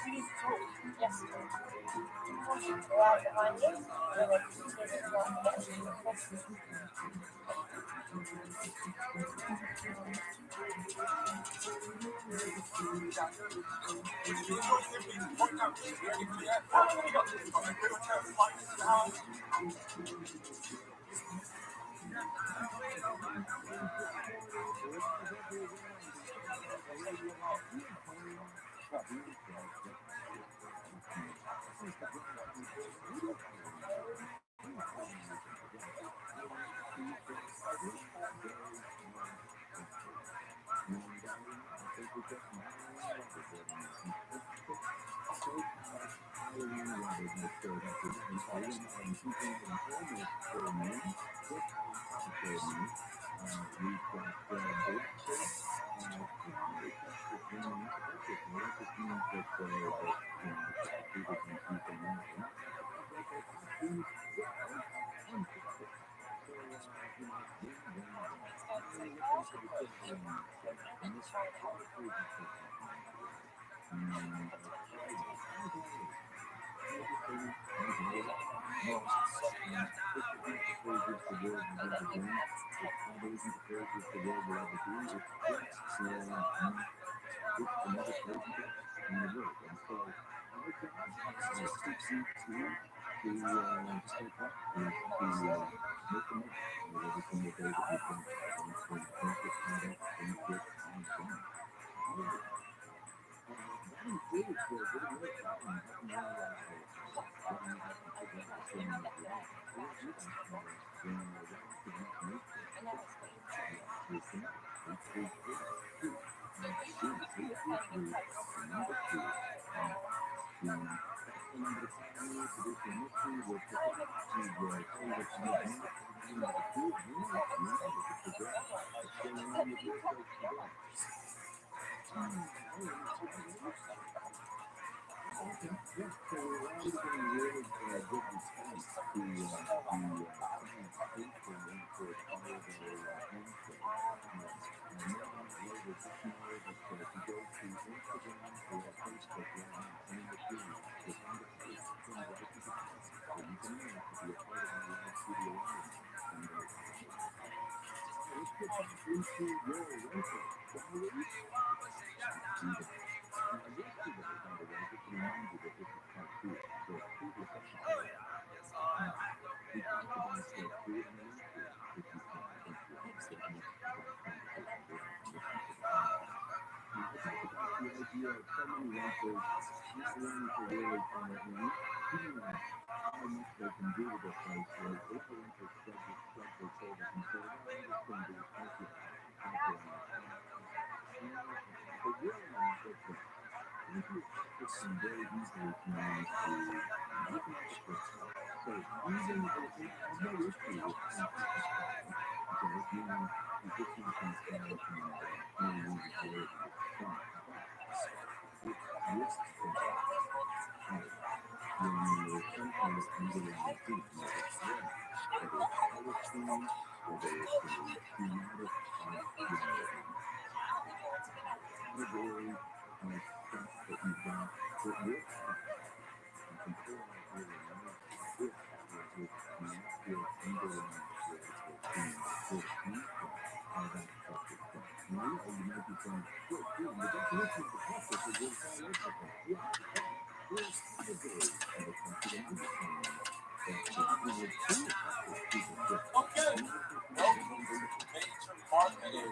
we need to talk. Yes. Won't you go out behind me? Or like continue to walk again?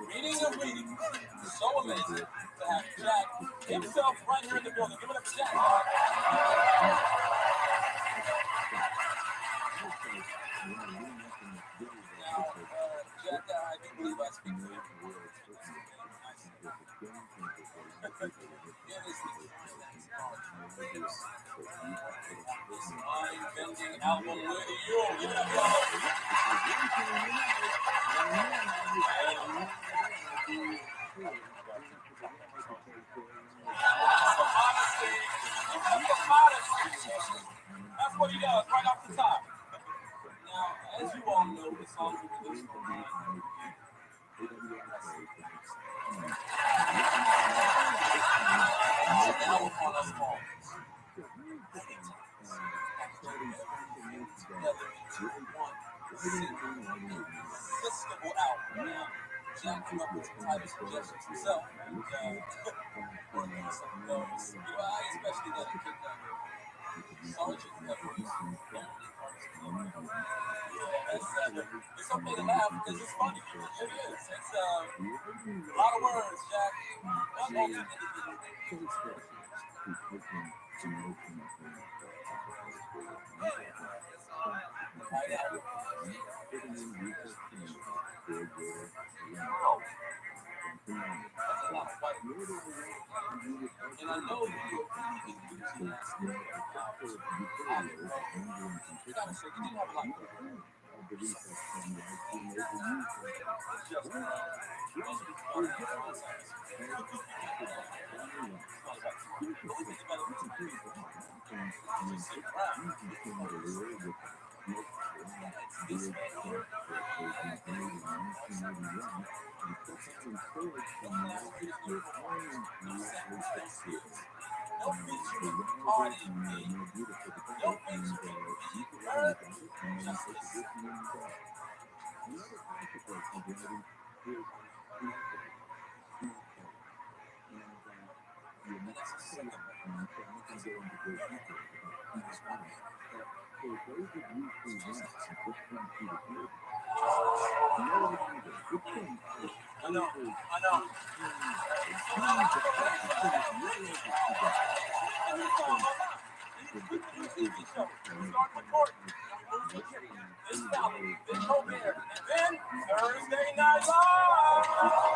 Reading and reading. So amazing to have Jack himself right here in the building. Give it up for Jack. Jack, I do believe I speak for you. Mind-bending album with you. Give it up, y'all. That's what he does right off the top. Now, as you all know, the songs we released online. Now upon us all. together into one simple album. Now, Jack came up with some title suggestions himself, and working on some of those. I especially got a kick out of Sergeant Pepper's Lonely Hearts Club. Yeah, it's okay to laugh because it's funny. It is. It's a lot of words, Jack. Not long as and I know you can use it as you gotta say you didn't have a lot of this man here, no featuring Cardi B, no featuring her, just this. And that's the second one. I know. It's Valley, then Colbert, and then Thursday Night Live.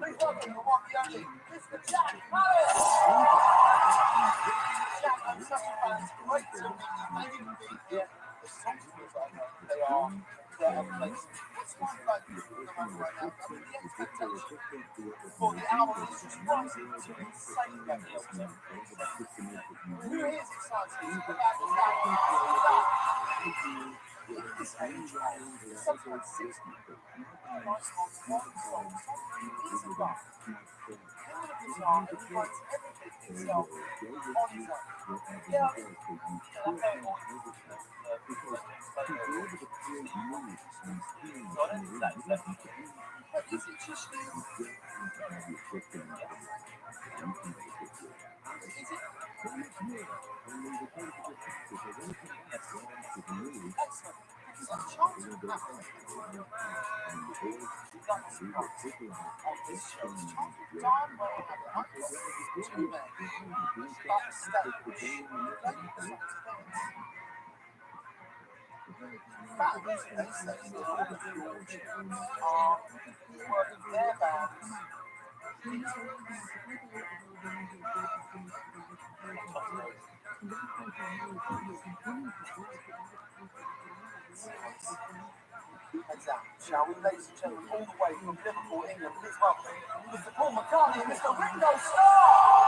Please welcome Milwaukee Army, Mr. Jack Collins. Jack, I'm such a fan. It's great to meet you. Thank you for being here. The songs feels like they are there a place. What's life like for the month right now? I mean, the expectation for the album is just rising to insane levels. Who is excited about this album? This age range, sometimes 60. Nice songs, modern songs, easy rough. Kind of guitar, and he writes everything himself on his own. Yeah, and I know all you but is it just you? Excellent. Because I'm chanting back on this show. It's chanted darn well and I've got two men backstage playing the songs fans. Fans, they say the audience are working their bands. Heads out, shall we, ladies and gentlemen, all the way from Liverpool, England, please welcome Mr. Paul McCartney and Mr. Ringo Starr!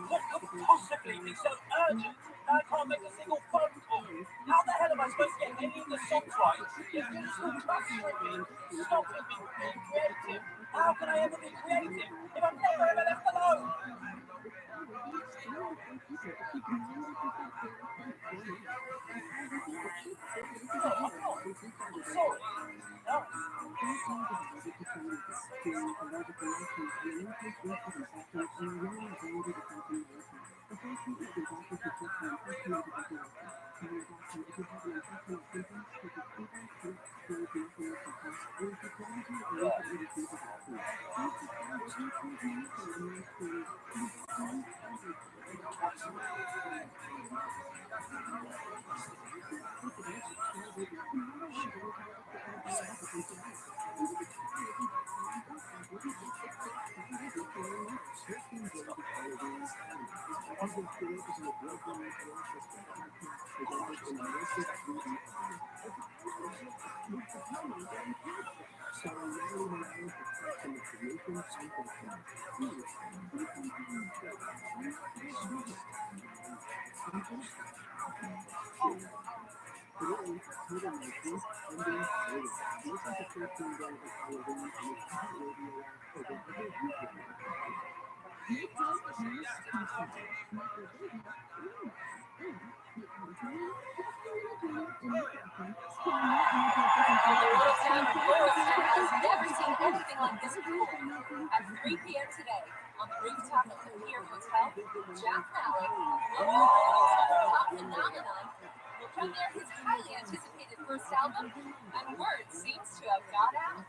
What could possibly be so urgent that I can't make a single phone call? How the hell am I supposed to get any of the songs right if digital clustering me stopping me from being creative? How can I ever be creative if I'm never ever left alone? No, I'm not. I'm sorry. No. Has never seen anything like this before. At 3 p.m. today, on the rooftop of the Pier Hotel, Jack Mallett, global top phenomenon, will premiere his highly anticipated first album, and word seems to have got out.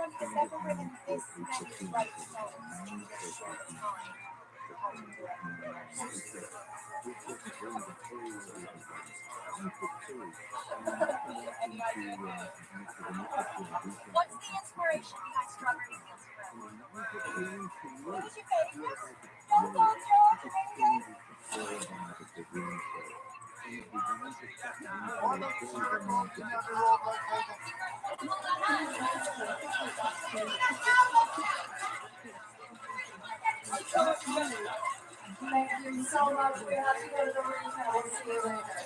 one has ever written this many right songs in this short time. How do you do it? Any idea? What's the inspiration behind Strawberry Fields Forever? Who's your favorite? Don't go, Joe. One of the circles can never roll like Vegas. Thank you so much. We have to go to the room now. We'll see you later.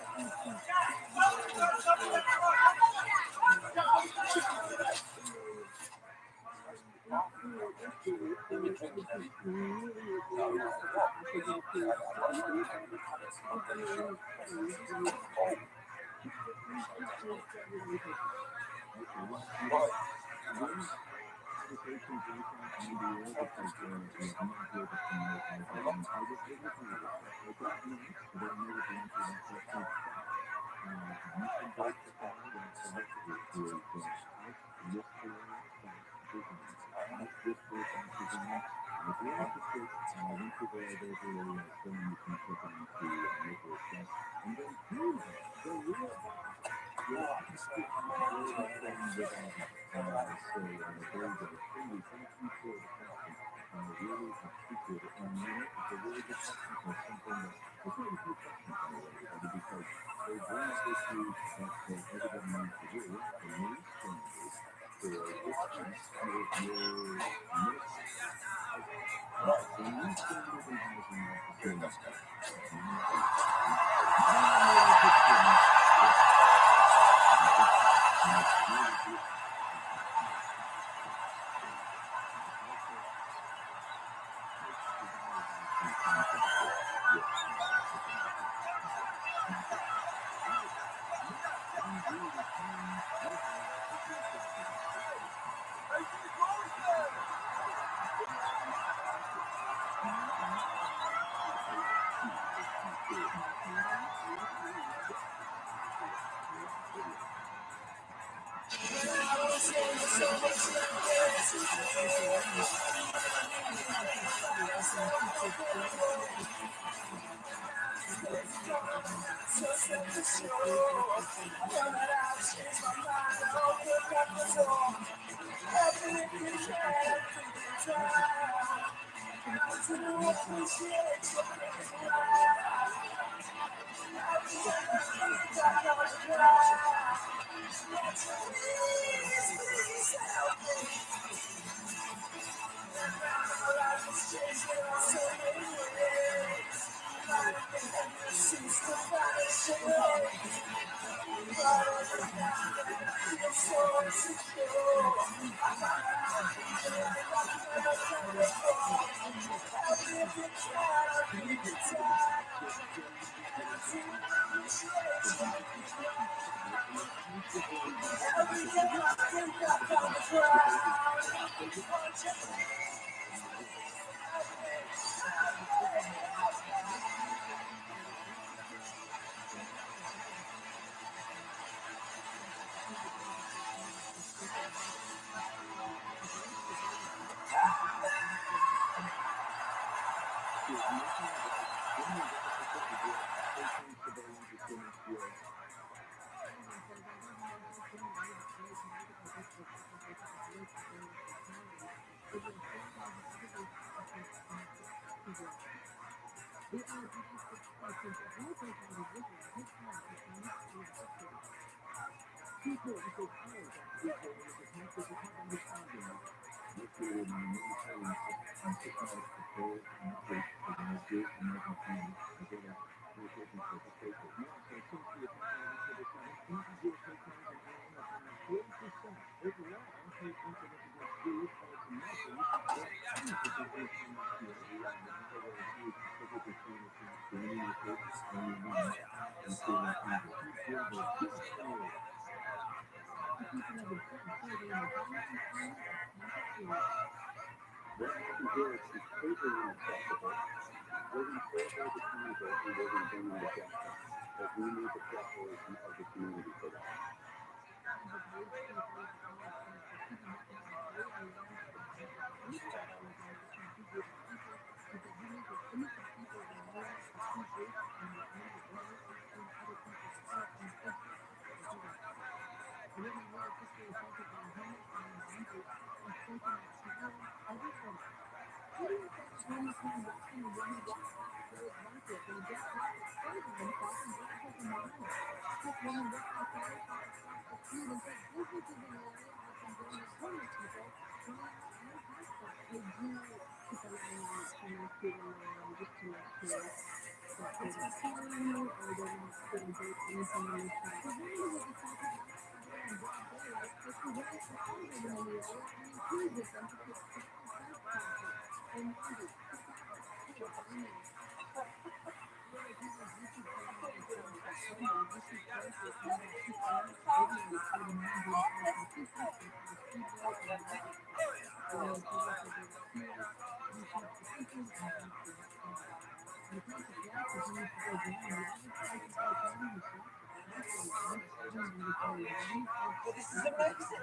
This is amazing.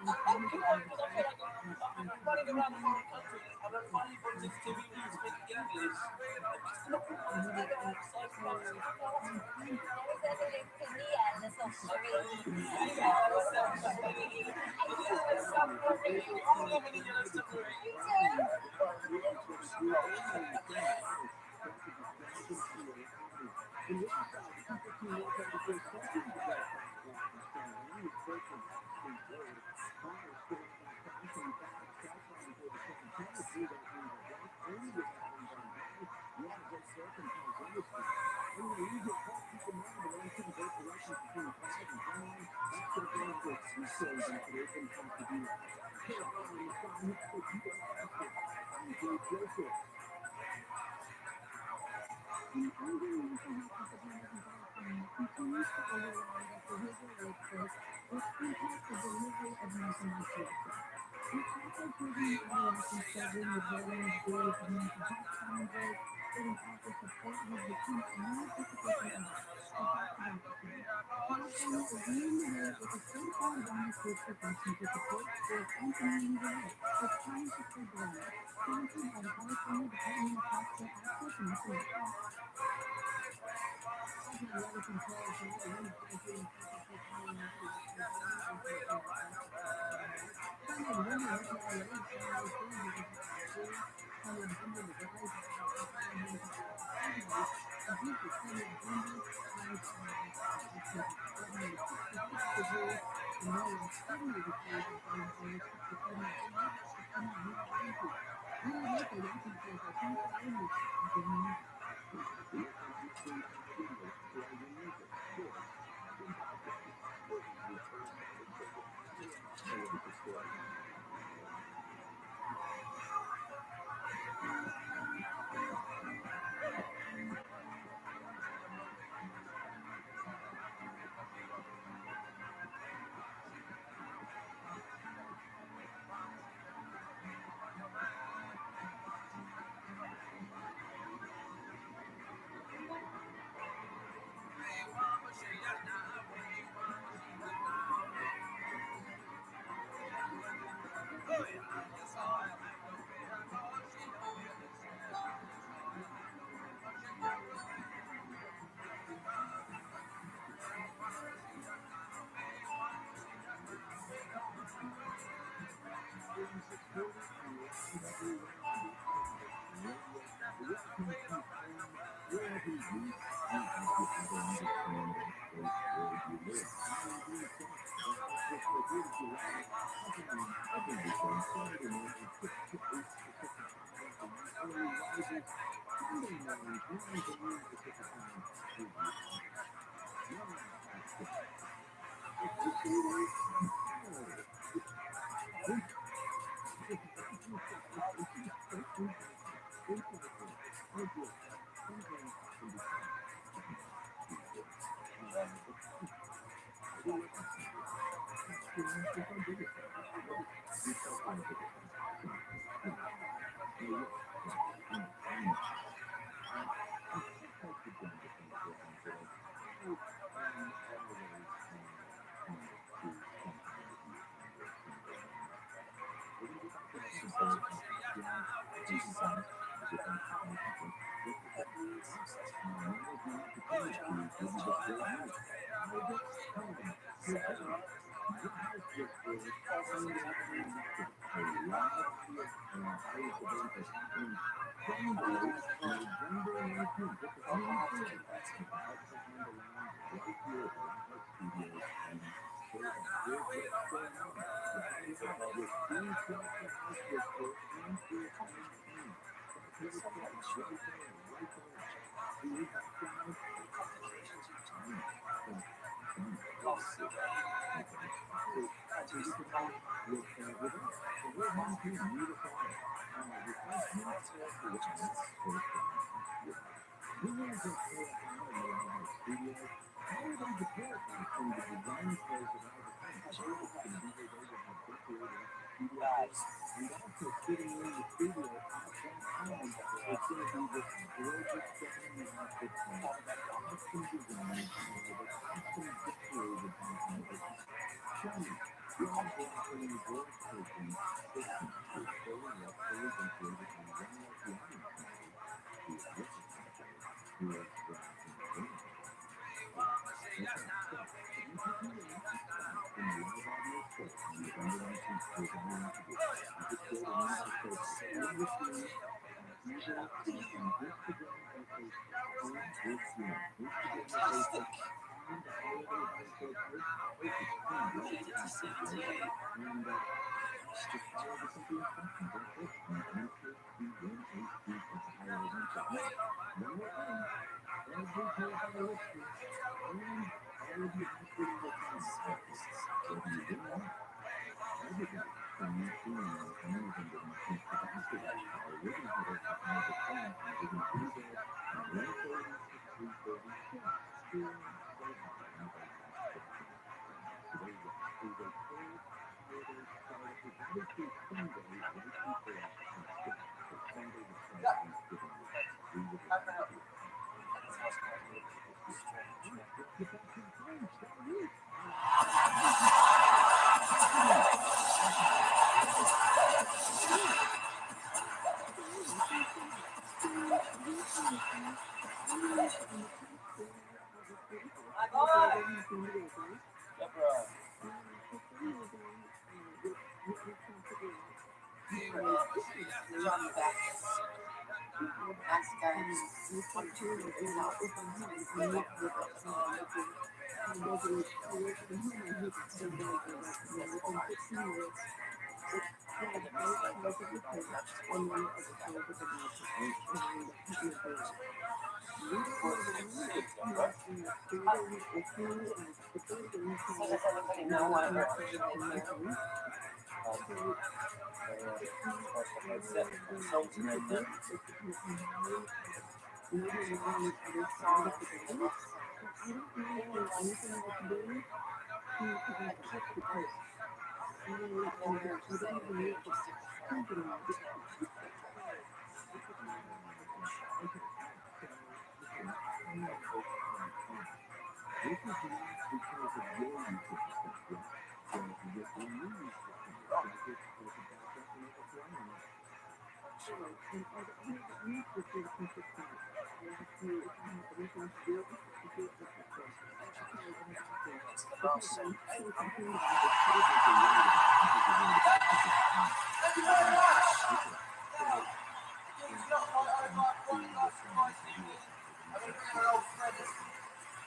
I'm glad because I feel like I'm running around the whole country and I'm finally putting this TV news making it English.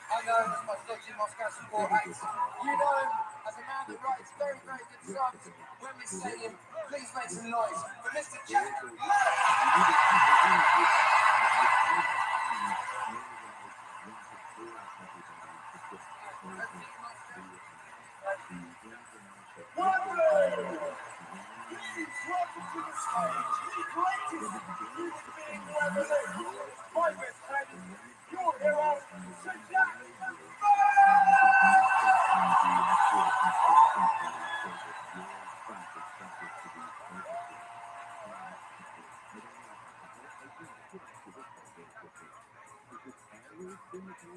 I know him as my dodgy Moscow support acts. You know him as a man that writes very, very good songs. When we see him, please make some noise for Mr. Jack.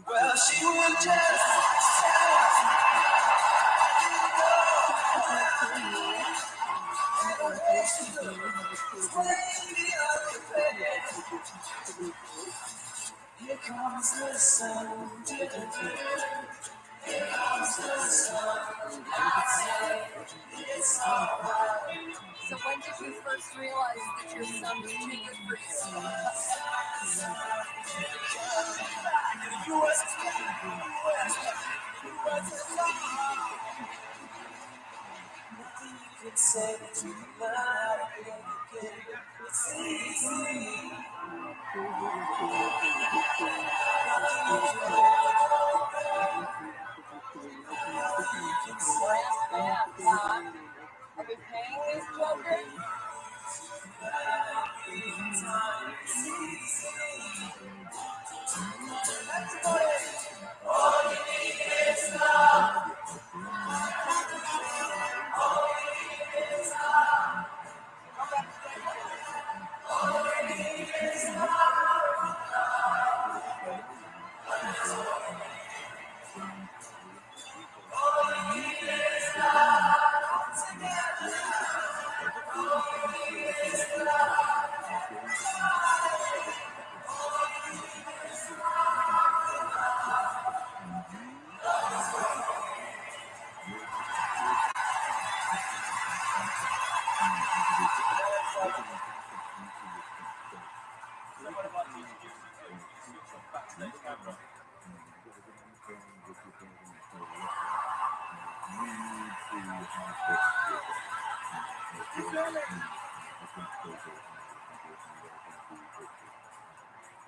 Well, she would just here comes the sun. Here comes the sun. Here's some triggers for you. Are we paying these children?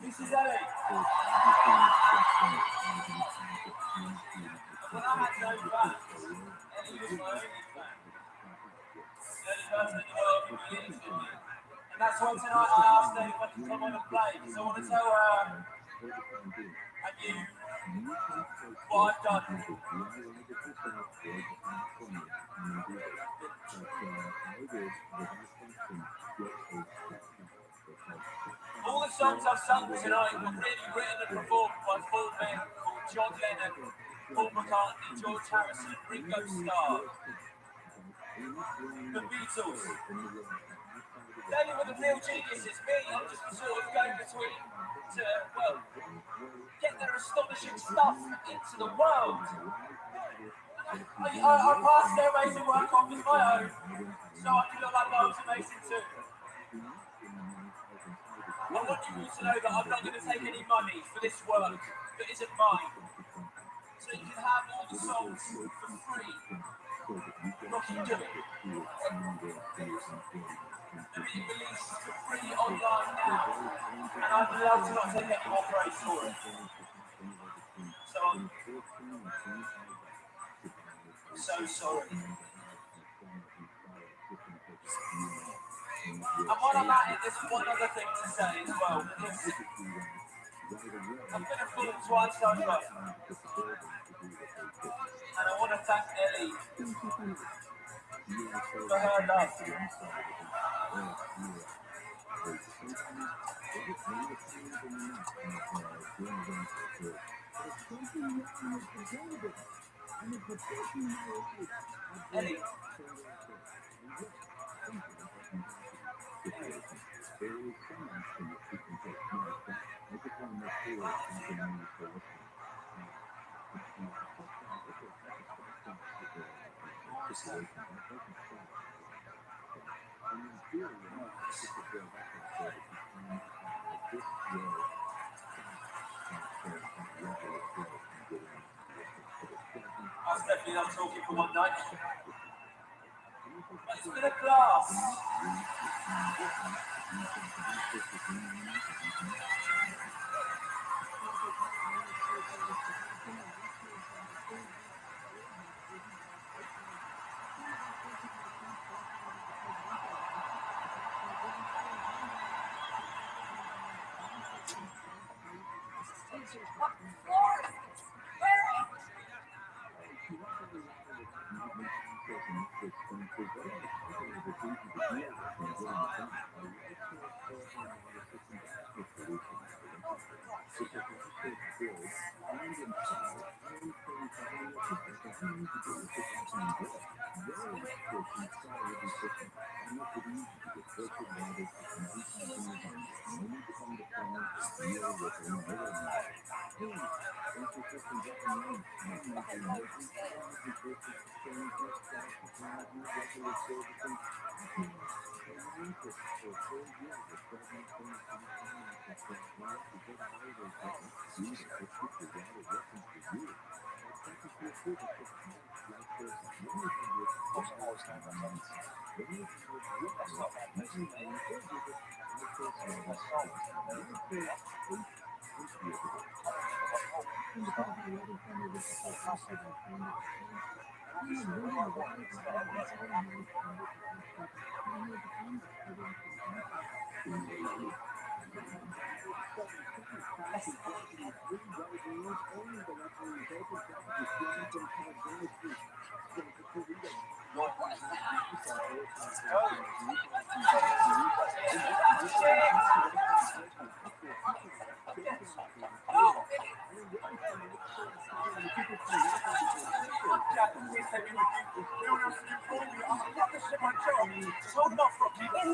Mrs. Ellie. When I had no fans, Ellie was my only fan. The only person in the world who believes in me. And that's why tonight I asked Ellie if I could come on and play, because I want to tell her and you what I've done. All the songs I've sung tonight were really written and performed by four men called John Lennon, Paul McCartney, George Harrison, Ringo Starr, the Beatles. They were the real geniuses. Me, I'm just the sort of go-between to, well, get their astonishing stuff into the world. I passed their amazing work off as my own, so I can look like I was amazing too. I want you all to know that I'm not going to take any money for this work that isn't mine. So you can have all the songs for free. Not you do it. They're being released for free online now. And I'd love to not take any more praise for it. So I'm so sorry. And while I'm at it, there's one other thing to say as well, because I've been a fool twice over. And I want to thank Ellie for her love. Ellie. I was definitely not talking for one night. But it's been a blast. In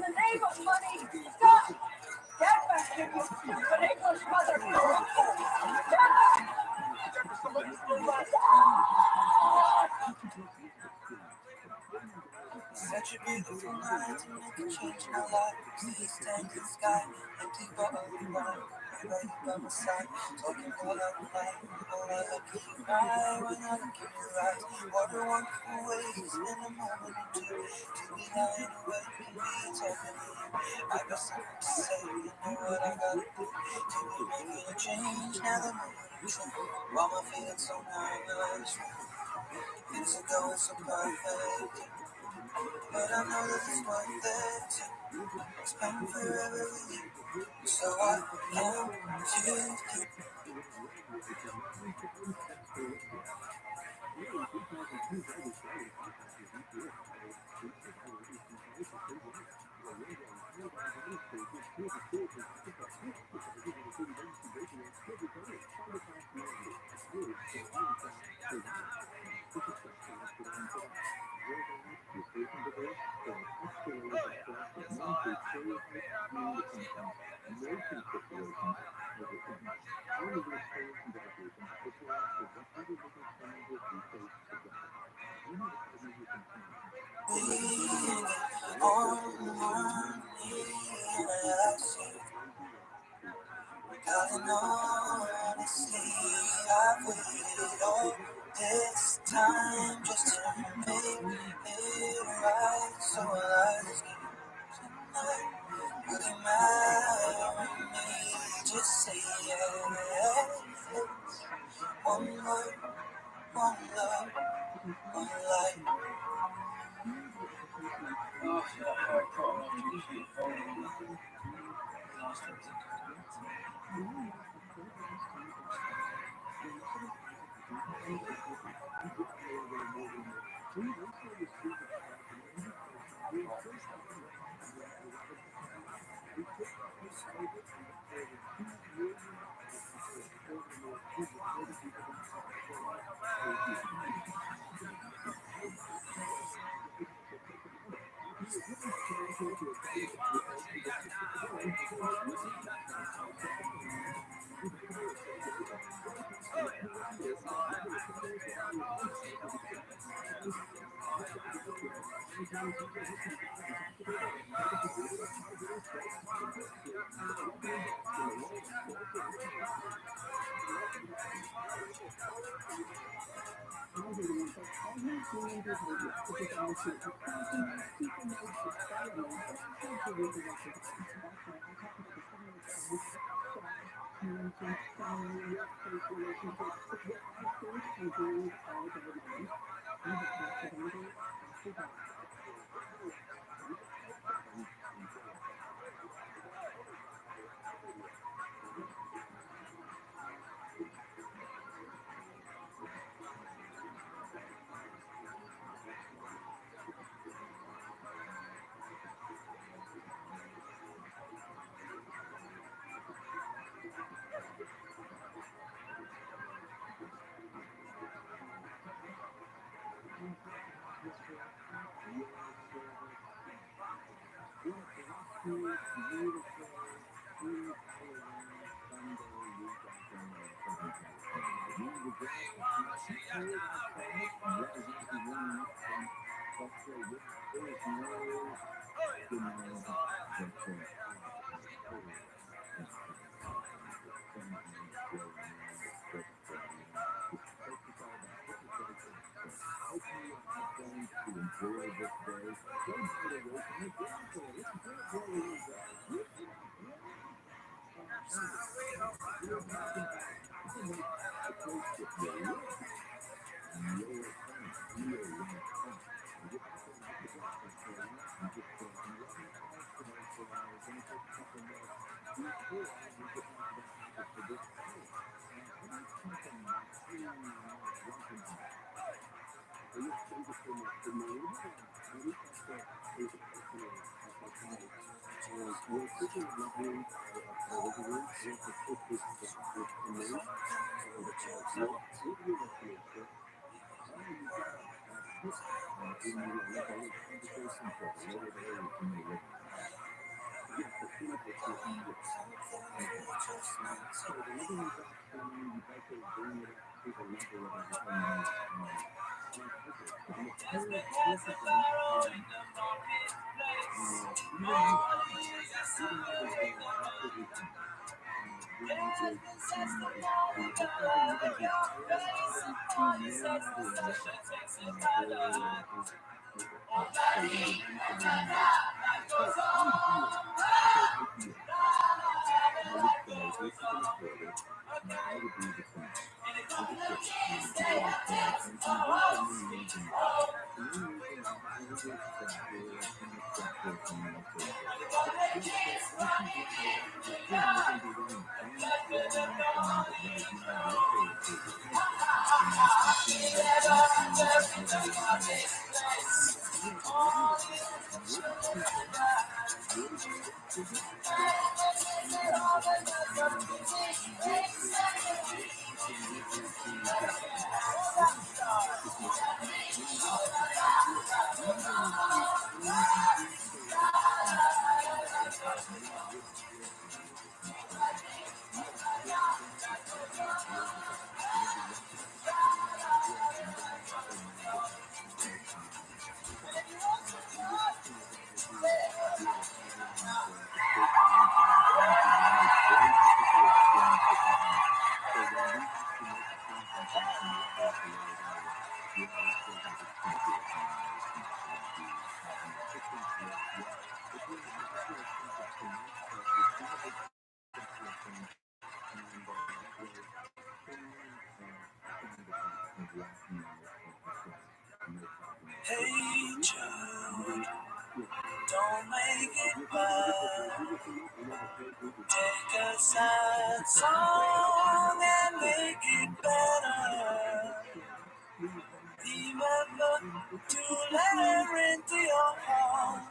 the name of money, stop! Get back here, you stupid English mother! Such a beautiful night to make a change in our lives. Please stand in the sky, empty bottle of wine. Right by my side, talking all out loud. Oh, I look at you right when I look in your eyes. What a wonderful way to spend a moment or two. To be lying awake and be talking to you. I got something to say, you know what I gotta do. To be making a change, now the moment is true. Why am I feeling so nervous? Things are going so perfect. But I know that it's worth it. Spend forever with you, so I can choose you. On one knee and I ask you, God, I know honestly I've waited all this time just to make it right. So I'll ask you tonight, will you marry me? Just say yes. One word, one love, one life. Hey Jude, don't make it bad. Take a sad song and make it better. Remember to let her into your heart.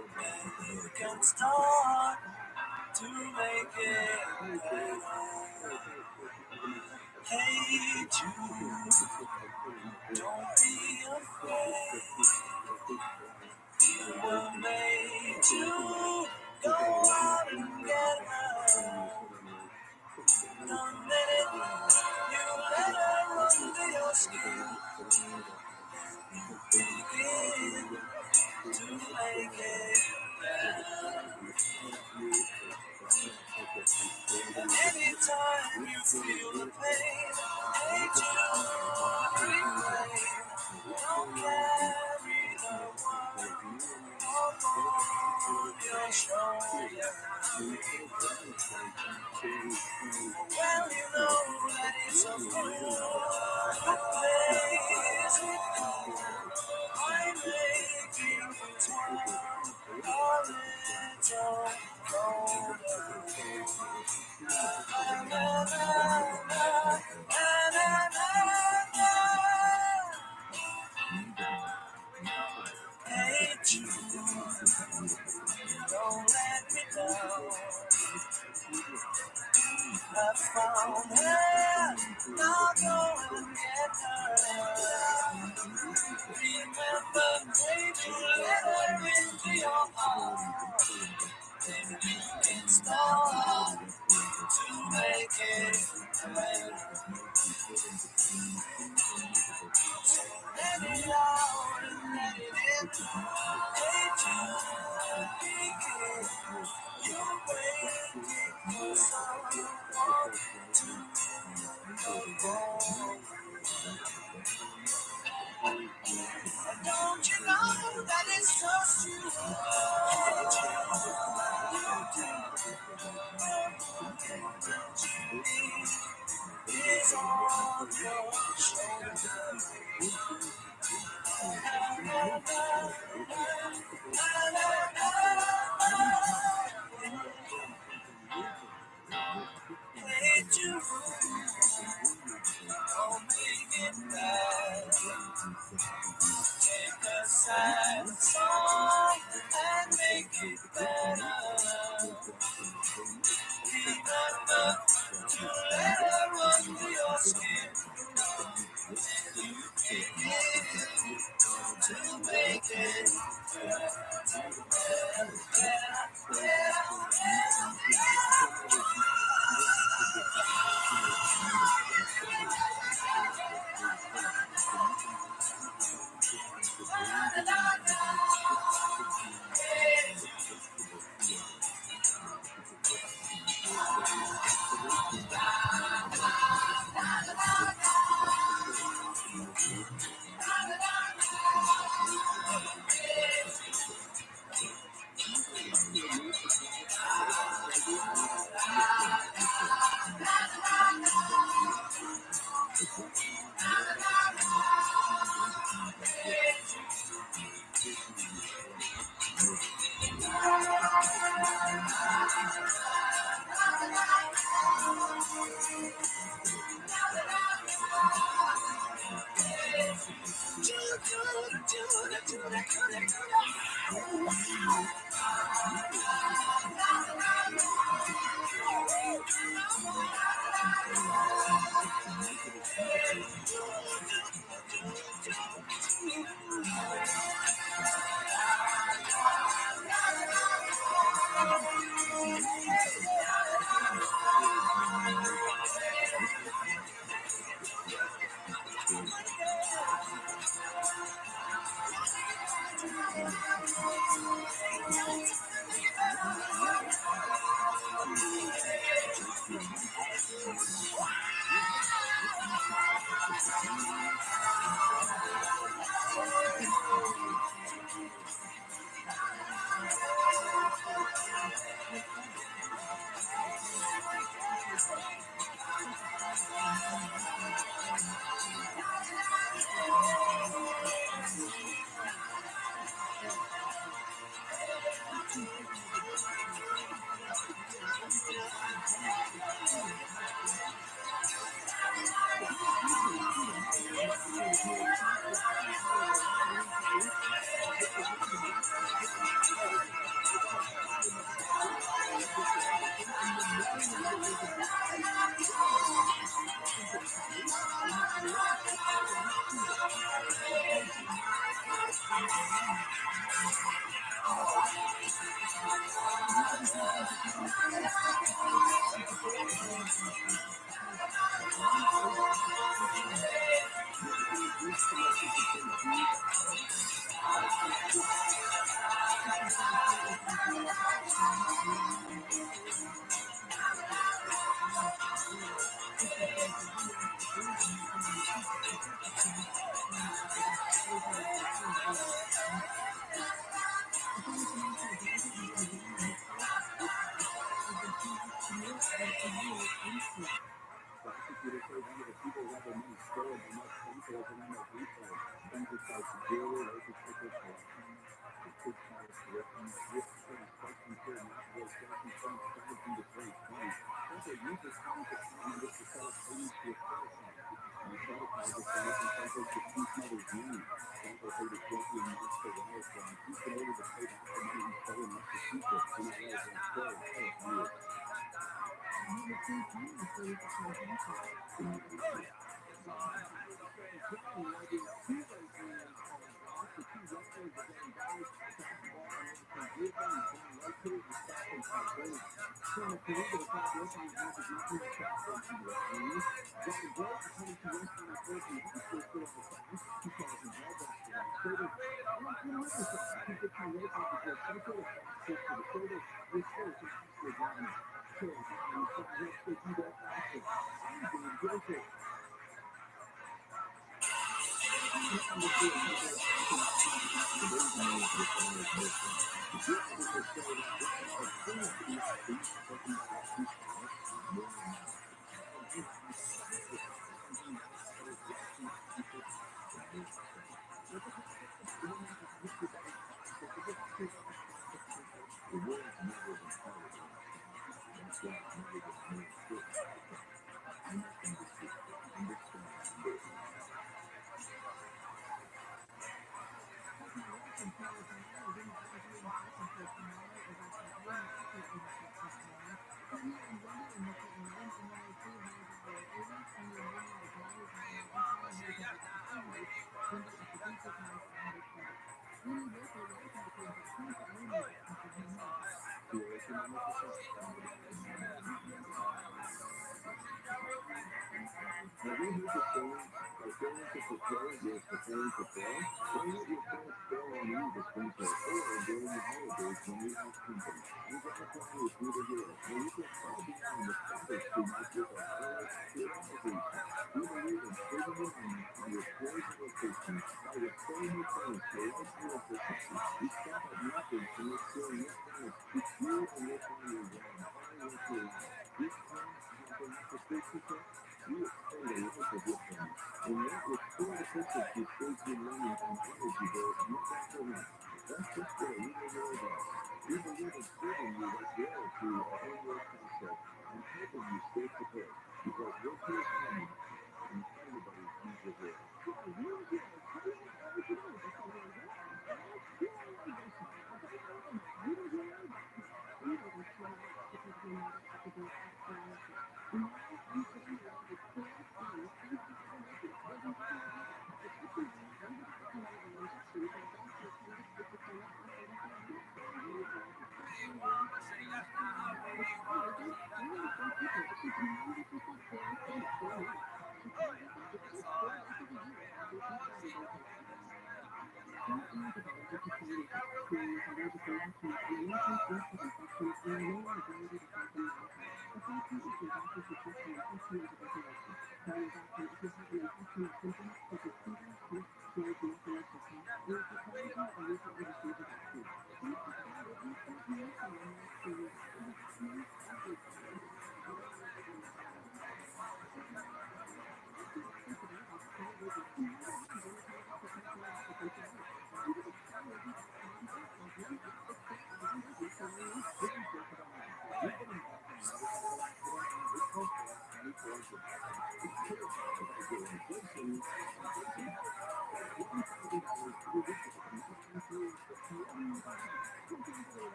Then you can start to make it better. Hey Jude, don't be afraid. You were made to go out and get her. The minute you let her under your skin, you begin to make it better. And anytime you feel the pain, hey Jude, refrain. Don't carry the world upon your shoulder. Well, you know that it's a fool plays it cool by making its world a little colder. Na, na, na, na, na. Hey Jude, don't let me down. I found her, now go and get her. Remember, when you let her into your heart, then you can start to make it better. Don't you know that it's just you? It's on your shoulder. Hey, Jude, don't make it bad. Take a sad song and make it better. Remember to let her run through your skin. You begin to make it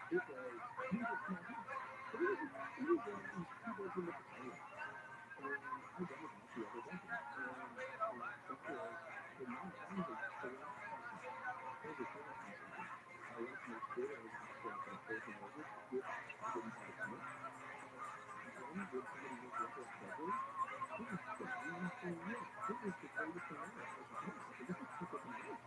it was, he was a small house. But it was these 2 bedroom at the time. And I rented out the other bedroom. And that was, the night, that was a trailer house hunting. That was a trailer house hunting. I wanted to make sure that I was a house where I could afford the mortgage if I didn't have a tenant. But then when somebody moved into that bedroom, it was the, I mean, I'm telling you, it was the greatest thing ever. I was like, wait a second, this is cheaper than rent.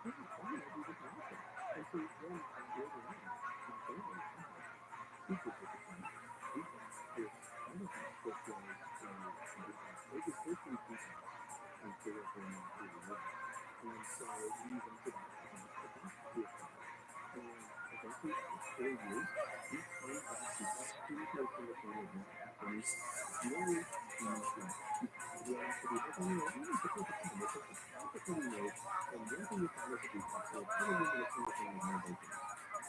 This is, why didn't I do this more often? And so then later on, my family, I had secrets at the time. We had this other house that was it was virtually detached and 4 bedroom, 2 room. And so we rented out the house to a friend. And eventually, after 4 years, we turned that duplex into a single family rental property. Very, so we lived on the road. It was the perfect time. It was the perfect time we made from renting this out as a duplex and turning it into a single family renovation.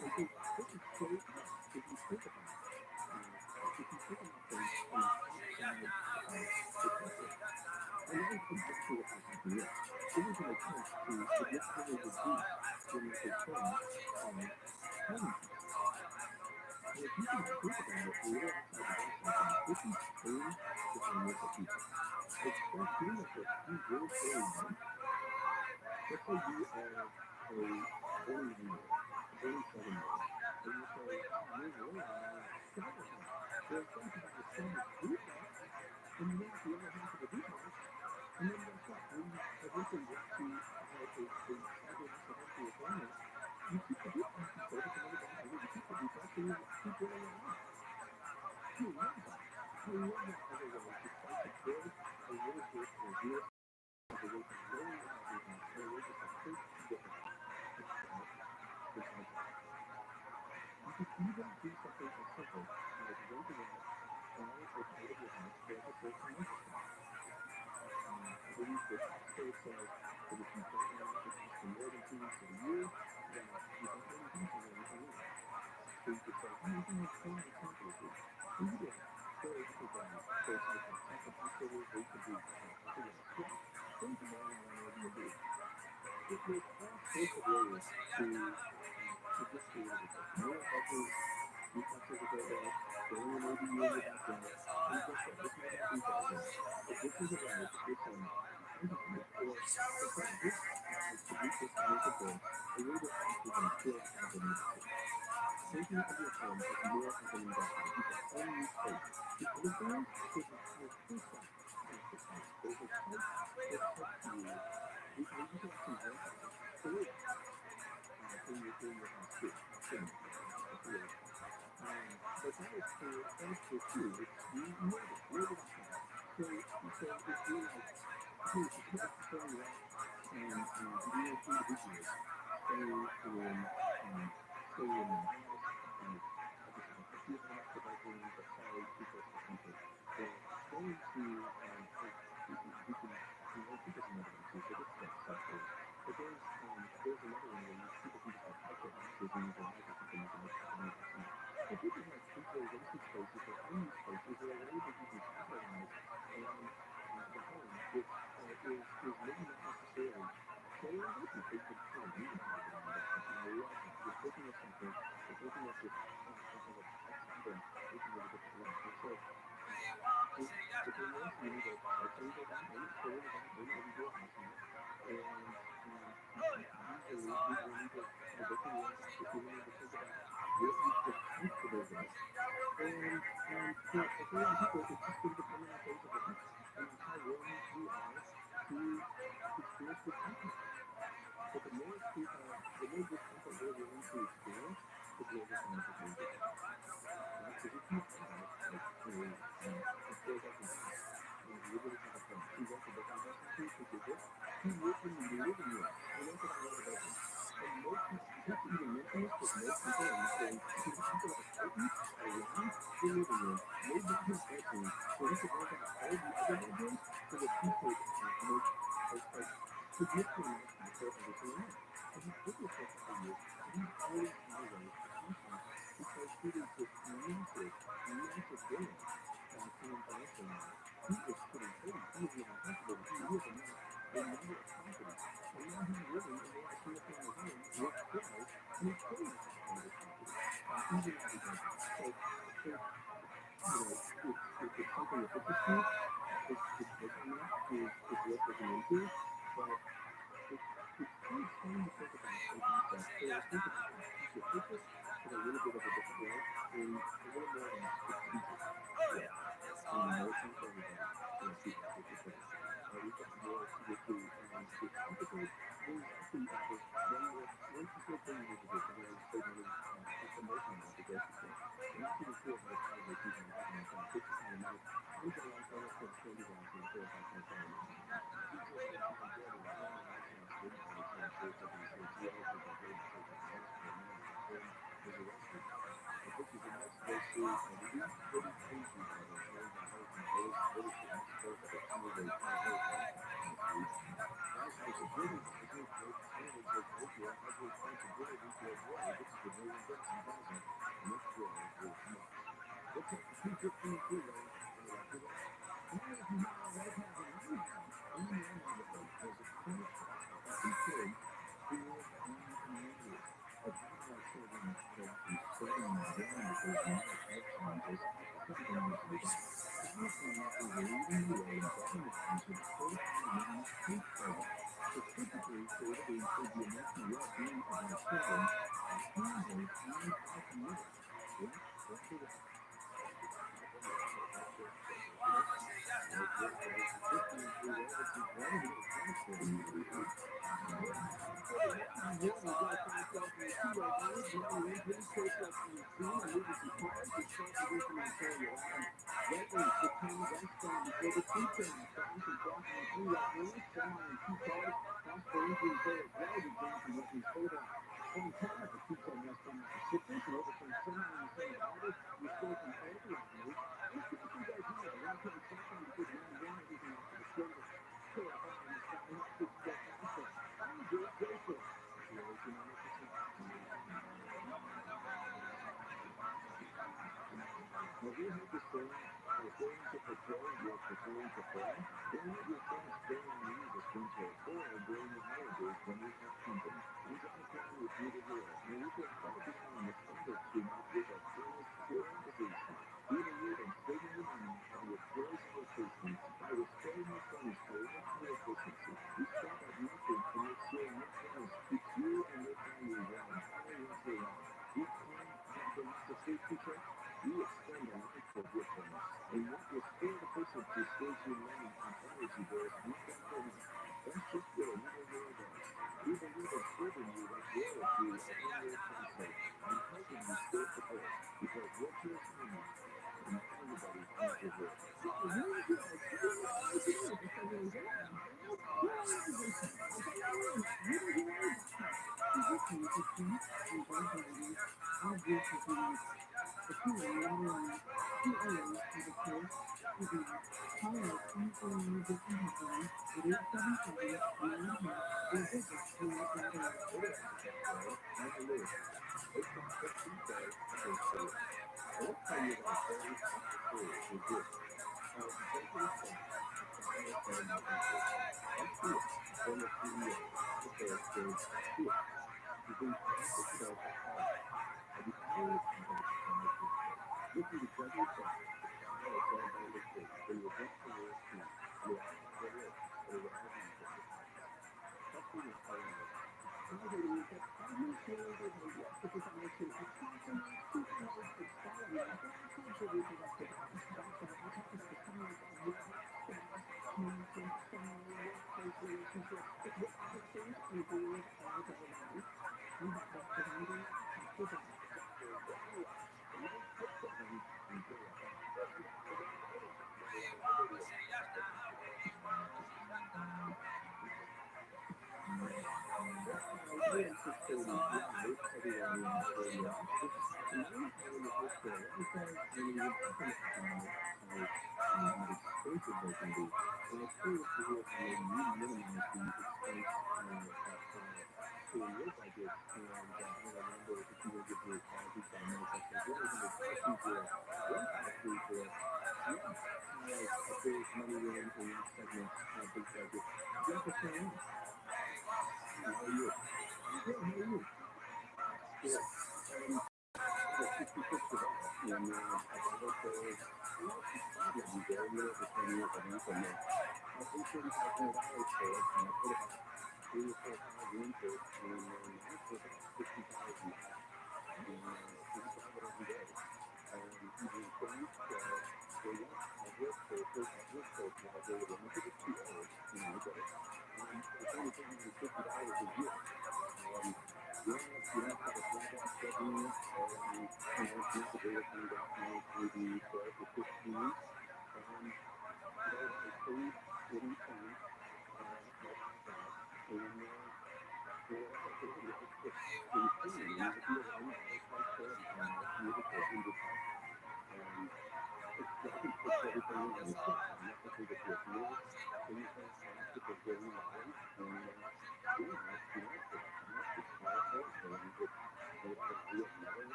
And so this is so odd if you think about it. If you think about things from an outside perspective. And that was exactly what house hunting is. It was an attempt to significantly reduce your monthly payments on home insurance. And if you can think about it a little outside the box like that, this is pain to financial people. Especially that what you really truly want. Let's say you are a 29-year-old, a 27-year-old, and you say, oh, you really want to sell the house. Well, instead of having to sell the duplex, and you want the other half of the duplex, and then guess what? When you eventually want to buy a second house for your family, you keep the duplex, you sell the money down payment, you keep the duplex, and you keep living your life. I love that. I love that as a way to start to build a little bit of real estate, as a way to learn about your house, and a way just to think differently about your contract. You can even do something as simple as renting out all or part of your house for like a short-term rental contract. I believe the tax code says that if you don't rent out your house for more than 2 weeks of the year, that you don't pay any taxes on anything anyway. So you could say, oh, it's only $20 this week. And you could throw up or down those types of separate tax credits, or you could do however you like. Things are going on whatever you do. There's all sorts of ways to just create a vacation. More bedrooms, duplexes available, throwing an ADU in your backyard. And guess what? This might not be for everyone. But this is a way, if you're saying, I'm behind, or sometimes this to reach this financial goal, a way to actually then build as an industry. Thinking of your home as more as an investment. You can own your space. The other thing is, there's two sides to this. There's a site that helps you, where you can actually rent out storage space in your house too. Similar to that, it's a little fun. But that is for free. It's mobile.com. So if you're like, hey, I don't necessarily want you individuals stay in my house. I just have a few extra bedrooms, but sorry, too close for comfort. Well, going to people can never go to, so this is like self-storage. But there's another one where people can just like outfit boxes in your garage or something. You can just have an investment. So people have they're rented spaces, they're unused spaces, they're a way that you can capitalize on the home, which is maybe not necessarily so investment. They kind of need it as an investment. And I love that. You're taking a second, you're taking this outside and making it a different way. And so if you're nice, you need a partial down payment, full of the down payment if you do a house hunt. And usually you'll need to look in your house if you need to think about what you feel comfortable with. And for a whole lot of people, it's just going to depend on the phase of life and how willing you are to experience discomfort. But the more discomfort we're willing to experience, the greater financial gains we can have. Right? Because if you have like a 4 bedroom house and you literally have a friend who rented the whole house out to you to visit, who lived in the living room and rented out all the bedrooms. And most people, I hate to even mention this because most people are not going to, people have a curtain around the living room, made that his bedroom, so he could rent out all the other bedrooms so that he could make a significant amount of cash flow every single month. And he did this for a couple of years, and he always found a way to function because it is this massive brilliance to him financially now. He is sitting pretty, he is living comfortable, he has amassed a number of properties, and now he's living in a single family home with 12, and he's still not going to pay this property.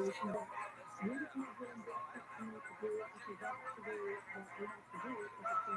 Situation that we have to do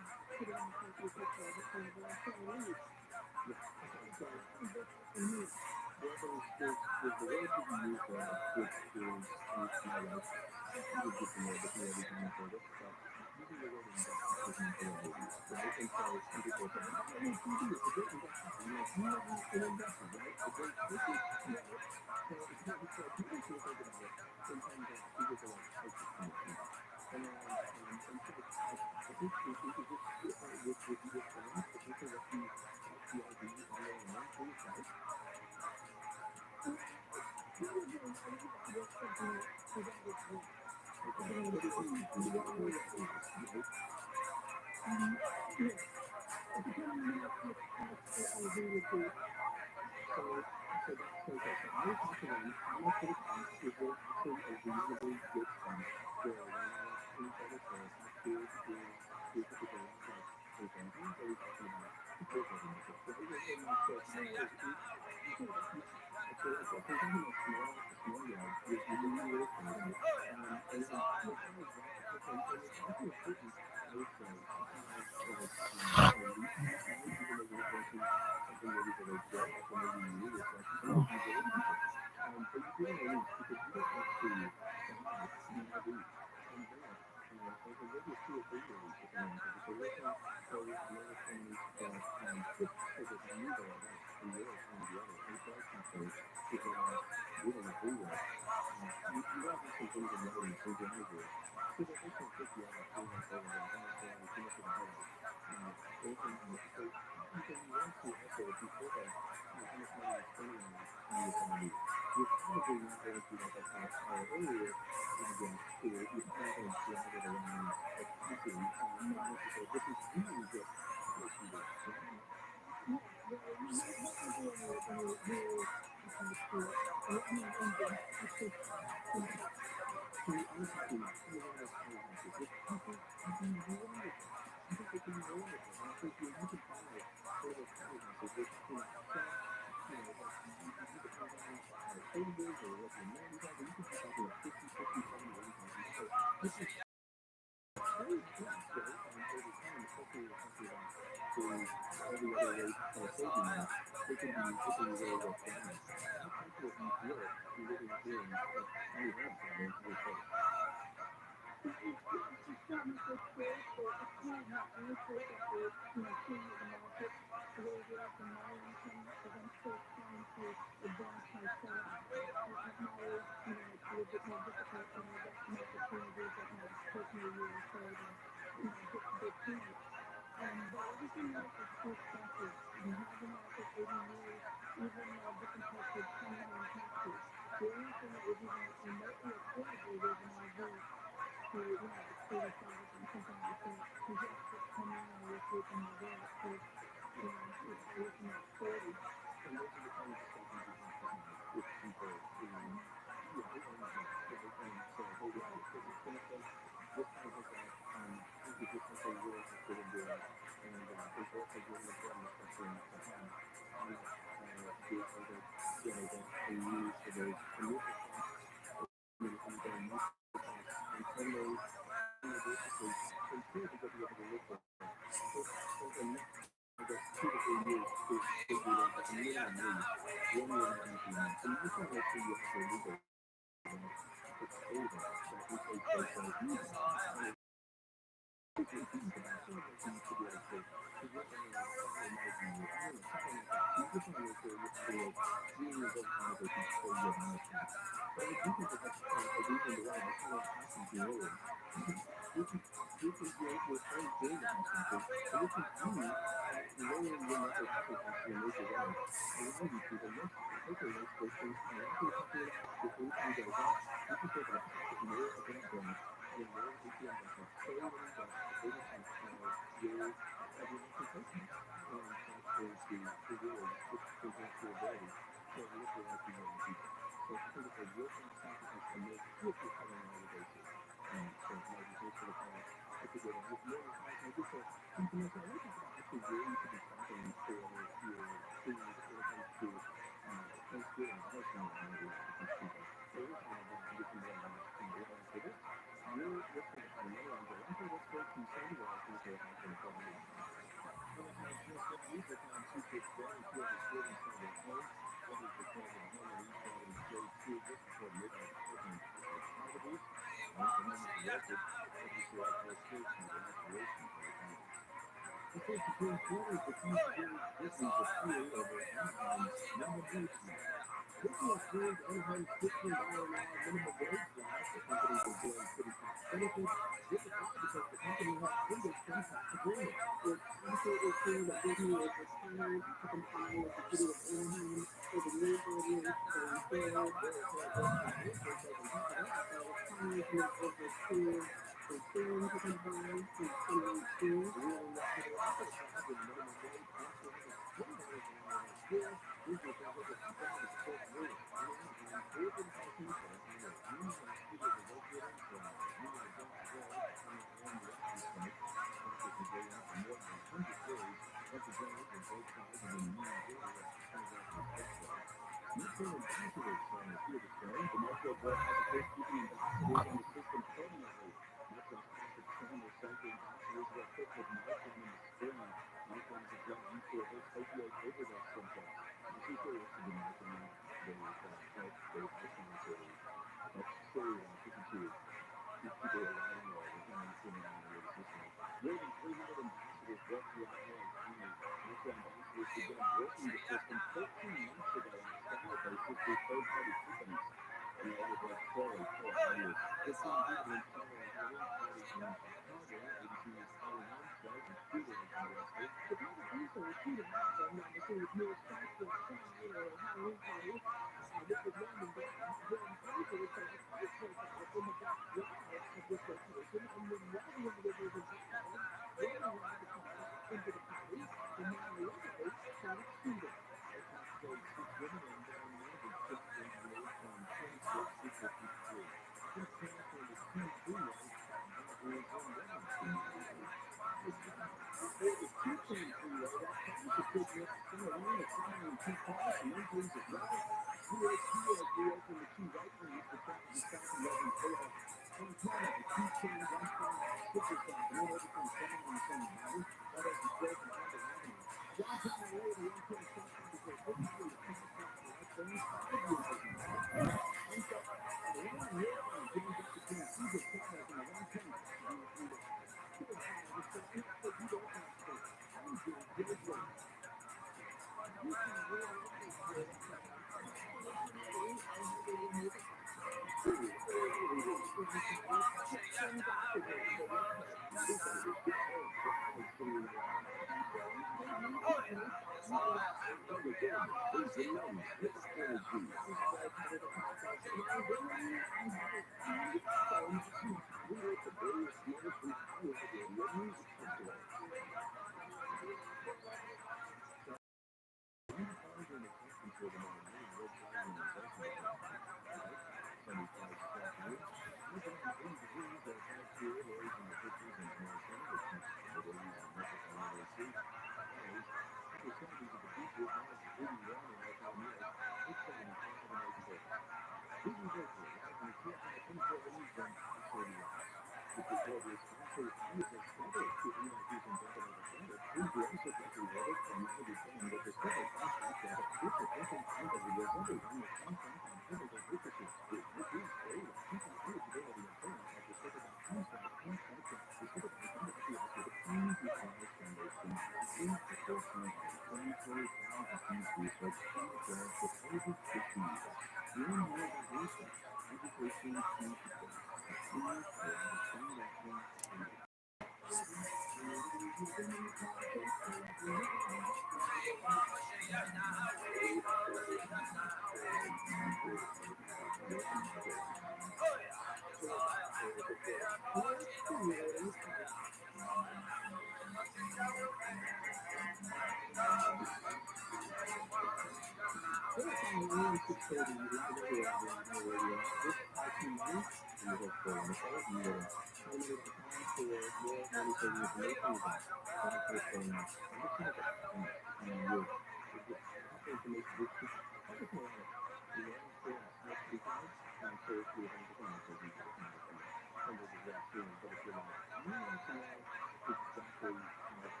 But if you're like, I want to know exactly how to index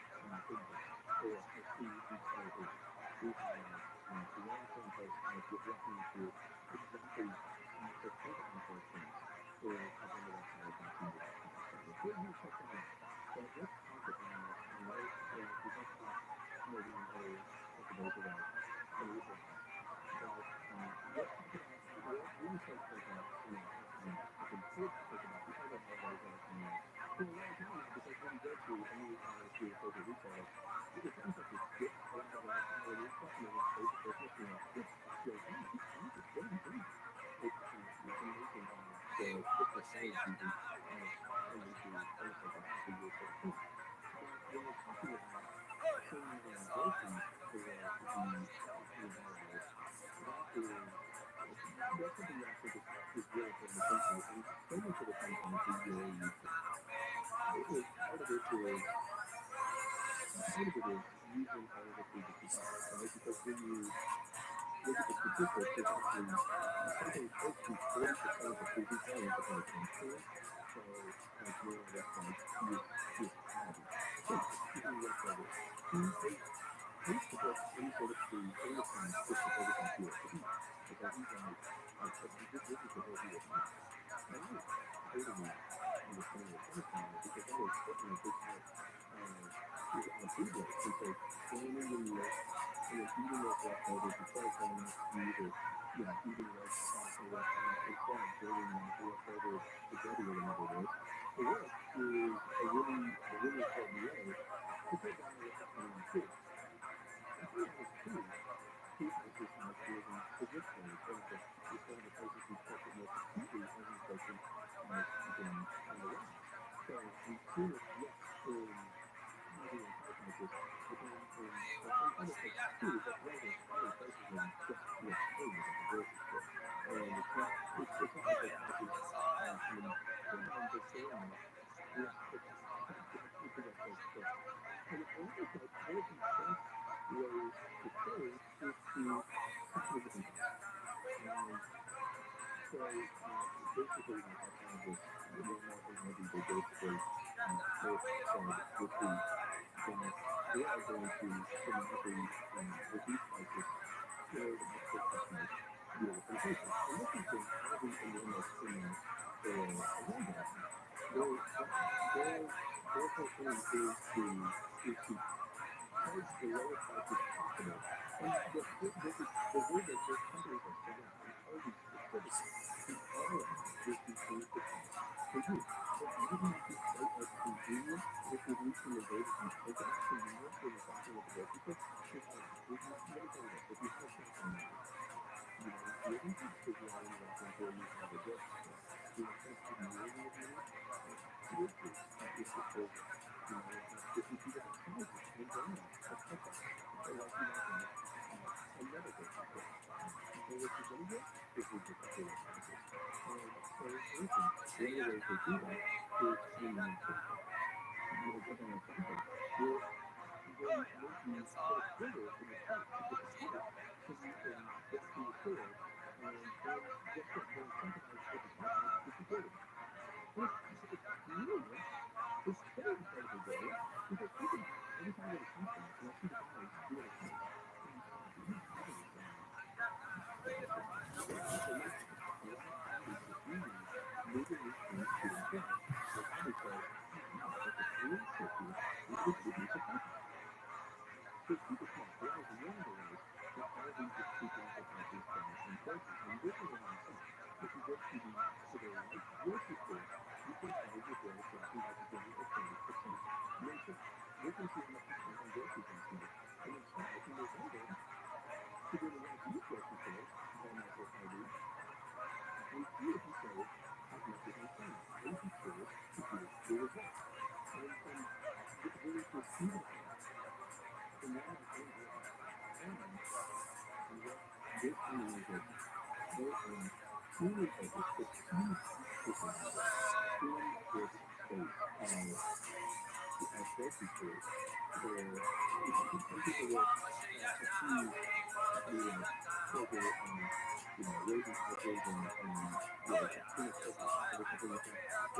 or how to decode it, we have the long form post has walking through exactly the fundamental things of a website about index. So here's how to go. So let's talk about, I know we have talked maybe in other episodes about some of the blogs, but let's talk about what we say take up index. It's important to take about because of all those that for a long time now, because when you go to any to your favorite retailer, it seems like you skip a lot of the holiday stuff and then you go to Christmas and you're like, oh, you're like, oh, these things are still in green. It's amazing how the Christmas selling season turned into almost like a half a year sort of thing. But when we're talking about cleaning groceries for the holidays, that is that's something that I think is really important to think to, and so much of the time can be really useful. Part of it is using all of the food that you have, right? Because when you look at the statistics, there's actually something close to 40% of the food we buy ends up in the trash can. So, like near our website, you have even leftovers. I used to put any sort of food in the trash just to focus on fuel to eat. Because these are like this is the whole deal for me. And I totally understand where it's coming from now because that is certainly a big part of food waste. And so planning your meals and then eating those leftovers instead of going out to eat or eating right at a restaurant instead of bringing that leftover spaghetti or whatever it is to work is a really important way to cut down what you're spending on food. And part of that is too to exercise living to this day. It's one of the places we've felt it most acutely as inflation has been on the rise. So we've seen it, yes, in housing and car prices, but then in other places too, but one of the primary places is just food is at the grocery store. And it's not like those prices, I mean, they're soaring up. It's a rough place to live. And I think that one of the best ways to save is to cut your living costs. And so basically, like I have this Walmart and Aldi, they basically both said this week that they are going to dramatically reduce prices in order to help their customers deal with inflation. And this has been Aldi and Walmart's been there for a long time now. Their whole thing is to charge the lowest prices possible. And the way that those companies are set up, and Aldi specifically, the ROI is between the cost for you. So maybe not be quite as convenient if you're reaching the day that you think about convenience when you're shopping at the grocery store. Because let me tell you this, if you have a cell phone now, you don't have to run and walk into a new hardware grocery store. It's going to save millions of money. Seriously, if you're older, it has 52 different sizes and brands of checkout. So like you might have another grocery store. So what you're going to get is ridiculously low prices. And so, for instance, one of the ways they do that is through checkout. Just on example, when you put a quarter in your cart with a card, then you can walk in the store, and then guess what? They're incentivized with the checkout to keep ordering. And it's brilliant. It's so incredibly brilliant because think about it. Every time I go to Costco and I see the guys doing a cart, and we have it for months now. A lot of families are doing moving these things to and from. They probably say, oh man, if it's $3.50, why would we use a checkout? So keep it small. That is one of the ways that Aldi is keeping the prices down in groceries. And this is a lot of fun. If you go to the right grocery store, you can charge your bill something like 20 or 30% no charge. This is when I was on groceries last night. And then 2 or 3 years later, to go to one of these grocery stores, Walmart or Aldi, and see if you save as much as I'm saying. I would be curious to hear your results. And there's even a comparison. So now I am going on what this organization, they are truly focused, the key supervisor in this space of grocery stores, where some people will accuse company like Kroger of, raising prices and too much overstock or something like that.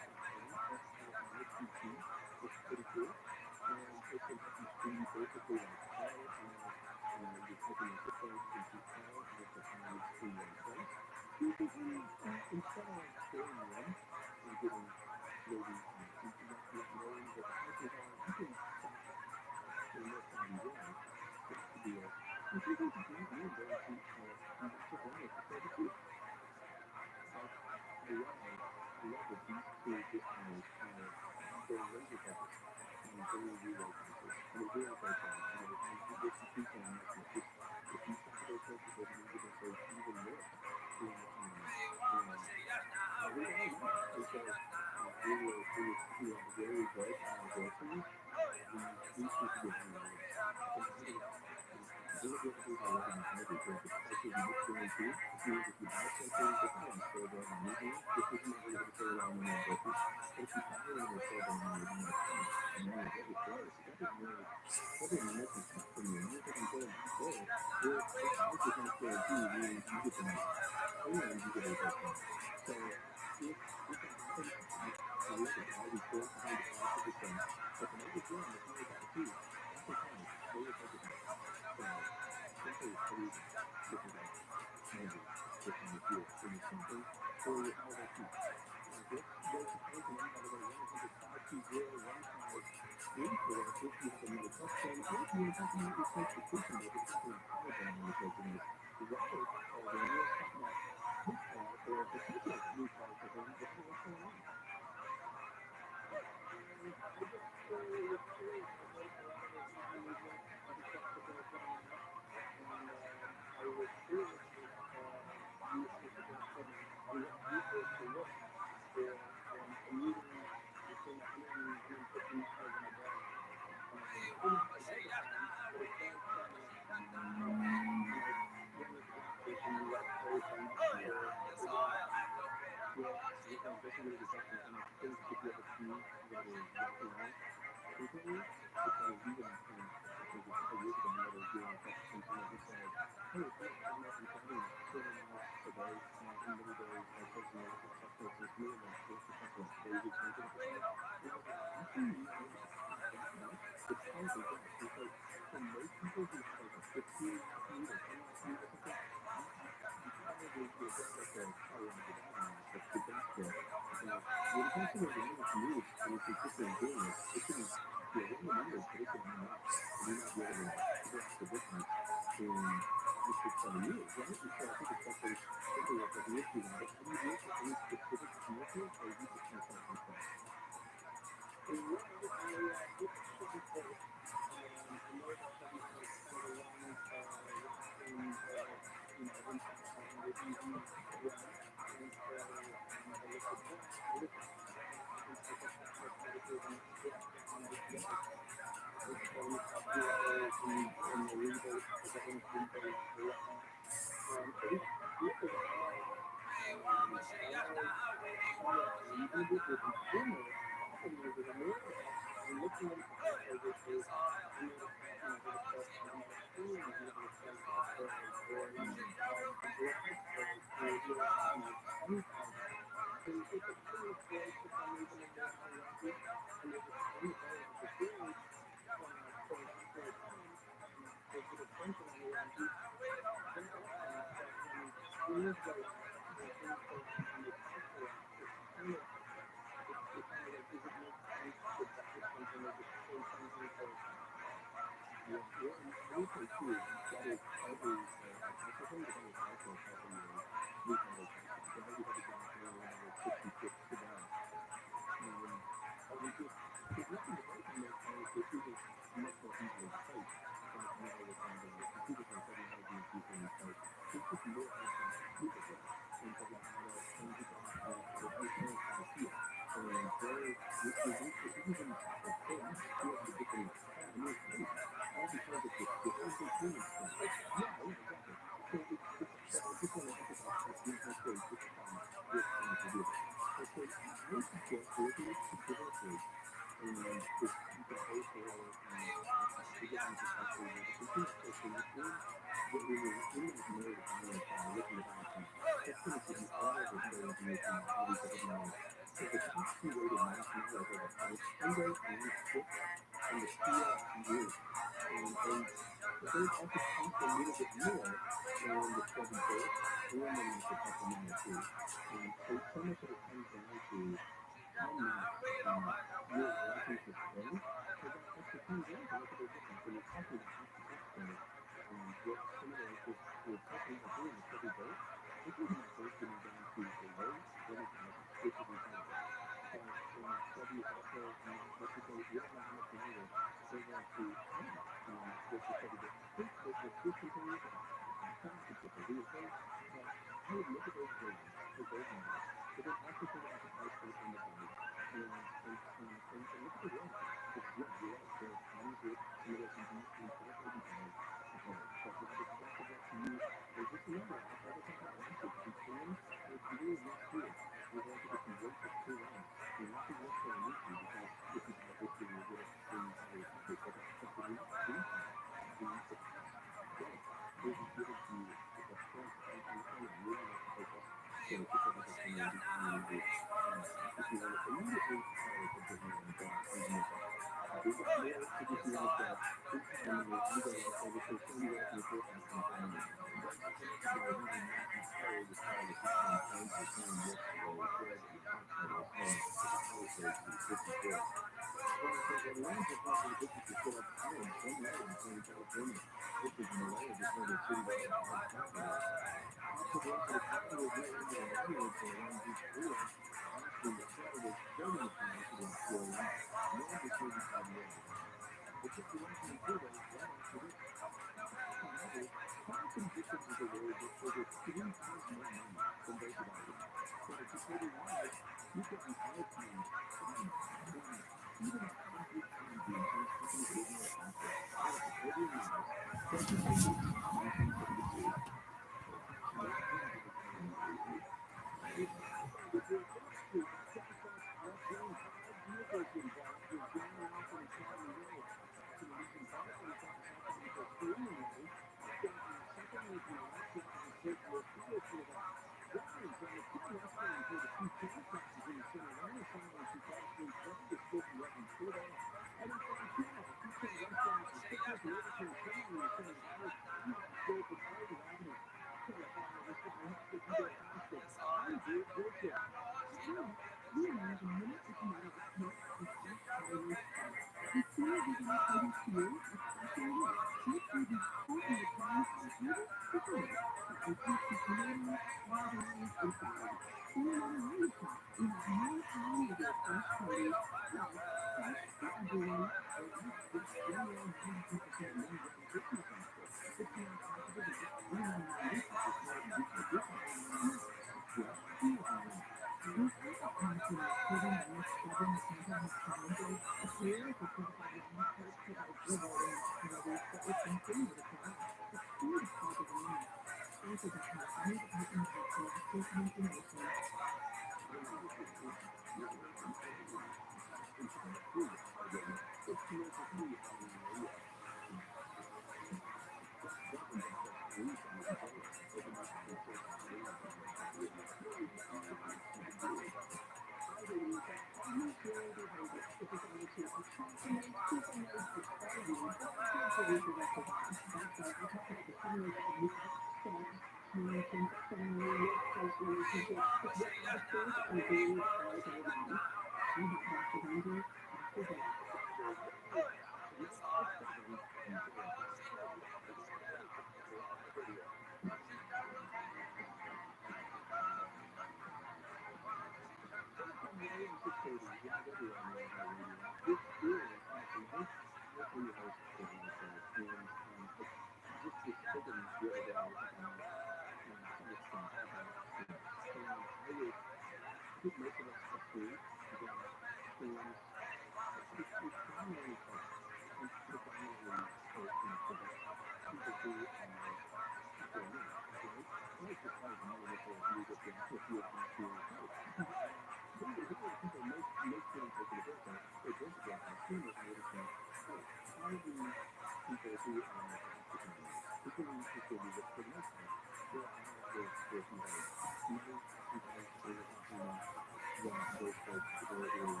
those folks there is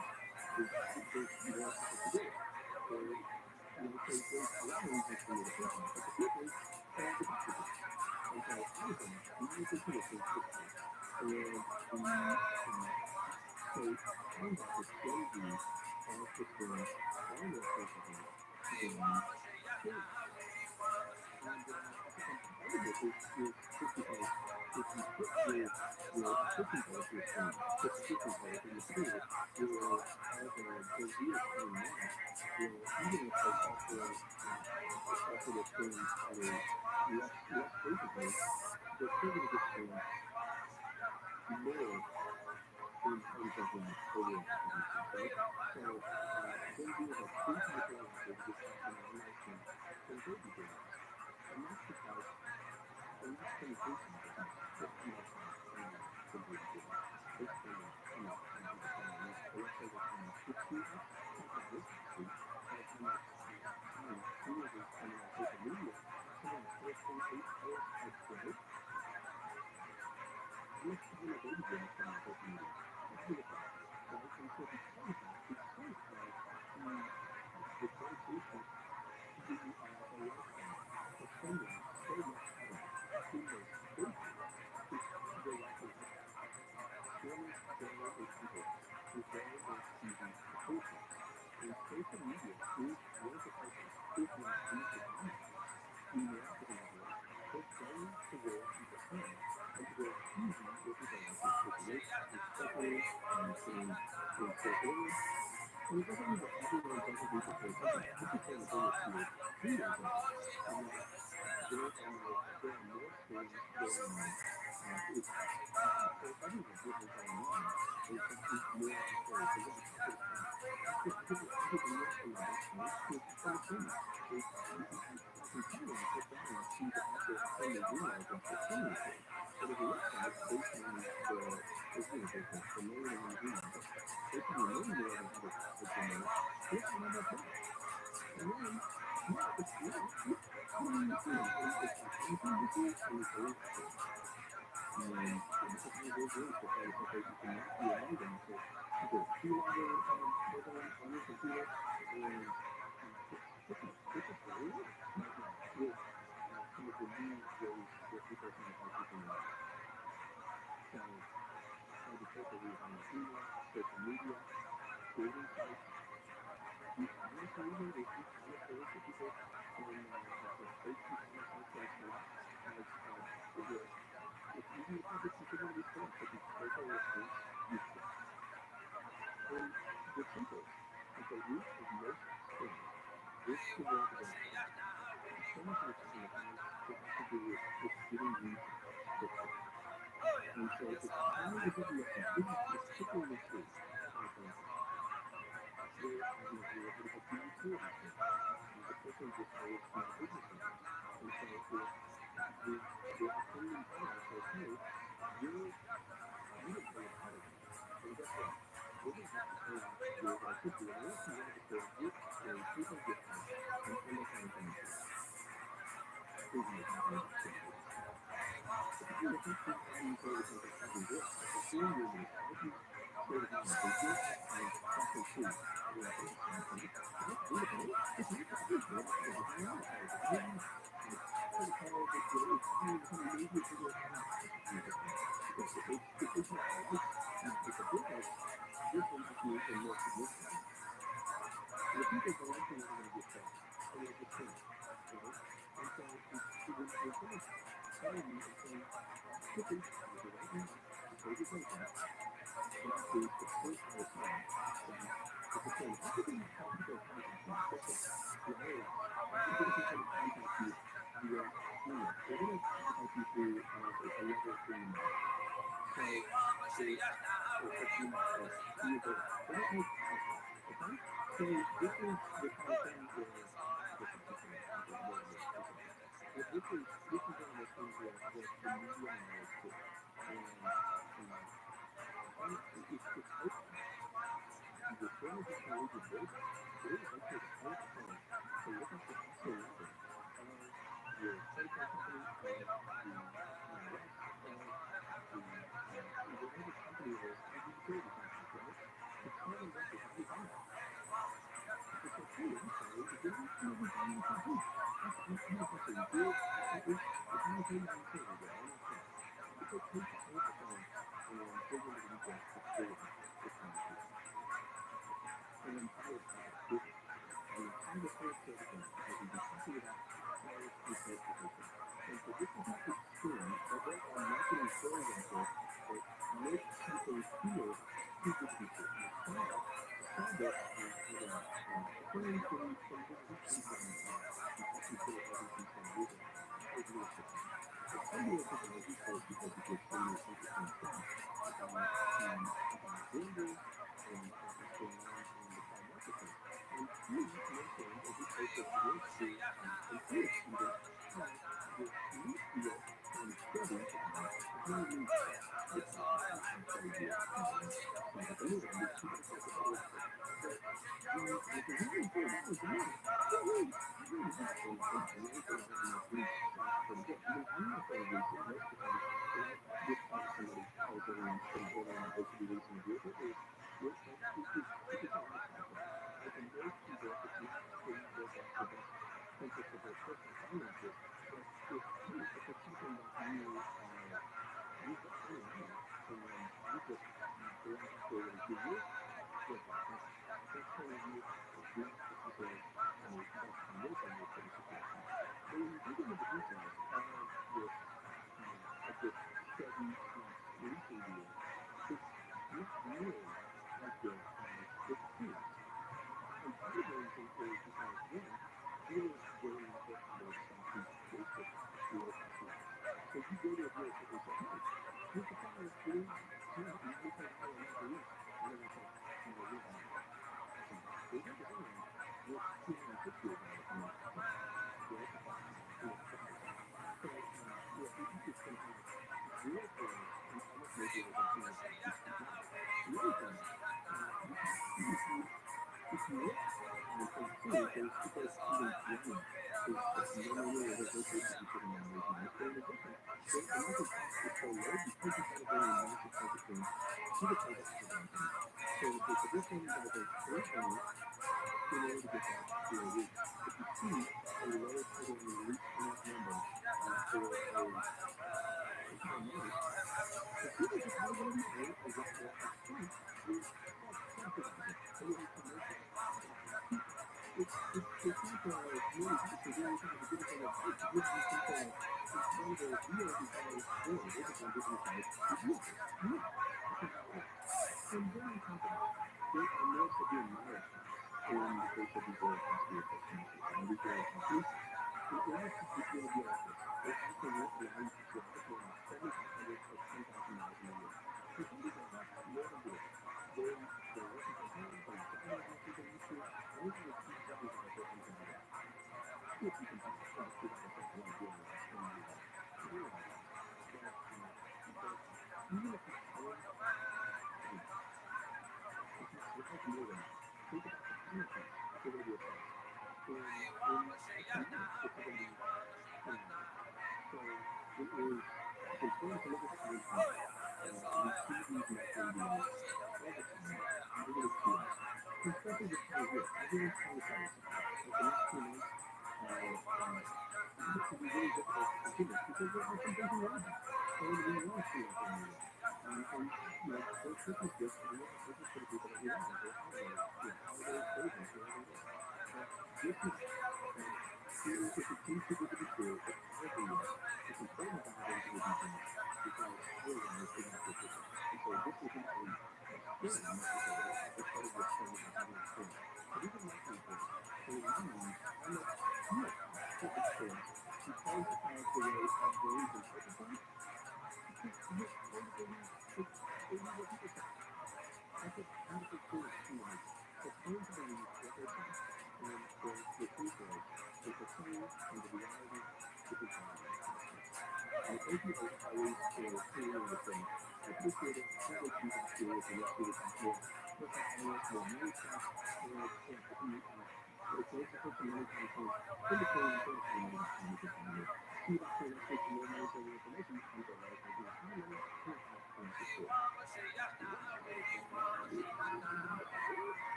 you don't have to do it. So, there's a lot of reasons for me to think about it. But the truth is, it's not the truth. And so I was in the situation quickly. And so I'm about to show you how to bring far more capable than kids. And part of it is just because if you put your cooking bowl to your phone, put the cooking bowl in the pool, or have a weird thing now, even if they offer those things at a less frequently, they're still going to get spammed more than party jumping over right? So then you have three people out there to get caught in an online scam playing baby games. And that's because they're not paying attention to how they're spending time playing some baby games. They're spending time entertaining you. So let's say they're playing 15 hours. That's not this last week. By the time that time viewers are spending on social media, spending 4.8 hours a day. How much time are baby gamers spending on social media? That's a bigger problem, right? And so because of that, because of the temptation to a lifestyle of spending so much time in those spaces, they're likely out there. Scammers sell a people as well as TV attention. And social media is one of the places, if not the predominant email intermediary for selling to where people come and to where it's easy if you don't like to click a link, especially in short order. And it doesn't mean that everyone doesn't need to pay attention. I just want to bring it to your attention that there are more scams going on. It's for everyone who's online. It's more scary. So what I tell folks I get emails from my best friend who's from a scammer. I can tell when I sit down and I see the actual sending email address that's sending it to. So there's a website based on based on the name and the email address. Based on the name, you're able to have a generic, here's how much money. And then, it's anything you do, and it's always scam. And lots of times those links will try to say you can now be a login. So you put a keylogger program on your computer, and this is where we live right now with some of the new ways that people are trying to hack people in. So the social we have on email, social media, dating sites. E-commerce even, there's e-commerce stores that people can fake e-commerce sites that are set up where it's easy to think it's considered to be scam, but these social listings use scam. And the truth is, at the root of most scams is the world of entertainment. And so much of the time it has to do with getting you to click the link. And so it's how the people listen. This is particularly true on the phone side. Where we were heard about the utility scam. The person just made small business owners. And so the offending caller says, hey, you didn't pay your power bill. Well, guess what? We're going to have to pay off your electricity. And we're actually going to pay a prepaid gift card and send us our information. Please understand how much scam it is. But the thing is, that's not how utility companies actually work. What they're doing is to help you stay in business and actually see, are we offering a scam company? No, we look at it. It's not that big. We're not going to hang out all the time. Credit card, it's maybe a bigger account. Because if it's not life, it's a business, this impacts you in more significant ways. And the people the last thing that are going to get fast are the scams, right? And so when someone's calling you and saying, watch the big tiger right now, to save your paycheck, that is the first I would sign that it's a scam. How could they contact you? Guess what? The IRS, people can try to contact you via email. They're going to contact you through a level 3 mail. So or via birth. They don't make contact, okay? So this is the kind of thing where I guess I'm thinking more of this example. This is one of those things where the media knows too. And it's outcomes. The scammers not going to leave you vulnerable. They're eventually to outcome to look up the actual records of your credit card company, of the IRS, of the whatever company it is, of the utility company.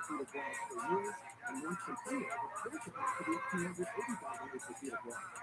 feet of water per year, and once completed, the full capacity of 285 acre feet of water.